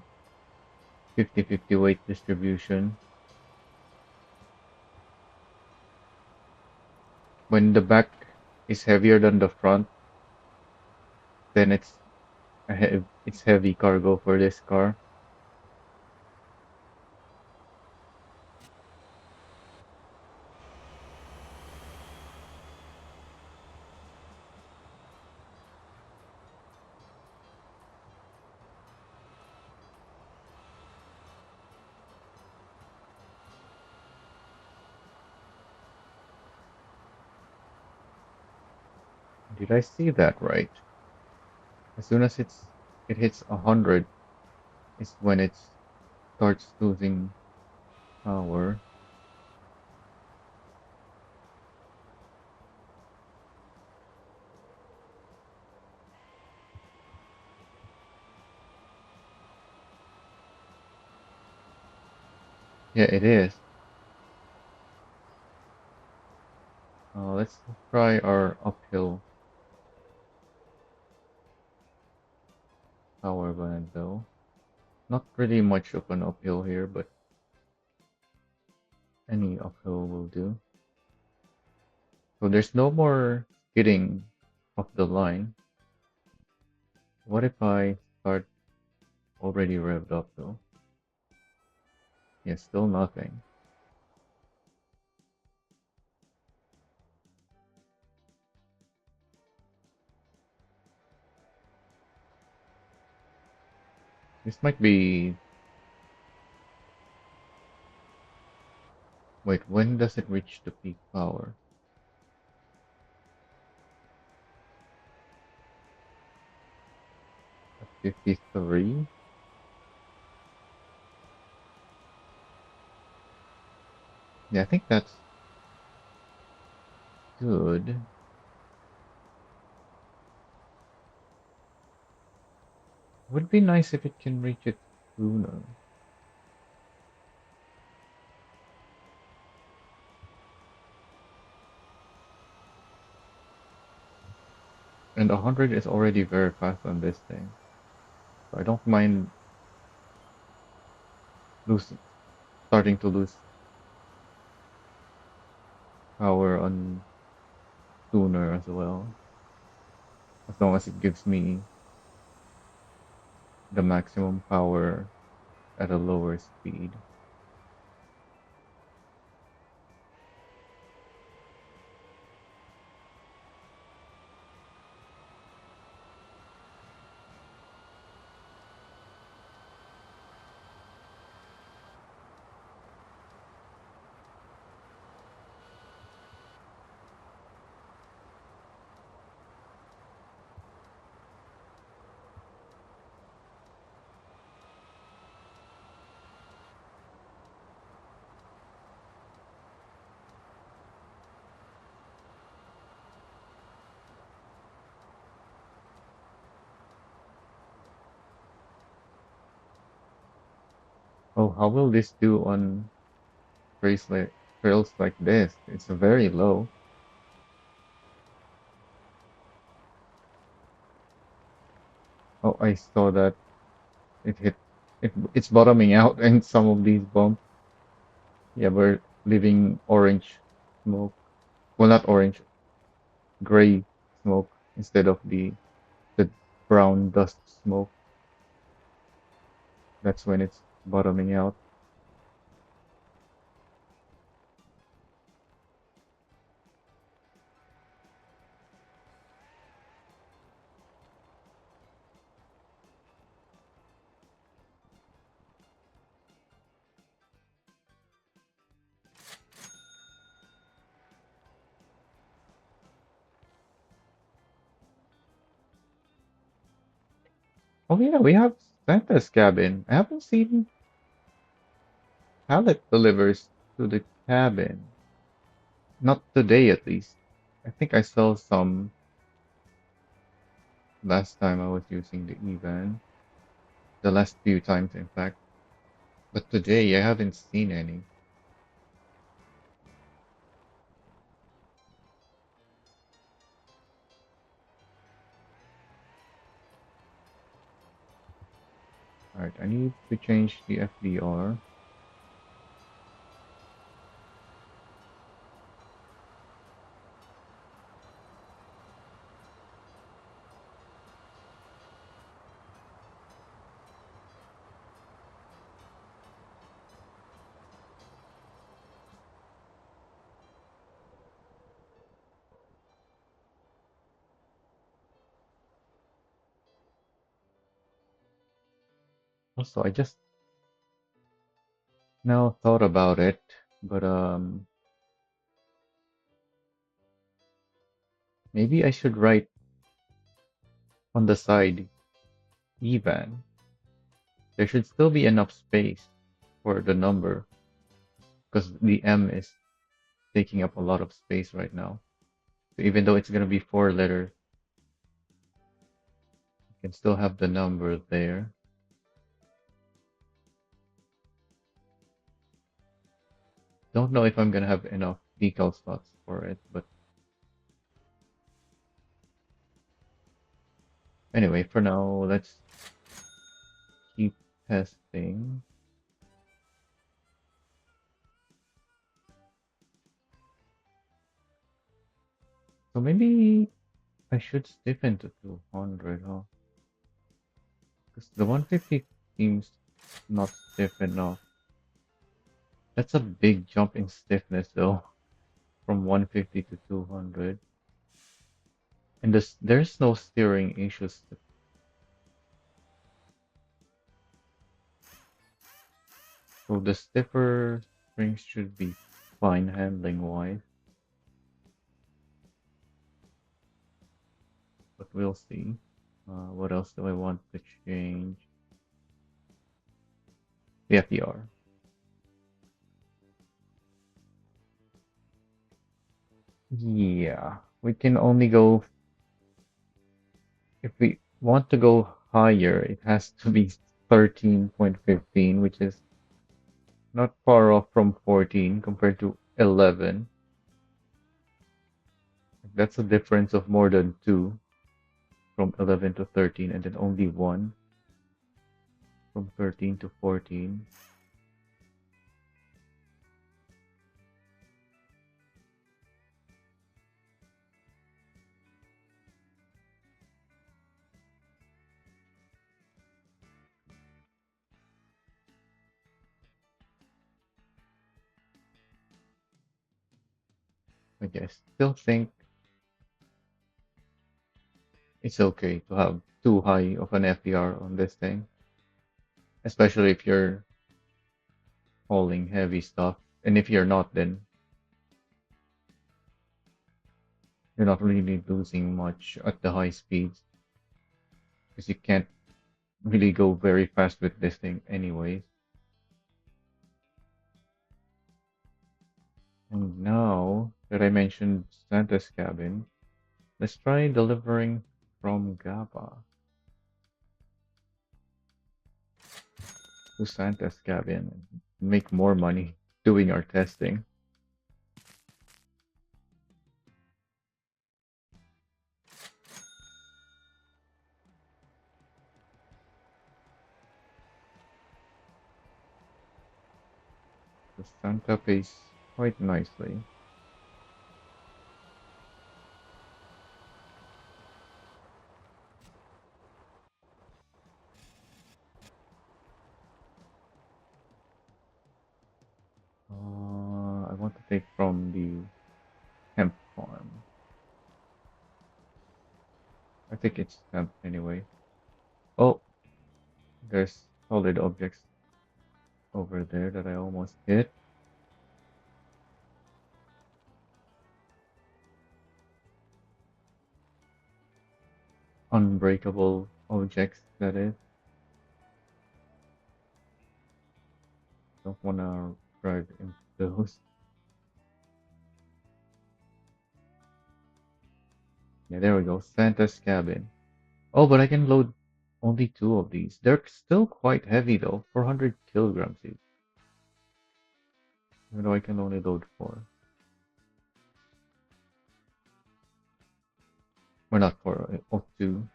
50-50 weight distribution. When the back is heavier than the front, then it's heavy cargo for this car. Did I see that right? As soon as it hits 100 is when it starts losing power. Yeah, it is. Let's try our uphill power band though. Not really much of an uphill here, but any uphill will do. So there's no more skidding off the line. What if I start already revved up though? Yeah, still nothing. This might be... Wait, when does it reach the peak power? 53? Yeah, I think that's good. Would be nice if it can reach it sooner. And 100 is already very fast on this thing. So I don't mind losing, starting to lose power on sooner as well. As long as it gives me the maximum power at a lower speed. Oh, how will this do on trails like this? It's very low. Oh, I saw that it hit. It's bottoming out in some of these bumps. Yeah, we're leaving orange smoke. Well, not orange, gray smoke instead of the brown dust smoke. That's when it's bottoming out. Oh yeah, we have Santa's cabin. I haven't seen pallet delivers to the cabin. Not today, at least. I think I saw some last time I was using the Evan. The last few times, in fact. But today I haven't seen any. Alright, I need to change the FDR. Also, I just now thought about it, but maybe I should write on the side Evan. There should still be enough space for the number because the M is taking up a lot of space right now. So even though it's gonna be 4 letters, you can still have the number there. Don't know if I'm gonna have enough decal slots for it, but anyway, for now, let's keep testing. So maybe I should stiffen to 200, huh? Because the 150 seems not stiff enough. That's a big jump in stiffness, though, from 150 to 200. And there's no steering issues. So the stiffer springs should be fine handling wise, but we'll see. What else do I want to change? The FDR. Yeah, we can only go if we want to go higher, it has to be 13.15, which is not far off from 14 compared to 11. That's a difference of more than 2 from 11 to 13, and then only 1 from 13 to 14. Okay, I still think it's okay to have too high of an FDR on this thing, especially if you're hauling heavy stuff. And if you're not, then you're not really losing much at the high speeds because you can't really go very fast with this thing anyways. And now that I mentioned Santa's cabin, let's try delivering from GABA. to Santa's cabin and make more money doing our testing. The Santa pays quite nicely. I want to take from the hemp farm. I think it's hemp anyway. Oh, there's solid objects over there that I almost hit. Unbreakable objects, that is. Don't wanna drive into those. Yeah, there we go. Santa's cabin. Oh, but I can load only two of these. They're still quite heavy though, 400 kilograms each. Even though I can only load four. Or not four, oh, two.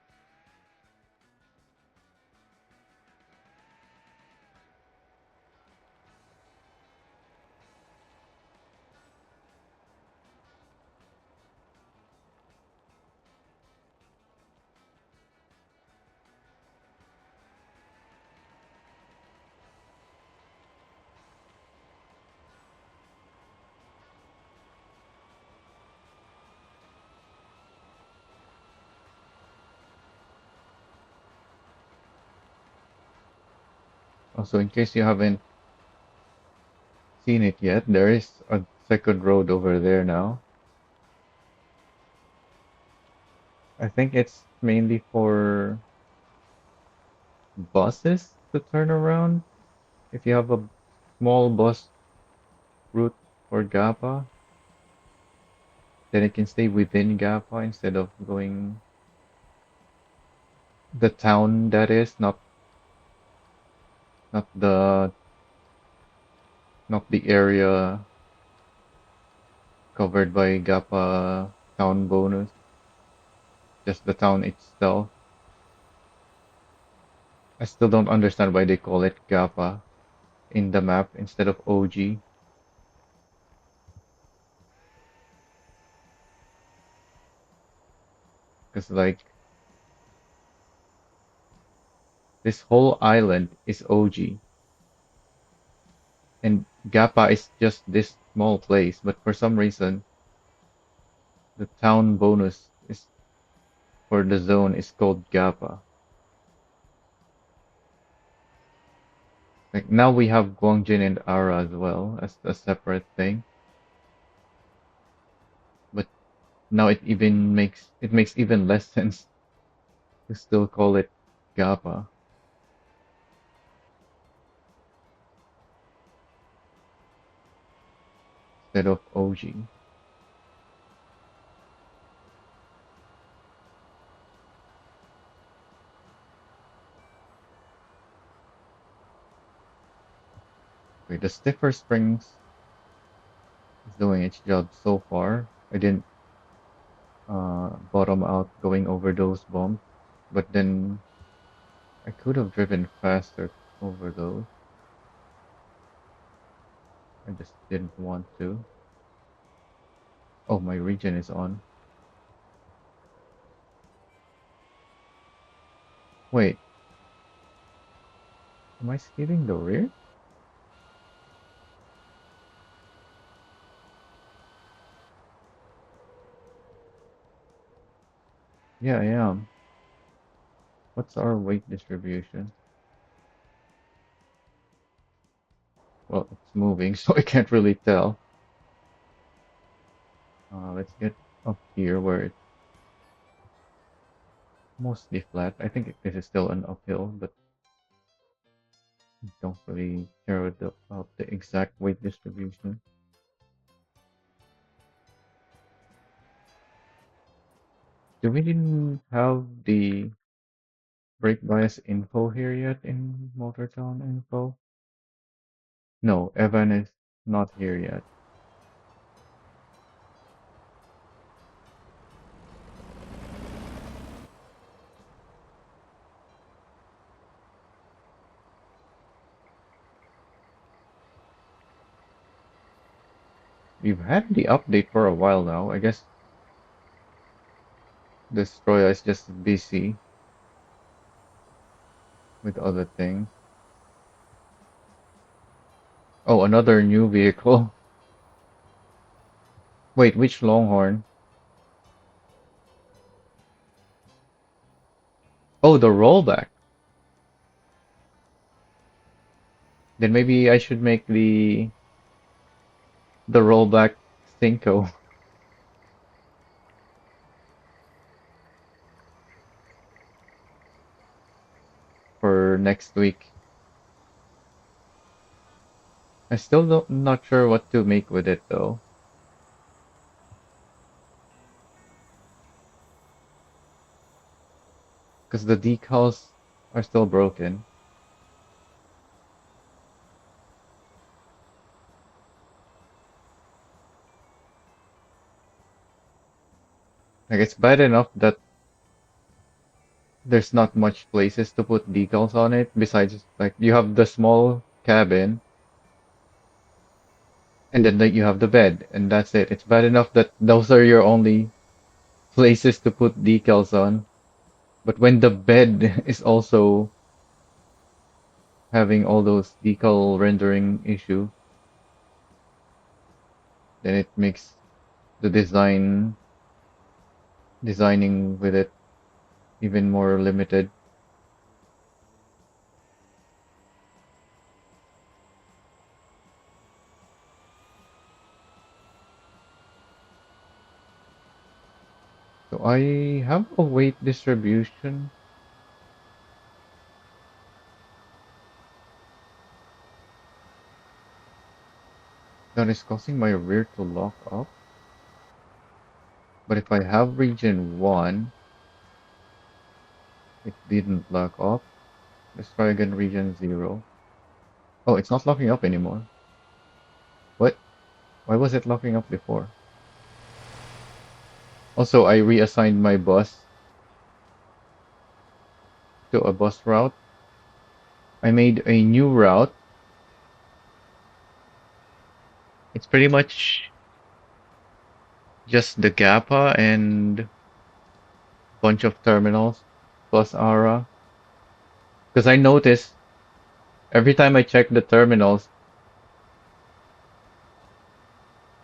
Also, in case you haven't seen it yet, there is a second road over there now. I think it's mainly for buses to turn around. If you have a small bus route for GAPA, then it can stay within GAPA instead of going the town, that is, not the area covered by GAPA town bonus, just the town itself. I still don't understand why they call it GAPA in the map instead of OG. Because like this whole island is OG and GAPA is just this small place, but for some reason the town bonus is for the zone is called GAPA. Like now we have Guangjin and Ara as well as a separate thing, but now it makes even less sense to still call it GAPA instead of OG. Okay, the stiffer springs is doing its job so far. I didn't bottom out going over those bumps, but then I could have driven faster over those. I just didn't want to. Oh, my regen is on. Wait, am I skipping the rear? Yeah, I am. What's our weight distribution? Well, it's moving, so I can't really tell. Let's get up here where it's mostly flat. I think this is still an uphill, but I don't really care about the exact weight distribution. Do we didn't have the brake bias info here yet in Motortown info? No, Evan is not here yet. We've had the update for a while now. I guess Destroya is just busy with other things. Oh, another new vehicle. Wait, which Longhorn? Oh, the rollback. Then maybe I should make the rollback Cinco for next week. I still don't, not sure what to make with it though, because the decals are still broken. Like it's bad enough that there's not much places to put decals on it besides like you have the small cabin and then like you have the bed and that's it. It's bad enough that those are your only places to put decals on. But when the bed is also having all those decal rendering issue, then it makes the designing with it even more limited. So I have a weight distribution that is causing my rear to lock up. But if I have region 1, it didn't lock up. Let's try again region 0. Oh, it's not locking up anymore. What? Why was it locking up before? Also, I reassigned my bus to a bus route. I made a new route. It's pretty much just the GAPA and bunch of terminals plus ARA. Because I noticed every time I check the terminals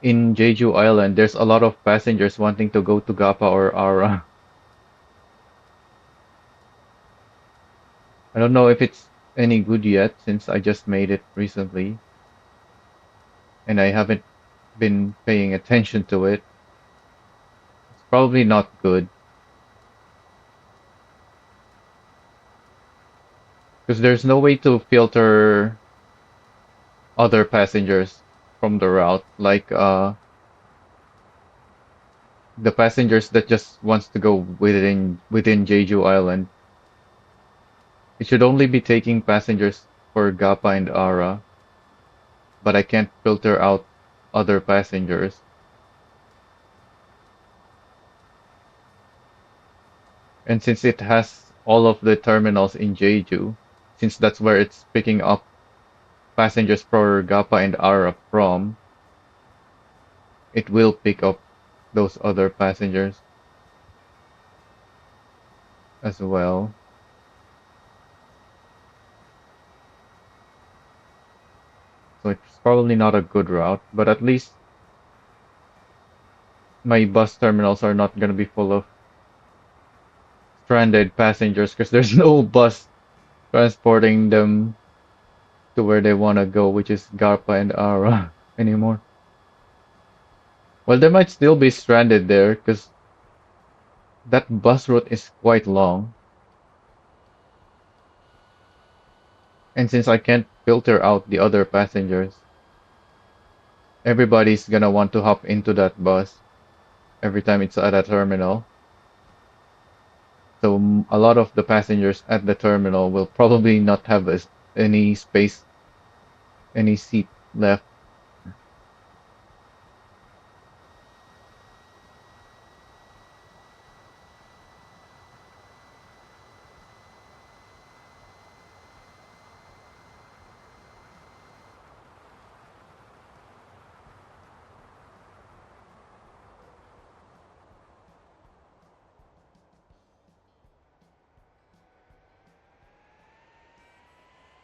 in Jeju Island, there's a lot of passengers wanting to go to GAPA or ARA. I don't know if it's any good yet since I just made it recently and I haven't been paying attention to it. It's probably not good because there's no way to filter other passengers from the route, like the passengers that just wants to go within Jeju Island. It should only be taking passengers for GAPA and ARA, but I can't filter out other passengers. And since it has all of the terminals in Jeju, since that's where it's picking up passengers for GAPA and ARA from, it will pick up those other passengers as well. So it's probably not a good route, but at least my bus terminals are not going to be full of stranded passengers because there's no bus transporting them to where they want to go, which is GAPA and ARA anymore. Well, they might still be stranded there because that bus route is quite long. And since I can't filter out the other passengers, everybody's gonna want to hop into that bus every time it's at a terminal. So a lot of the passengers at the terminal will probably not have any space, any seat left.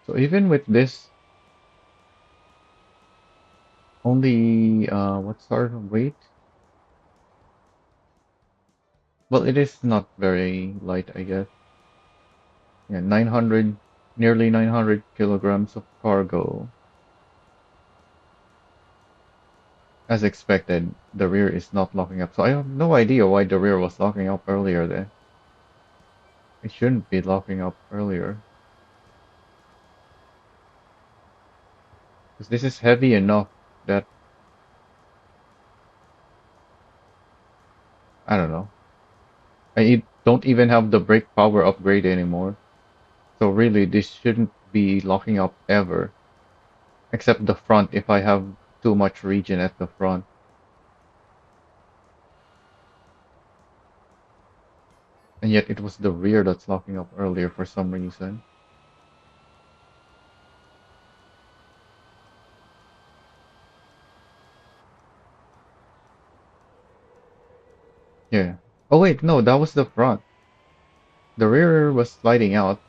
So even with this, only what's our weight? Well, it is not very light, I guess. Yeah, 900, nearly 900 kilograms of cargo. As expected, the rear is not locking up. So I have no idea why the rear was locking up earlier then. It shouldn't be locking up earlier. Because this is heavy enough that, I don't know. Don't even have the brake power upgrade anymore. So really, this shouldn't be locking up ever. Except the front if I have too much region at the front. And yet it was the rear that's locking up earlier for some reason. Yeah. Oh wait, no, that was the front. The rear was sliding out,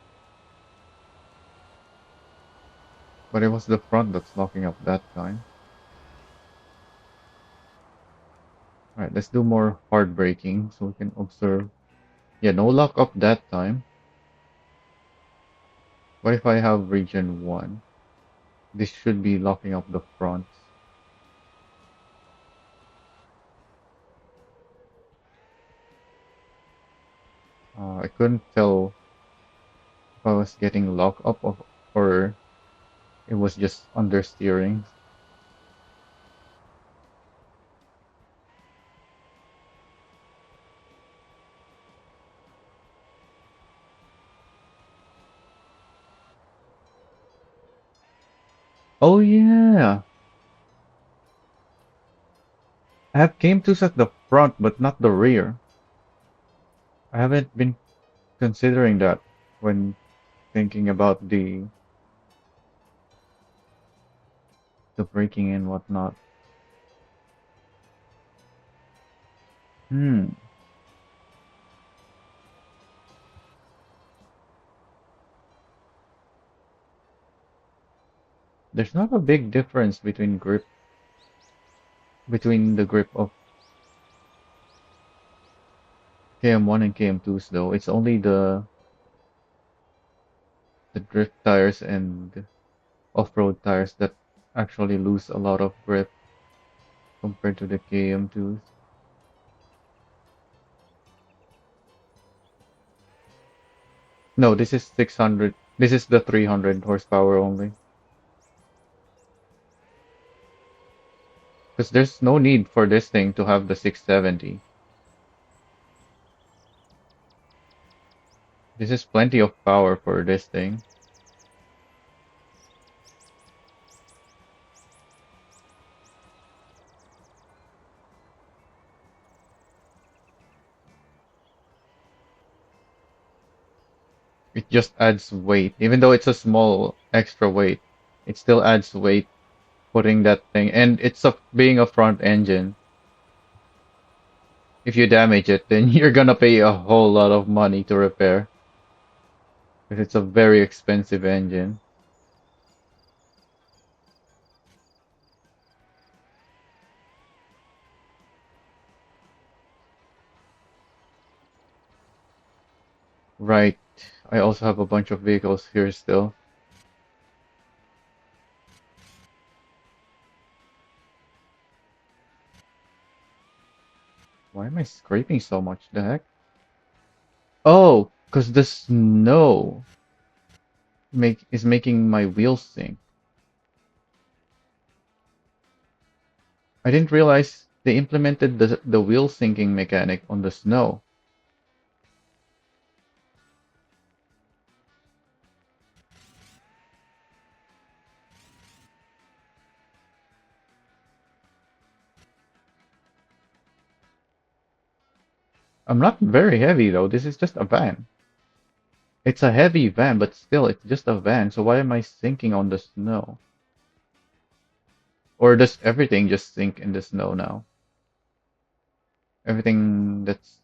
but it was the front that's locking up that time. Alright, let's do more hard braking so we can observe. Yeah, no lock up that time. What if I have region 1? This should be locking up the front. I couldn't tell if I was getting lock up or it was just understeering. Oh yeah! I have came to at the front but not the rear. I haven't been considering that when thinking about the braking and whatnot. Hmm. There's not a big difference between the grip of KM1 and KM2s though. It's only the drift tires and off-road tires that actually lose a lot of grip compared to the KM2s. No, this is 600. This is the 300 horsepower only. Because there's no need for this thing to have the 670. This is plenty of power for this thing. It just adds weight. Even though it's a small extra weight, it still adds weight putting that thing. And it's being a front engine. If you damage it, then you're gonna pay a whole lot of money to repair. Because it's a very expensive engine. Right. I also have a bunch of vehicles here still. Why am I scraping so much? The heck? Oh, because the snow is making my wheels sink. I didn't realize they implemented the wheel sinking mechanic on the snow. I'm not very heavy though. This is just a van. It's a heavy van, but still, it's just a van. So why am I sinking on the snow? Or does everything just sink in the snow now? Everything that's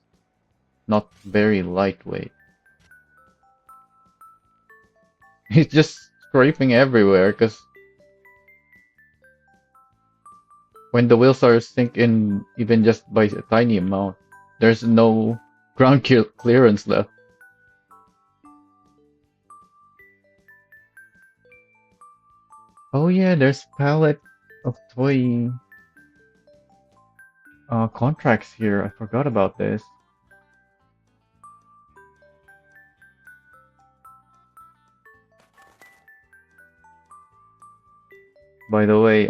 not very lightweight. It's just scraping everywhere because when the wheels are sinking even just by a tiny amount, there's no ground clearance left. Oh yeah, there's palette of toy contracts here. I forgot about this. By the way,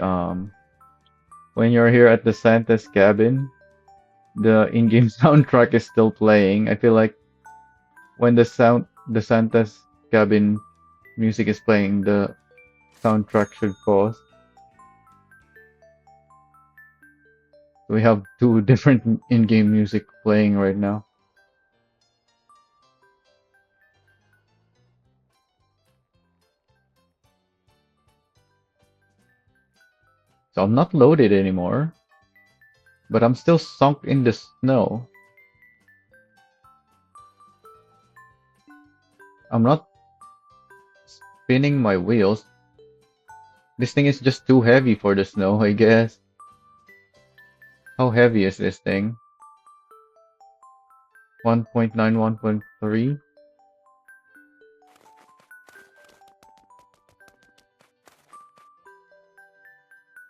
when you're here at the Santa's cabin, the in-game soundtrack is still playing. I feel like when the Santa's cabin music is playing, the soundtrack should pause. We have two different in-game music playing right now. So I'm not loaded anymore, but I'm still sunk in the snow. I'm not spinning my wheels. This thing is just too heavy for the snow, I guess. How heavy is this thing? 1.9, 1.3?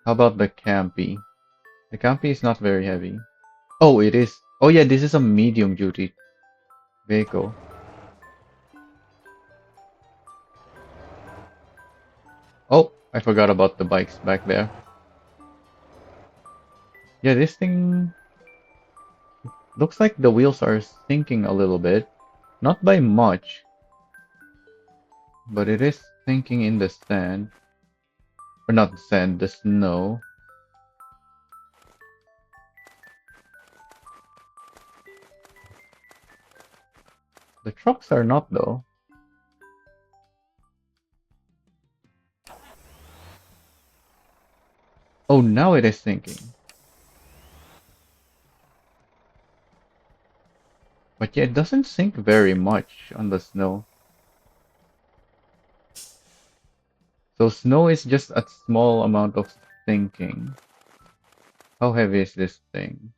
How about the Campy? The Campy is not very heavy. Oh, it is. Oh yeah, this is a medium duty vehicle. Oh, I forgot about the bikes back there. Yeah, this thing looks like the wheels are sinking a little bit. Not by much, but it is sinking in the sand. Or not the sand, the snow. The trucks are not though. Oh, now it is sinking. But yeah, it doesn't sink very much on the snow. So snow is just a small amount of sinking. How heavy is this thing?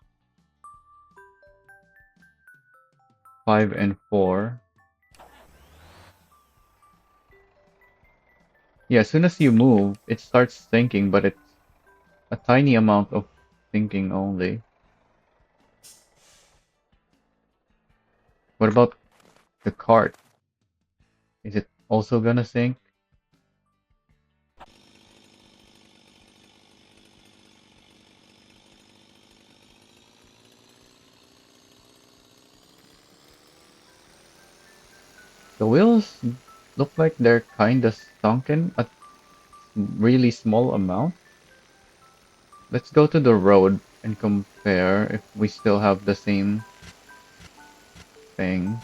5 and 4. Yeah, as soon as you move, it starts sinking, but it's a tiny amount of sinking only. What about the cart? Is it also gonna sink? The wheels look like they're kinda sunken at really small amount. Let's go to the road and compare if we still have the same thing.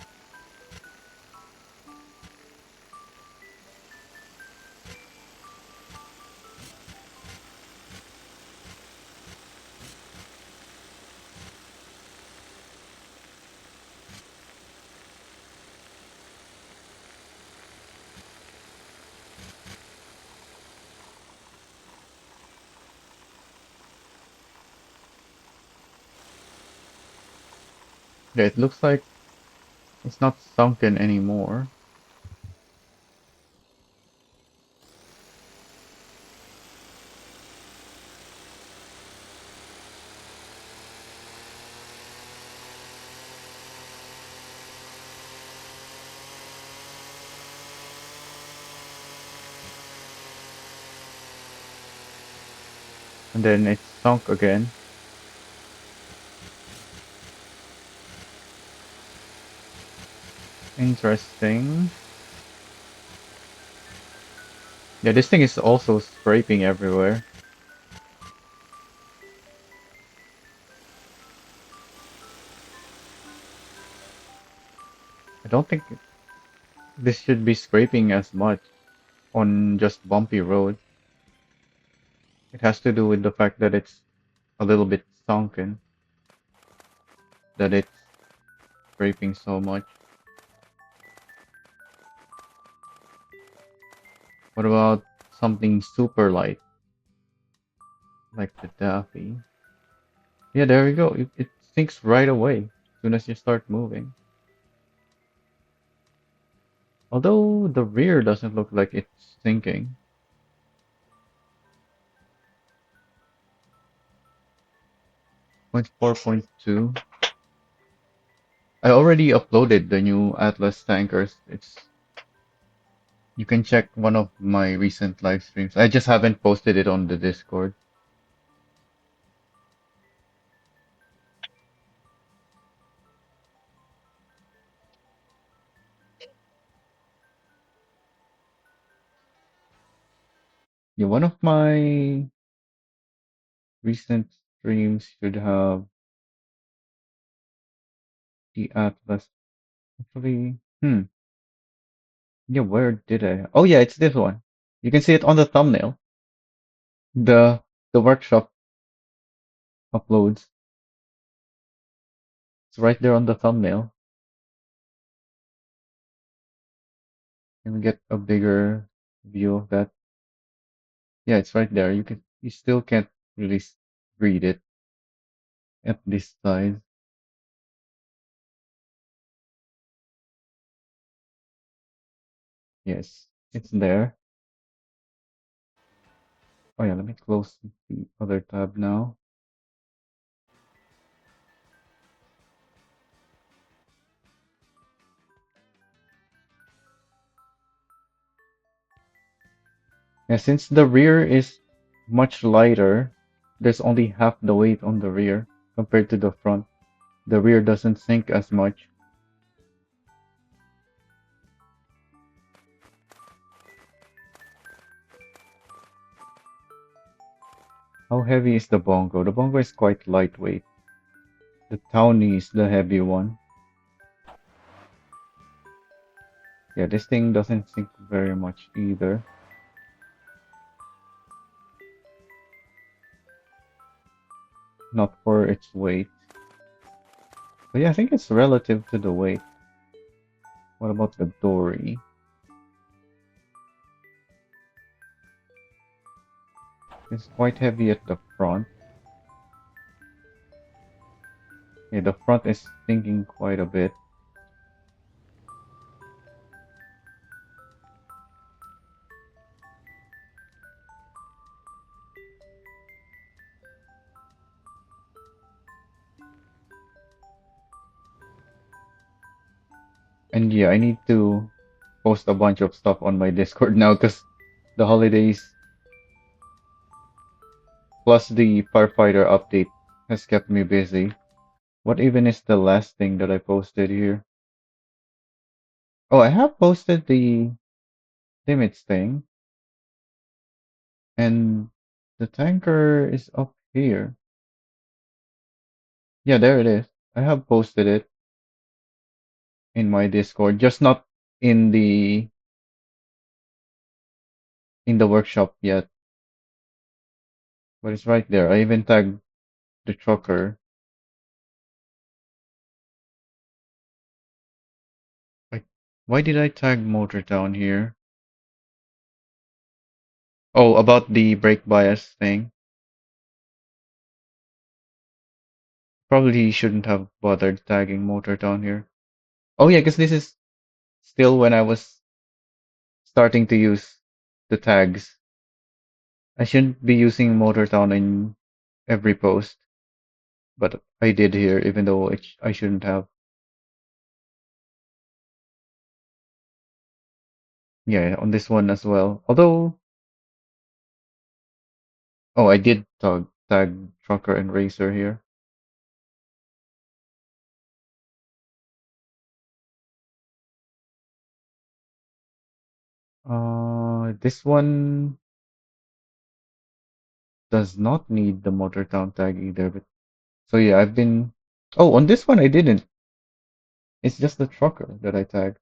Yeah, it looks like it's not sunken anymore. And then it's sunk again. Interesting. Yeah, this thing is also scraping everywhere. I don't think this should be scraping as much on just bumpy roads. It has to do with the fact that it's a little bit sunken, that it's scraping so much. What about something super light, like the Daffy? Yeah, there we go. It sinks right away as soon as you start moving. Although the rear doesn't look like it's sinking. 0.4.2. I already uploaded the new Atlas tankers. It's You can check one of my recent live streams. I just haven't posted it on the Discord. Yeah, one of my recent streams should have the Atlas. Actually, yeah, where did I? Oh yeah, it's this one. You can see it on the thumbnail. The the workshop uploads. It's right there on the thumbnail. Can we get a bigger view of that? Yeah, it's right there. You still can't really read it at this size. Yes, it's there. Oh yeah, let me close the other tab now. Yeah, since the rear is much lighter, there's only half the weight on the rear compared to the front. The rear doesn't sink as much. How heavy is the bongo? The bongo is quite lightweight. The Townie is the heavy one. Yeah, this thing doesn't sink very much either. Not for its weight. But yeah, I think it's relative to the weight. What about the Dory? It's quite heavy at the front. Yeah, the front is sinking quite a bit. And yeah, I need to post a bunch of stuff on my Discord now because the holidays plus the firefighter update has kept me busy. What even is the last thing that I posted here? Oh, I have posted the limits thing, and the tanker is up here. Yeah, there it is. I have posted it in my Discord, just not in the workshop yet, but it's right there. I even tagged the trucker. Like, why did I tag Motor Town here? Oh, about the brake bias thing. Probably shouldn't have bothered tagging Motor Town here. Oh yeah, because this is still when I was starting to use the tags. I shouldn't be using Motor Town in every post, but I did here, even though I shouldn't have. Yeah, on this one as well. Although, oh, I did tag Trucker and Racer here. This one does not need the Motor Town tag either. But so yeah, I've been. Oh, on this one I didn't. It's just the trucker that I tagged.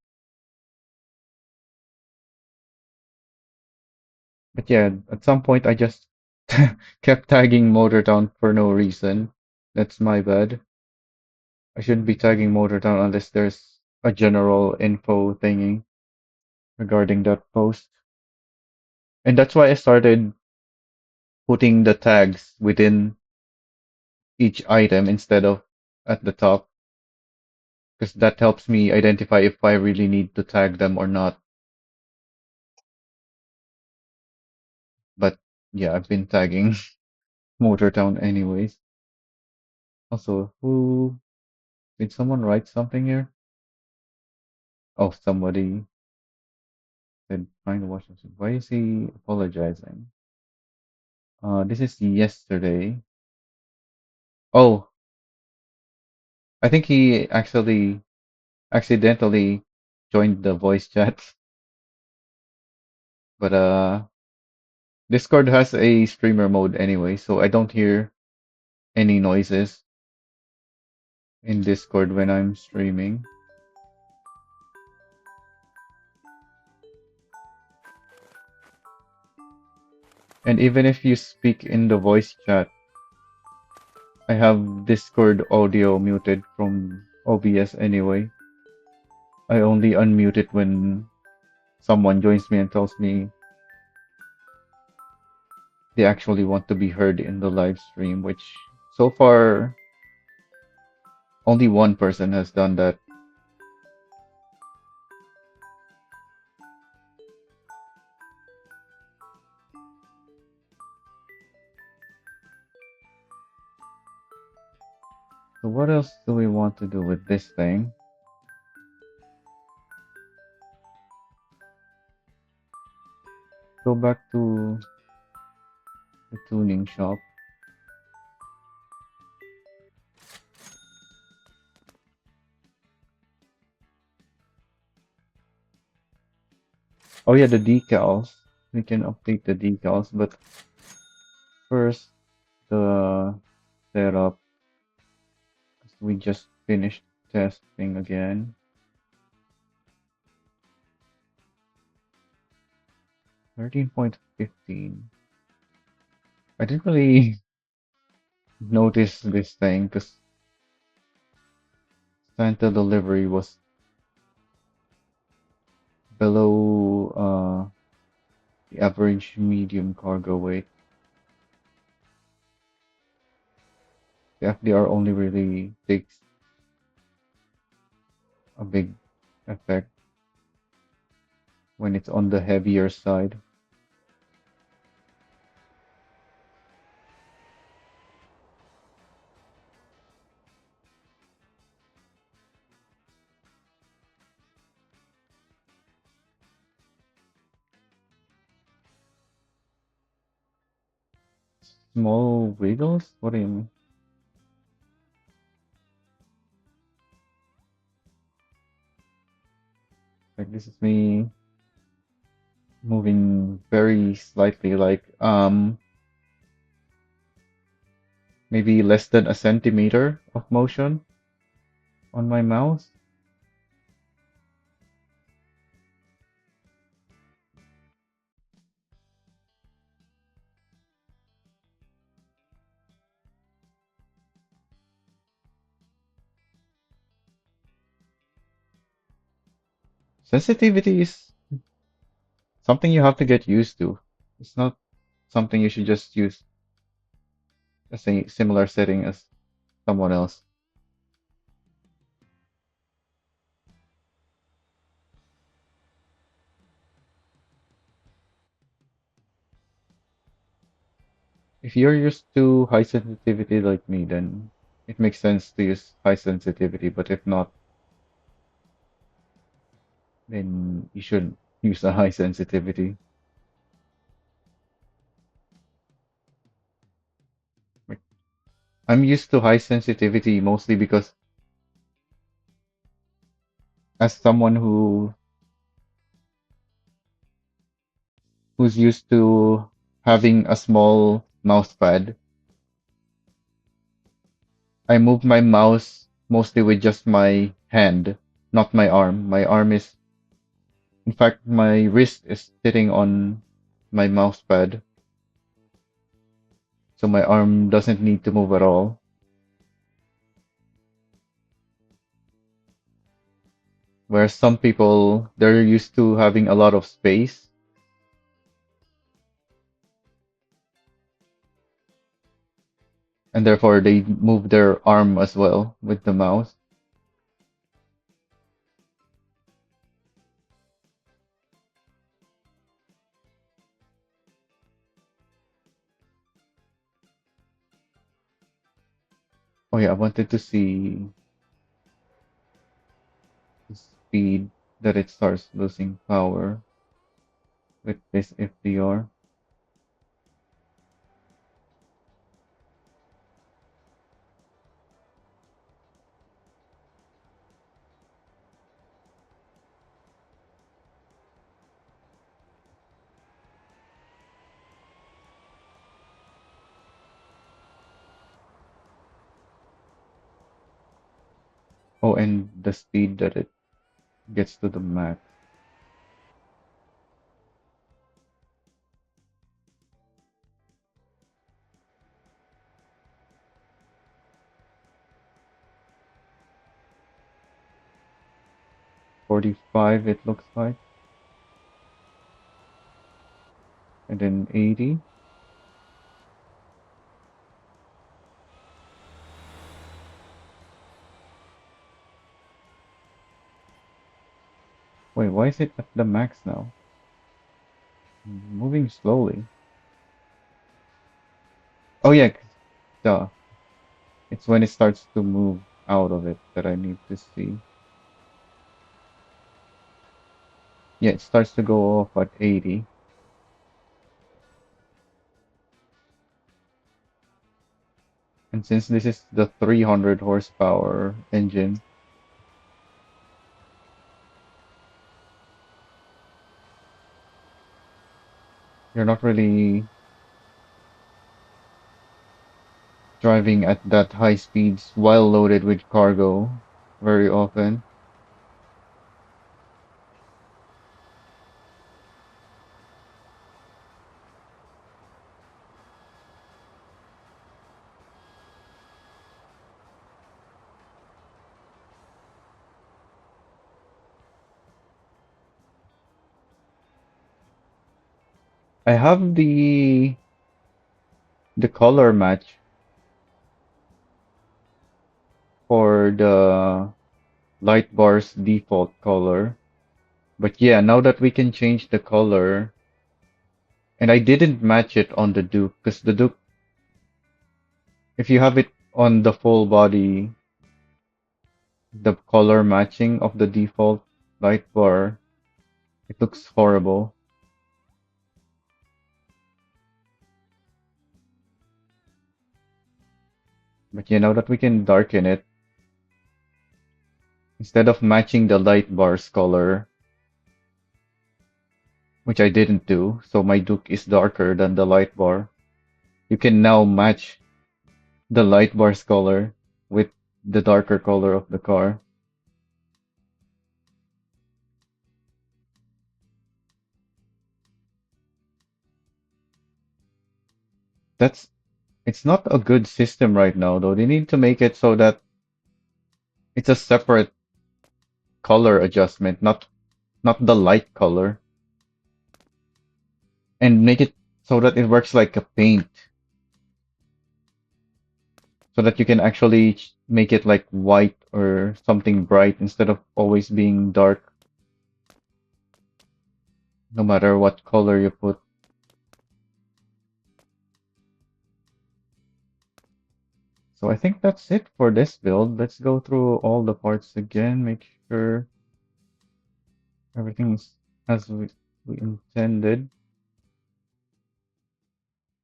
But yeah, at some point I just kept tagging Motortown for no reason. That's my bad. I shouldn't be tagging Motortown unless there's a general info thingy regarding that post. And that's why I started putting the tags within each item instead of at the top, because that helps me identify if I really need to tag them or not. But yeah, I've been tagging Motortown anyways. Also, who did someone write something here? Oh, somebody said trying to watch this. Why is he apologizing? This is yesterday. Oh, I think he actually accidentally joined the voice chat. But Discord has a streamer mode anyway, so I don't hear any noises in Discord when I'm streaming. And even if you speak in the voice chat, I have Discord audio muted from OBS anyway. I only unmute it when someone joins me and tells me they actually want to be heard in the live stream, which so far only one person has done that. So what else do we want to do with this thing? Go back to the tuning shop. Oh yeah, the decals. We can update the decals, but first the setup. We just finished testing again. 13.15. I didn't really notice this thing because Santa delivery was below the average medium cargo weight. The FDR only really takes a big effect when it's on the heavier side. Small wiggles? What do you mean? Like this is me moving very slightly, like maybe less than a centimeter of motion on my mouse. Sensitivity is something you have to get used to. It's not something you should just use as a similar setting as someone else. If you're used to high sensitivity like me, then it makes sense to use high sensitivity, but if not, then you should use a high sensitivity. Like, I'm used to high sensitivity mostly because as someone who's used to having a small mouse pad, I move my mouse mostly with just my hand. not my arm. My arm is, in fact, my wrist is sitting on my mouse pad, so my arm doesn't need to move at all. Whereas some people, they're used to having a lot of space, and therefore they move their arm as well with the mouse. Oh yeah, I wanted to see the speed that it starts losing power with this FDR. Oh, and the speed that it gets to the max. 45 it looks like, and then 80. Wait, why is it at the max now? Moving slowly. Oh yeah, duh. It's when it starts to move out of it that I need to see. Yeah, it starts to go off at 80. And since this is the 300 horsepower engine, you're not really driving at that high speeds while loaded with cargo very often. I have the color match for the light bar's default color. But yeah, now that we can change the color, and I didn't match it on the Duke, because the Duke, if you have it on the full body, the color matching of the default light bar, it looks horrible. But yeah, now that we can darken it, instead of matching the light bar's color, which I didn't do, so my Duke is darker than the light bar, you can now match the light bar's color with the darker color of the car. That's It's not a good system right now though. They need to make it so that it's a separate color adjustment, not the light color, and make it so that it works like a paint, so that you can actually make it like white or something bright instead of always being dark, no matter what color you put. So I think that's it for this build. Let's go through all the parts again, make sure everything's as we intended.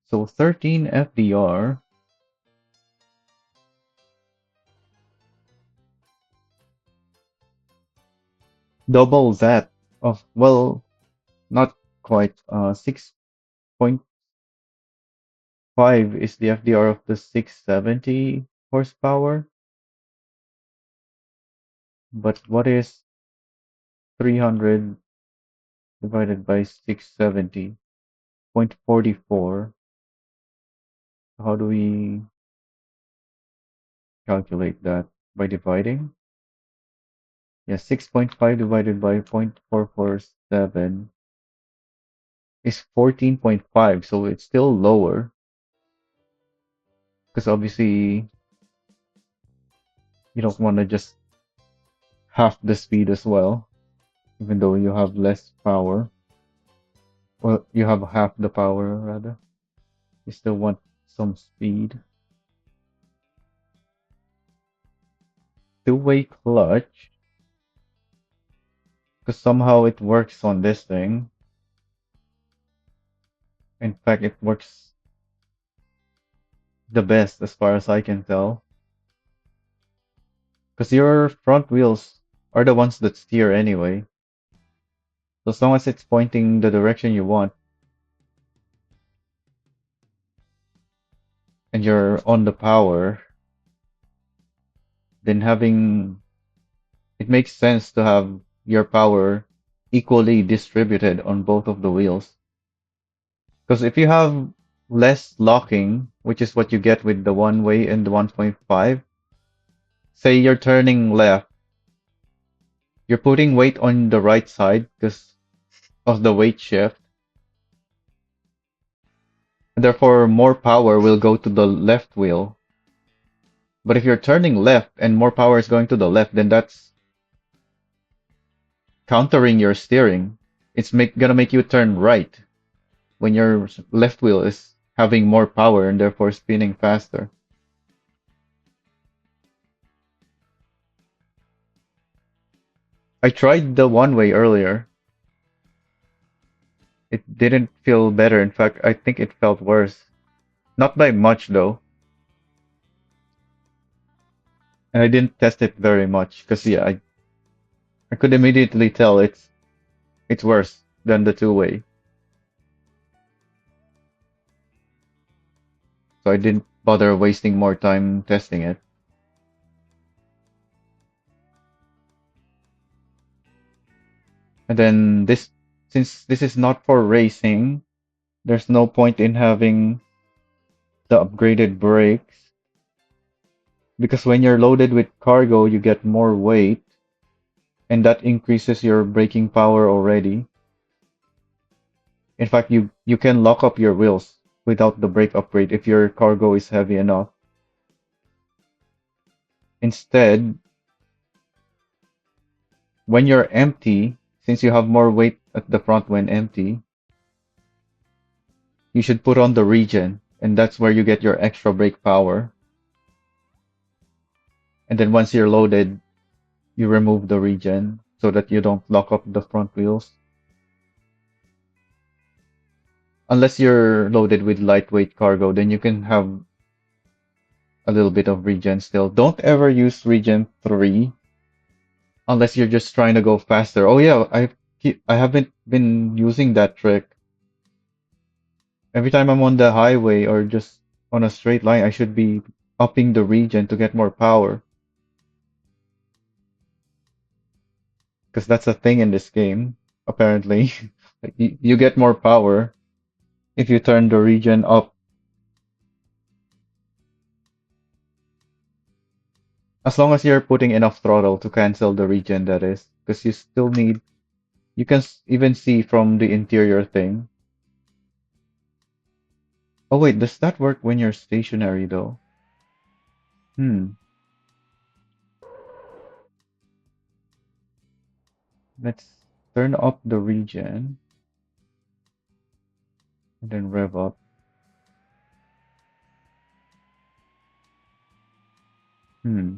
So 13 FDR, double that of, well, not quite. 6.5 is the FDR of the 670 horsepower. But what is 300 divided by 670? 0.44. How do we calculate that? By dividing? Yeah, 6.5 divided by 0.447 is 14.5, so it's still lower because obviously you don't want to just half the speed as well, even though you have less power. Well, you have half the power rather. You still want some speed. Two-way clutch, because somehow it works on this thing. In fact, it works the best as far as I can tell. Because your front wheels are the ones that steer anyway. So as long as it's pointing the direction you want and you're on the power, then having it makes sense to have your power equally distributed on both of the wheels. Because if you have less locking, which is what you get with the one way and the 1.5, say you're turning left, you're putting weight on the right side because of the weight shift. And therefore, more power will go to the left wheel. But if you're turning left and more power is going to the left, then that's countering your steering. It's gonna make you turn right when your left wheel is having more power and therefore spinning faster. I tried the one way earlier. It didn't feel better. In fact, I think it felt worse. Not by much though. And I didn't test it very much because yeah, I could immediately tell it's worse than the two-way. So I didn't bother wasting more time testing it. And then since this is not for racing, there's no point in having the upgraded brakes because when you're loaded with cargo, you get more weight and that increases your braking power already. In fact, you can lock up your wheels without the brake upgrade if your cargo is heavy enough. Instead, when you're empty, since you have more weight at the front when empty, you should put on the regen, and that's where you get your extra brake power. And then once you're loaded, you remove the regen so that you don't lock up the front wheels. Unless you're loaded with lightweight cargo, then you can have a little bit of regen still. Don't ever use regen 3 unless you're just trying to go faster. Oh yeah, I haven't been using that trick. Every time I'm on the highway or just on a straight line, I should be upping the regen to get more power. Because that's a thing in this game, apparently. Like you get more power if you turn the regen up. As long as you're putting enough throttle to cancel the regen, that is. Because you still need, you can even see from the interior thing. Oh wait, does that work when you're stationary though? Hmm, let's turn up the regen and then rev up. Hmm,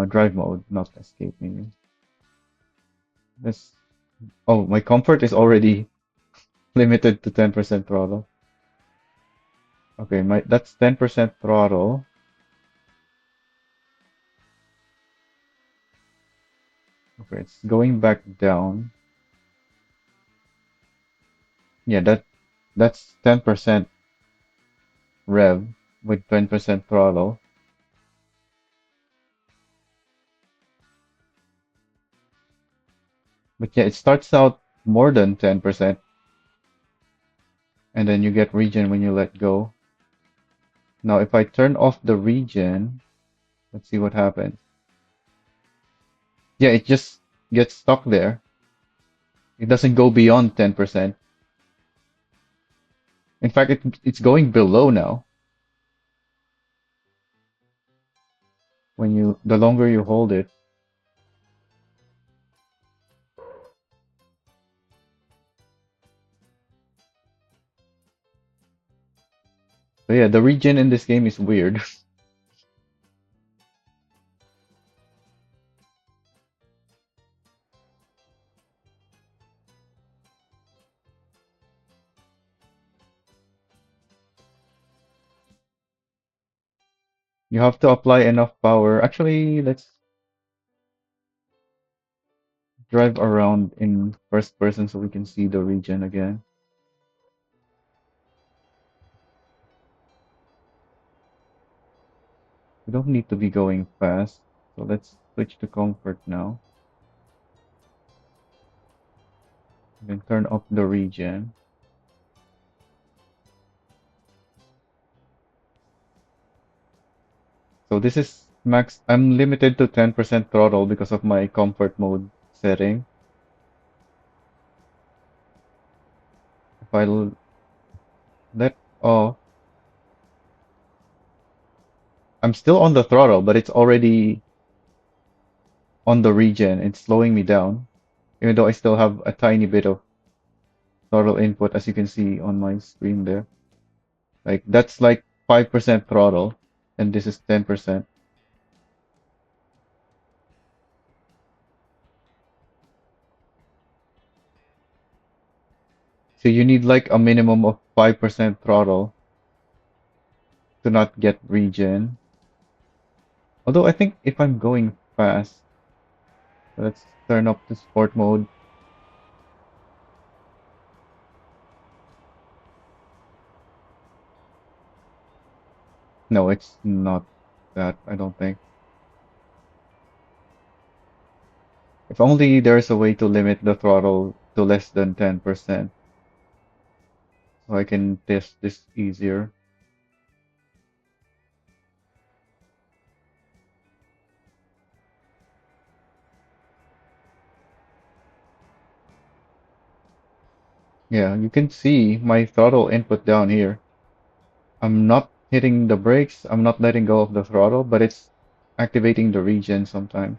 drive mode, not escape menu. This, oh, my comfort is already limited to 10% throttle. Okay, that's 10% throttle. Okay, it's going back down. Yeah, that's 10% rev with 10% throttle. But yeah, it starts out more than 10%, and then you get regen when you let go. Now, if I turn off the regen, let's see what happens. Yeah, it just gets stuck there. It doesn't go beyond 10%. In fact, it's going below now. The longer you hold it. So yeah, the regen in this game is weird. You have to apply enough power. Actually, let's drive around in first person so we can see the regen again. We don't need to be going fast. So let's switch to comfort now. Then turn off the regen. So this is max. I'm limited to 10% throttle because of my comfort mode setting. If I let off, I'm still on the throttle, but it's already on the regen. It's slowing me down, even though I still have a tiny bit of throttle input, as you can see on my screen there. Like that's like 5% throttle, and this is 10%. So you need like a minimum of 5% throttle to not get regen. Although I think if I'm going fast, let's turn up the sport mode. No, it's not that, I don't think. If only there's a way to limit the throttle to less than 10%, so I can test this easier. Yeah, you can see my throttle input down here. I'm not hitting the brakes, I'm not letting go of the throttle, but it's activating the regen sometimes.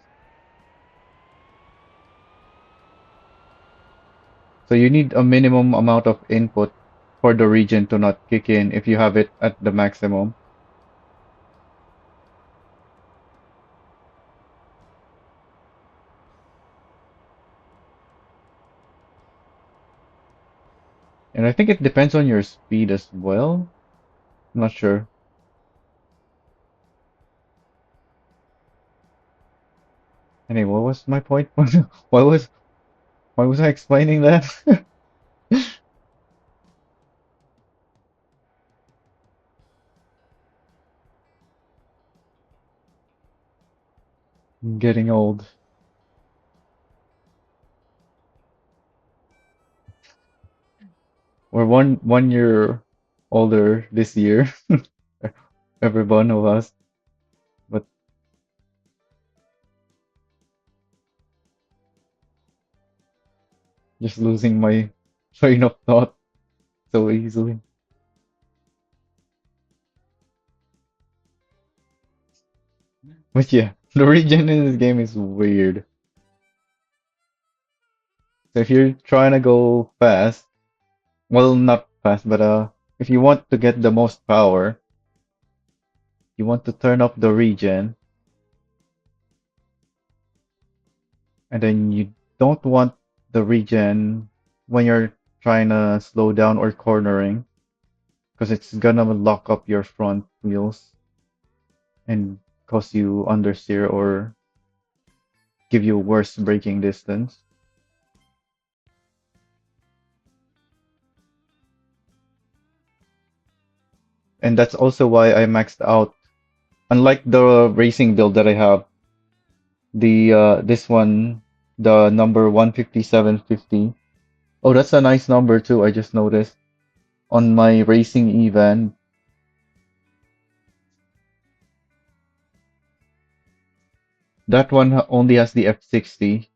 So you need a minimum amount of input for the regen to not kick in if you have it at the maximum. And I think it depends on your speed as well. I'm not sure. Anyway, what was my point? Why was why was I explaining that? I'm getting old. We're one year older this year, every one of us. But just losing my train of thought so easily. But yeah, the regen in this game is weird. So if you're trying to go fast, well, not fast, but if you want to get the most power, you want to turn up the regen, and then you don't want the regen when you're trying to slow down or cornering, because it's gonna lock up your front wheels and cause you understeer or give you worse braking distance. And that's also why I maxed out. Unlike the racing build that I have, the this one The number 15750. Oh, that's a nice number too. I just noticed on my racing event. That one only has the F60,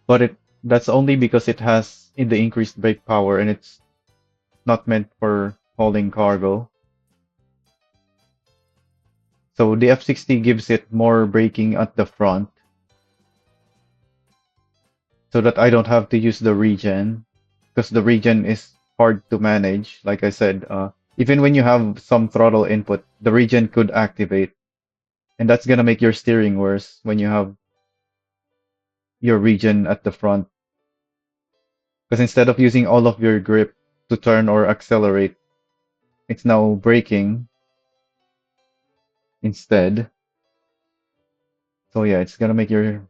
but that's only because it has in the increased brake power and it's not meant for hauling cargo. So the F60 gives it more braking at the front so that I don't have to use the regen because the regen is hard to manage. Like I said, even when you have some throttle input, the regen could activate, and that's gonna make your steering worse when you have your regen at the front. Because instead of using all of your grip to turn or accelerate, it's now braking instead. So yeah, it's gonna make your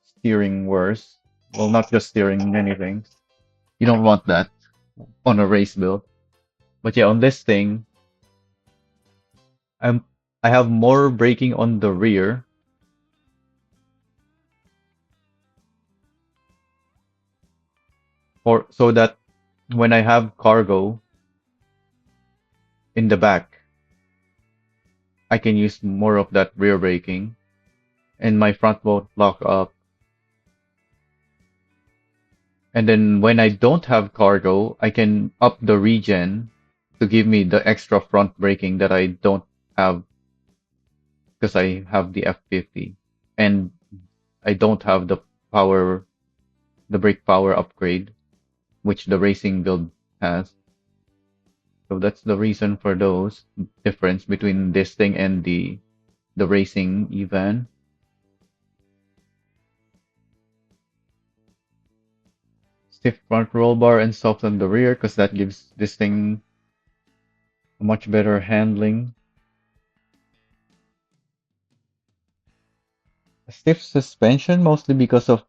steering worse. Well, not just steering, many things. You don't want that on a race build. But yeah, on this thing, I'm I have more braking on the rear for so that when I have cargo in the back, I can use more of that rear braking and my front won't lock up. And then when I don't have cargo, I can up the regen to give me the extra front braking that I don't have because I have the F50 and I don't have the brake power upgrade, which the racing build has. So that's the reason for those difference between this thing and the racing event. Stiff front roll bar and soft on the rear because that gives this thing a much better handling. Stiff suspension mostly because of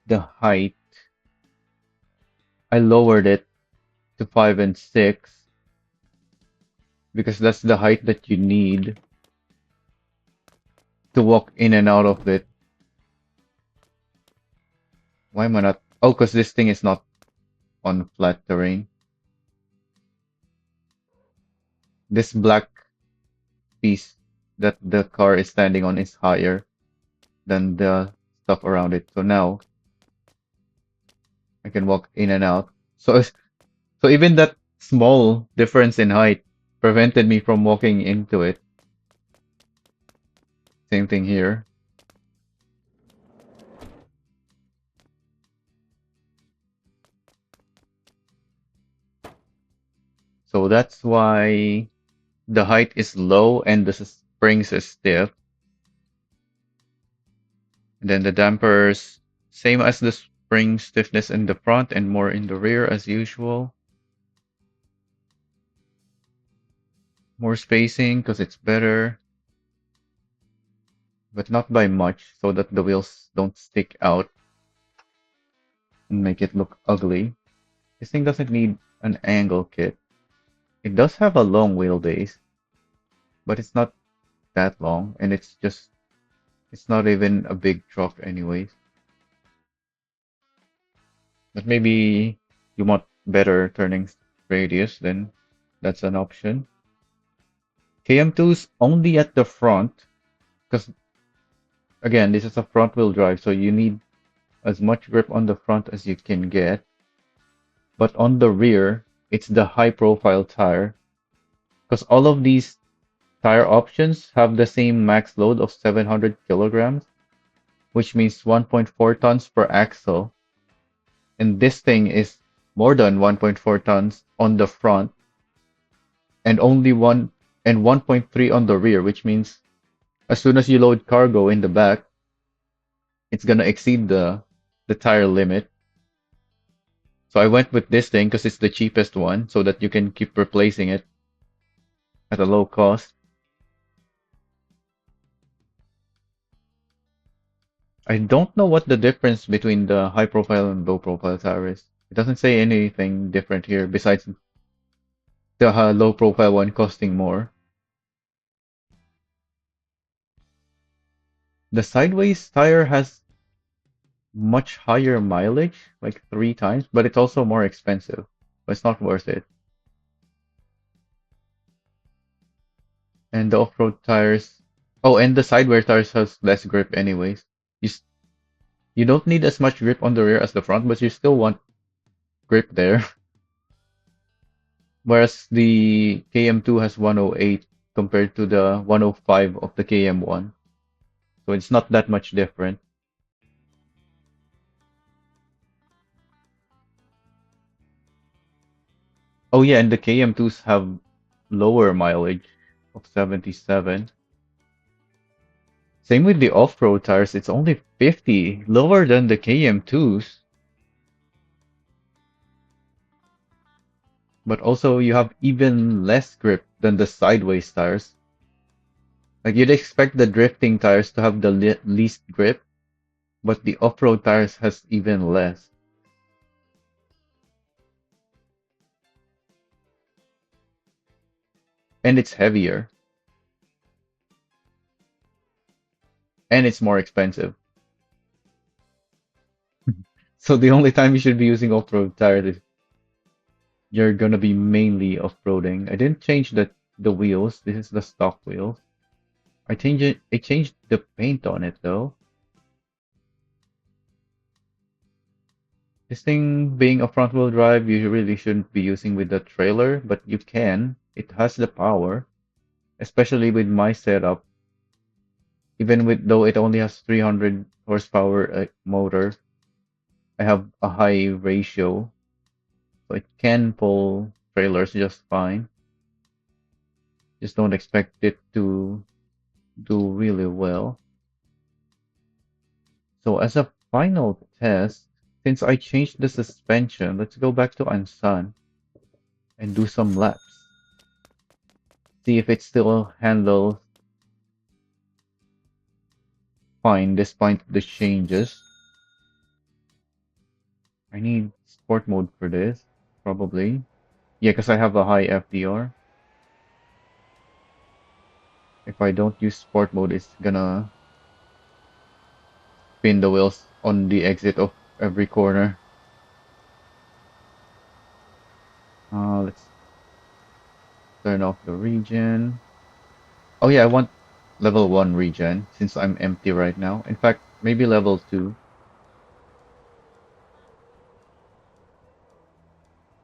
the height. I lowered it to 5 and 6 because that's the height that you need to walk in and out of it. Why am I not? Oh, because this thing is not on flat terrain. This black piece that the car is standing on is higher than the stuff around it. So now I can walk in and out. So even that small difference in height prevented me from walking into it. Same thing here. So that's why the height is low and the springs is stiff. And then the dampers, same as the spring stiffness in the front and more in the rear as usual. More spacing because it's better, but not by much so that the wheels don't stick out and make it look ugly. This thing doesn't need an angle kit. It does have a long wheelbase, but it's not that long and it's not even a big truck anyways. But maybe you want better turning radius, then that's an option. KM2's only at the front because again, this is a front wheel drive, so you need as much grip on the front as you can get. But on the rear, it's the high profile tire because all of these tire options have the same max load of 700 kilograms, which means 1.4 tons per axle. And this thing is more than 1.4 tons on the front and only 1.3 on the rear, which means as soon as you load cargo in the back, it's gonna exceed the tire limit. So I went with this thing because it's the cheapest one so that you can keep replacing it at a low cost. I don't know what the difference between the high profile and low profile tire is. It doesn't say anything different here besides the low profile one costing more. The sideways tire has much higher mileage, like 3 times, but it's also more expensive. But it's not worth it. And the off-road tires, oh, and the sideways tires has less grip anyways. You s- you don't need as much grip on the rear as the front, but you still want grip there. Whereas the KM2 has 108 compared to the 105 of the KM1. So it's not that much different. Oh yeah, and the KM2s have lower mileage of 77. Same with the off-road tires, it's only 50, lower than the KM2s. But also you have even less grip than the sideways tires. Like you'd expect the drifting tires to have the least grip, but the off-road tires has even less. And it's heavier. And it's more expensive. So the only time you should be using off-road tires is you're gonna be mainly off-roading. I didn't change the wheels. This is the stock wheels. I changed the paint on it though. This thing being a front-wheel drive, you really shouldn't be using with the trailer, but you can. It has the power, especially with my setup. Even with though it only has 300 horsepower motor, I have a high ratio, so it can pull trailers just fine. Just don't expect it to do really well. So as a final test, since I changed the suspension, let's go back to Ansan and do some laps. See if it still handles fine despite the changes. I need sport mode for this, probably. Yeah, because I have a high FDR. If I don't use sport mode, it's gonna spin the wheels on the exit of every corner. Let's turn off the regen. Oh yeah, I want level 1 regen since I'm empty right now. In fact, maybe level 2.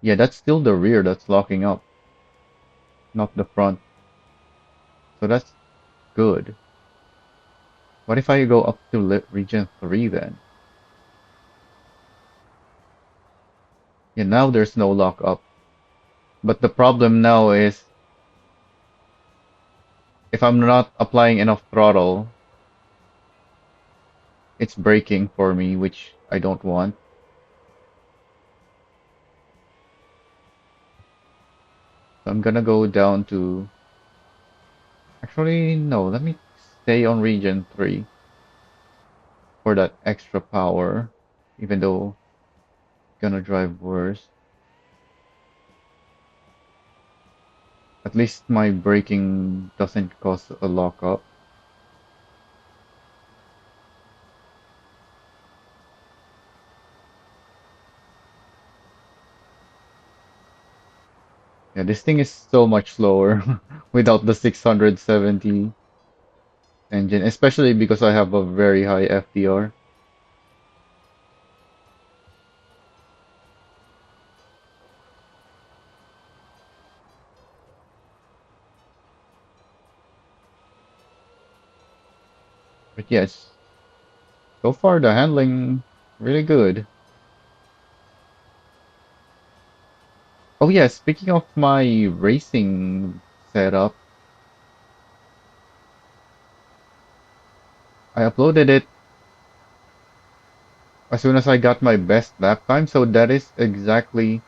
Yeah, that's still the rear that's locking up, not the front. So that's good. What if I go up to regen 3 then? Yeah, now there's no lock up. But the problem now is if I'm not applying enough throttle, it's braking for me, which I don't want. So I'm gonna go down to... Actually, no, let me stay on regen 3 for that extra power, even though it's gonna drive worse. At least my braking doesn't cause a lockup. Yeah, this thing is so much slower without the 670 engine, especially because I have a very high FDR. But yes, so far the handling really good. Oh yeah, speaking of my racing setup, I uploaded it as soon as I got my best lap time, so that is exactly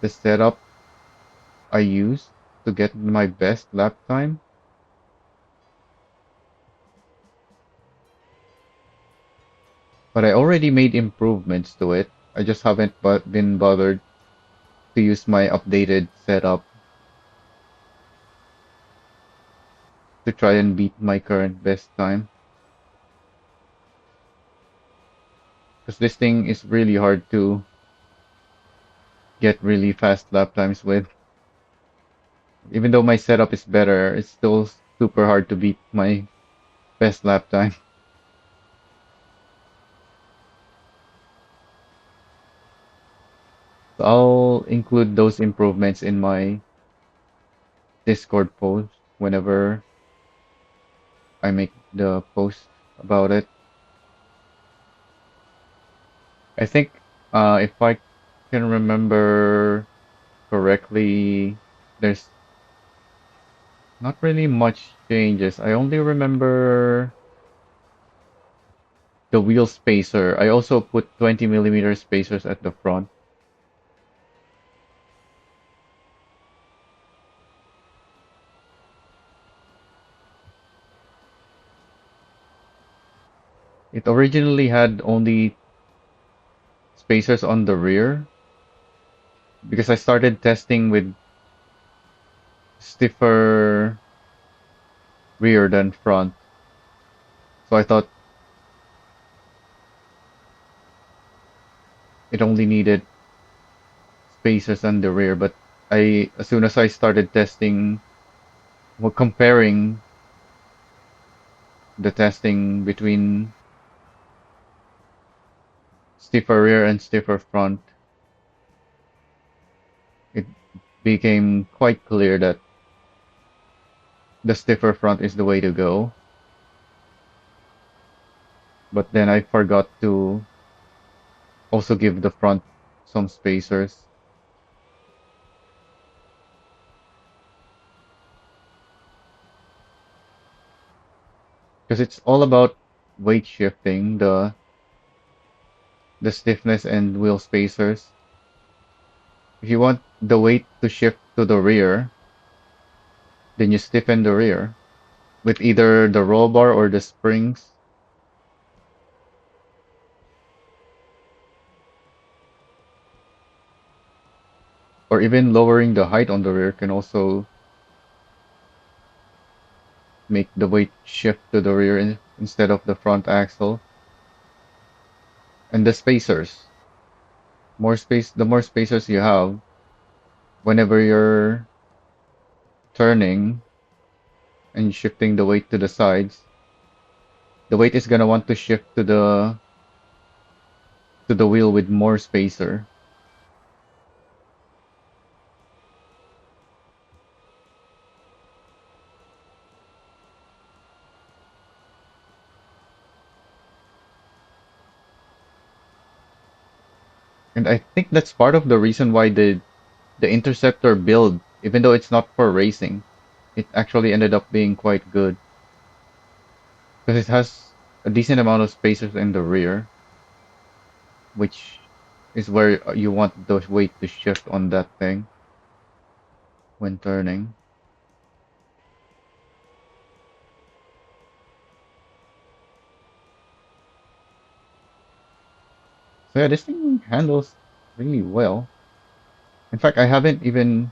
the setup I used to get my best lap time. But I already made improvements to it. I just haven't been bothered to use my updated setup to try and beat my current best time. Because this thing is really hard to get really fast lap times with. Even though my setup is better, it's still super hard to beat my best lap time. So I'll include those improvements in my Discord post whenever I make the post about it. I think if I can remember correctly, there's not really much changes. I only remember the wheel spacer. I also put 20 mm spacers at the front. It originally had only spacers on the rear because I started testing with stiffer rear than front. So I thought it only needed spacers on the rear, but as soon as I started testing, well, comparing the testing between stiffer rear and stiffer front, it became quite clear that the stiffer front is the way to go. But then I forgot to also give the front some spacers because it's all about weight shifting, the stiffness and wheel spacers. If you want the weight to shift to the rear, then you stiffen the rear with either the roll bar or the springs. Or even lowering the height on the rear can also make the weight shift to the rear instead of the front axle. And the spacers. The more spacers you have, whenever you're turning and shifting the weight to the sides, the weight is gonna want to shift to the wheel with more spacer. And I think that's part of the reason why the Interceptor build, even though it's not for racing, it actually ended up being quite good because it has a decent amount of spacers in the rear, which is where you want the weight to shift on that thing when turning. So yeah, this thing handles really well. In fact, I haven't even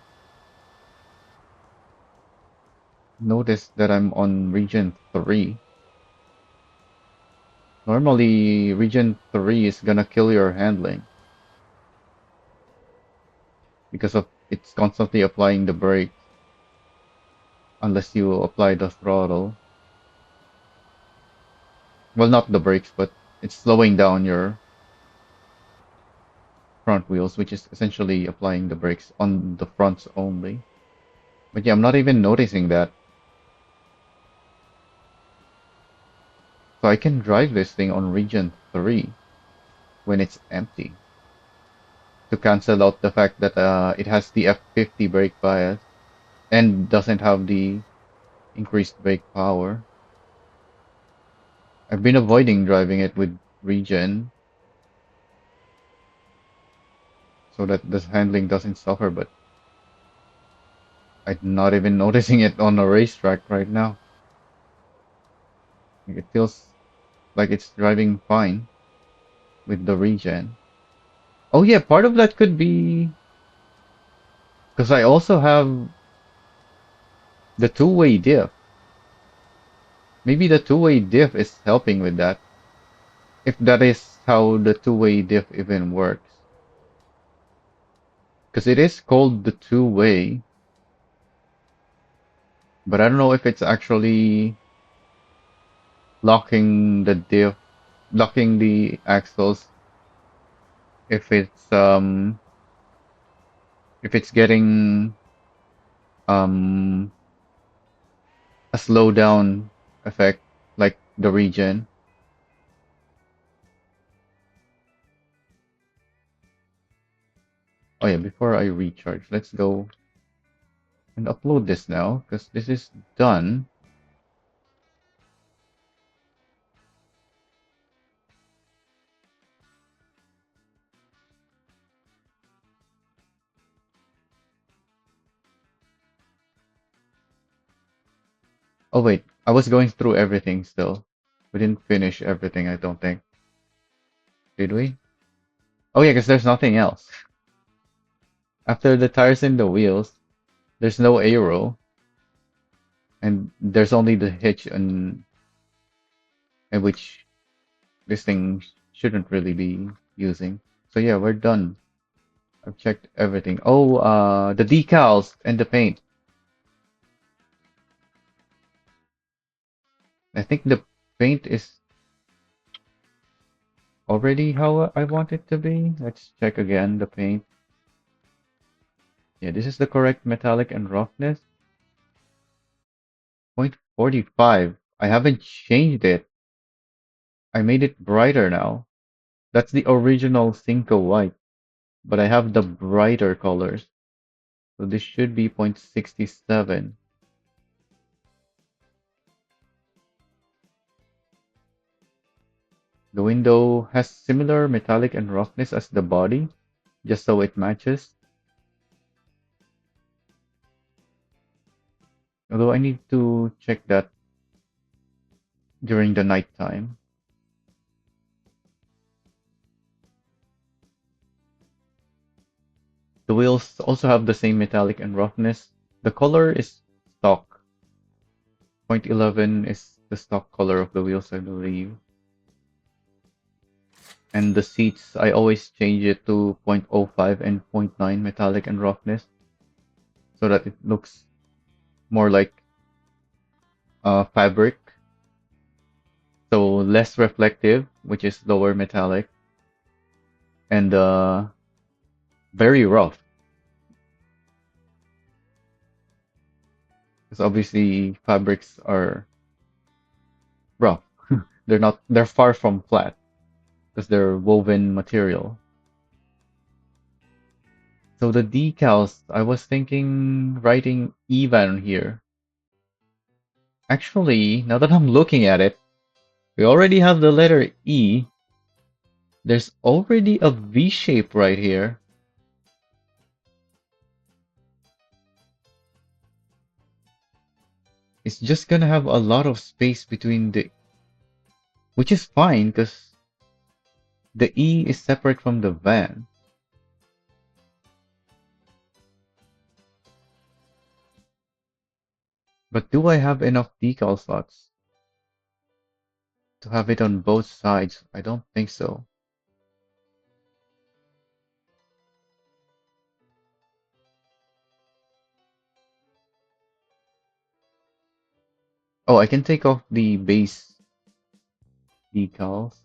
noticed that I'm on region 3. Normally, region 3 is gonna kill your handling because of it's constantly applying the brakes unless you apply the throttle. Well, not the brakes, but it's slowing down your front wheels, which is essentially applying the brakes on the fronts only. But yeah, I'm not even noticing that. So I can drive this thing on region 3 when it's empty to cancel out the fact that it has the F50 brake bias and doesn't have the increased brake power. I've been avoiding driving it with regen so that the handling doesn't suffer, but I'm not even noticing it on a racetrack right now. It feels like it's driving fine with the regen. Oh yeah, part of that could be because I also have the two-way diff. Maybe the two-way diff is helping with that. If that is how the two-way diff even works. Because it is called the two-way, but I don't know if it's actually locking the diff, locking the axles if it's getting um a slowdown effect like the regen. Oh yeah, before I recharge, let's go and upload this now because this is done. Oh wait, I was going through everything still. We didn't finish everything, I don't think. Did we? Oh yeah, because there's nothing else. After the tires and the wheels, there's no aero, and there's only the hitch and which this thing shouldn't really be using. So yeah, we're done. I've checked everything. Oh, the decals and the paint. I think the paint is already how I want it to be. Let's check again the paint. Yeah, this is the correct metallic and roughness. 0.45. I haven't changed it. I made it brighter now. That's the original Cinco white, but I have the brighter colors. So this should be 0.67. The window has similar metallic and roughness as the body, just so it matches. Although I need to check that during the night time. The wheels also have the same metallic and roughness. The color is stock. 0.11 is the stock color of the wheels, I believe. And the seats, I always change it to 0.05 and zero point 0.9 metallic and roughness so that it looks more like fabric. So less reflective, which is lower metallic, and very rough. Because obviously fabrics are rough. They're far from flat because they're woven material. So the decals, I was thinking writing Evan here. Actually, now that I'm looking at it, we already have the letter E. There's already a V shape right here. It's just gonna have a lot of space between which is fine because the E is separate from the van. But do I have enough decal slots to have it on both sides? I don't think so. Oh, I can take off the base decals.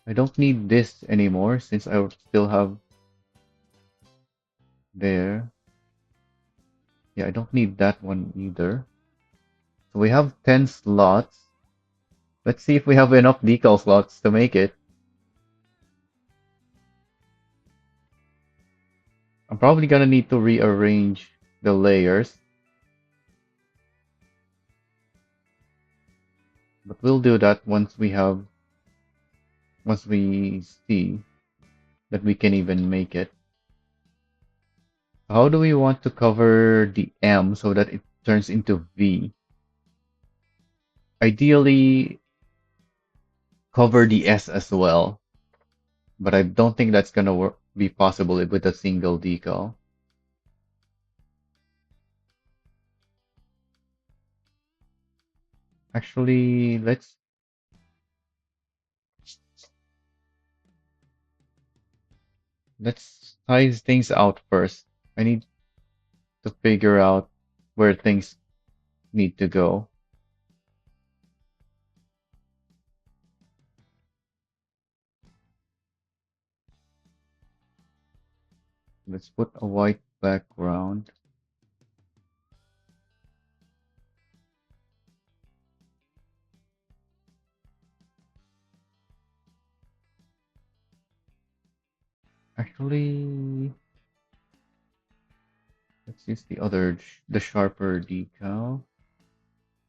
I don't need this anymore since I still have there. Yeah, I don't need that one either. So we have 10 slots. Let's see if we have enough decal slots to make it. I'm probably gonna need to rearrange the layers, but we'll do that once we see that we can even make it. How do we want to cover the M so that it turns into V? Ideally, cover the S as well, but I don't think that's gonna be possible with a single decal. Actually, let's Let's size things out first. I need to figure out where things need to go. Let's put a white background. Actually, let's use the sharper decal.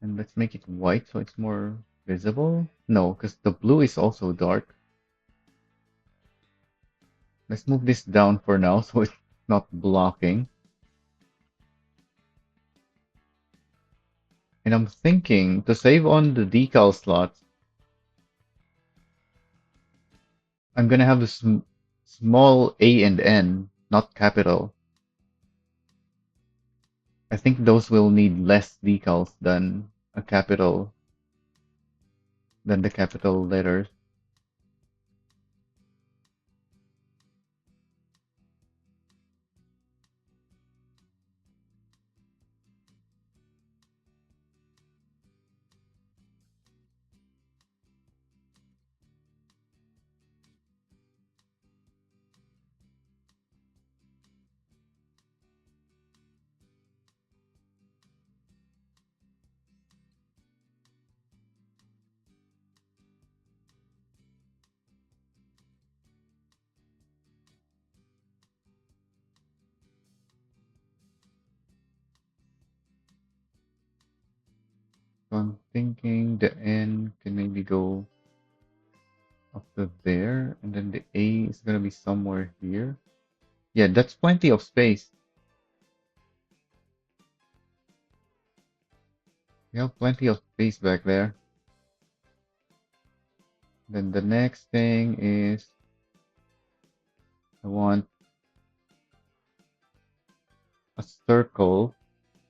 And let's make it white so it's more visible. No, because the blue is also dark. Let's move this down for now so it's not blocking. And I'm thinking to save on the decal slots, I'm gonna have a small A and N, not capital. I think those will need less decals than a capital, than the capital letters. So I'm thinking the N can maybe go up to there, and then the A is gonna be somewhere here. Yeah, that's plenty of space. We have plenty of space back there. Then the next thing is I want a circle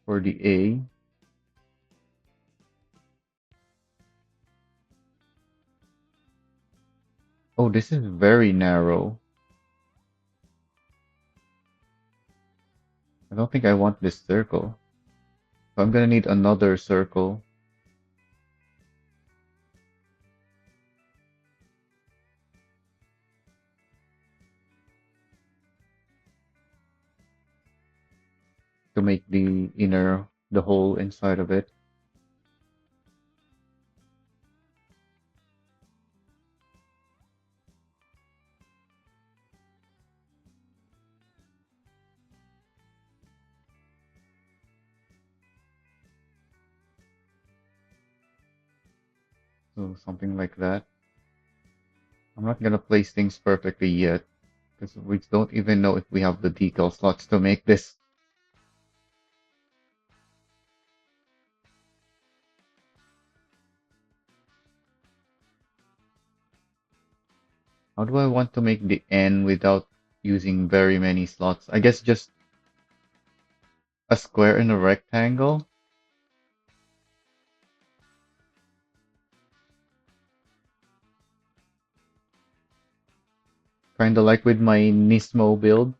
for the A. Oh, this is very narrow. I don't think I want this circle. So I'm gonna need another circle. To make the hole inside of it. So something like that. I'm not gonna place things perfectly yet because we don't even know if we have the decal slots to make this. How do I want to make the N without using very many slots? I guess just a square and a rectangle. Kinda like with my Nismo build.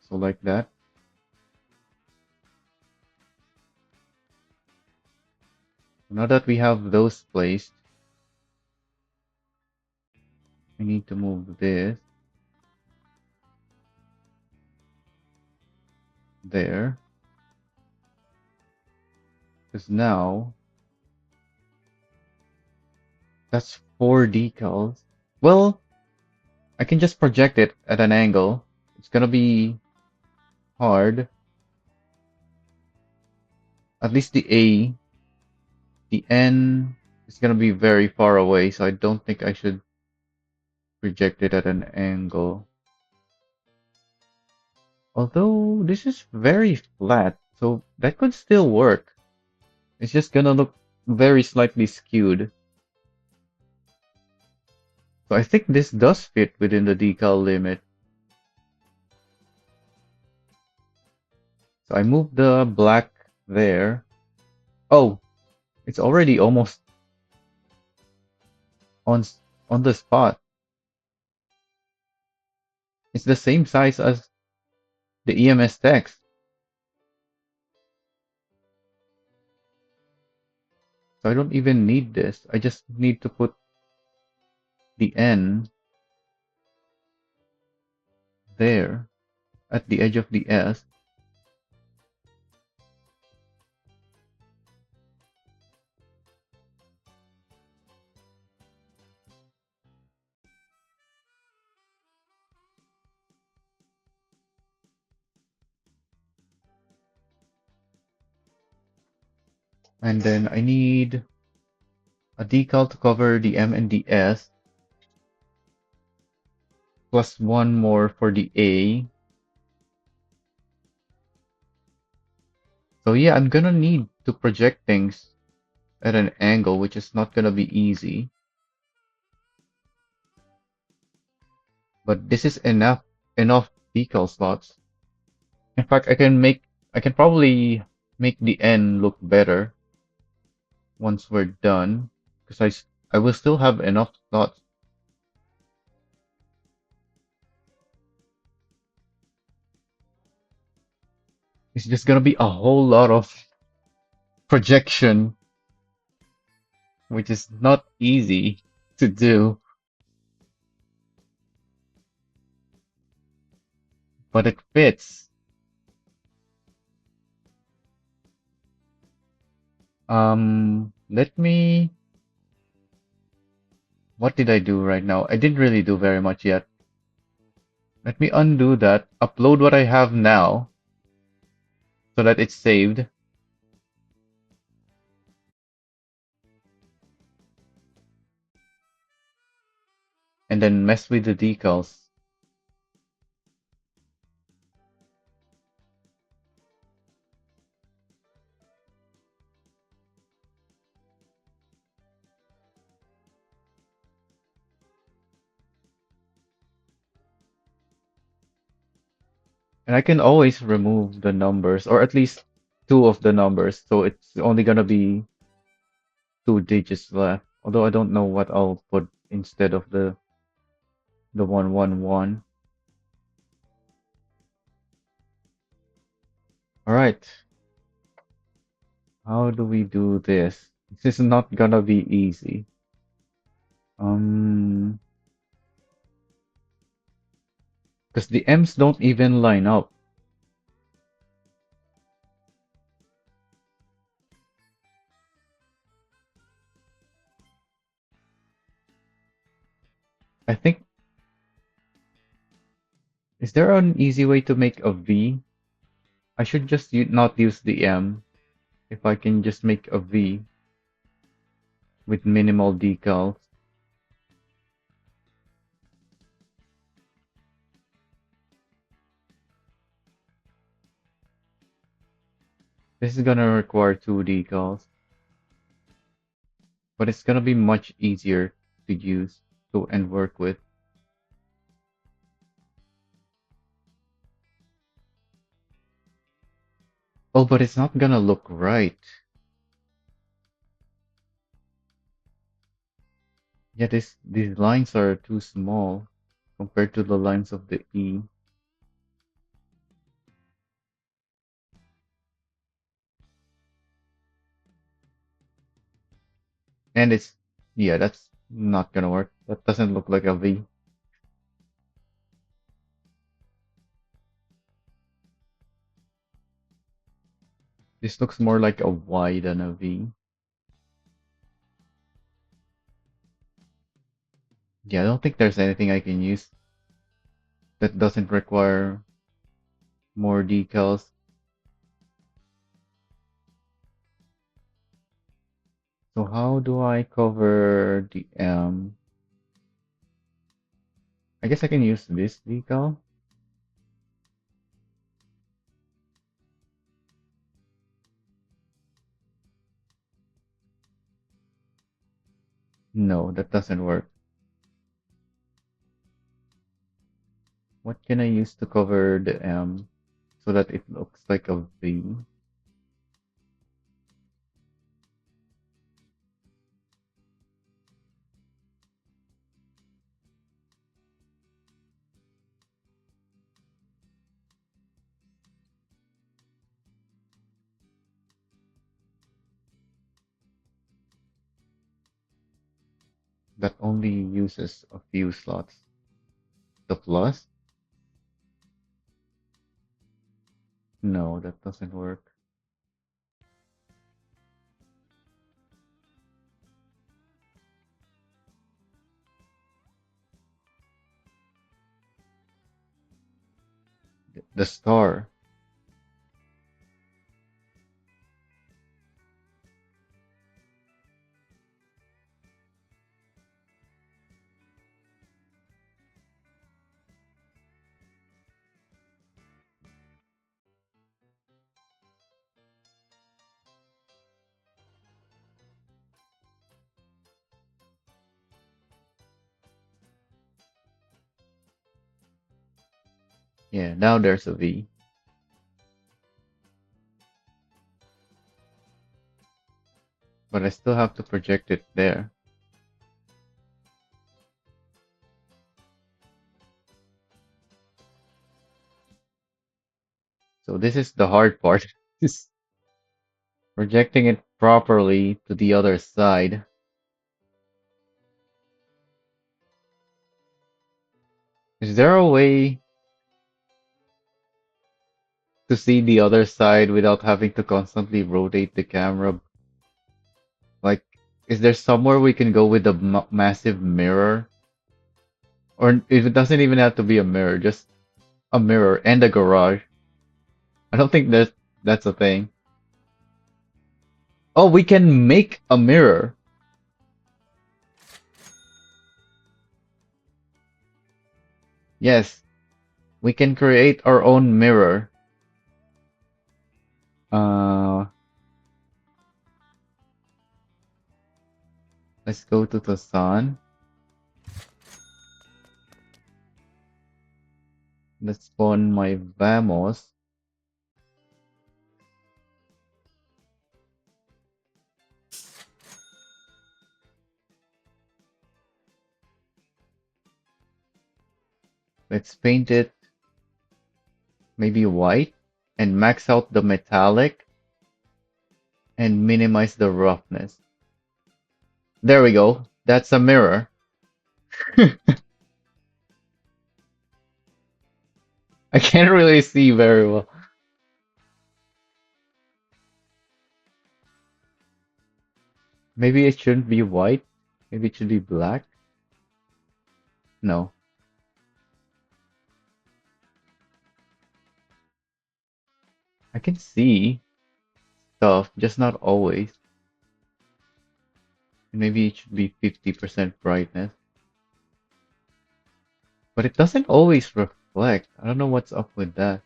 So like that. Now that we have those placed, we need to move this there. Because now that's 4 decals. Well, I can just project it at an angle. It's gonna be hard. At least the N is gonna be very far away, so I don't think I should project it at an angle. Although this is very flat, so that could still work. It's just gonna look very slightly skewed. So I think this does fit within the decal limit. So I moved the black there. Oh, it's already almost on on the spot. It's the same size as the EMS text. So I don't even need this. I just need to put the N there at the edge of the S. And then I need a decal to cover the M and the S, plus one more for the A. So yeah, I'm gonna need to project things at an angle, which is not gonna be easy. But this is enough decal slots. In fact, I can probably make the N look better once we're done, because I will still have enough slots. It's just gonna be a whole lot of projection, which is not easy to do, but it fits. Let me. What did I do right now? I didn't really do very much yet. Let me undo that, upload what I have now so that it's saved, and then mess with the decals. And I can always remove the numbers, or at least two of the numbers, so it's only gonna be two digits left. Although I don't know what I'll put instead of the 111. All right, how do we do this? This is not gonna be easy. Um, because the M's don't even line up. I think, is there an easy way to make a V? I should just not use the M if I can just make a V with minimal decals. This is gonna require two decals, but it's gonna be much easier to use and work with. Oh, but it's not gonna look right. Yeah, these lines are too small compared to the lines of the E. And it's, yeah, that's not gonna work. That doesn't look like a V. This looks more like a Y than a V. Yeah, I don't think there's anything I can use that doesn't require more decals. So how do I cover the M? I guess I can use this decal. No, that doesn't work. What can I use to cover the M so that it looks like a V? That only uses a few slots. The plus? No, that doesn't work. The star. Yeah, now there's a V. But I still have to project it there. So this is the hard part. Is projecting it properly to the other side. Is there a way to see the other side without having to constantly rotate the camera? Like, is there somewhere we can go with a massive mirror? Or if it doesn't even have to be a mirror, just a mirror and a garage. I don't think that's a thing. Oh, we can make a mirror. Yes, we can create our own mirror. Uh, let's go to the sun. Let's spawn my Vamos. Let's paint it maybe white and max out the metallic and minimize the roughness. There we go. That's a mirror. I can't really see very well. Maybe it shouldn't be white. Maybe it should be black. No. I can see stuff, just not always. Maybe it should be 50% brightness. But it doesn't always reflect. I don't know what's up with that.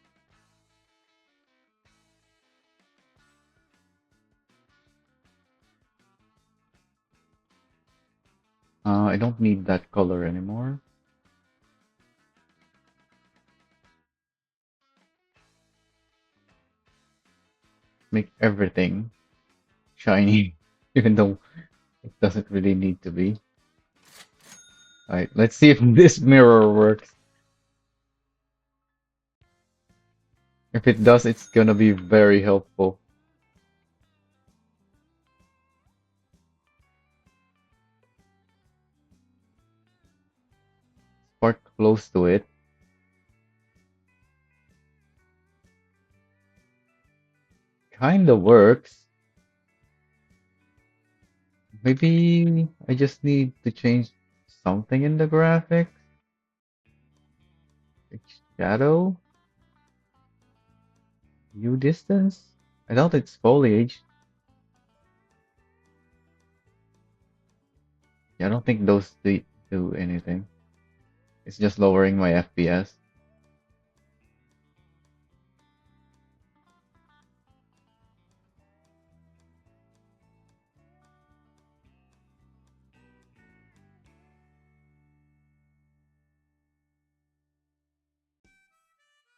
I don't need that color anymore. Make everything shiny, even though it doesn't really need to be. Alright, let's see if this mirror works. If it does, it's gonna be very helpful. Spark close to it. Kinda works. Maybe I just need to change something in the graphics. Like shadow? View distance? I doubt it's foliage. Yeah, I don't think those do anything. It's just lowering my FPS.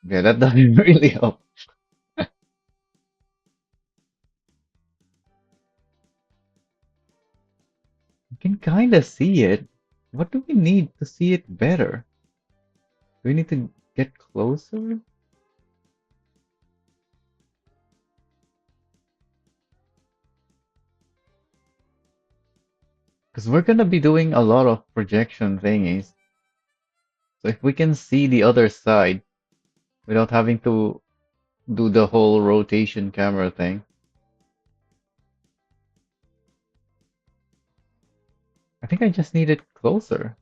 Yeah, that doesn't really help. You can kind of see it. What do we need to see it better? Do we need to get closer? Because we're gonna be doing a lot of projection thingies. So if we can see the other side without having to do the whole rotation camera thing, I think I just need it closer.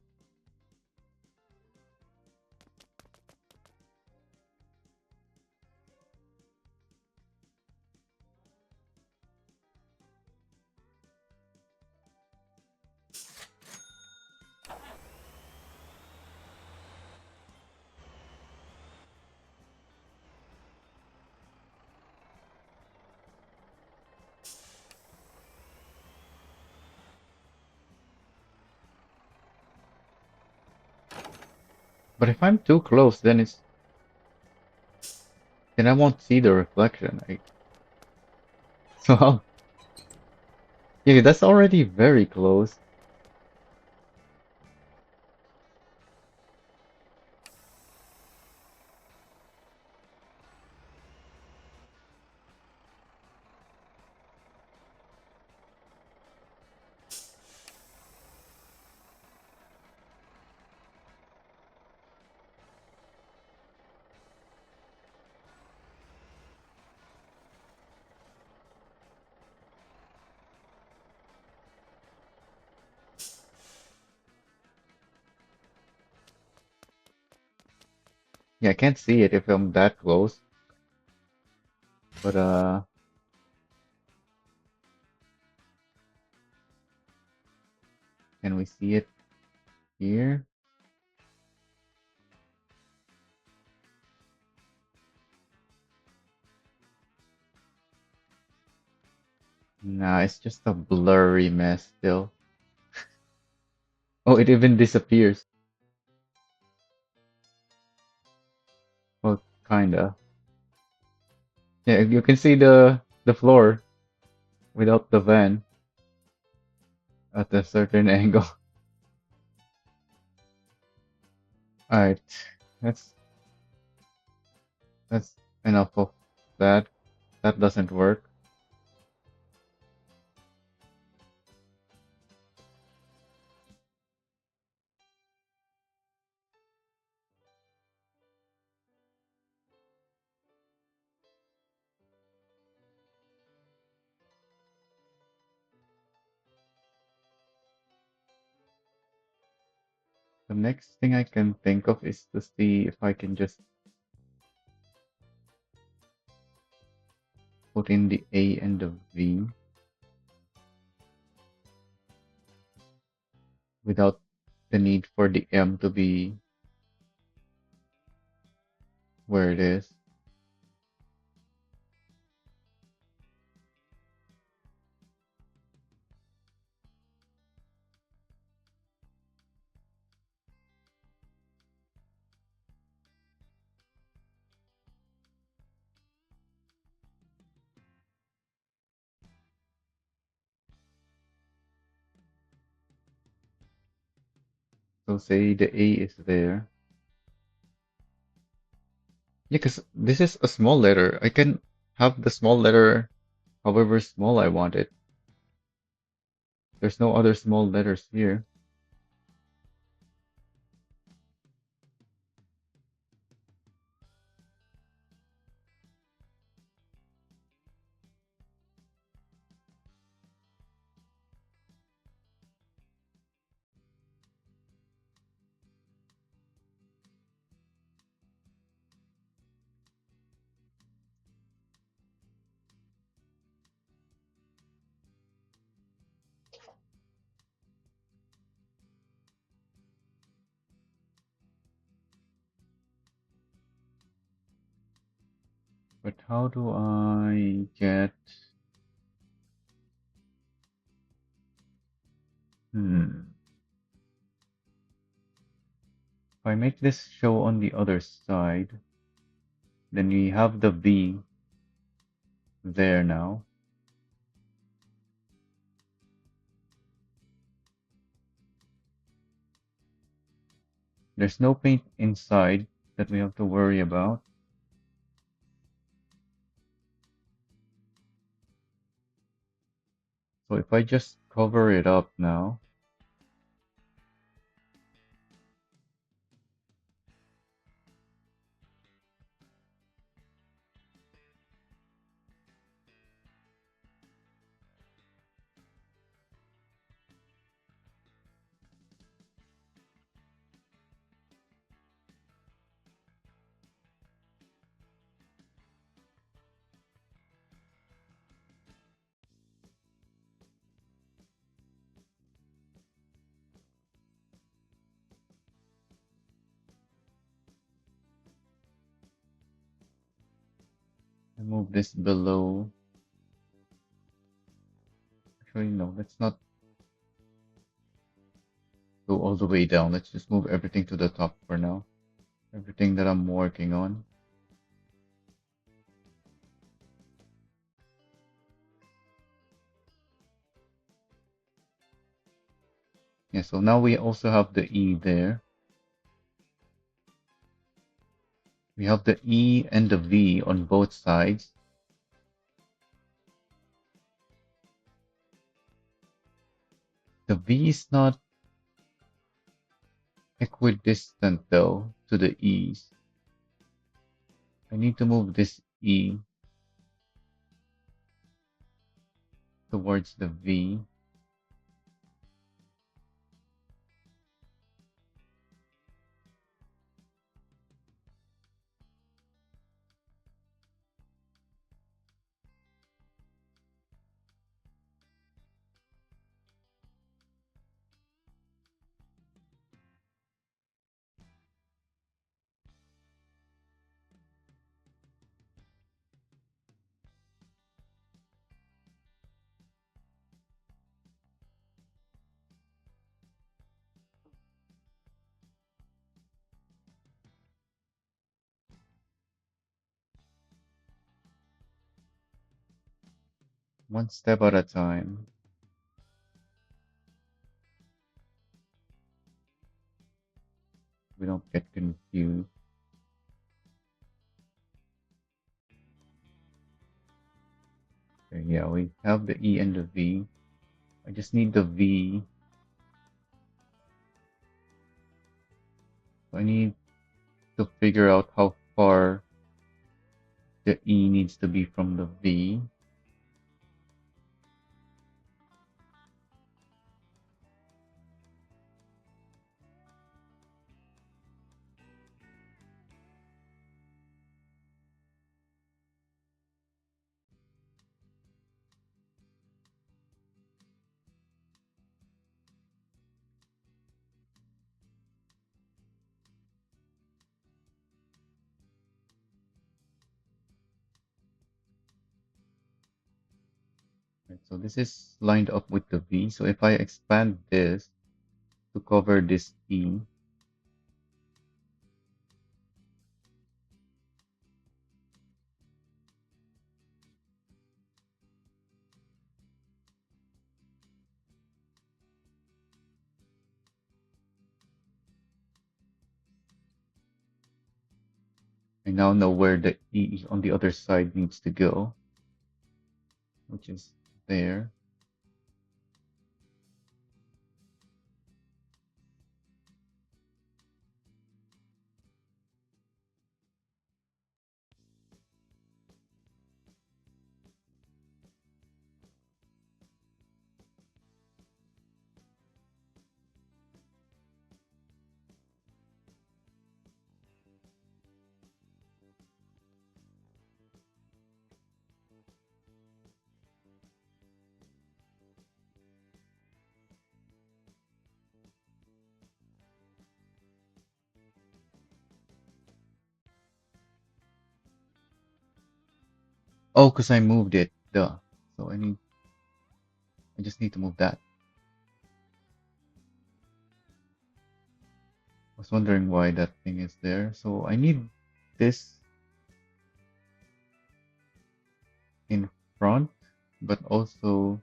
But if I'm too close, then I won't see the reflection. So yeah, that's already very close. Yeah, I can't see it if I'm that close. But can we see it here? Nah, it's just a blurry mess still. Oh, it even disappears. Well, kinda. Yeah, you can see the floor without the van at a certain angle. Alright, that's that's enough of that. That doesn't work. The next thing I can think of is to see if I can just put in the A and the V without the need for the M to be where it is. So say the A is there. Yeah, because this is a small letter. I can have the small letter however small I want it. There's no other small letters here. But how do I get... Hmm. If I make this show on the other side, Then we have the V there now. There's no paint inside that we have to worry about. So if I just cover it up now, I move this below. Actually, no, let's not go all the way down. Let's just move everything to the top for now. Everything that I'm working on. Yeah, so now we also have the E there. We have the E and the V on both sides. The V is not equidistant though to the E's. I need to move this E towards the V. One step at a time. We don't get confused. Okay, yeah, we have the E and the V. I just need the V. I need to figure out how far the E needs to be from the V. Right, so this is lined up with the V. So if I expand this to cover this E, I now know where the E on the other side needs to go, which is there. Oh, because I moved it. Duh. So I just need to move that. I was wondering why that thing is there. So I need this in front, but also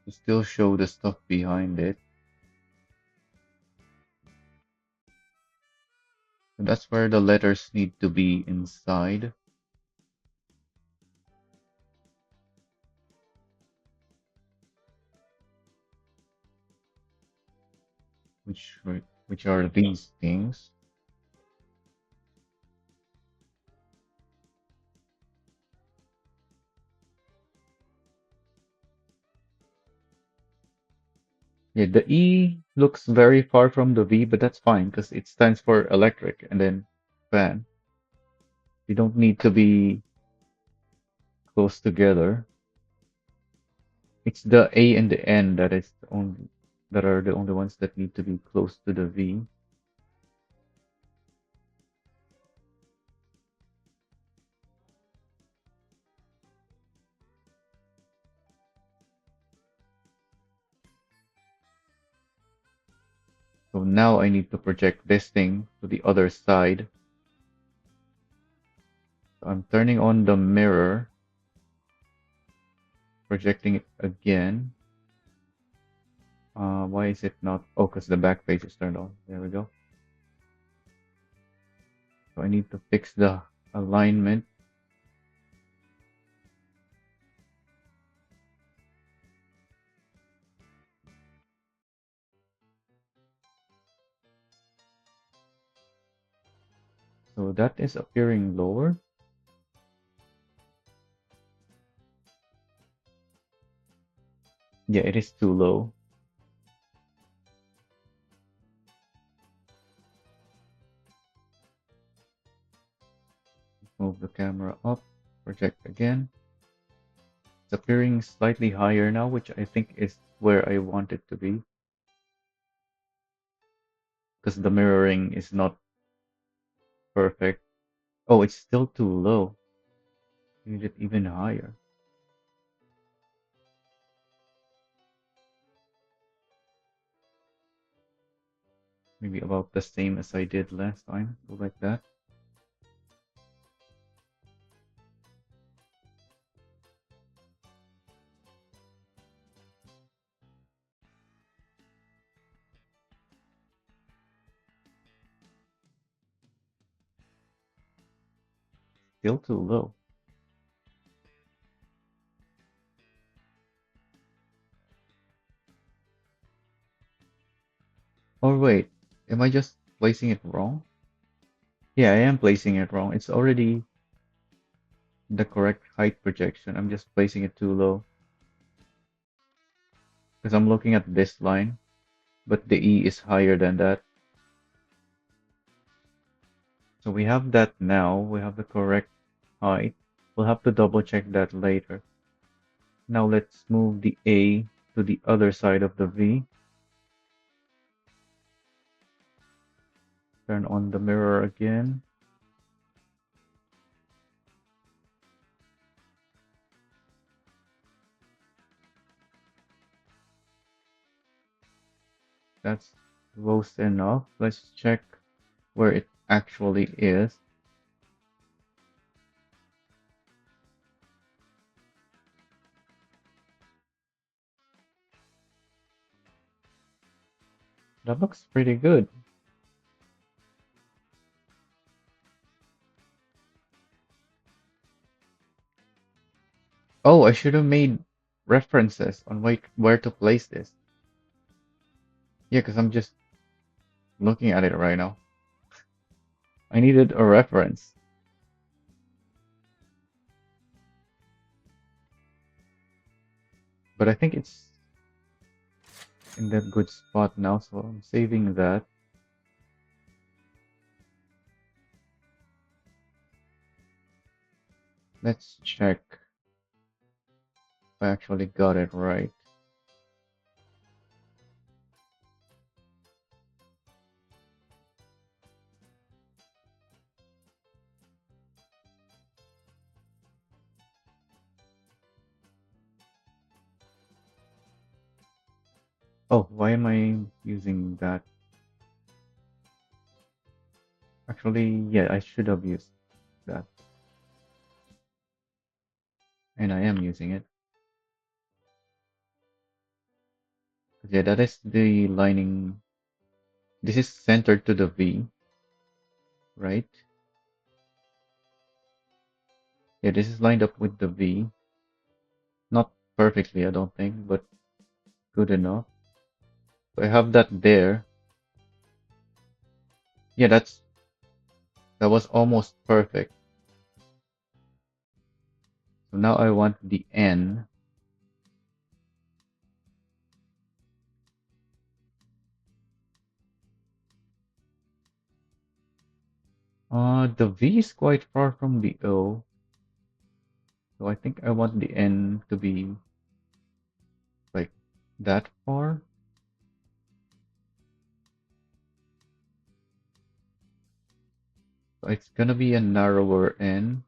to still show the stuff behind it. And that's where the letters need to be inside, which are these things. Yeah, the E looks very far from the V, but that's fine because it stands for electric and then fan. You don't need to be close together. It's the A and the N that are the only ones that need to be close to the V. So now I need to project this thing to the other side. So I'm turning on the mirror, projecting it again. Why is it not? Oh, because the back page is turned on. There we go. So I need to fix the alignment. So that is appearing lower. Yeah, it is too low. Move the camera up, project again. It's appearing slightly higher now, which I think is where I want it to be. Because the mirroring is not perfect. Oh, it's still too low. Need it even higher. Maybe about the same as I did last time. Go like that. Still too low. Oh wait, am I just placing it wrong? Yeah, I am placing it wrong. It's already the correct height projection. I'm just placing it too low. Because I'm looking at this line, but the E is higher than that. So we have that now. We have the correct height. We'll have to double check that later. Now let's move the A to the other side of the V. Turn on the mirror again. That's close enough. Let's check where it actually is. That looks pretty good. Oh, I should have made references on where to place this. Yeah, because I'm just looking at it right now. I needed a reference. But I think it's in that good spot now, so I'm saving that. Let's check if I actually got it right. Oh, why am I using that? Actually, yeah, I should have used that. and I am using it. Yeah, that is the lining. This is centered to the V, right? Yeah, this is lined up with the V. Not perfectly, I don't think, but good enough. So I have that there. Yeah, that was almost perfect. So now I want the N. The V is quite far from the O, so I think I want the N to be like that far. So it's gonna be a narrower N.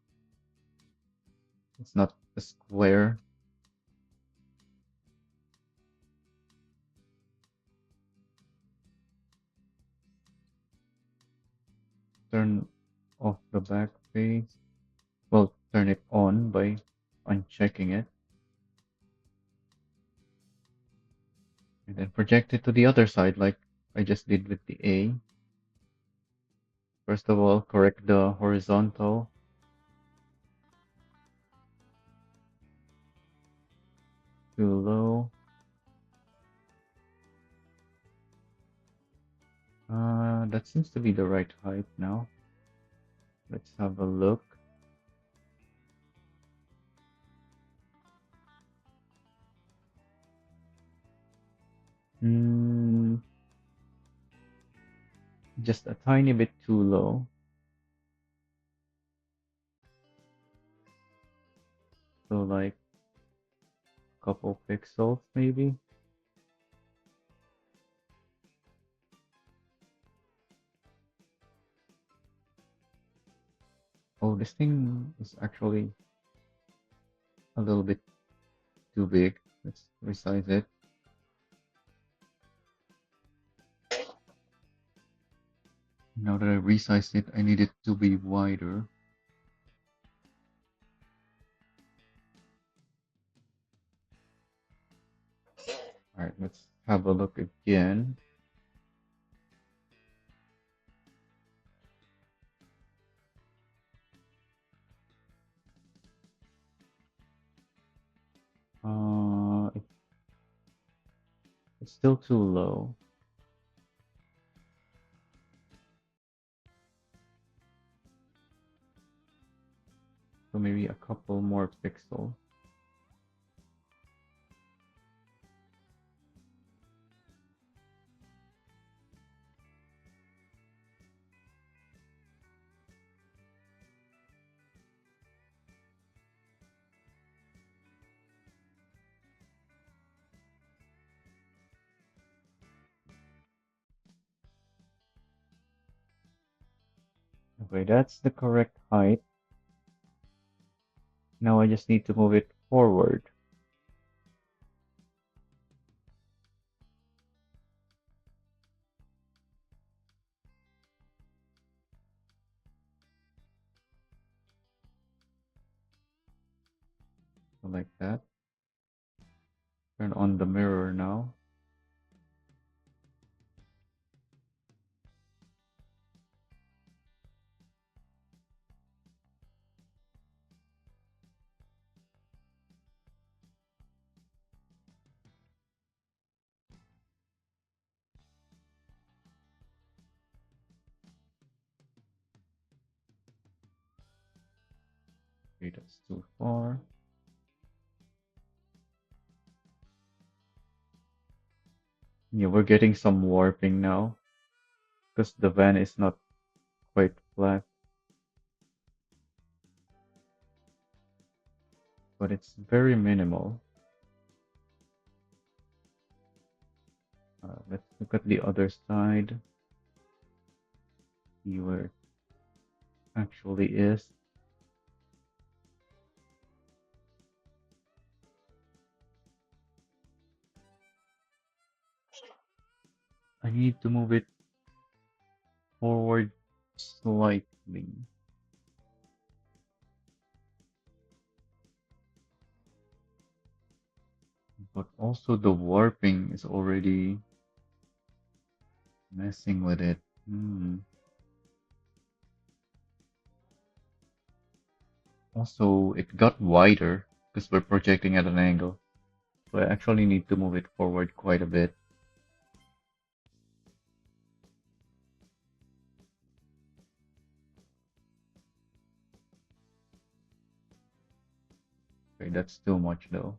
It's not a square. Turn off the back face. Well, turn it on by unchecking it. And then project it to the other side like I just did with the A. First of all, correct the horizontal. Too low. That seems to be the right height now. Let's have a look. Hmm, just a tiny bit too low. So like a couple pixels maybe. Oh, this thing is actually a little bit too big. Let's resize it. Now that I resized it, I need it to be wider. All right, let's have a look again. It's still too low. So maybe a couple more pixels. Okay, that's the correct height. Now I just need to move it forward. So like that. Turn on the mirror now. Okay, that's too far. Yeah, we're getting some warping now because the van is not quite flat, but it's very minimal. Let's look at the other side, see where it actually is. I need to move it forward slightly. But also the warping is already messing with it. Hmm. Also, it got wider because we're projecting at an angle. So I actually need to move it forward quite a bit. Okay, that's too much though.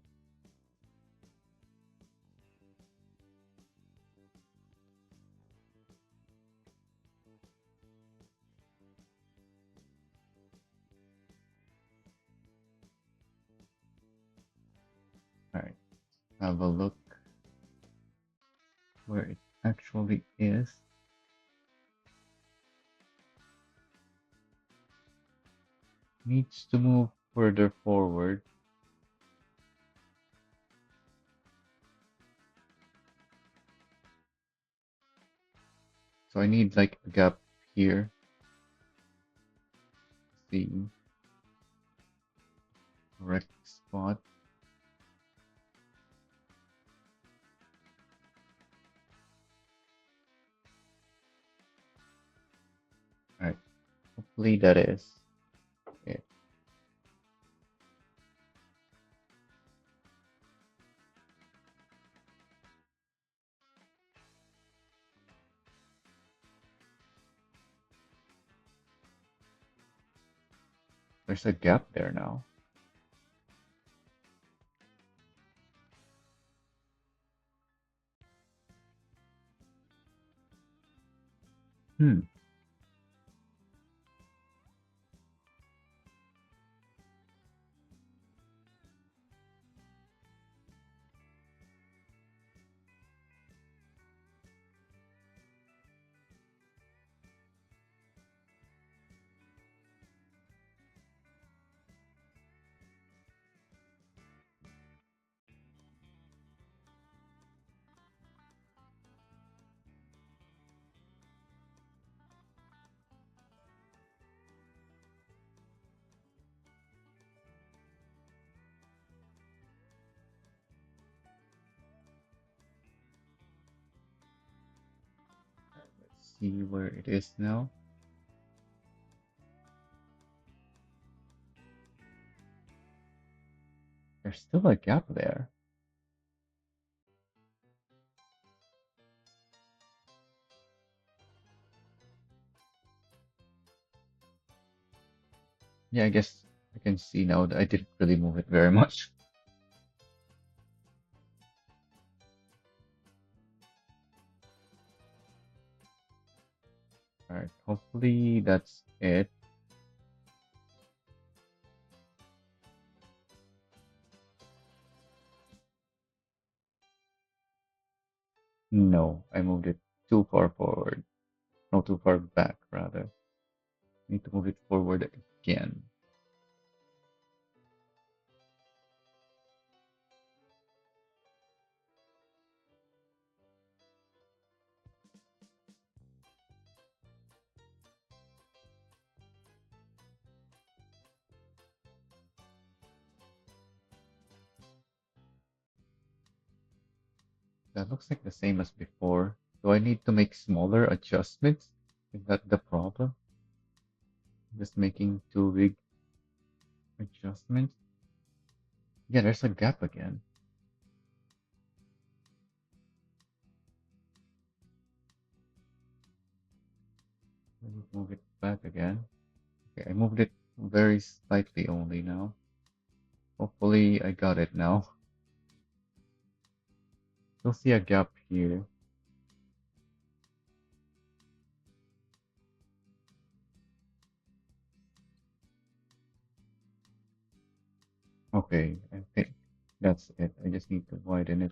Alright, have a look where it actually is. Needs to move further forward. So I need like a gap here. See, correct spot. Alright, hopefully that is it. There's a gap there now. Hmm. Let's see where it is now. There's still a gap there. Yeah, I guess I can see now that I didn't really move it very much. Alright, hopefully that's it. No, I moved it too far forward. No, too far back, rather. Need to move it forward again. That looks like the same as before. Do I need to make smaller adjustments? Is that the problem? Just making too big adjustments? Yeah, there's a gap again. Let me move it back again. Okay, I moved it very slightly only now. Hopefully I got it now. You'll see a gap here. Okay, I think that's it. I just need to widen it.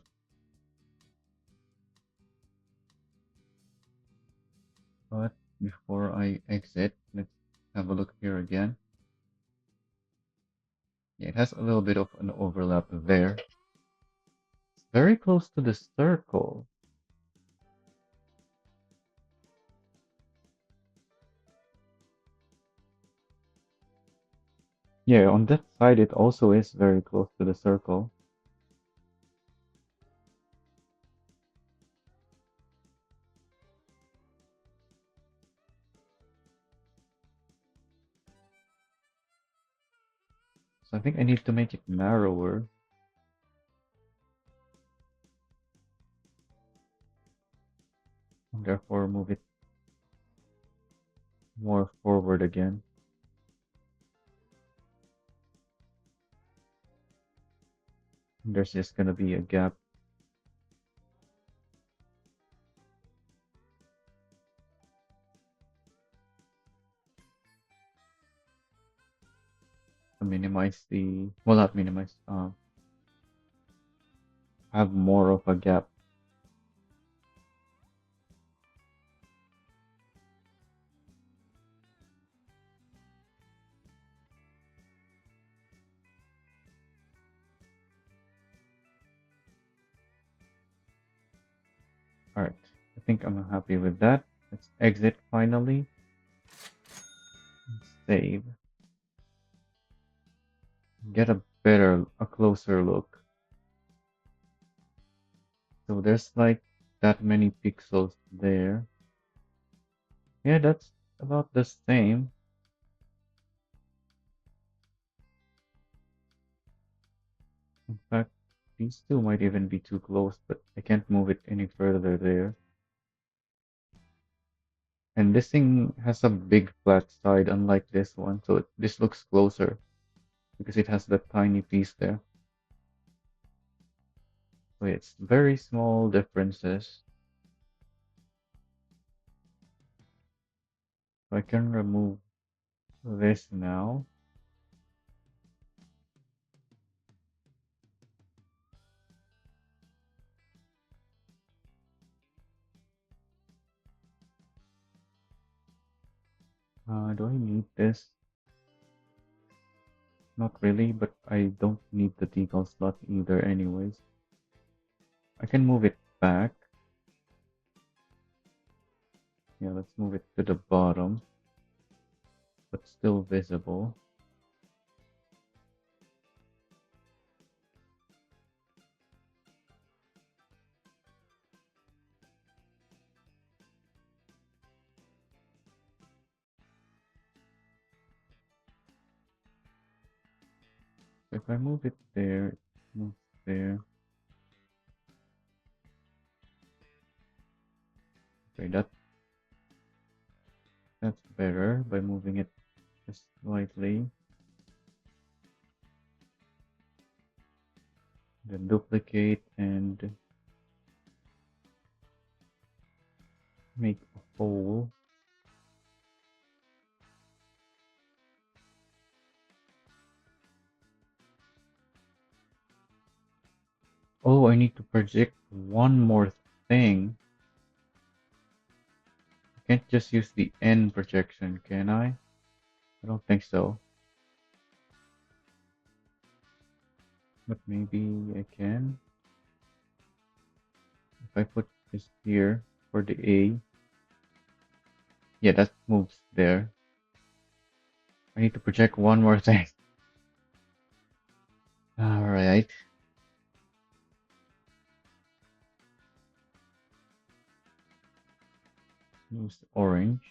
But before I exit, let's have a look here again. Yeah, it has a little bit of an overlap there. It's very close to the circle. Yeah, on that side it also is very close to the circle. So I think I need to make it narrower. And therefore move it more forward again. And there's just gonna be a gap. To minimize the, well, not minimize, have more of a gap. All right, I think I'm happy with that. Let's exit finally. Save. Get a closer look. So there's like that many pixels there. Yeah, that's about the same. In fact, these two might even be too close, but I can't move it any further there. And this thing has a big flat side, unlike this one, so this looks closer because it has that tiny piece there. So it's very small differences. So I can remove this now. Do I need this? Not really, but I don't need the decal slot either anyways. I can move it back. Yeah, let's move it to the bottom, but still visible. So if I move it there, it moves there. Okay, that's better by moving it just slightly. Then duplicate and make a hole. Oh, I need to project one more thing. I can't just use the end projection, can I? I don't think so. But maybe I can. If I put this here for the A. Yeah, that moves there. I need to project one more thing. Alright. Use orange.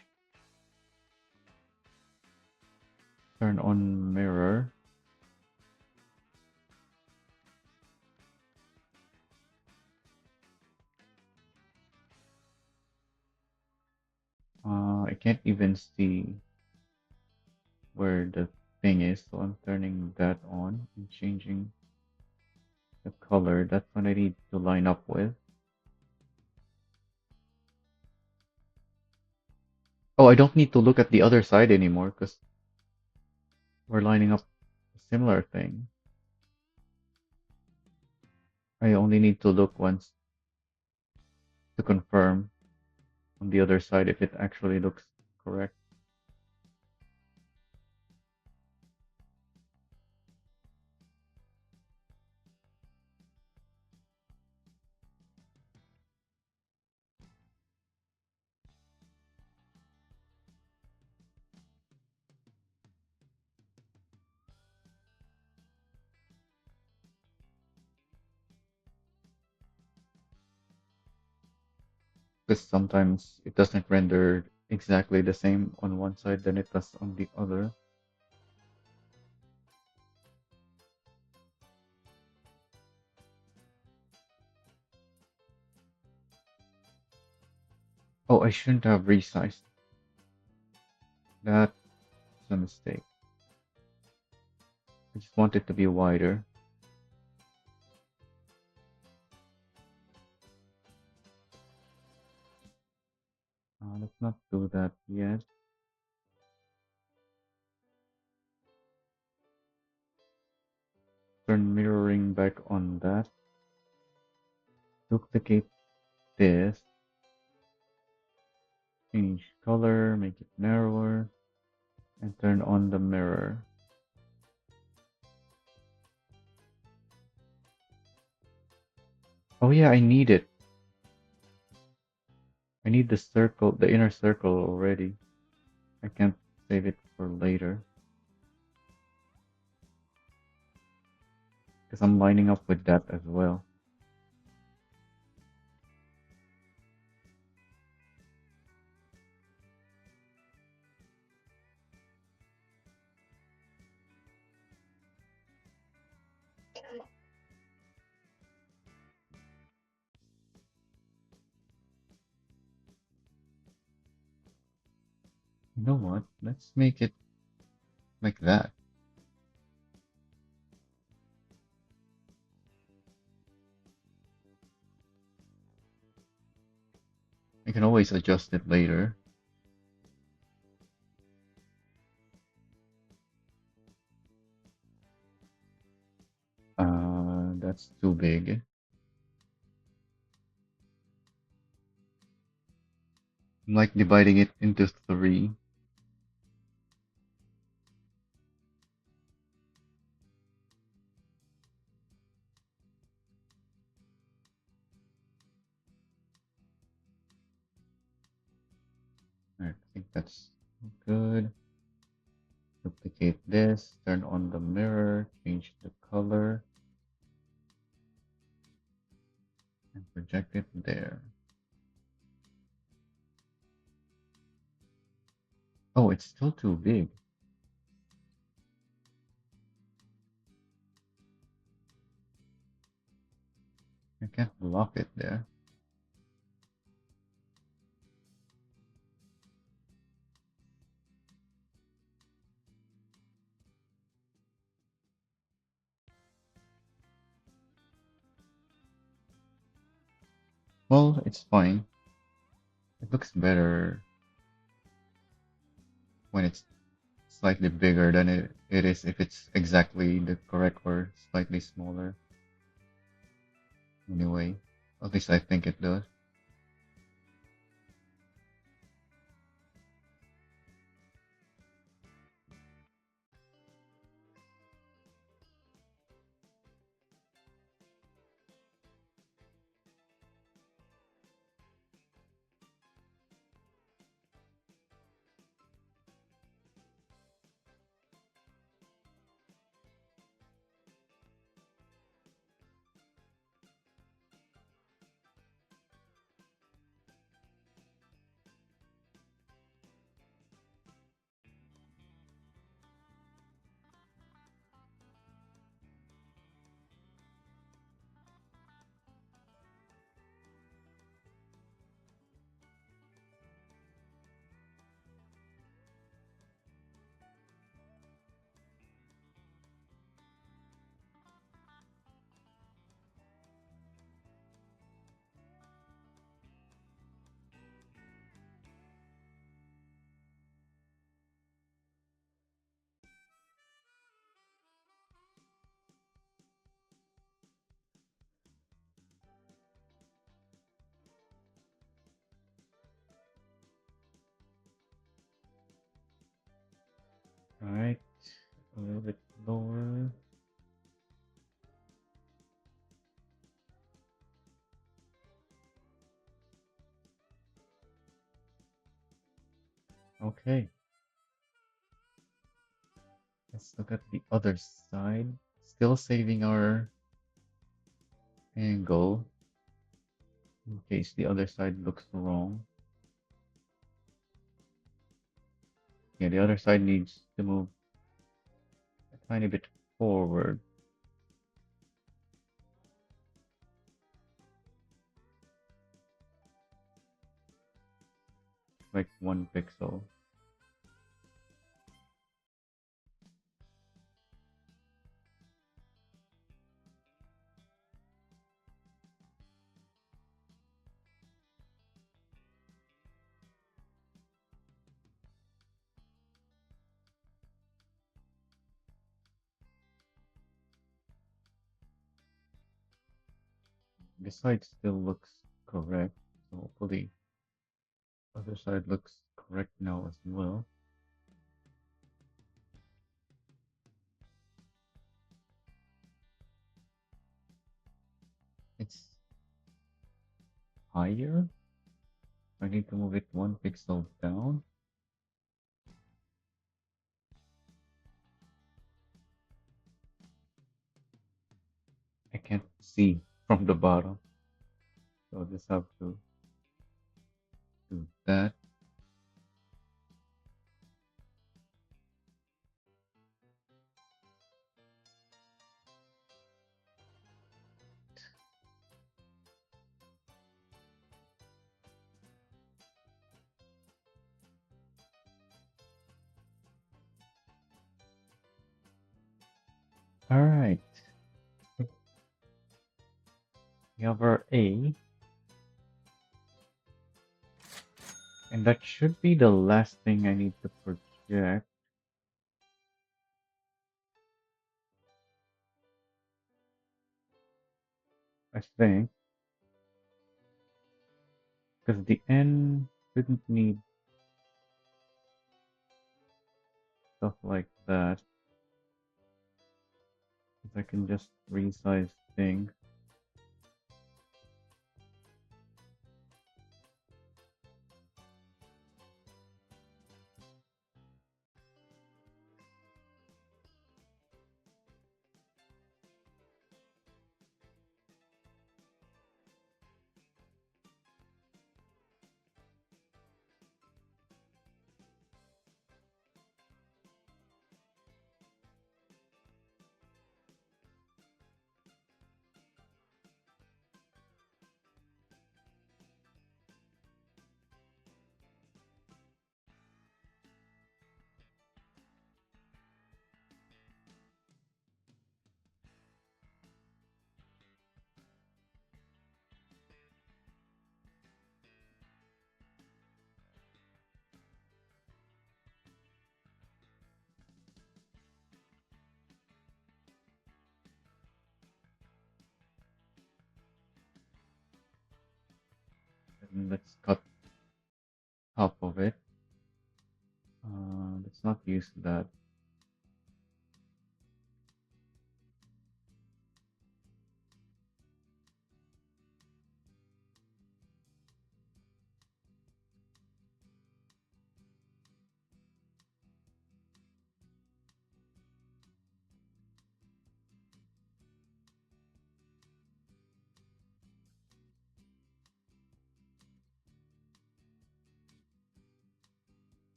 Turn on mirror. I can't even see where the thing is, so I'm turning that on and changing the color. That's what I need to line up with. Oh, I don't need to look at the other side anymore because we're lining up a similar thing. I only need to look once to confirm on the other side if it actually looks correct. Because sometimes it doesn't render exactly the same on one side than it does on the other. Oh, I shouldn't have resized. That's a mistake. I just want it to be wider. Let's not do that yet. Turn mirroring back on that. Duplicate this. Change color, make it narrower, and turn on the mirror. Oh yeah, I need it. I need the circle, the inner circle already. I can't save it for later. Because I'm lining up with that as well. You know what? Let's make it like that. I can always adjust it later. That's too big. I'm like dividing it into three. Alright, I think that's good. Duplicate this, turn on the mirror, change the color, and project it there. Oh, it's still too big. I can't block it there. Well, it's fine. It looks better when it's slightly bigger than it is if it's exactly the correct or slightly smaller. Anyway, at least I think it does. Alright, a little bit lower. Okay, let's look at the other side. Still saving our angle in case the other side looks wrong. Yeah, the other side needs to move a tiny bit forward. like 1 pixel. This side still looks correct, so hopefully other side looks correct now as well. It's higher. I need to move it 1 pixel down. I can't see from the bottom, so I'll just have to do that. All right, we have our A, and that should be the last thing I need to project. I think, because the N shouldn't need stuff like that. 'Cause I can just resize things. And let's cut half of it. Let's not use that.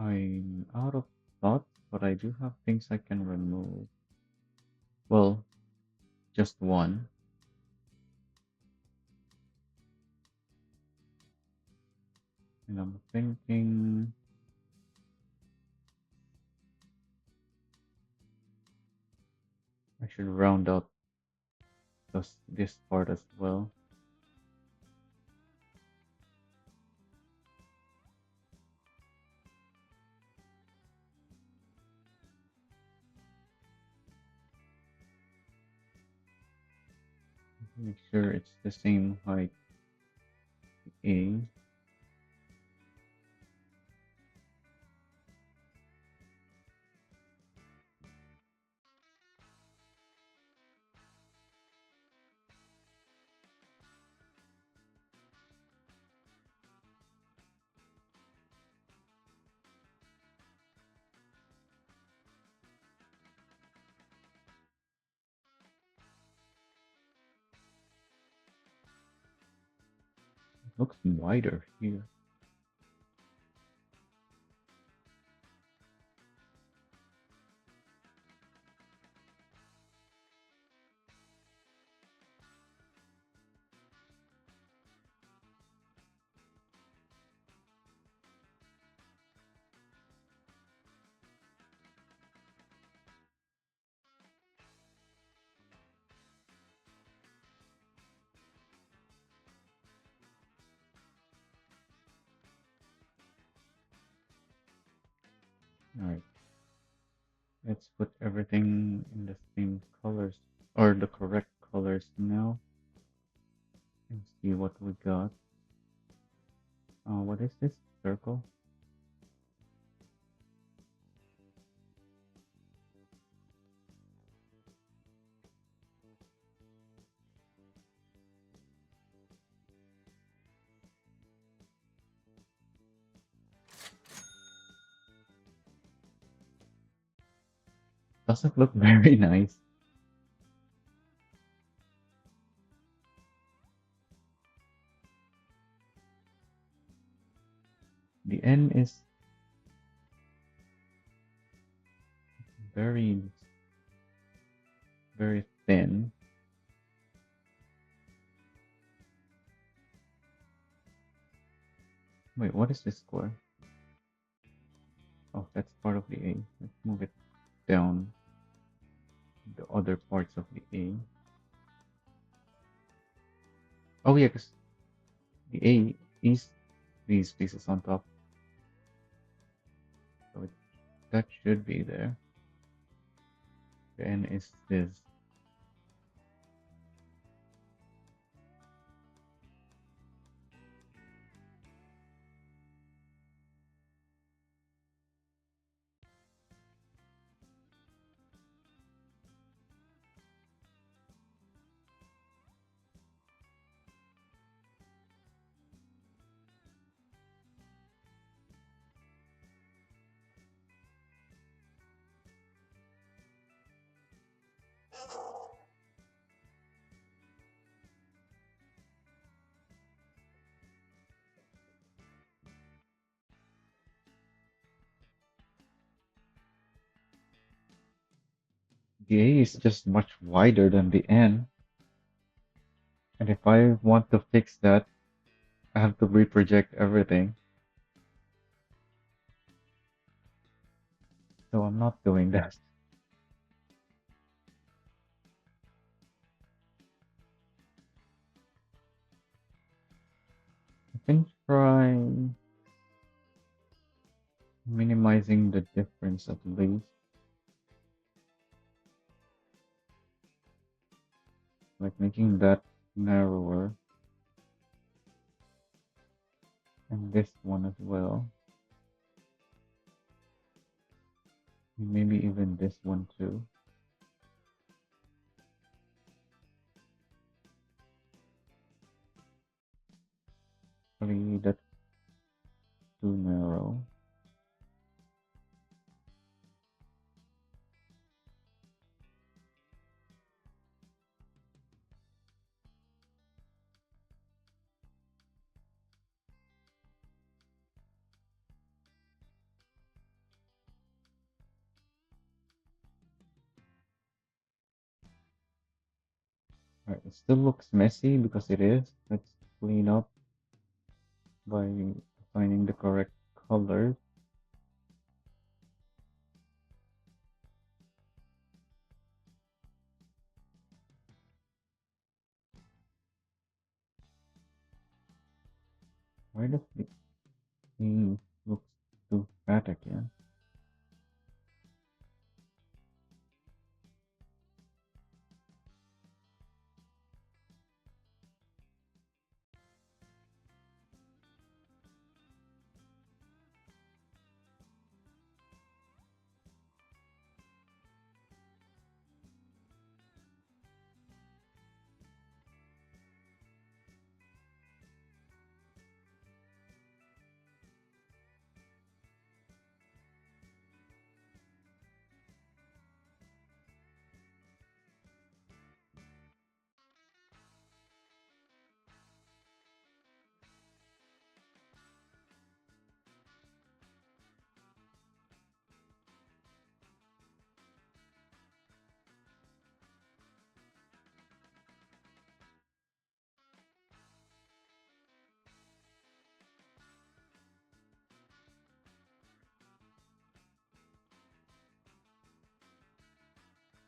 I'm out of thoughts, but I do have things I can remove. Well, just one. And I'm thinking I should round out this part as well. Make sure it's the same height. A. Looks wider here. Alright, let's put everything in the same colors or the correct colors now and see what we got. What is this? Circle? Doesn't look very nice. The N is very, very thin. Wait, what is this square? Oh, that's part of the A. Let's move it down the other parts of the A. Oh yeah, because the A is these pieces on top. So that should be there. The N is this. The A is just much wider than the N. And if I want to fix that, I have to reproject everything. So I'm not doing that. I can try minimizing the difference at least. Like making that narrower. And this one as well. Maybe even this one too. Probably that's too narrow. Alright, it still looks messy because it is. Let's clean up by finding the correct colors. Why does the A looks too fat again?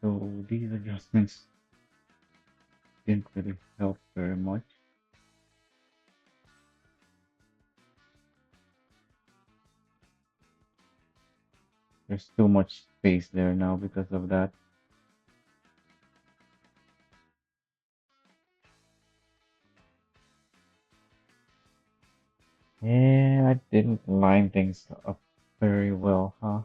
So these adjustments didn't really help very much. There's too much space there now because of that. Yeah, I didn't line things up very well, huh?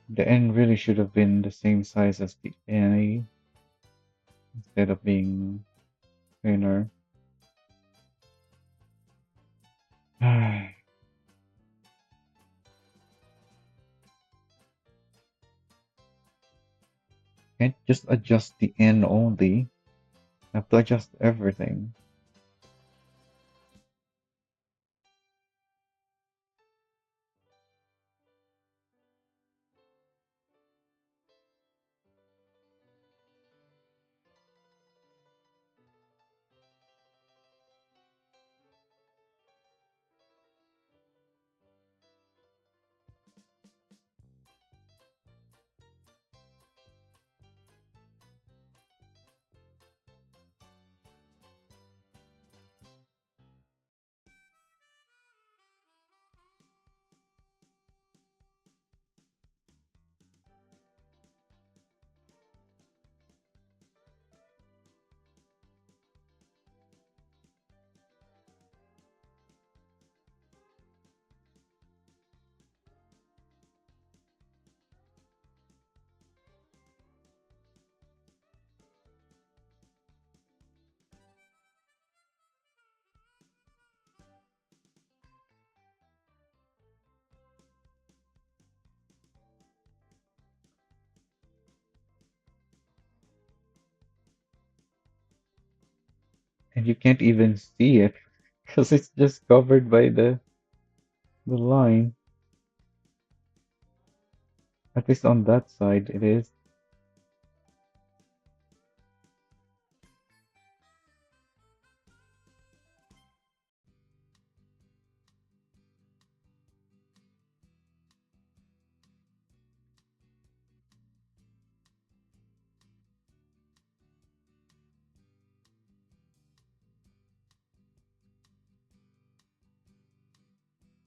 The end really should have been the same size as the A instead of being thinner. Can't just adjust the end only. I have to adjust everything. And you can't even see it because it's just covered by the line. At least on that side it is.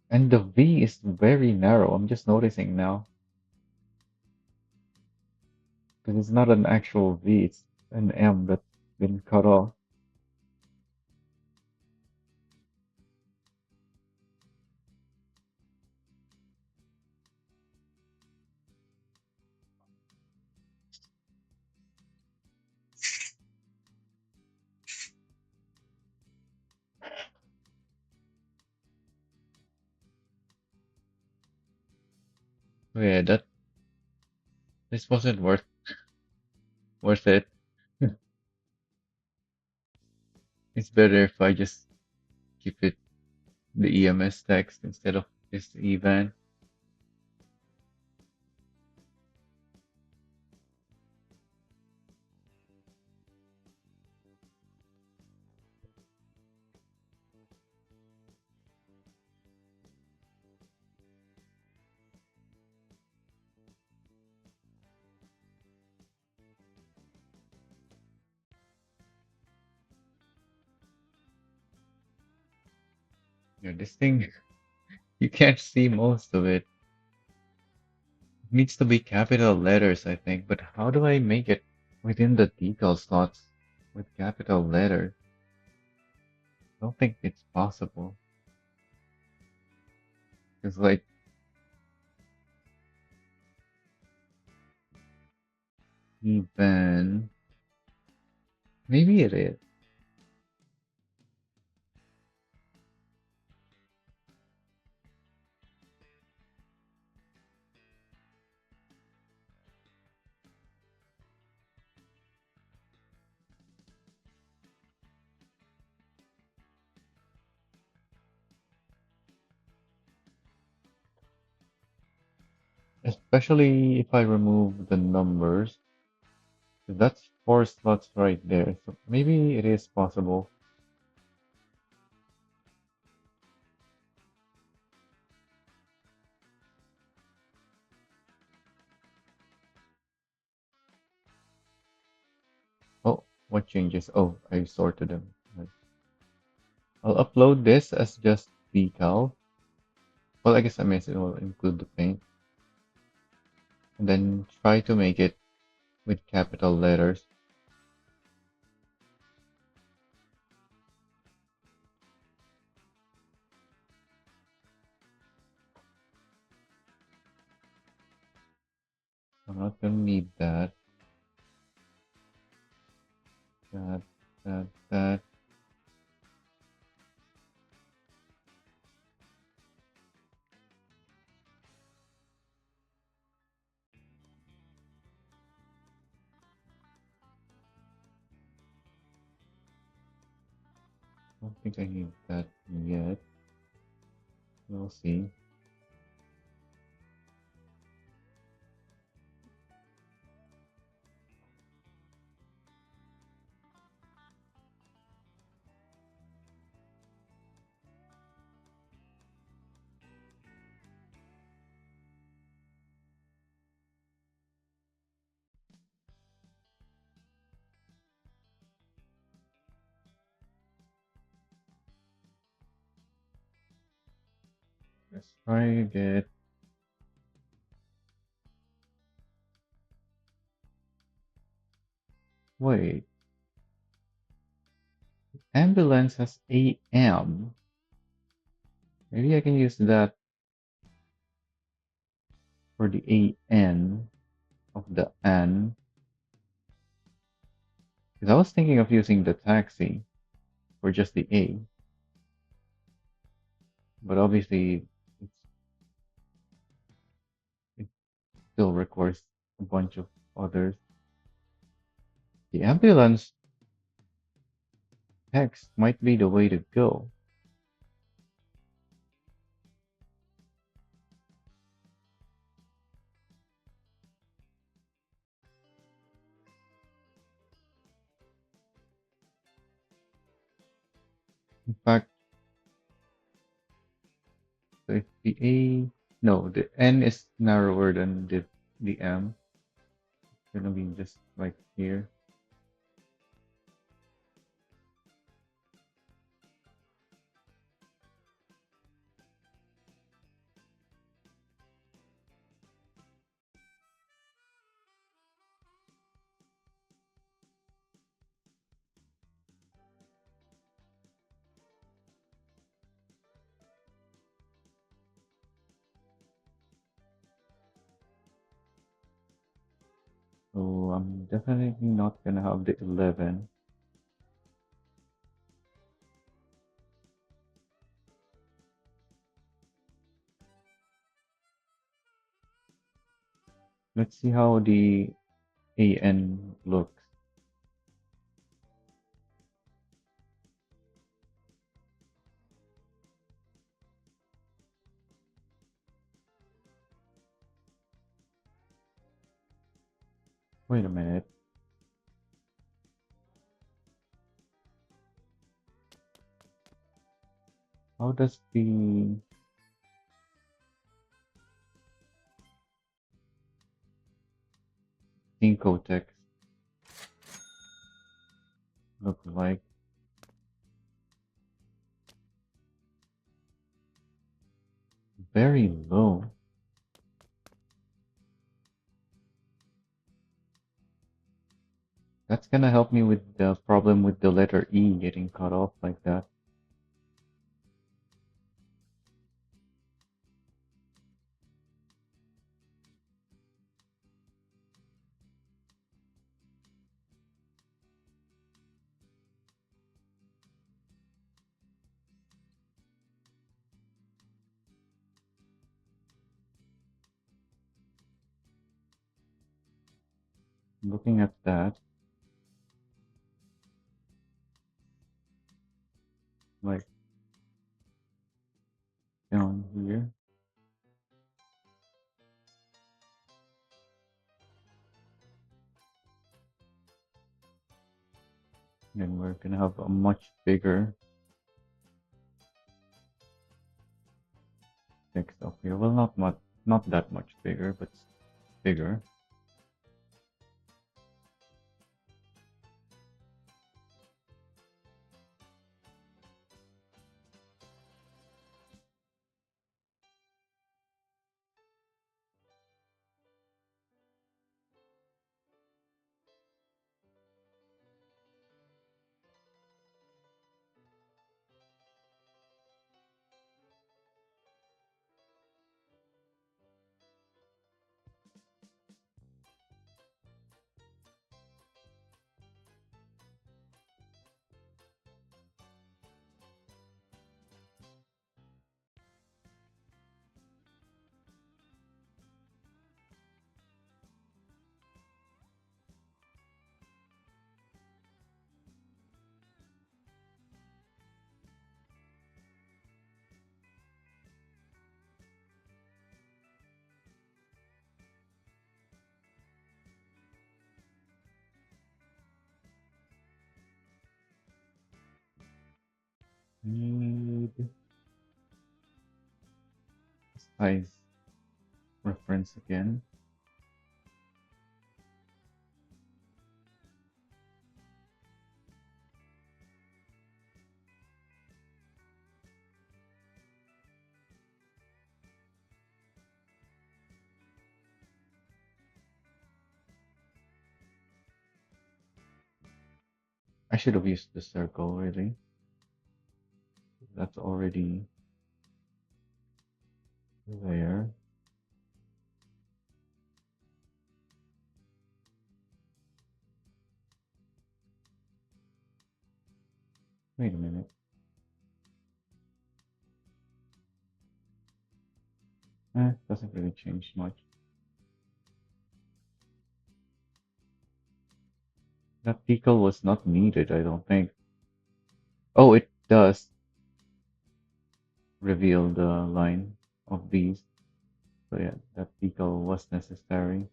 And the V is very narrow. I'm just noticing now. Because it's not an actual V, it's an M that's been cut off. So yeah, that this wasn't worth it. It's better if I just keep it the EMS text instead of this event. Yeah, this thing you can't see most of it. It needs to be capital letters, I think, but how do I make it within the detail slots with capital letters? I don't think it's possible. It's like even maybe it is. Especially if I remove the numbers. That's four slots right there. So maybe it is possible. Oh, What changes? Oh, I sorted them. Right. I'll upload this as just decal. Well, I guess I may as well include the paint. And then try to make it with capital letters. I'm not gonna need that. That, that. I don't think I need that yet. We'll see. Let's try to get. Wait. Ambulance has AM. Maybe I can use that for the AN of the N. Because I was thinking of using the taxi for just the A. But obviously, it still requires a bunch of others. The ambulance text might be the way to go. In fact, so if the A, no, the N is narrower than the M. It's gonna be just like here. So I'm definitely not gonna have the 11. Let's see how the AN looks. Wait a minute. How does the Inco text look like? Very low. That's gonna help me with the problem with the letter E getting cut off like that. Looking at that, like down here, and we're gonna have a much bigger text up here. Well, not that much bigger, but bigger. Need size reference again. I should have used the circle really. That's already there. Wait a minute. Doesn't really change much. That decal was not needed, I don't think. Oh, it does reveal the line of these. So yeah, that decal was necessary.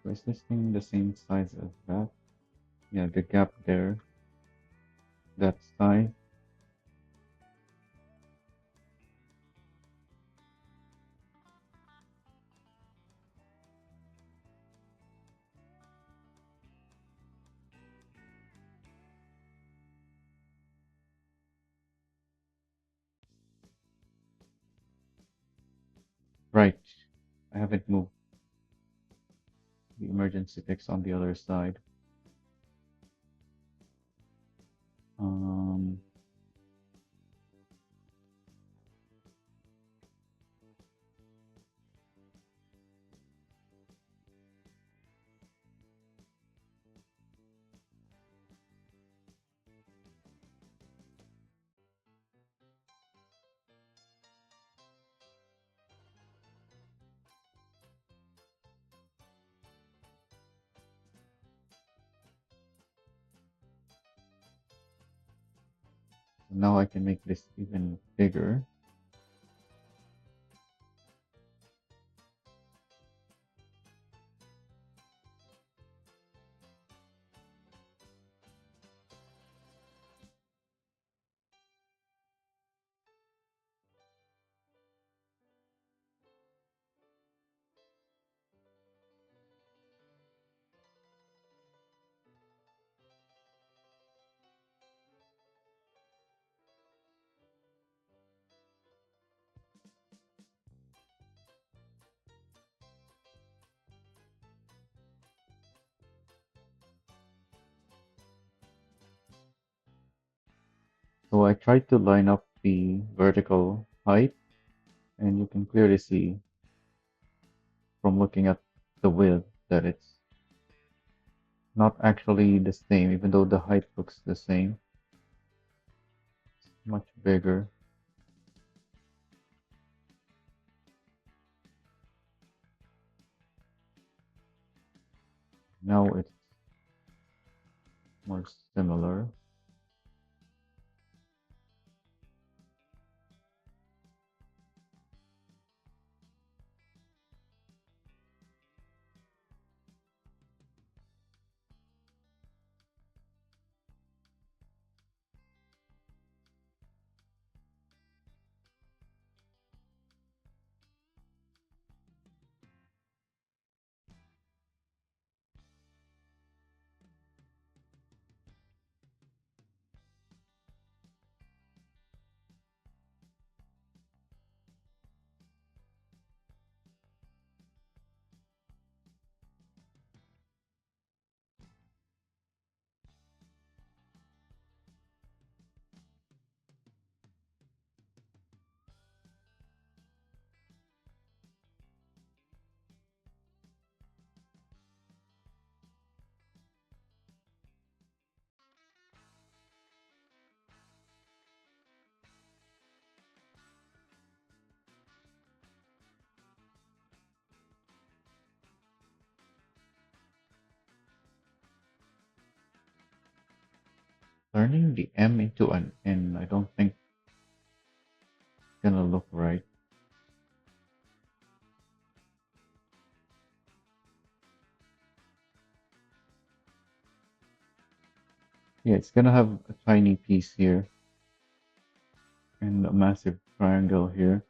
So is this thing the same size as that? Yeah, the gap there, that size. Right. I haven't moved the emergency fix on the other side. Um, Now I can make this even bigger. So I tried to line up the vertical height, and you can clearly see from looking at the width that it's not actually the same, even though the height looks the same. It's much bigger. Now it's more similar. Turning the M into an N, I don't think it's gonna look right. Yeah, it's gonna have a tiny piece here and a massive triangle here.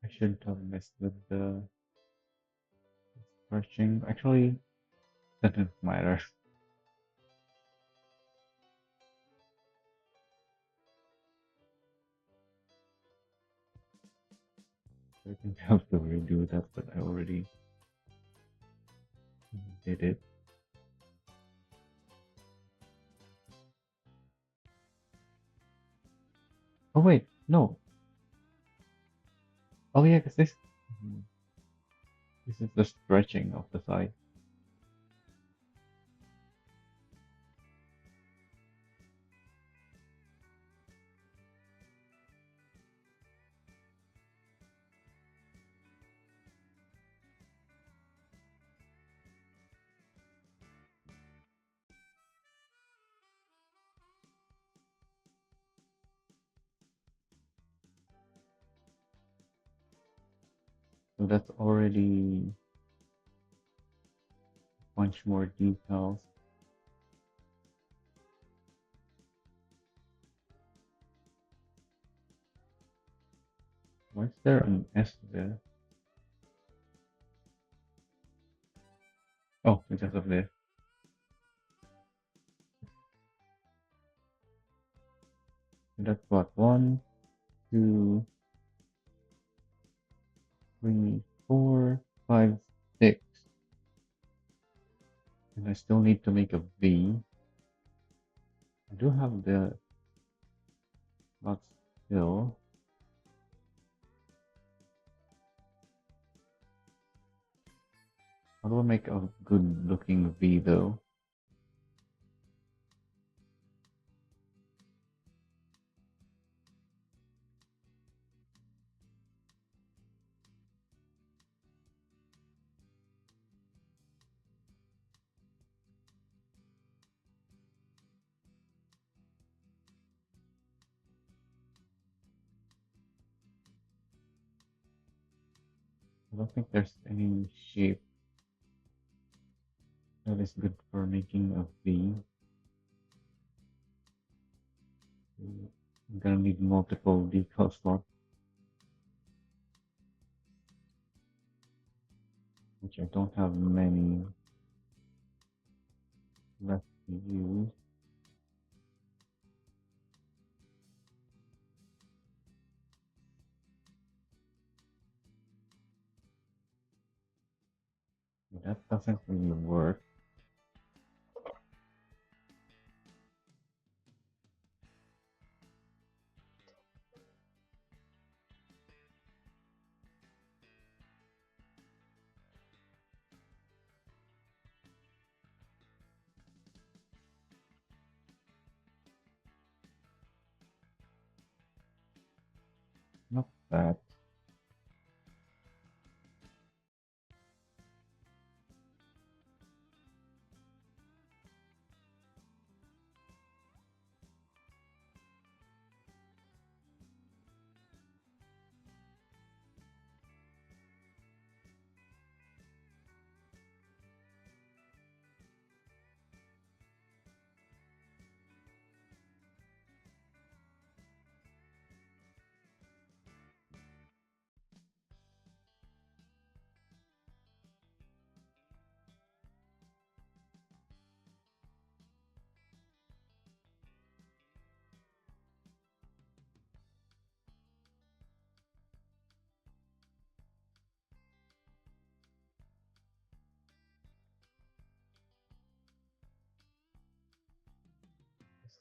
I shouldn't have messed with the stretching. Actually, doesn't matter. I think I have to redo that, but I already did it. Oh wait, no. Oh yeah, because this is the stretching of the side. So that's already a bunch more details. Why is there an S there? Oh, because of this. So that's what, 1, 2, 3, 4, 5, 6. And I still need to make a V. I do have the not still. How do I make a good looking V though? I don't think there's any shape that is good for making a V. I'm gonna need multiple decal slots, which I don't have many left to use. That doesn't really work. Not that.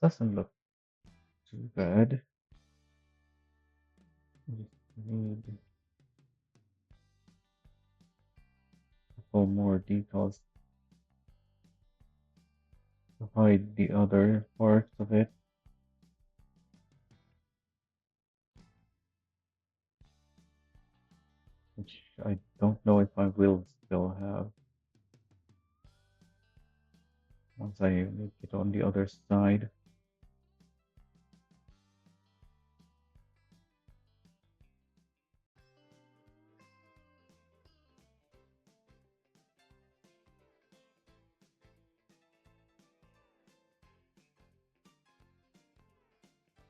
This doesn't look too bad. Just need a couple more details to hide the other parts of it, which I don't know if I will still have once I make it on the other side.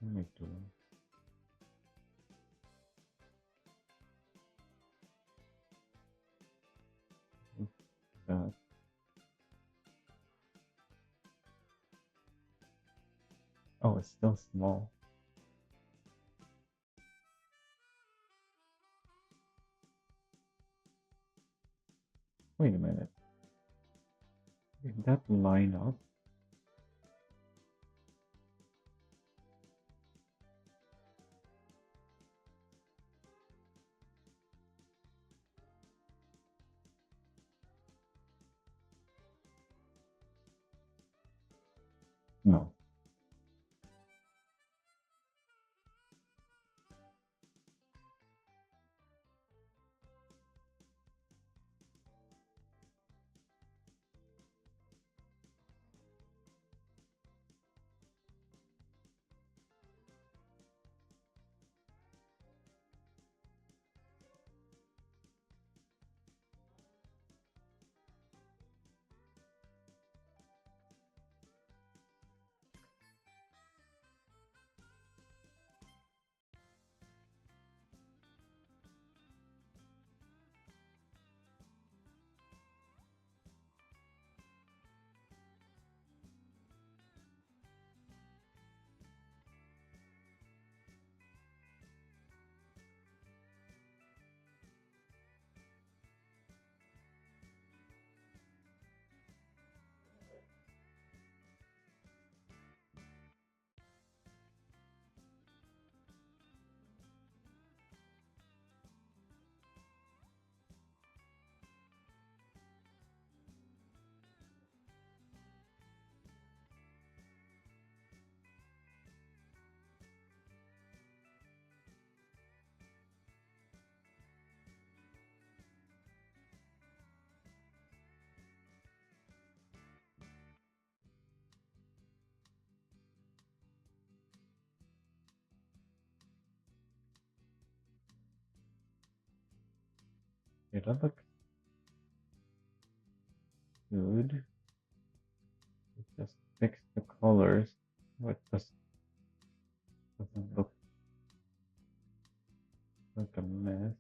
Let me do that. Oh, it's still small. Wait a minute. Did that line up? No. Okay, that looks good. Just fix the colors. What doesn't look like a mess.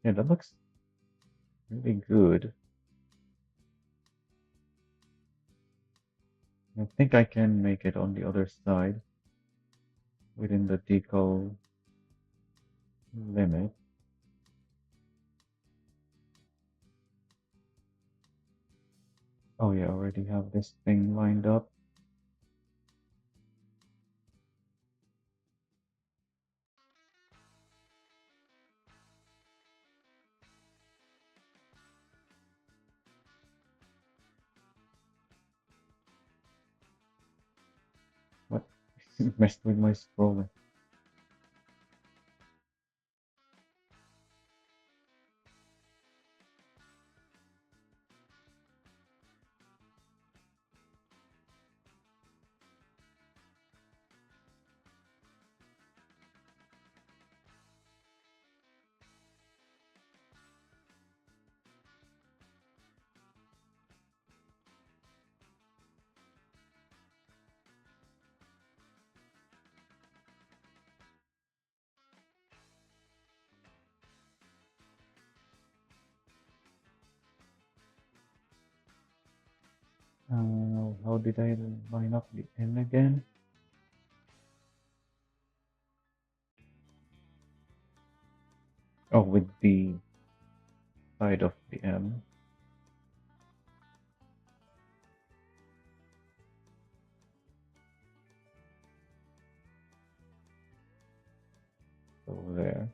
Yeah, that looks really good. I think I can make it on the other side within the decal limit. Oh yeah, I already have this thing lined up. What? Messed with my scrolling. How did I line up the N again? Oh, with the side of the M. So there.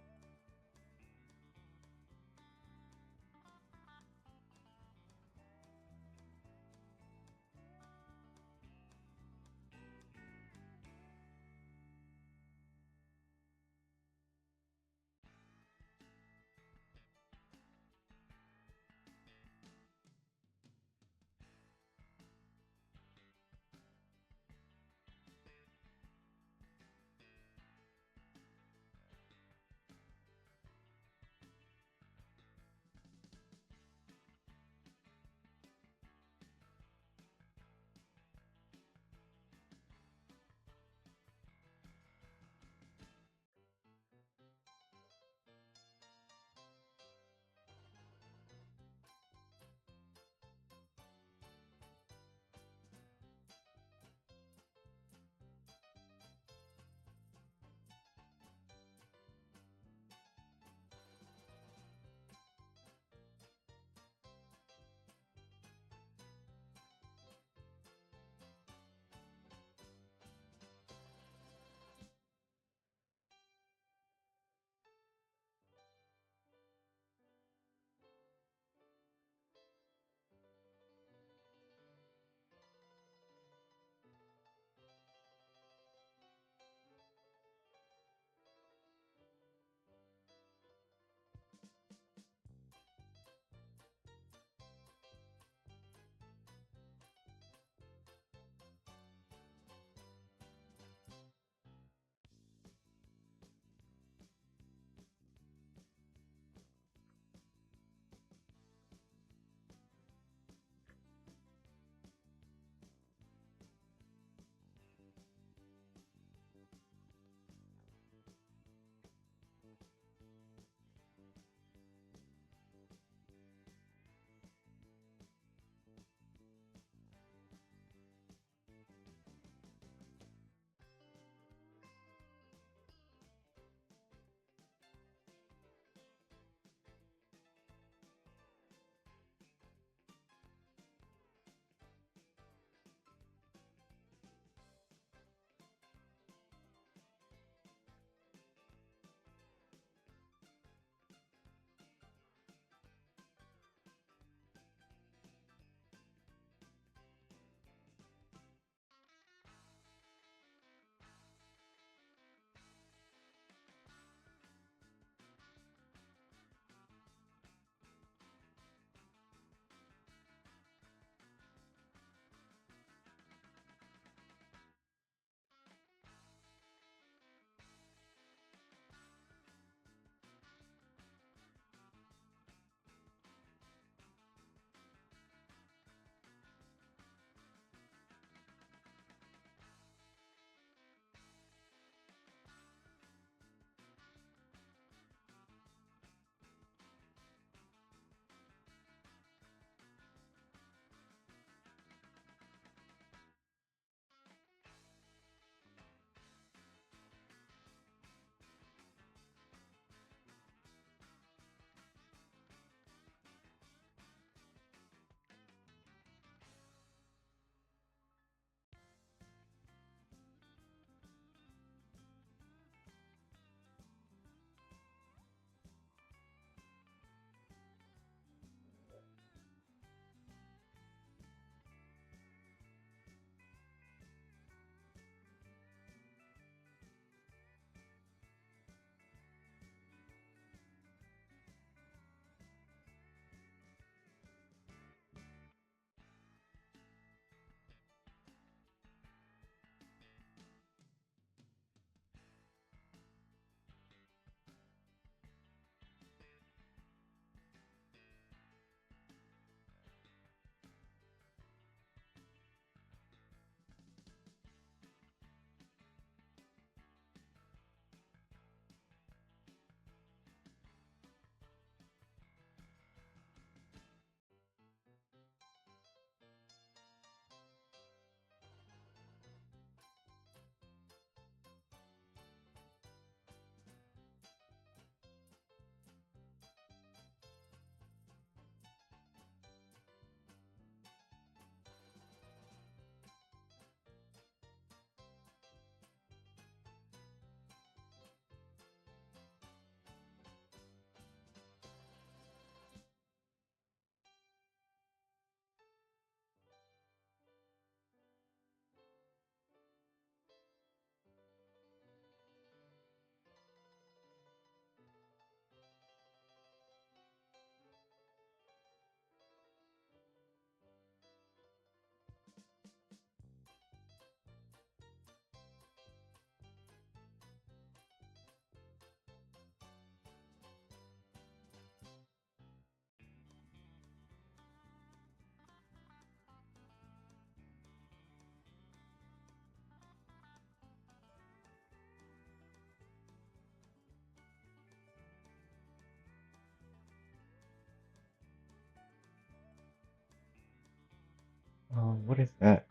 What is that?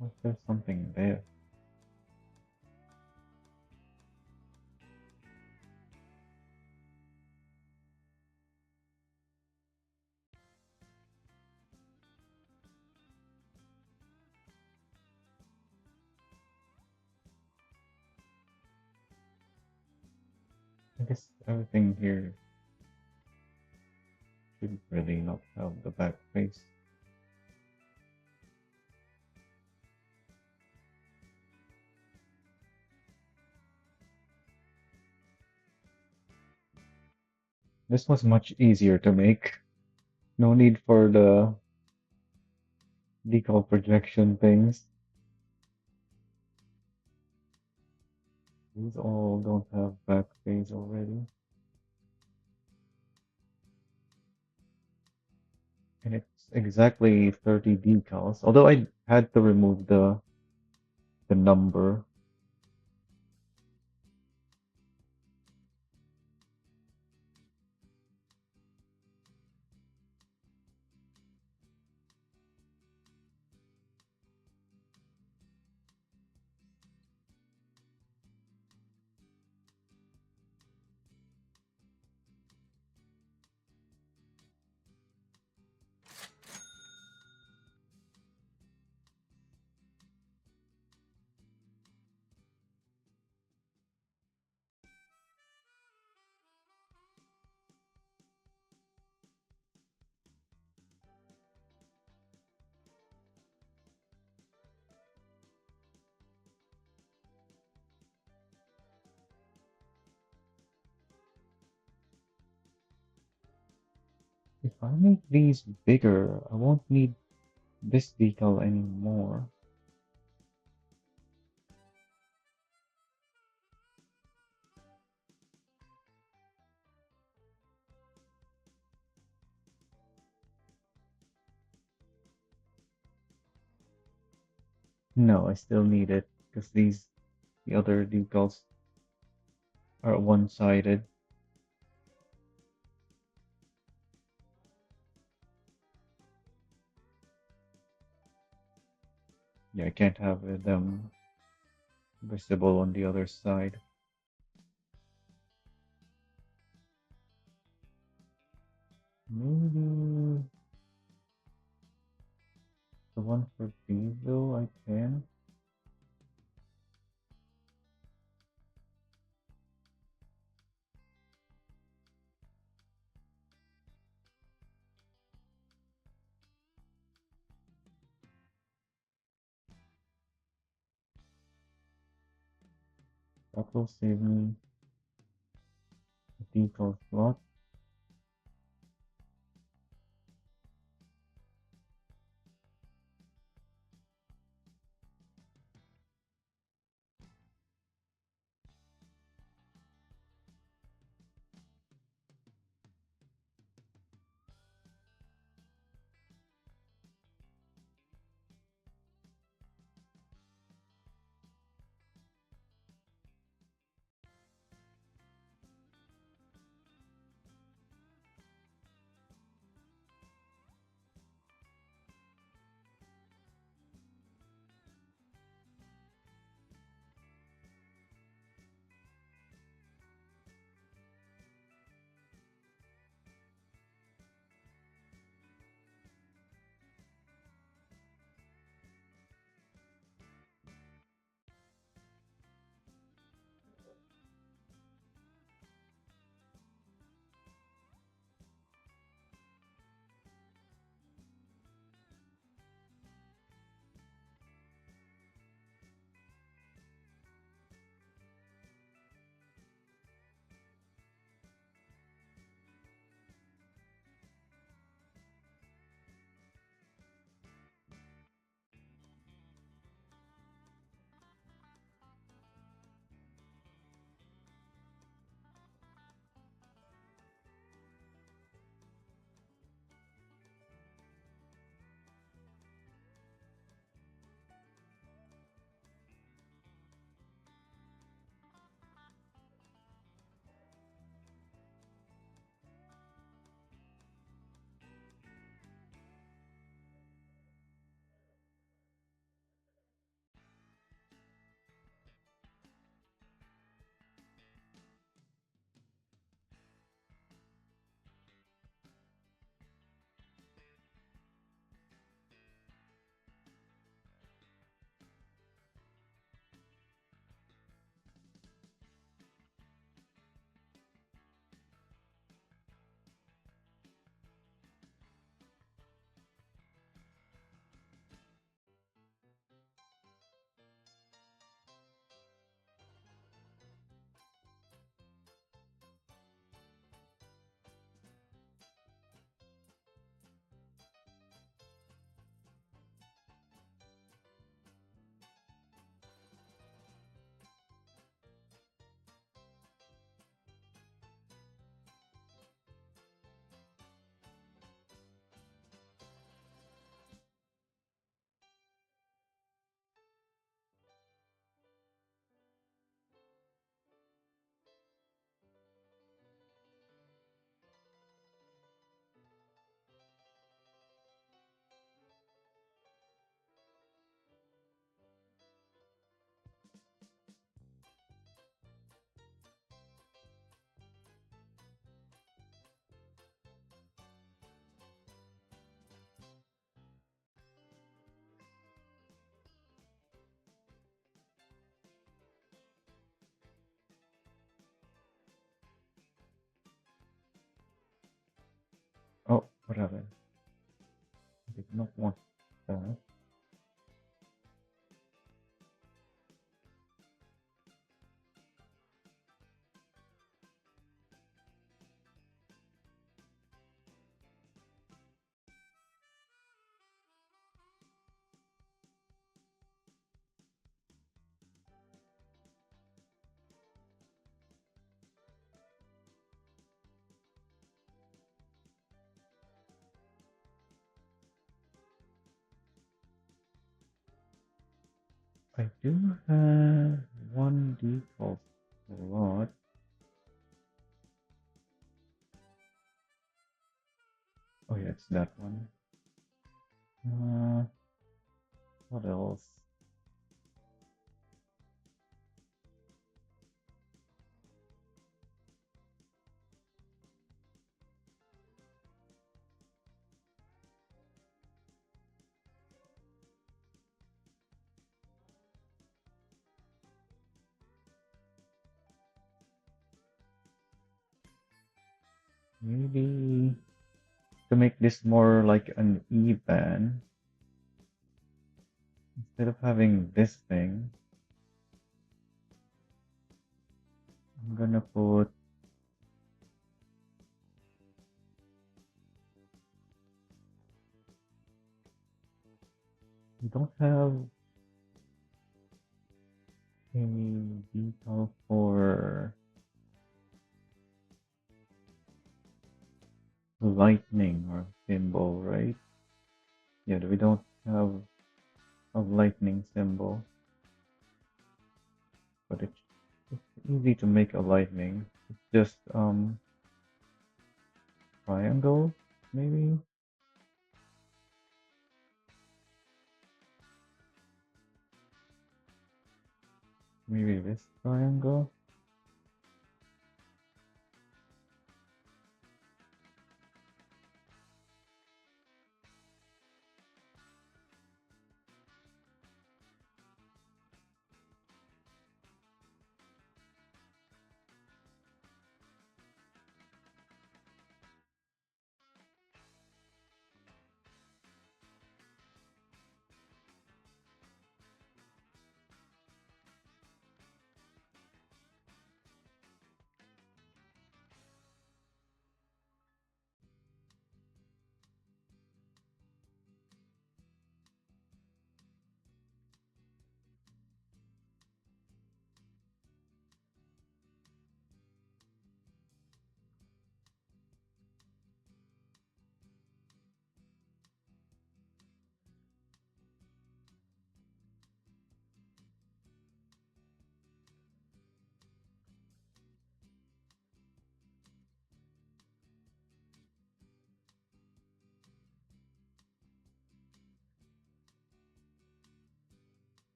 Was there something there? I guess everything here should really not have the back face. This was much easier to make. No need for the decal projection things. These all don't have back face already. And it's exactly 30 decals. Although I had to remove the number. If I make these bigger, I won't need this decal anymore. No, I still need it because the other decals are one-sided. Yeah, I can't have them visible on the other side. Maybe the one for Beeville I can. That will save me a decal slot. What happened? I did not want that. I do have one default slot. Oh yeah, it's that one. What else? Maybe to make this more like an E-band, instead of having this thing, I'm gonna put we don't have any detail for lightning or symbol, right? Yeah, we don't have a lightning symbol, but it's easy to make a lightning. It's just triangle, maybe? Maybe this triangle?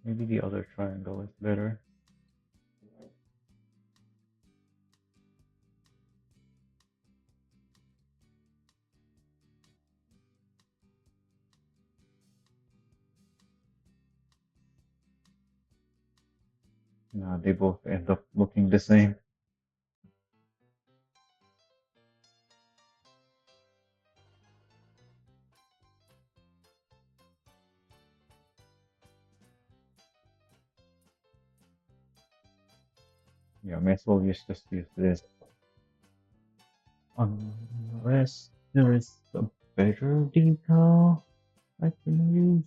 Maybe the other triangle is better. Nah, they both end up looking the same. Yeah, may as well just use this. Unless there is a better detail I can use.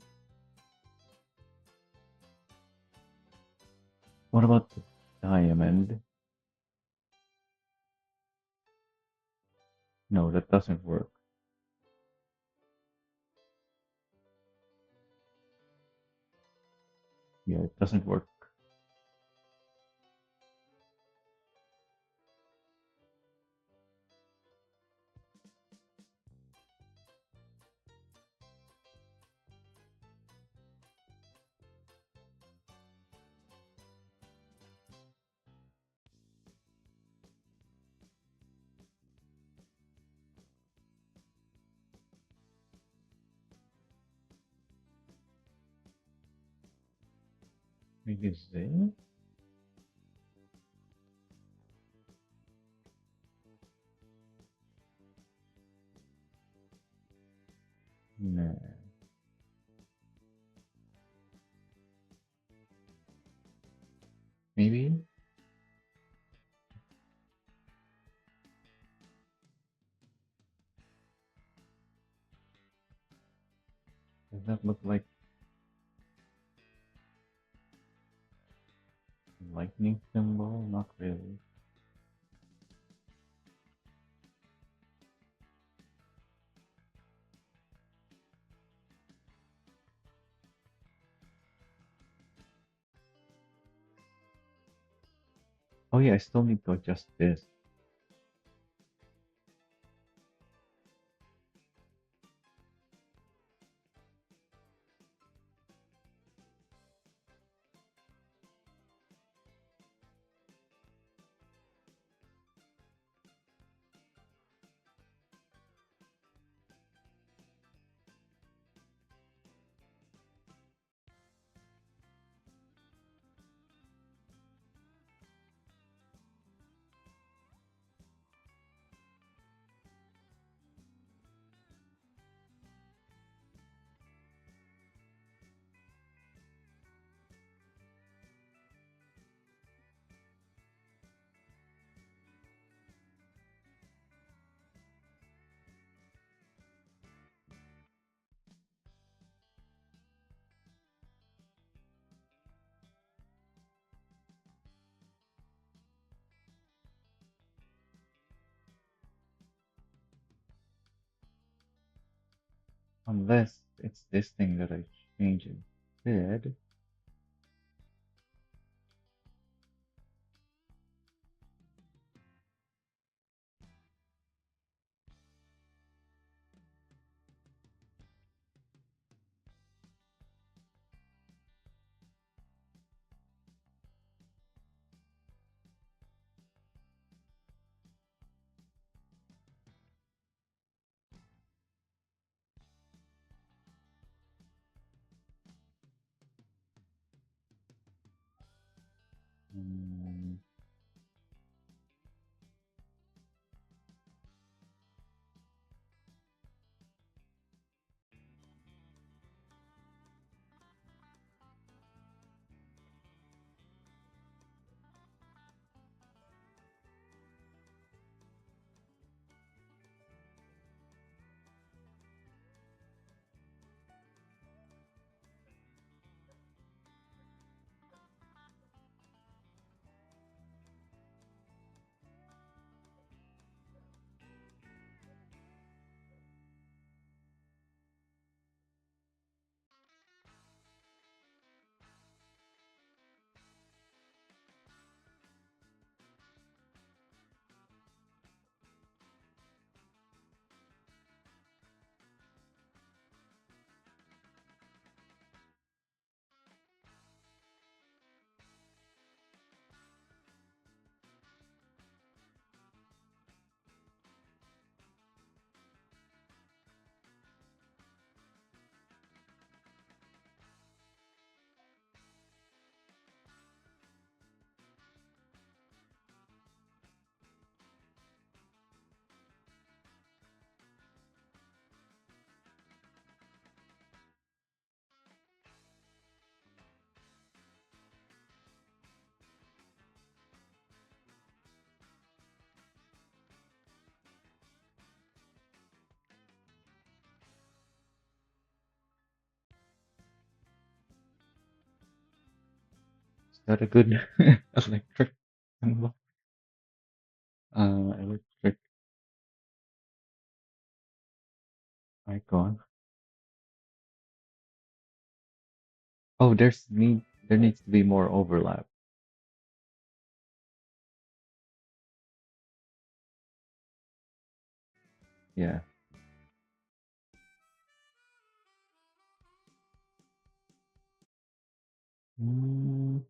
What about the diamond? No, that doesn't work. Yeah, it doesn't work. Maybe this? Nah, maybe? Does that look like a lightning symbol? Not really. Oh yeah, I still need to adjust this. Unless it's this thing that I change instead. Mm, is that a good electric symbol? Electric icon. Oh, there needs to be more overlap. Yeah. Mm,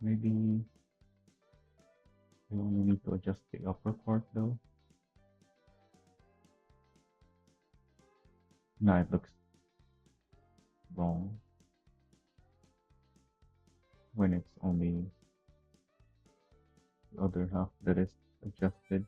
maybe I only need to adjust the upper part though. No, it looks wrong when it's only the other half that is adjusted.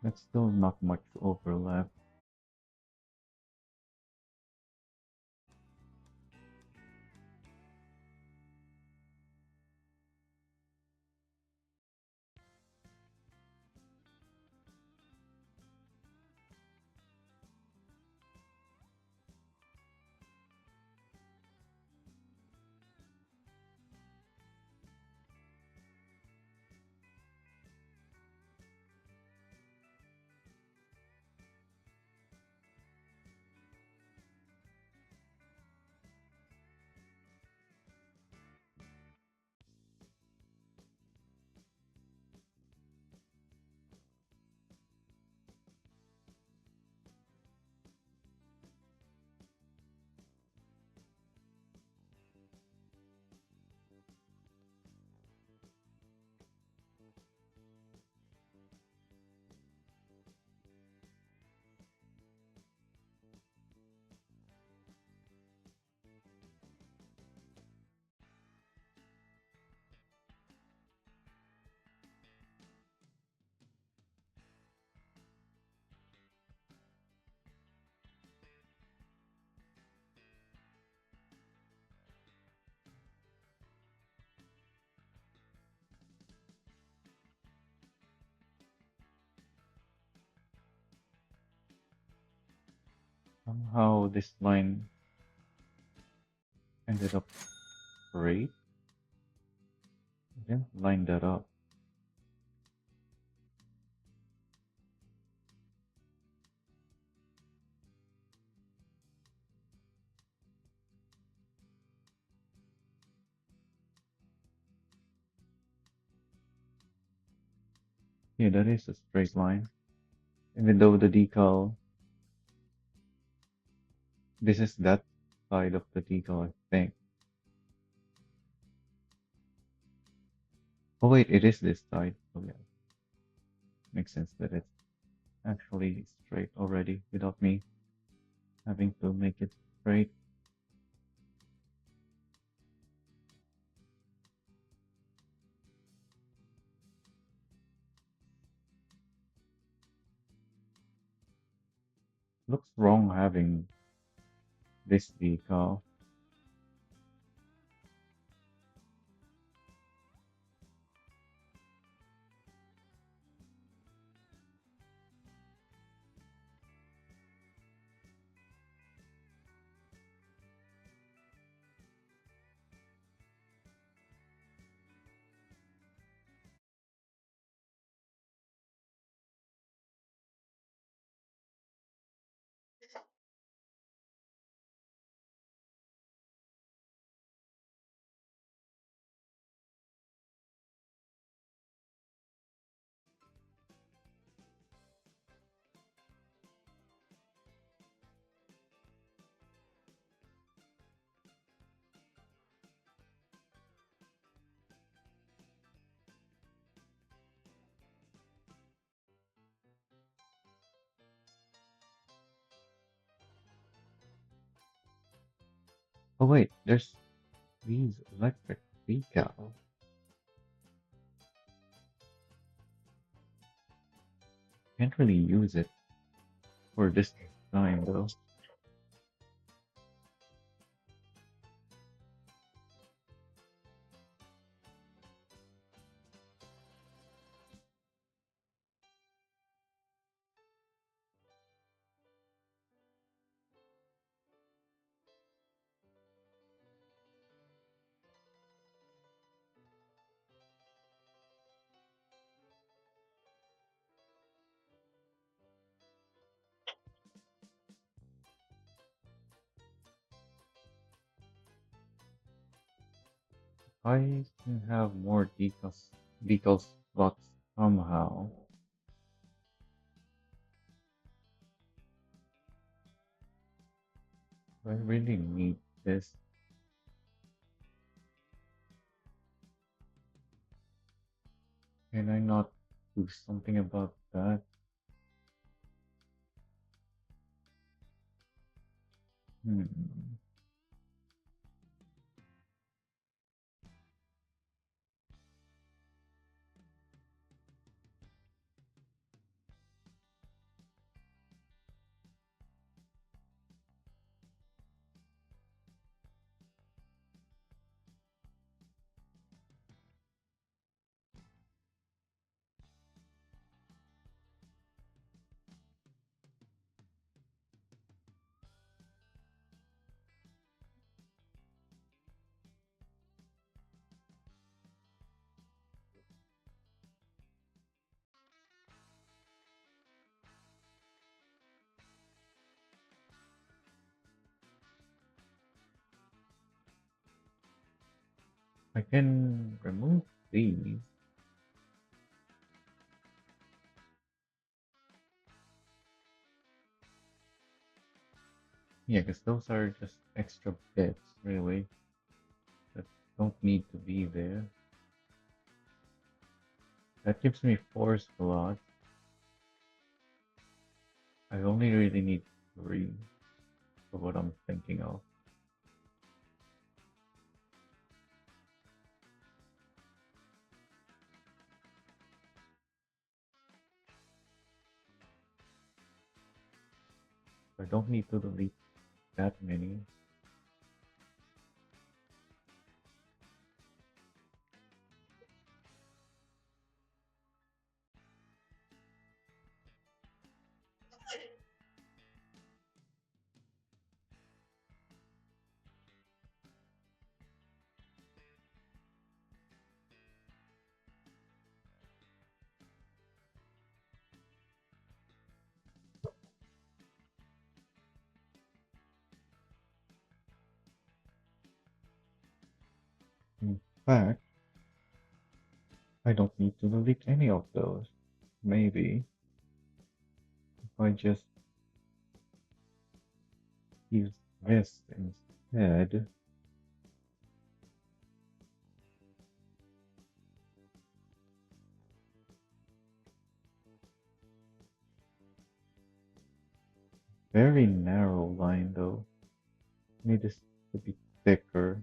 That's still not much overlap. Somehow this line ended up straight. I didn't line that up. Yeah, that is a straight line. Even though the decal, this is that side of the decal, I think. Oh wait, it is this side. Oh yeah, makes sense that it's actually straight already without me having to make it straight. Looks wrong having this decal. Oh wait, there's these electric decal. Can't really use it for this design though. I can have more decal slots somehow. I really need this. Can I not do something about that? Hmm. I can remove these. Yeah, because those are just extra bits, really, that don't need to be there. That gives me four slots. I only really need three for what I'm thinking of. I don't need to delete that many. In fact, I don't need to delete any of those. Maybe if I just use this instead. Very narrow line though. Need this to be thicker.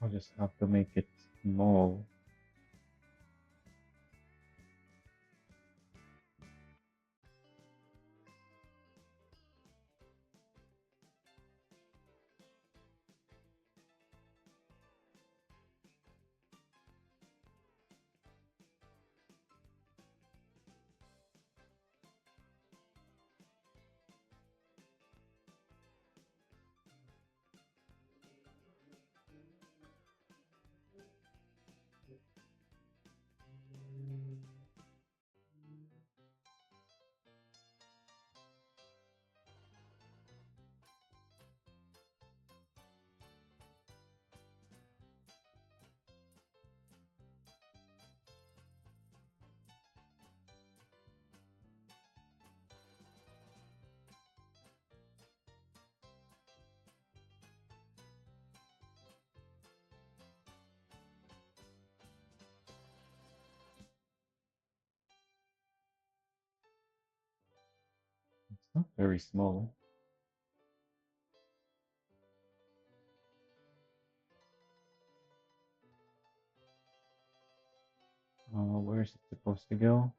I'll just have to make it small. It's not very small. Where is it supposed to go?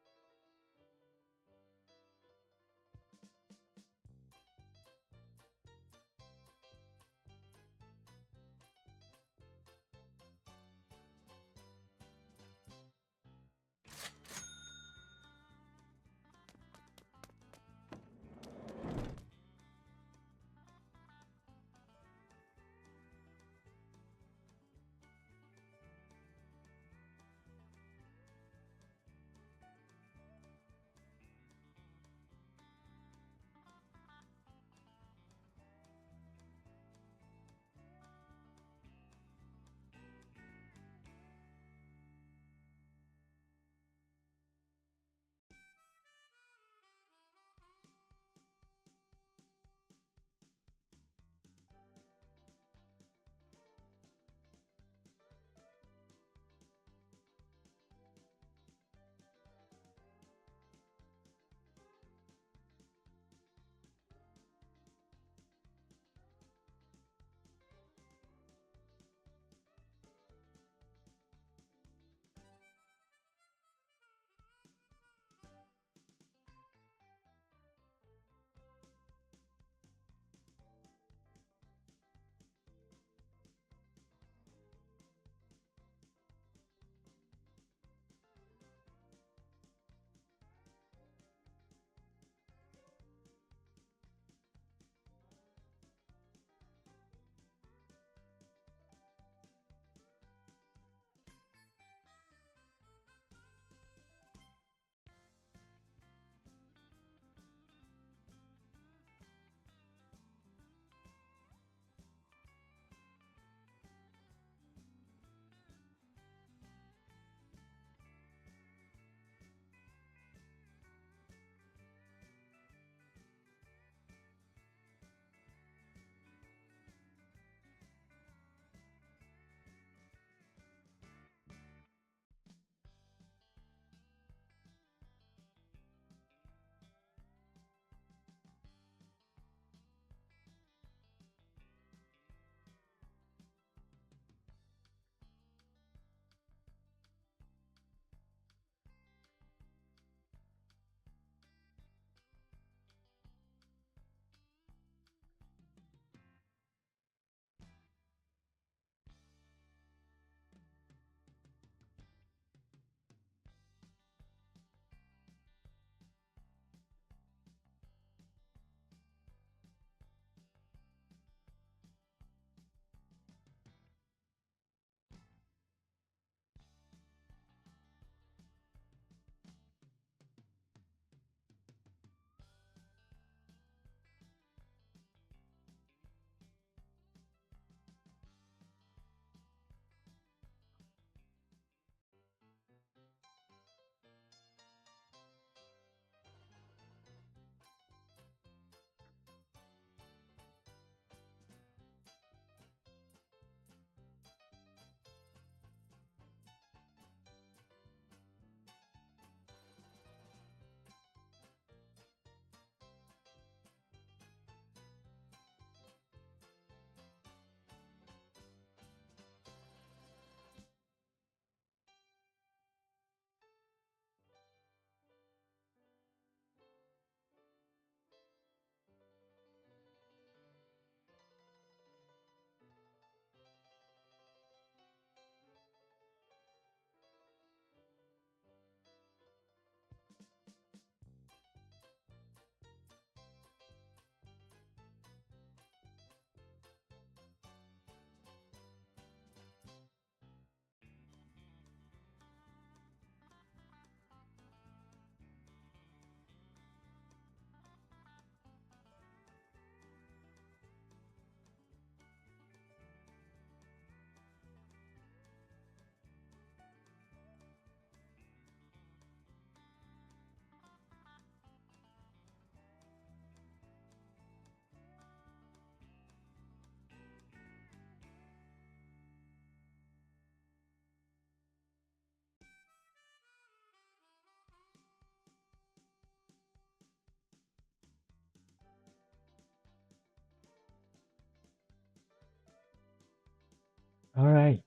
All right,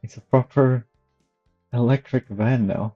it's a proper electric van now.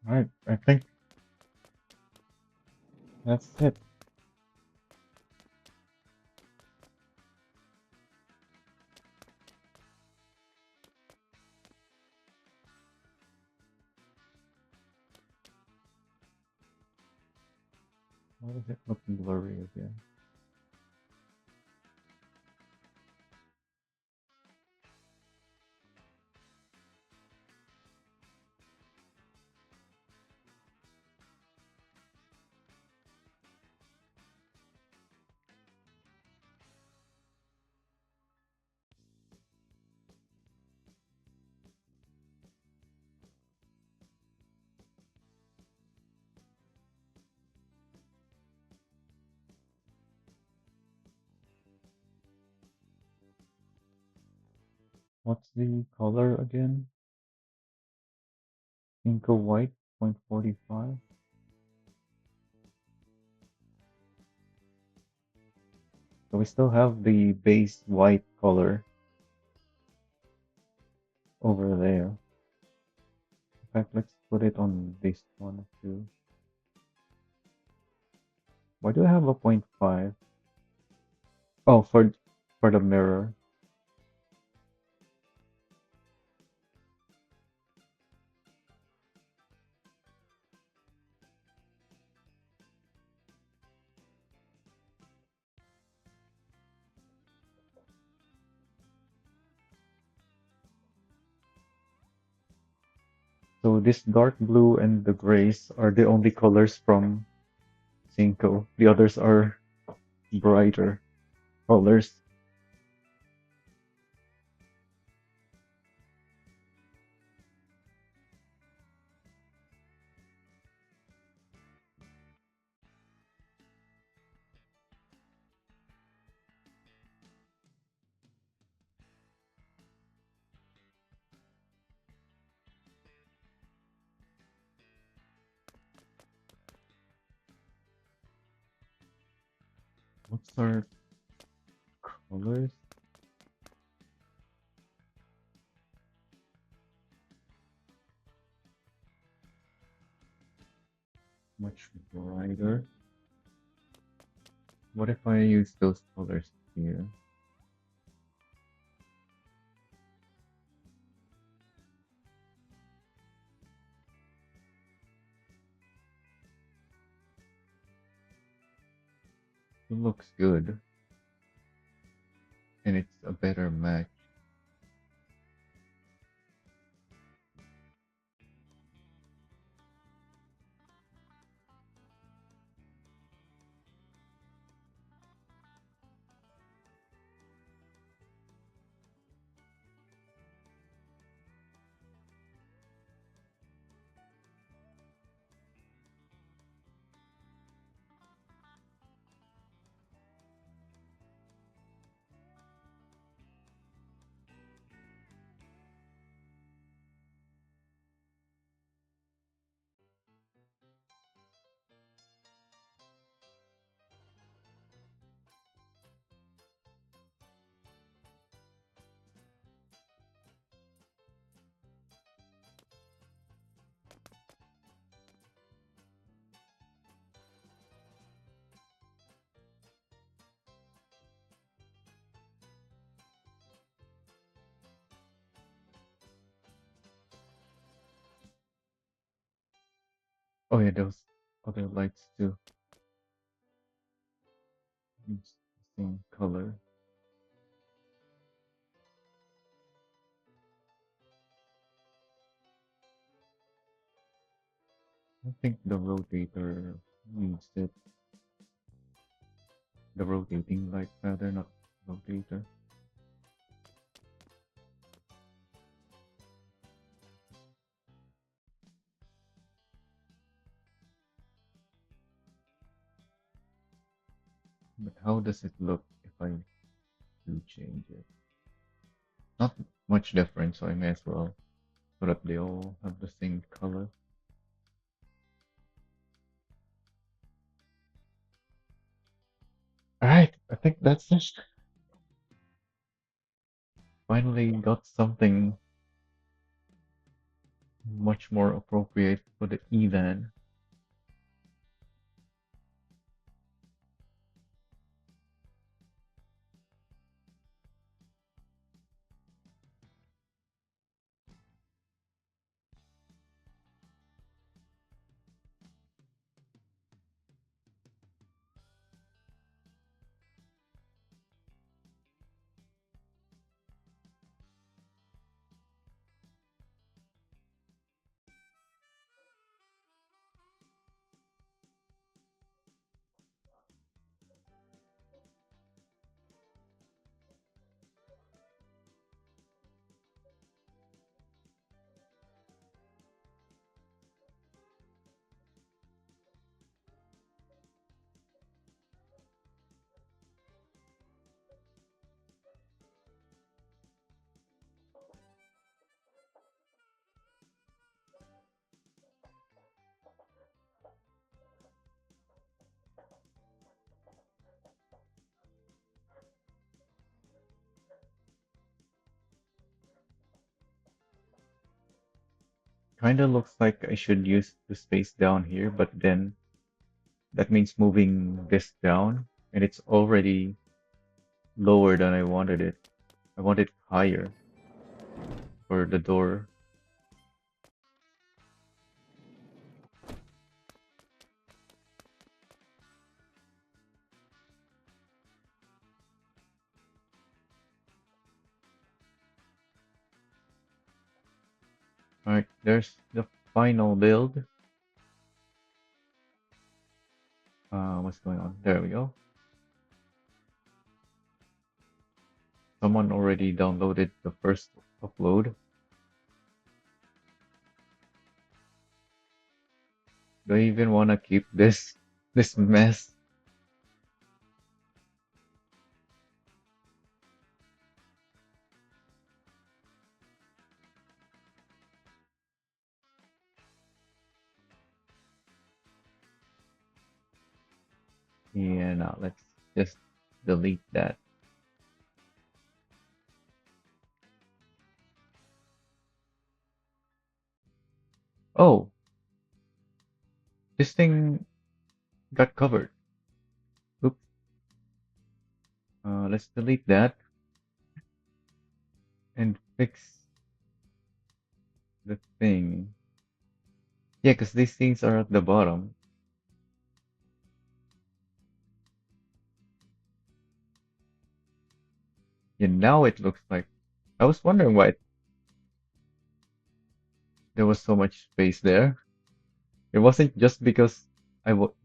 All right, I think that's it. Why is it looking blurry again? What's the color again? Inco white, 0.45. So we still have the base white color over there. In fact, let's put it on this one too. Why do I have a 0.5? Oh, for the mirror. So this dark blue and the grays are the only colors from Cinco. The others are brighter colors. What's our colors? Much brighter. What if I use those colors here? It looks good. better match. Oh yeah, those other lights too. It's the same color. I think the rotator needs it. The rotating light rather, not rotator. But how does it look if I do change it? Not much difference, so I may as well so that they all have the same color. Alright, I think that's it. Finally got something much more appropriate for the Evan. Kinda looks like I should use the space down here, but then that means moving this down, and it's already lower than I wanted it. I want it higher for the door. Alright, there's the final build. What's going on? There we go. Someone already downloaded the first upload. Do I even want to keep this mess? Yeah, no, let's just delete that. Oh, this thing got covered. Oops. Let's delete that and fix the thing. Yeah, because these things are at the bottom. And now it looks like I was wondering why there was so much space there. It wasn't just because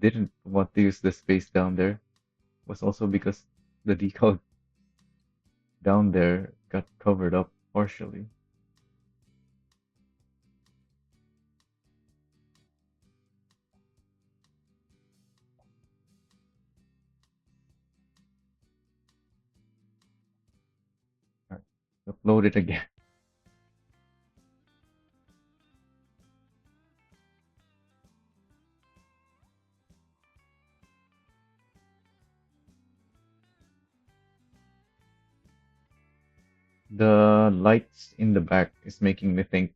didn't want to use the space down there. It was also because the decal down there got covered up partially. All right, upload it again. The lights in the back is making me think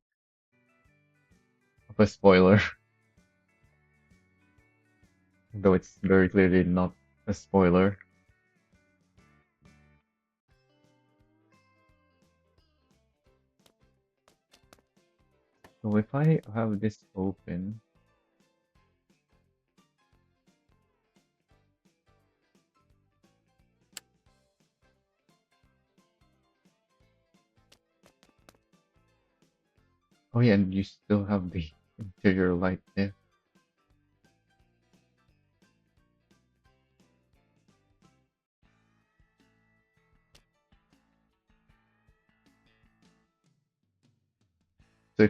of a spoiler, though it's very clearly not a spoiler. So if I have this open, oh yeah, and you still have the interior light there. So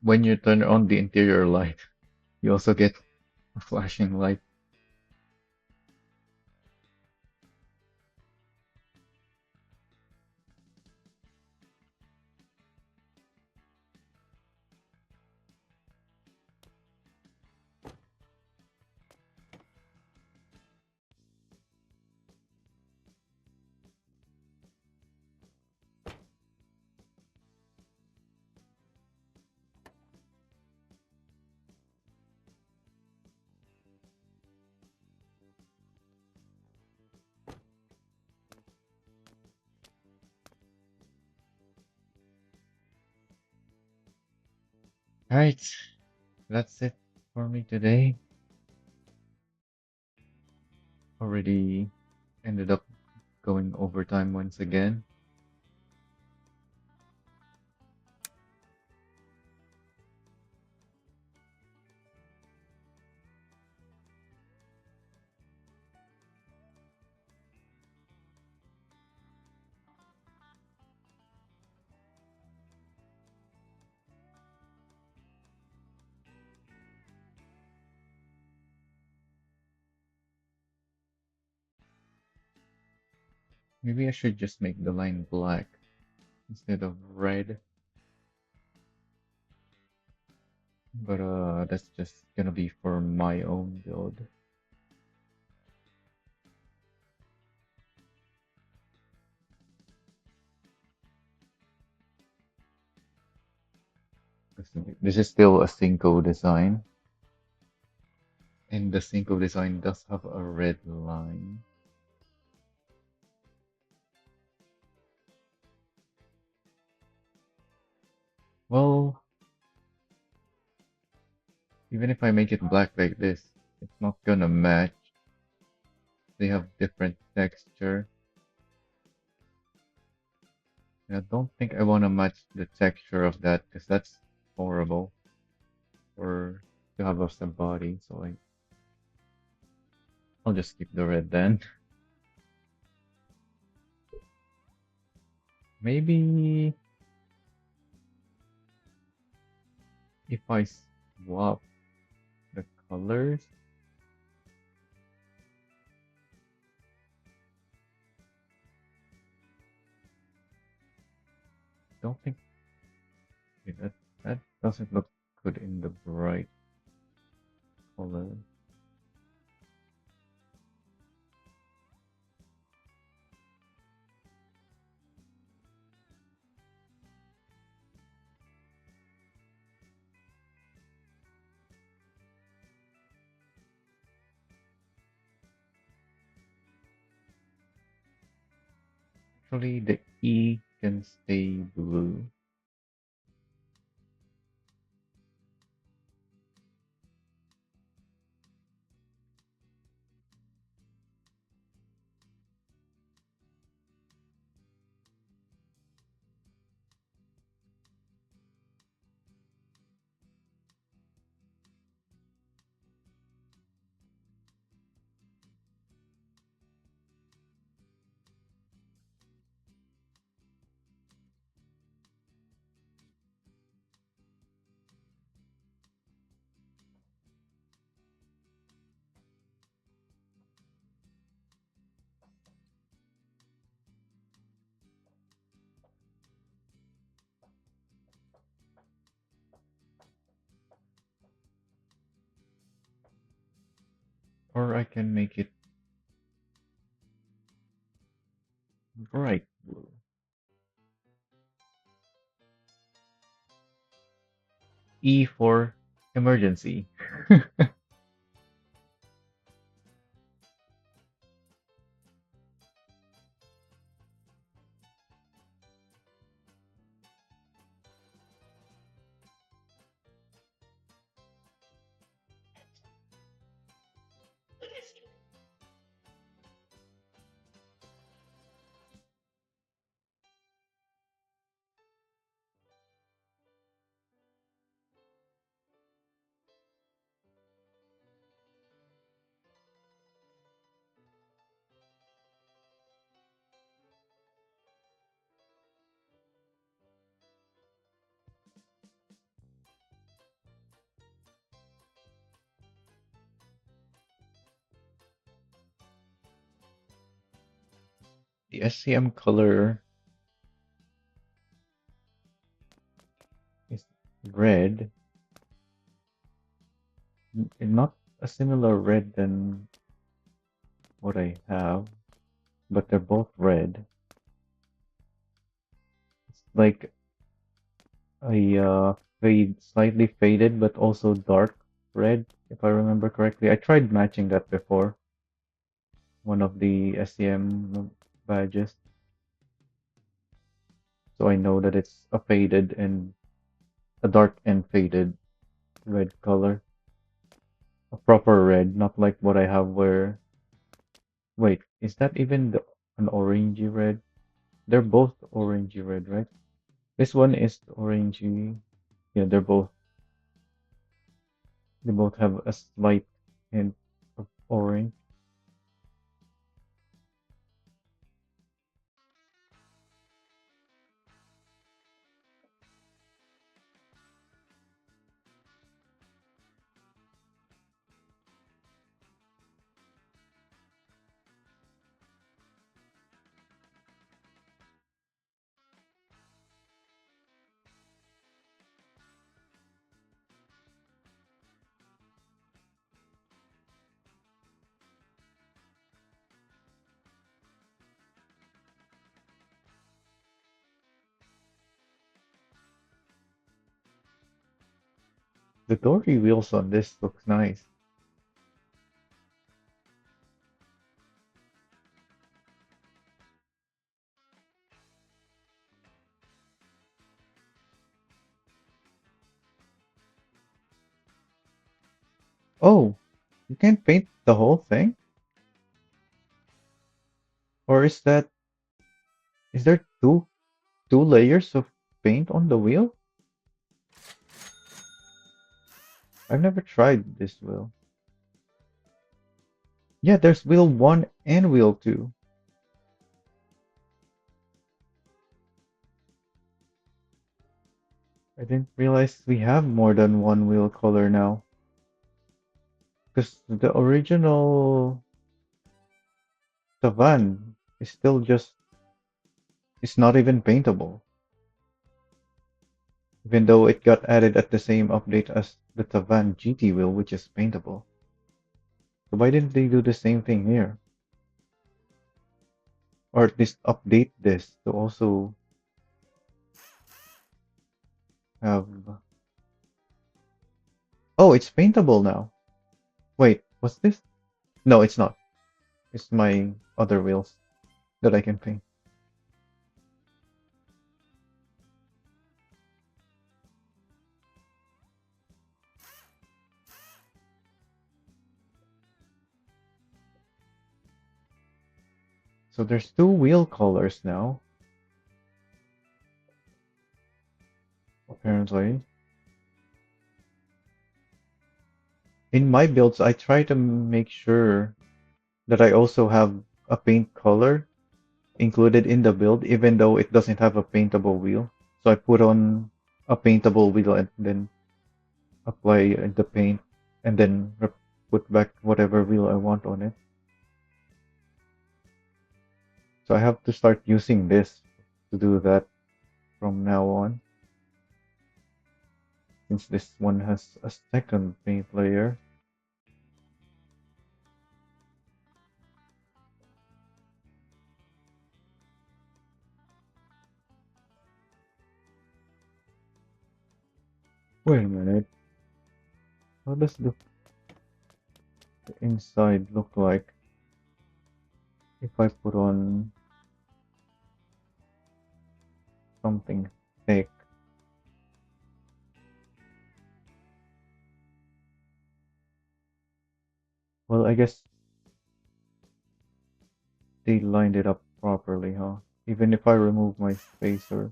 when you turn on the interior light, you also get a flashing light. Alright, that's it for me today. Already ended up going overtime once again. Maybe I should just make the line black instead of red. But that's just gonna be for my own build. This is still a Cinco design, and the Cinco design does have a red line. Well, even if I make it black like this, it's not gonna match. They have different texture. And I don't think I wanna match the texture of that because that's horrible for to have as a body. So I'll just keep the red then. Maybe if I swap the colors, don't think okay, that doesn't look good in the bright color. Actually, the E can stay blue. I can make it bright blue. E for emergency. The SCM color is red, not a similar red than what I have, but they're both red. It's like a slightly faded, but also dark red, if I remember correctly. I tried matching that before, one of the SCM badges, so I know that it's a faded and a dark and faded red color. A proper red, not like what I have where. Wait, is that even an orangey red? They're both orangey red, right? This one is orangey. Yeah, they both have a slight hint of orange. The Dory wheels on this looks nice. Oh, you can't paint the whole thing? Or is there two layers of paint on the wheel? I've never tried this wheel. Yeah, there's wheel one and wheel two. I didn't realize we have more than one wheel color now. Because the original Tavan is still just, it's not even paintable. Even though it got added at the same update as the Tavan GT wheel, which is paintable. So why didn't they do the same thing here? Or at least update this to also have. Oh, it's paintable now. Wait, what's this? No, it's not. It's my other wheels that I can paint. So there's two wheel colors now, apparently. In my builds, I try to make sure that I also have a paint color included in the build, even though it doesn't have a paintable wheel. So I put on a paintable wheel and then apply the paint and then put back whatever wheel I want on it. So I have to start using this to do that from now on, since this one has a second paint layer. Wait a minute. How does the inside look like if I put on something thick? Well, I guess they lined it up properly, huh? Even if I remove my spacer,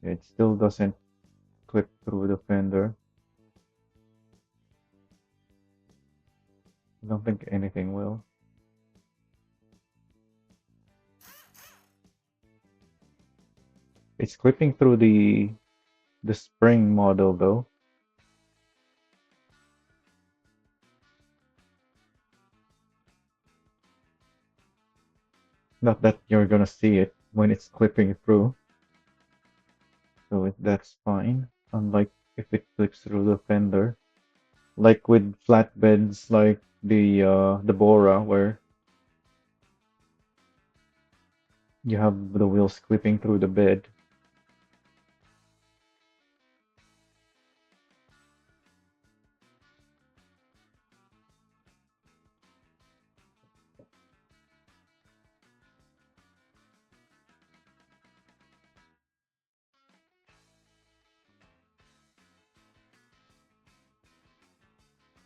it still doesn't clip through the fender. I don't think anything will. It's clipping through the spring model though. Not that you're gonna see it when it's clipping through, so that's fine. Unlike if it clips through the fender, like with flatbeds like the Bora, where you have the wheels clipping through the bed.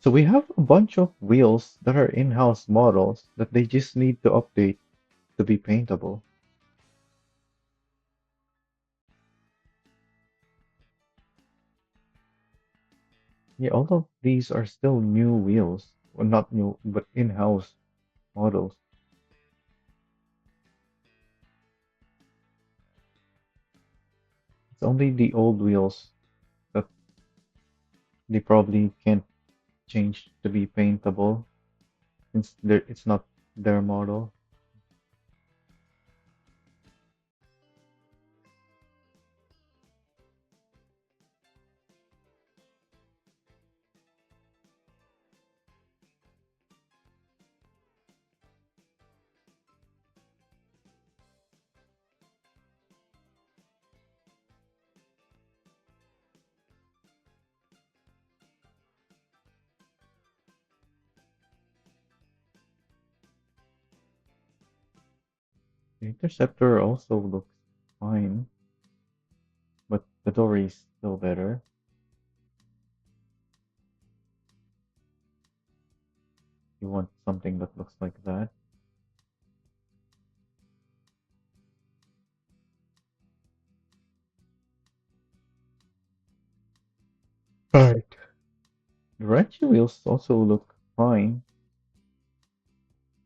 So we have a bunch of wheels that are in-house models that they just need to update to be paintable. Yeah, all of these are still new wheels. Well, not new, but in-house models. It's only the old wheels that they probably can't change to be paintable since it's not their model. The Interceptor also looks fine, but the Dory is still better. You want something that looks like that. Right. The Ranchi wheels also look fine,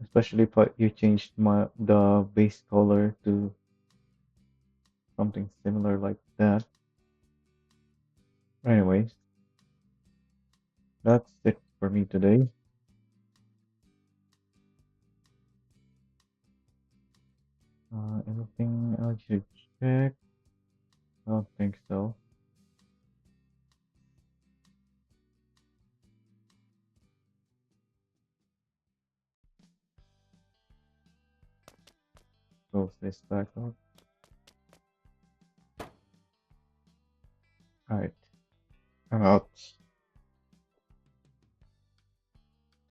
especially if you changed the base color to something similar like that. Anyways, that's it for me today. Anything else you should check? I don't think so. Close this back up. Alright, I'm out.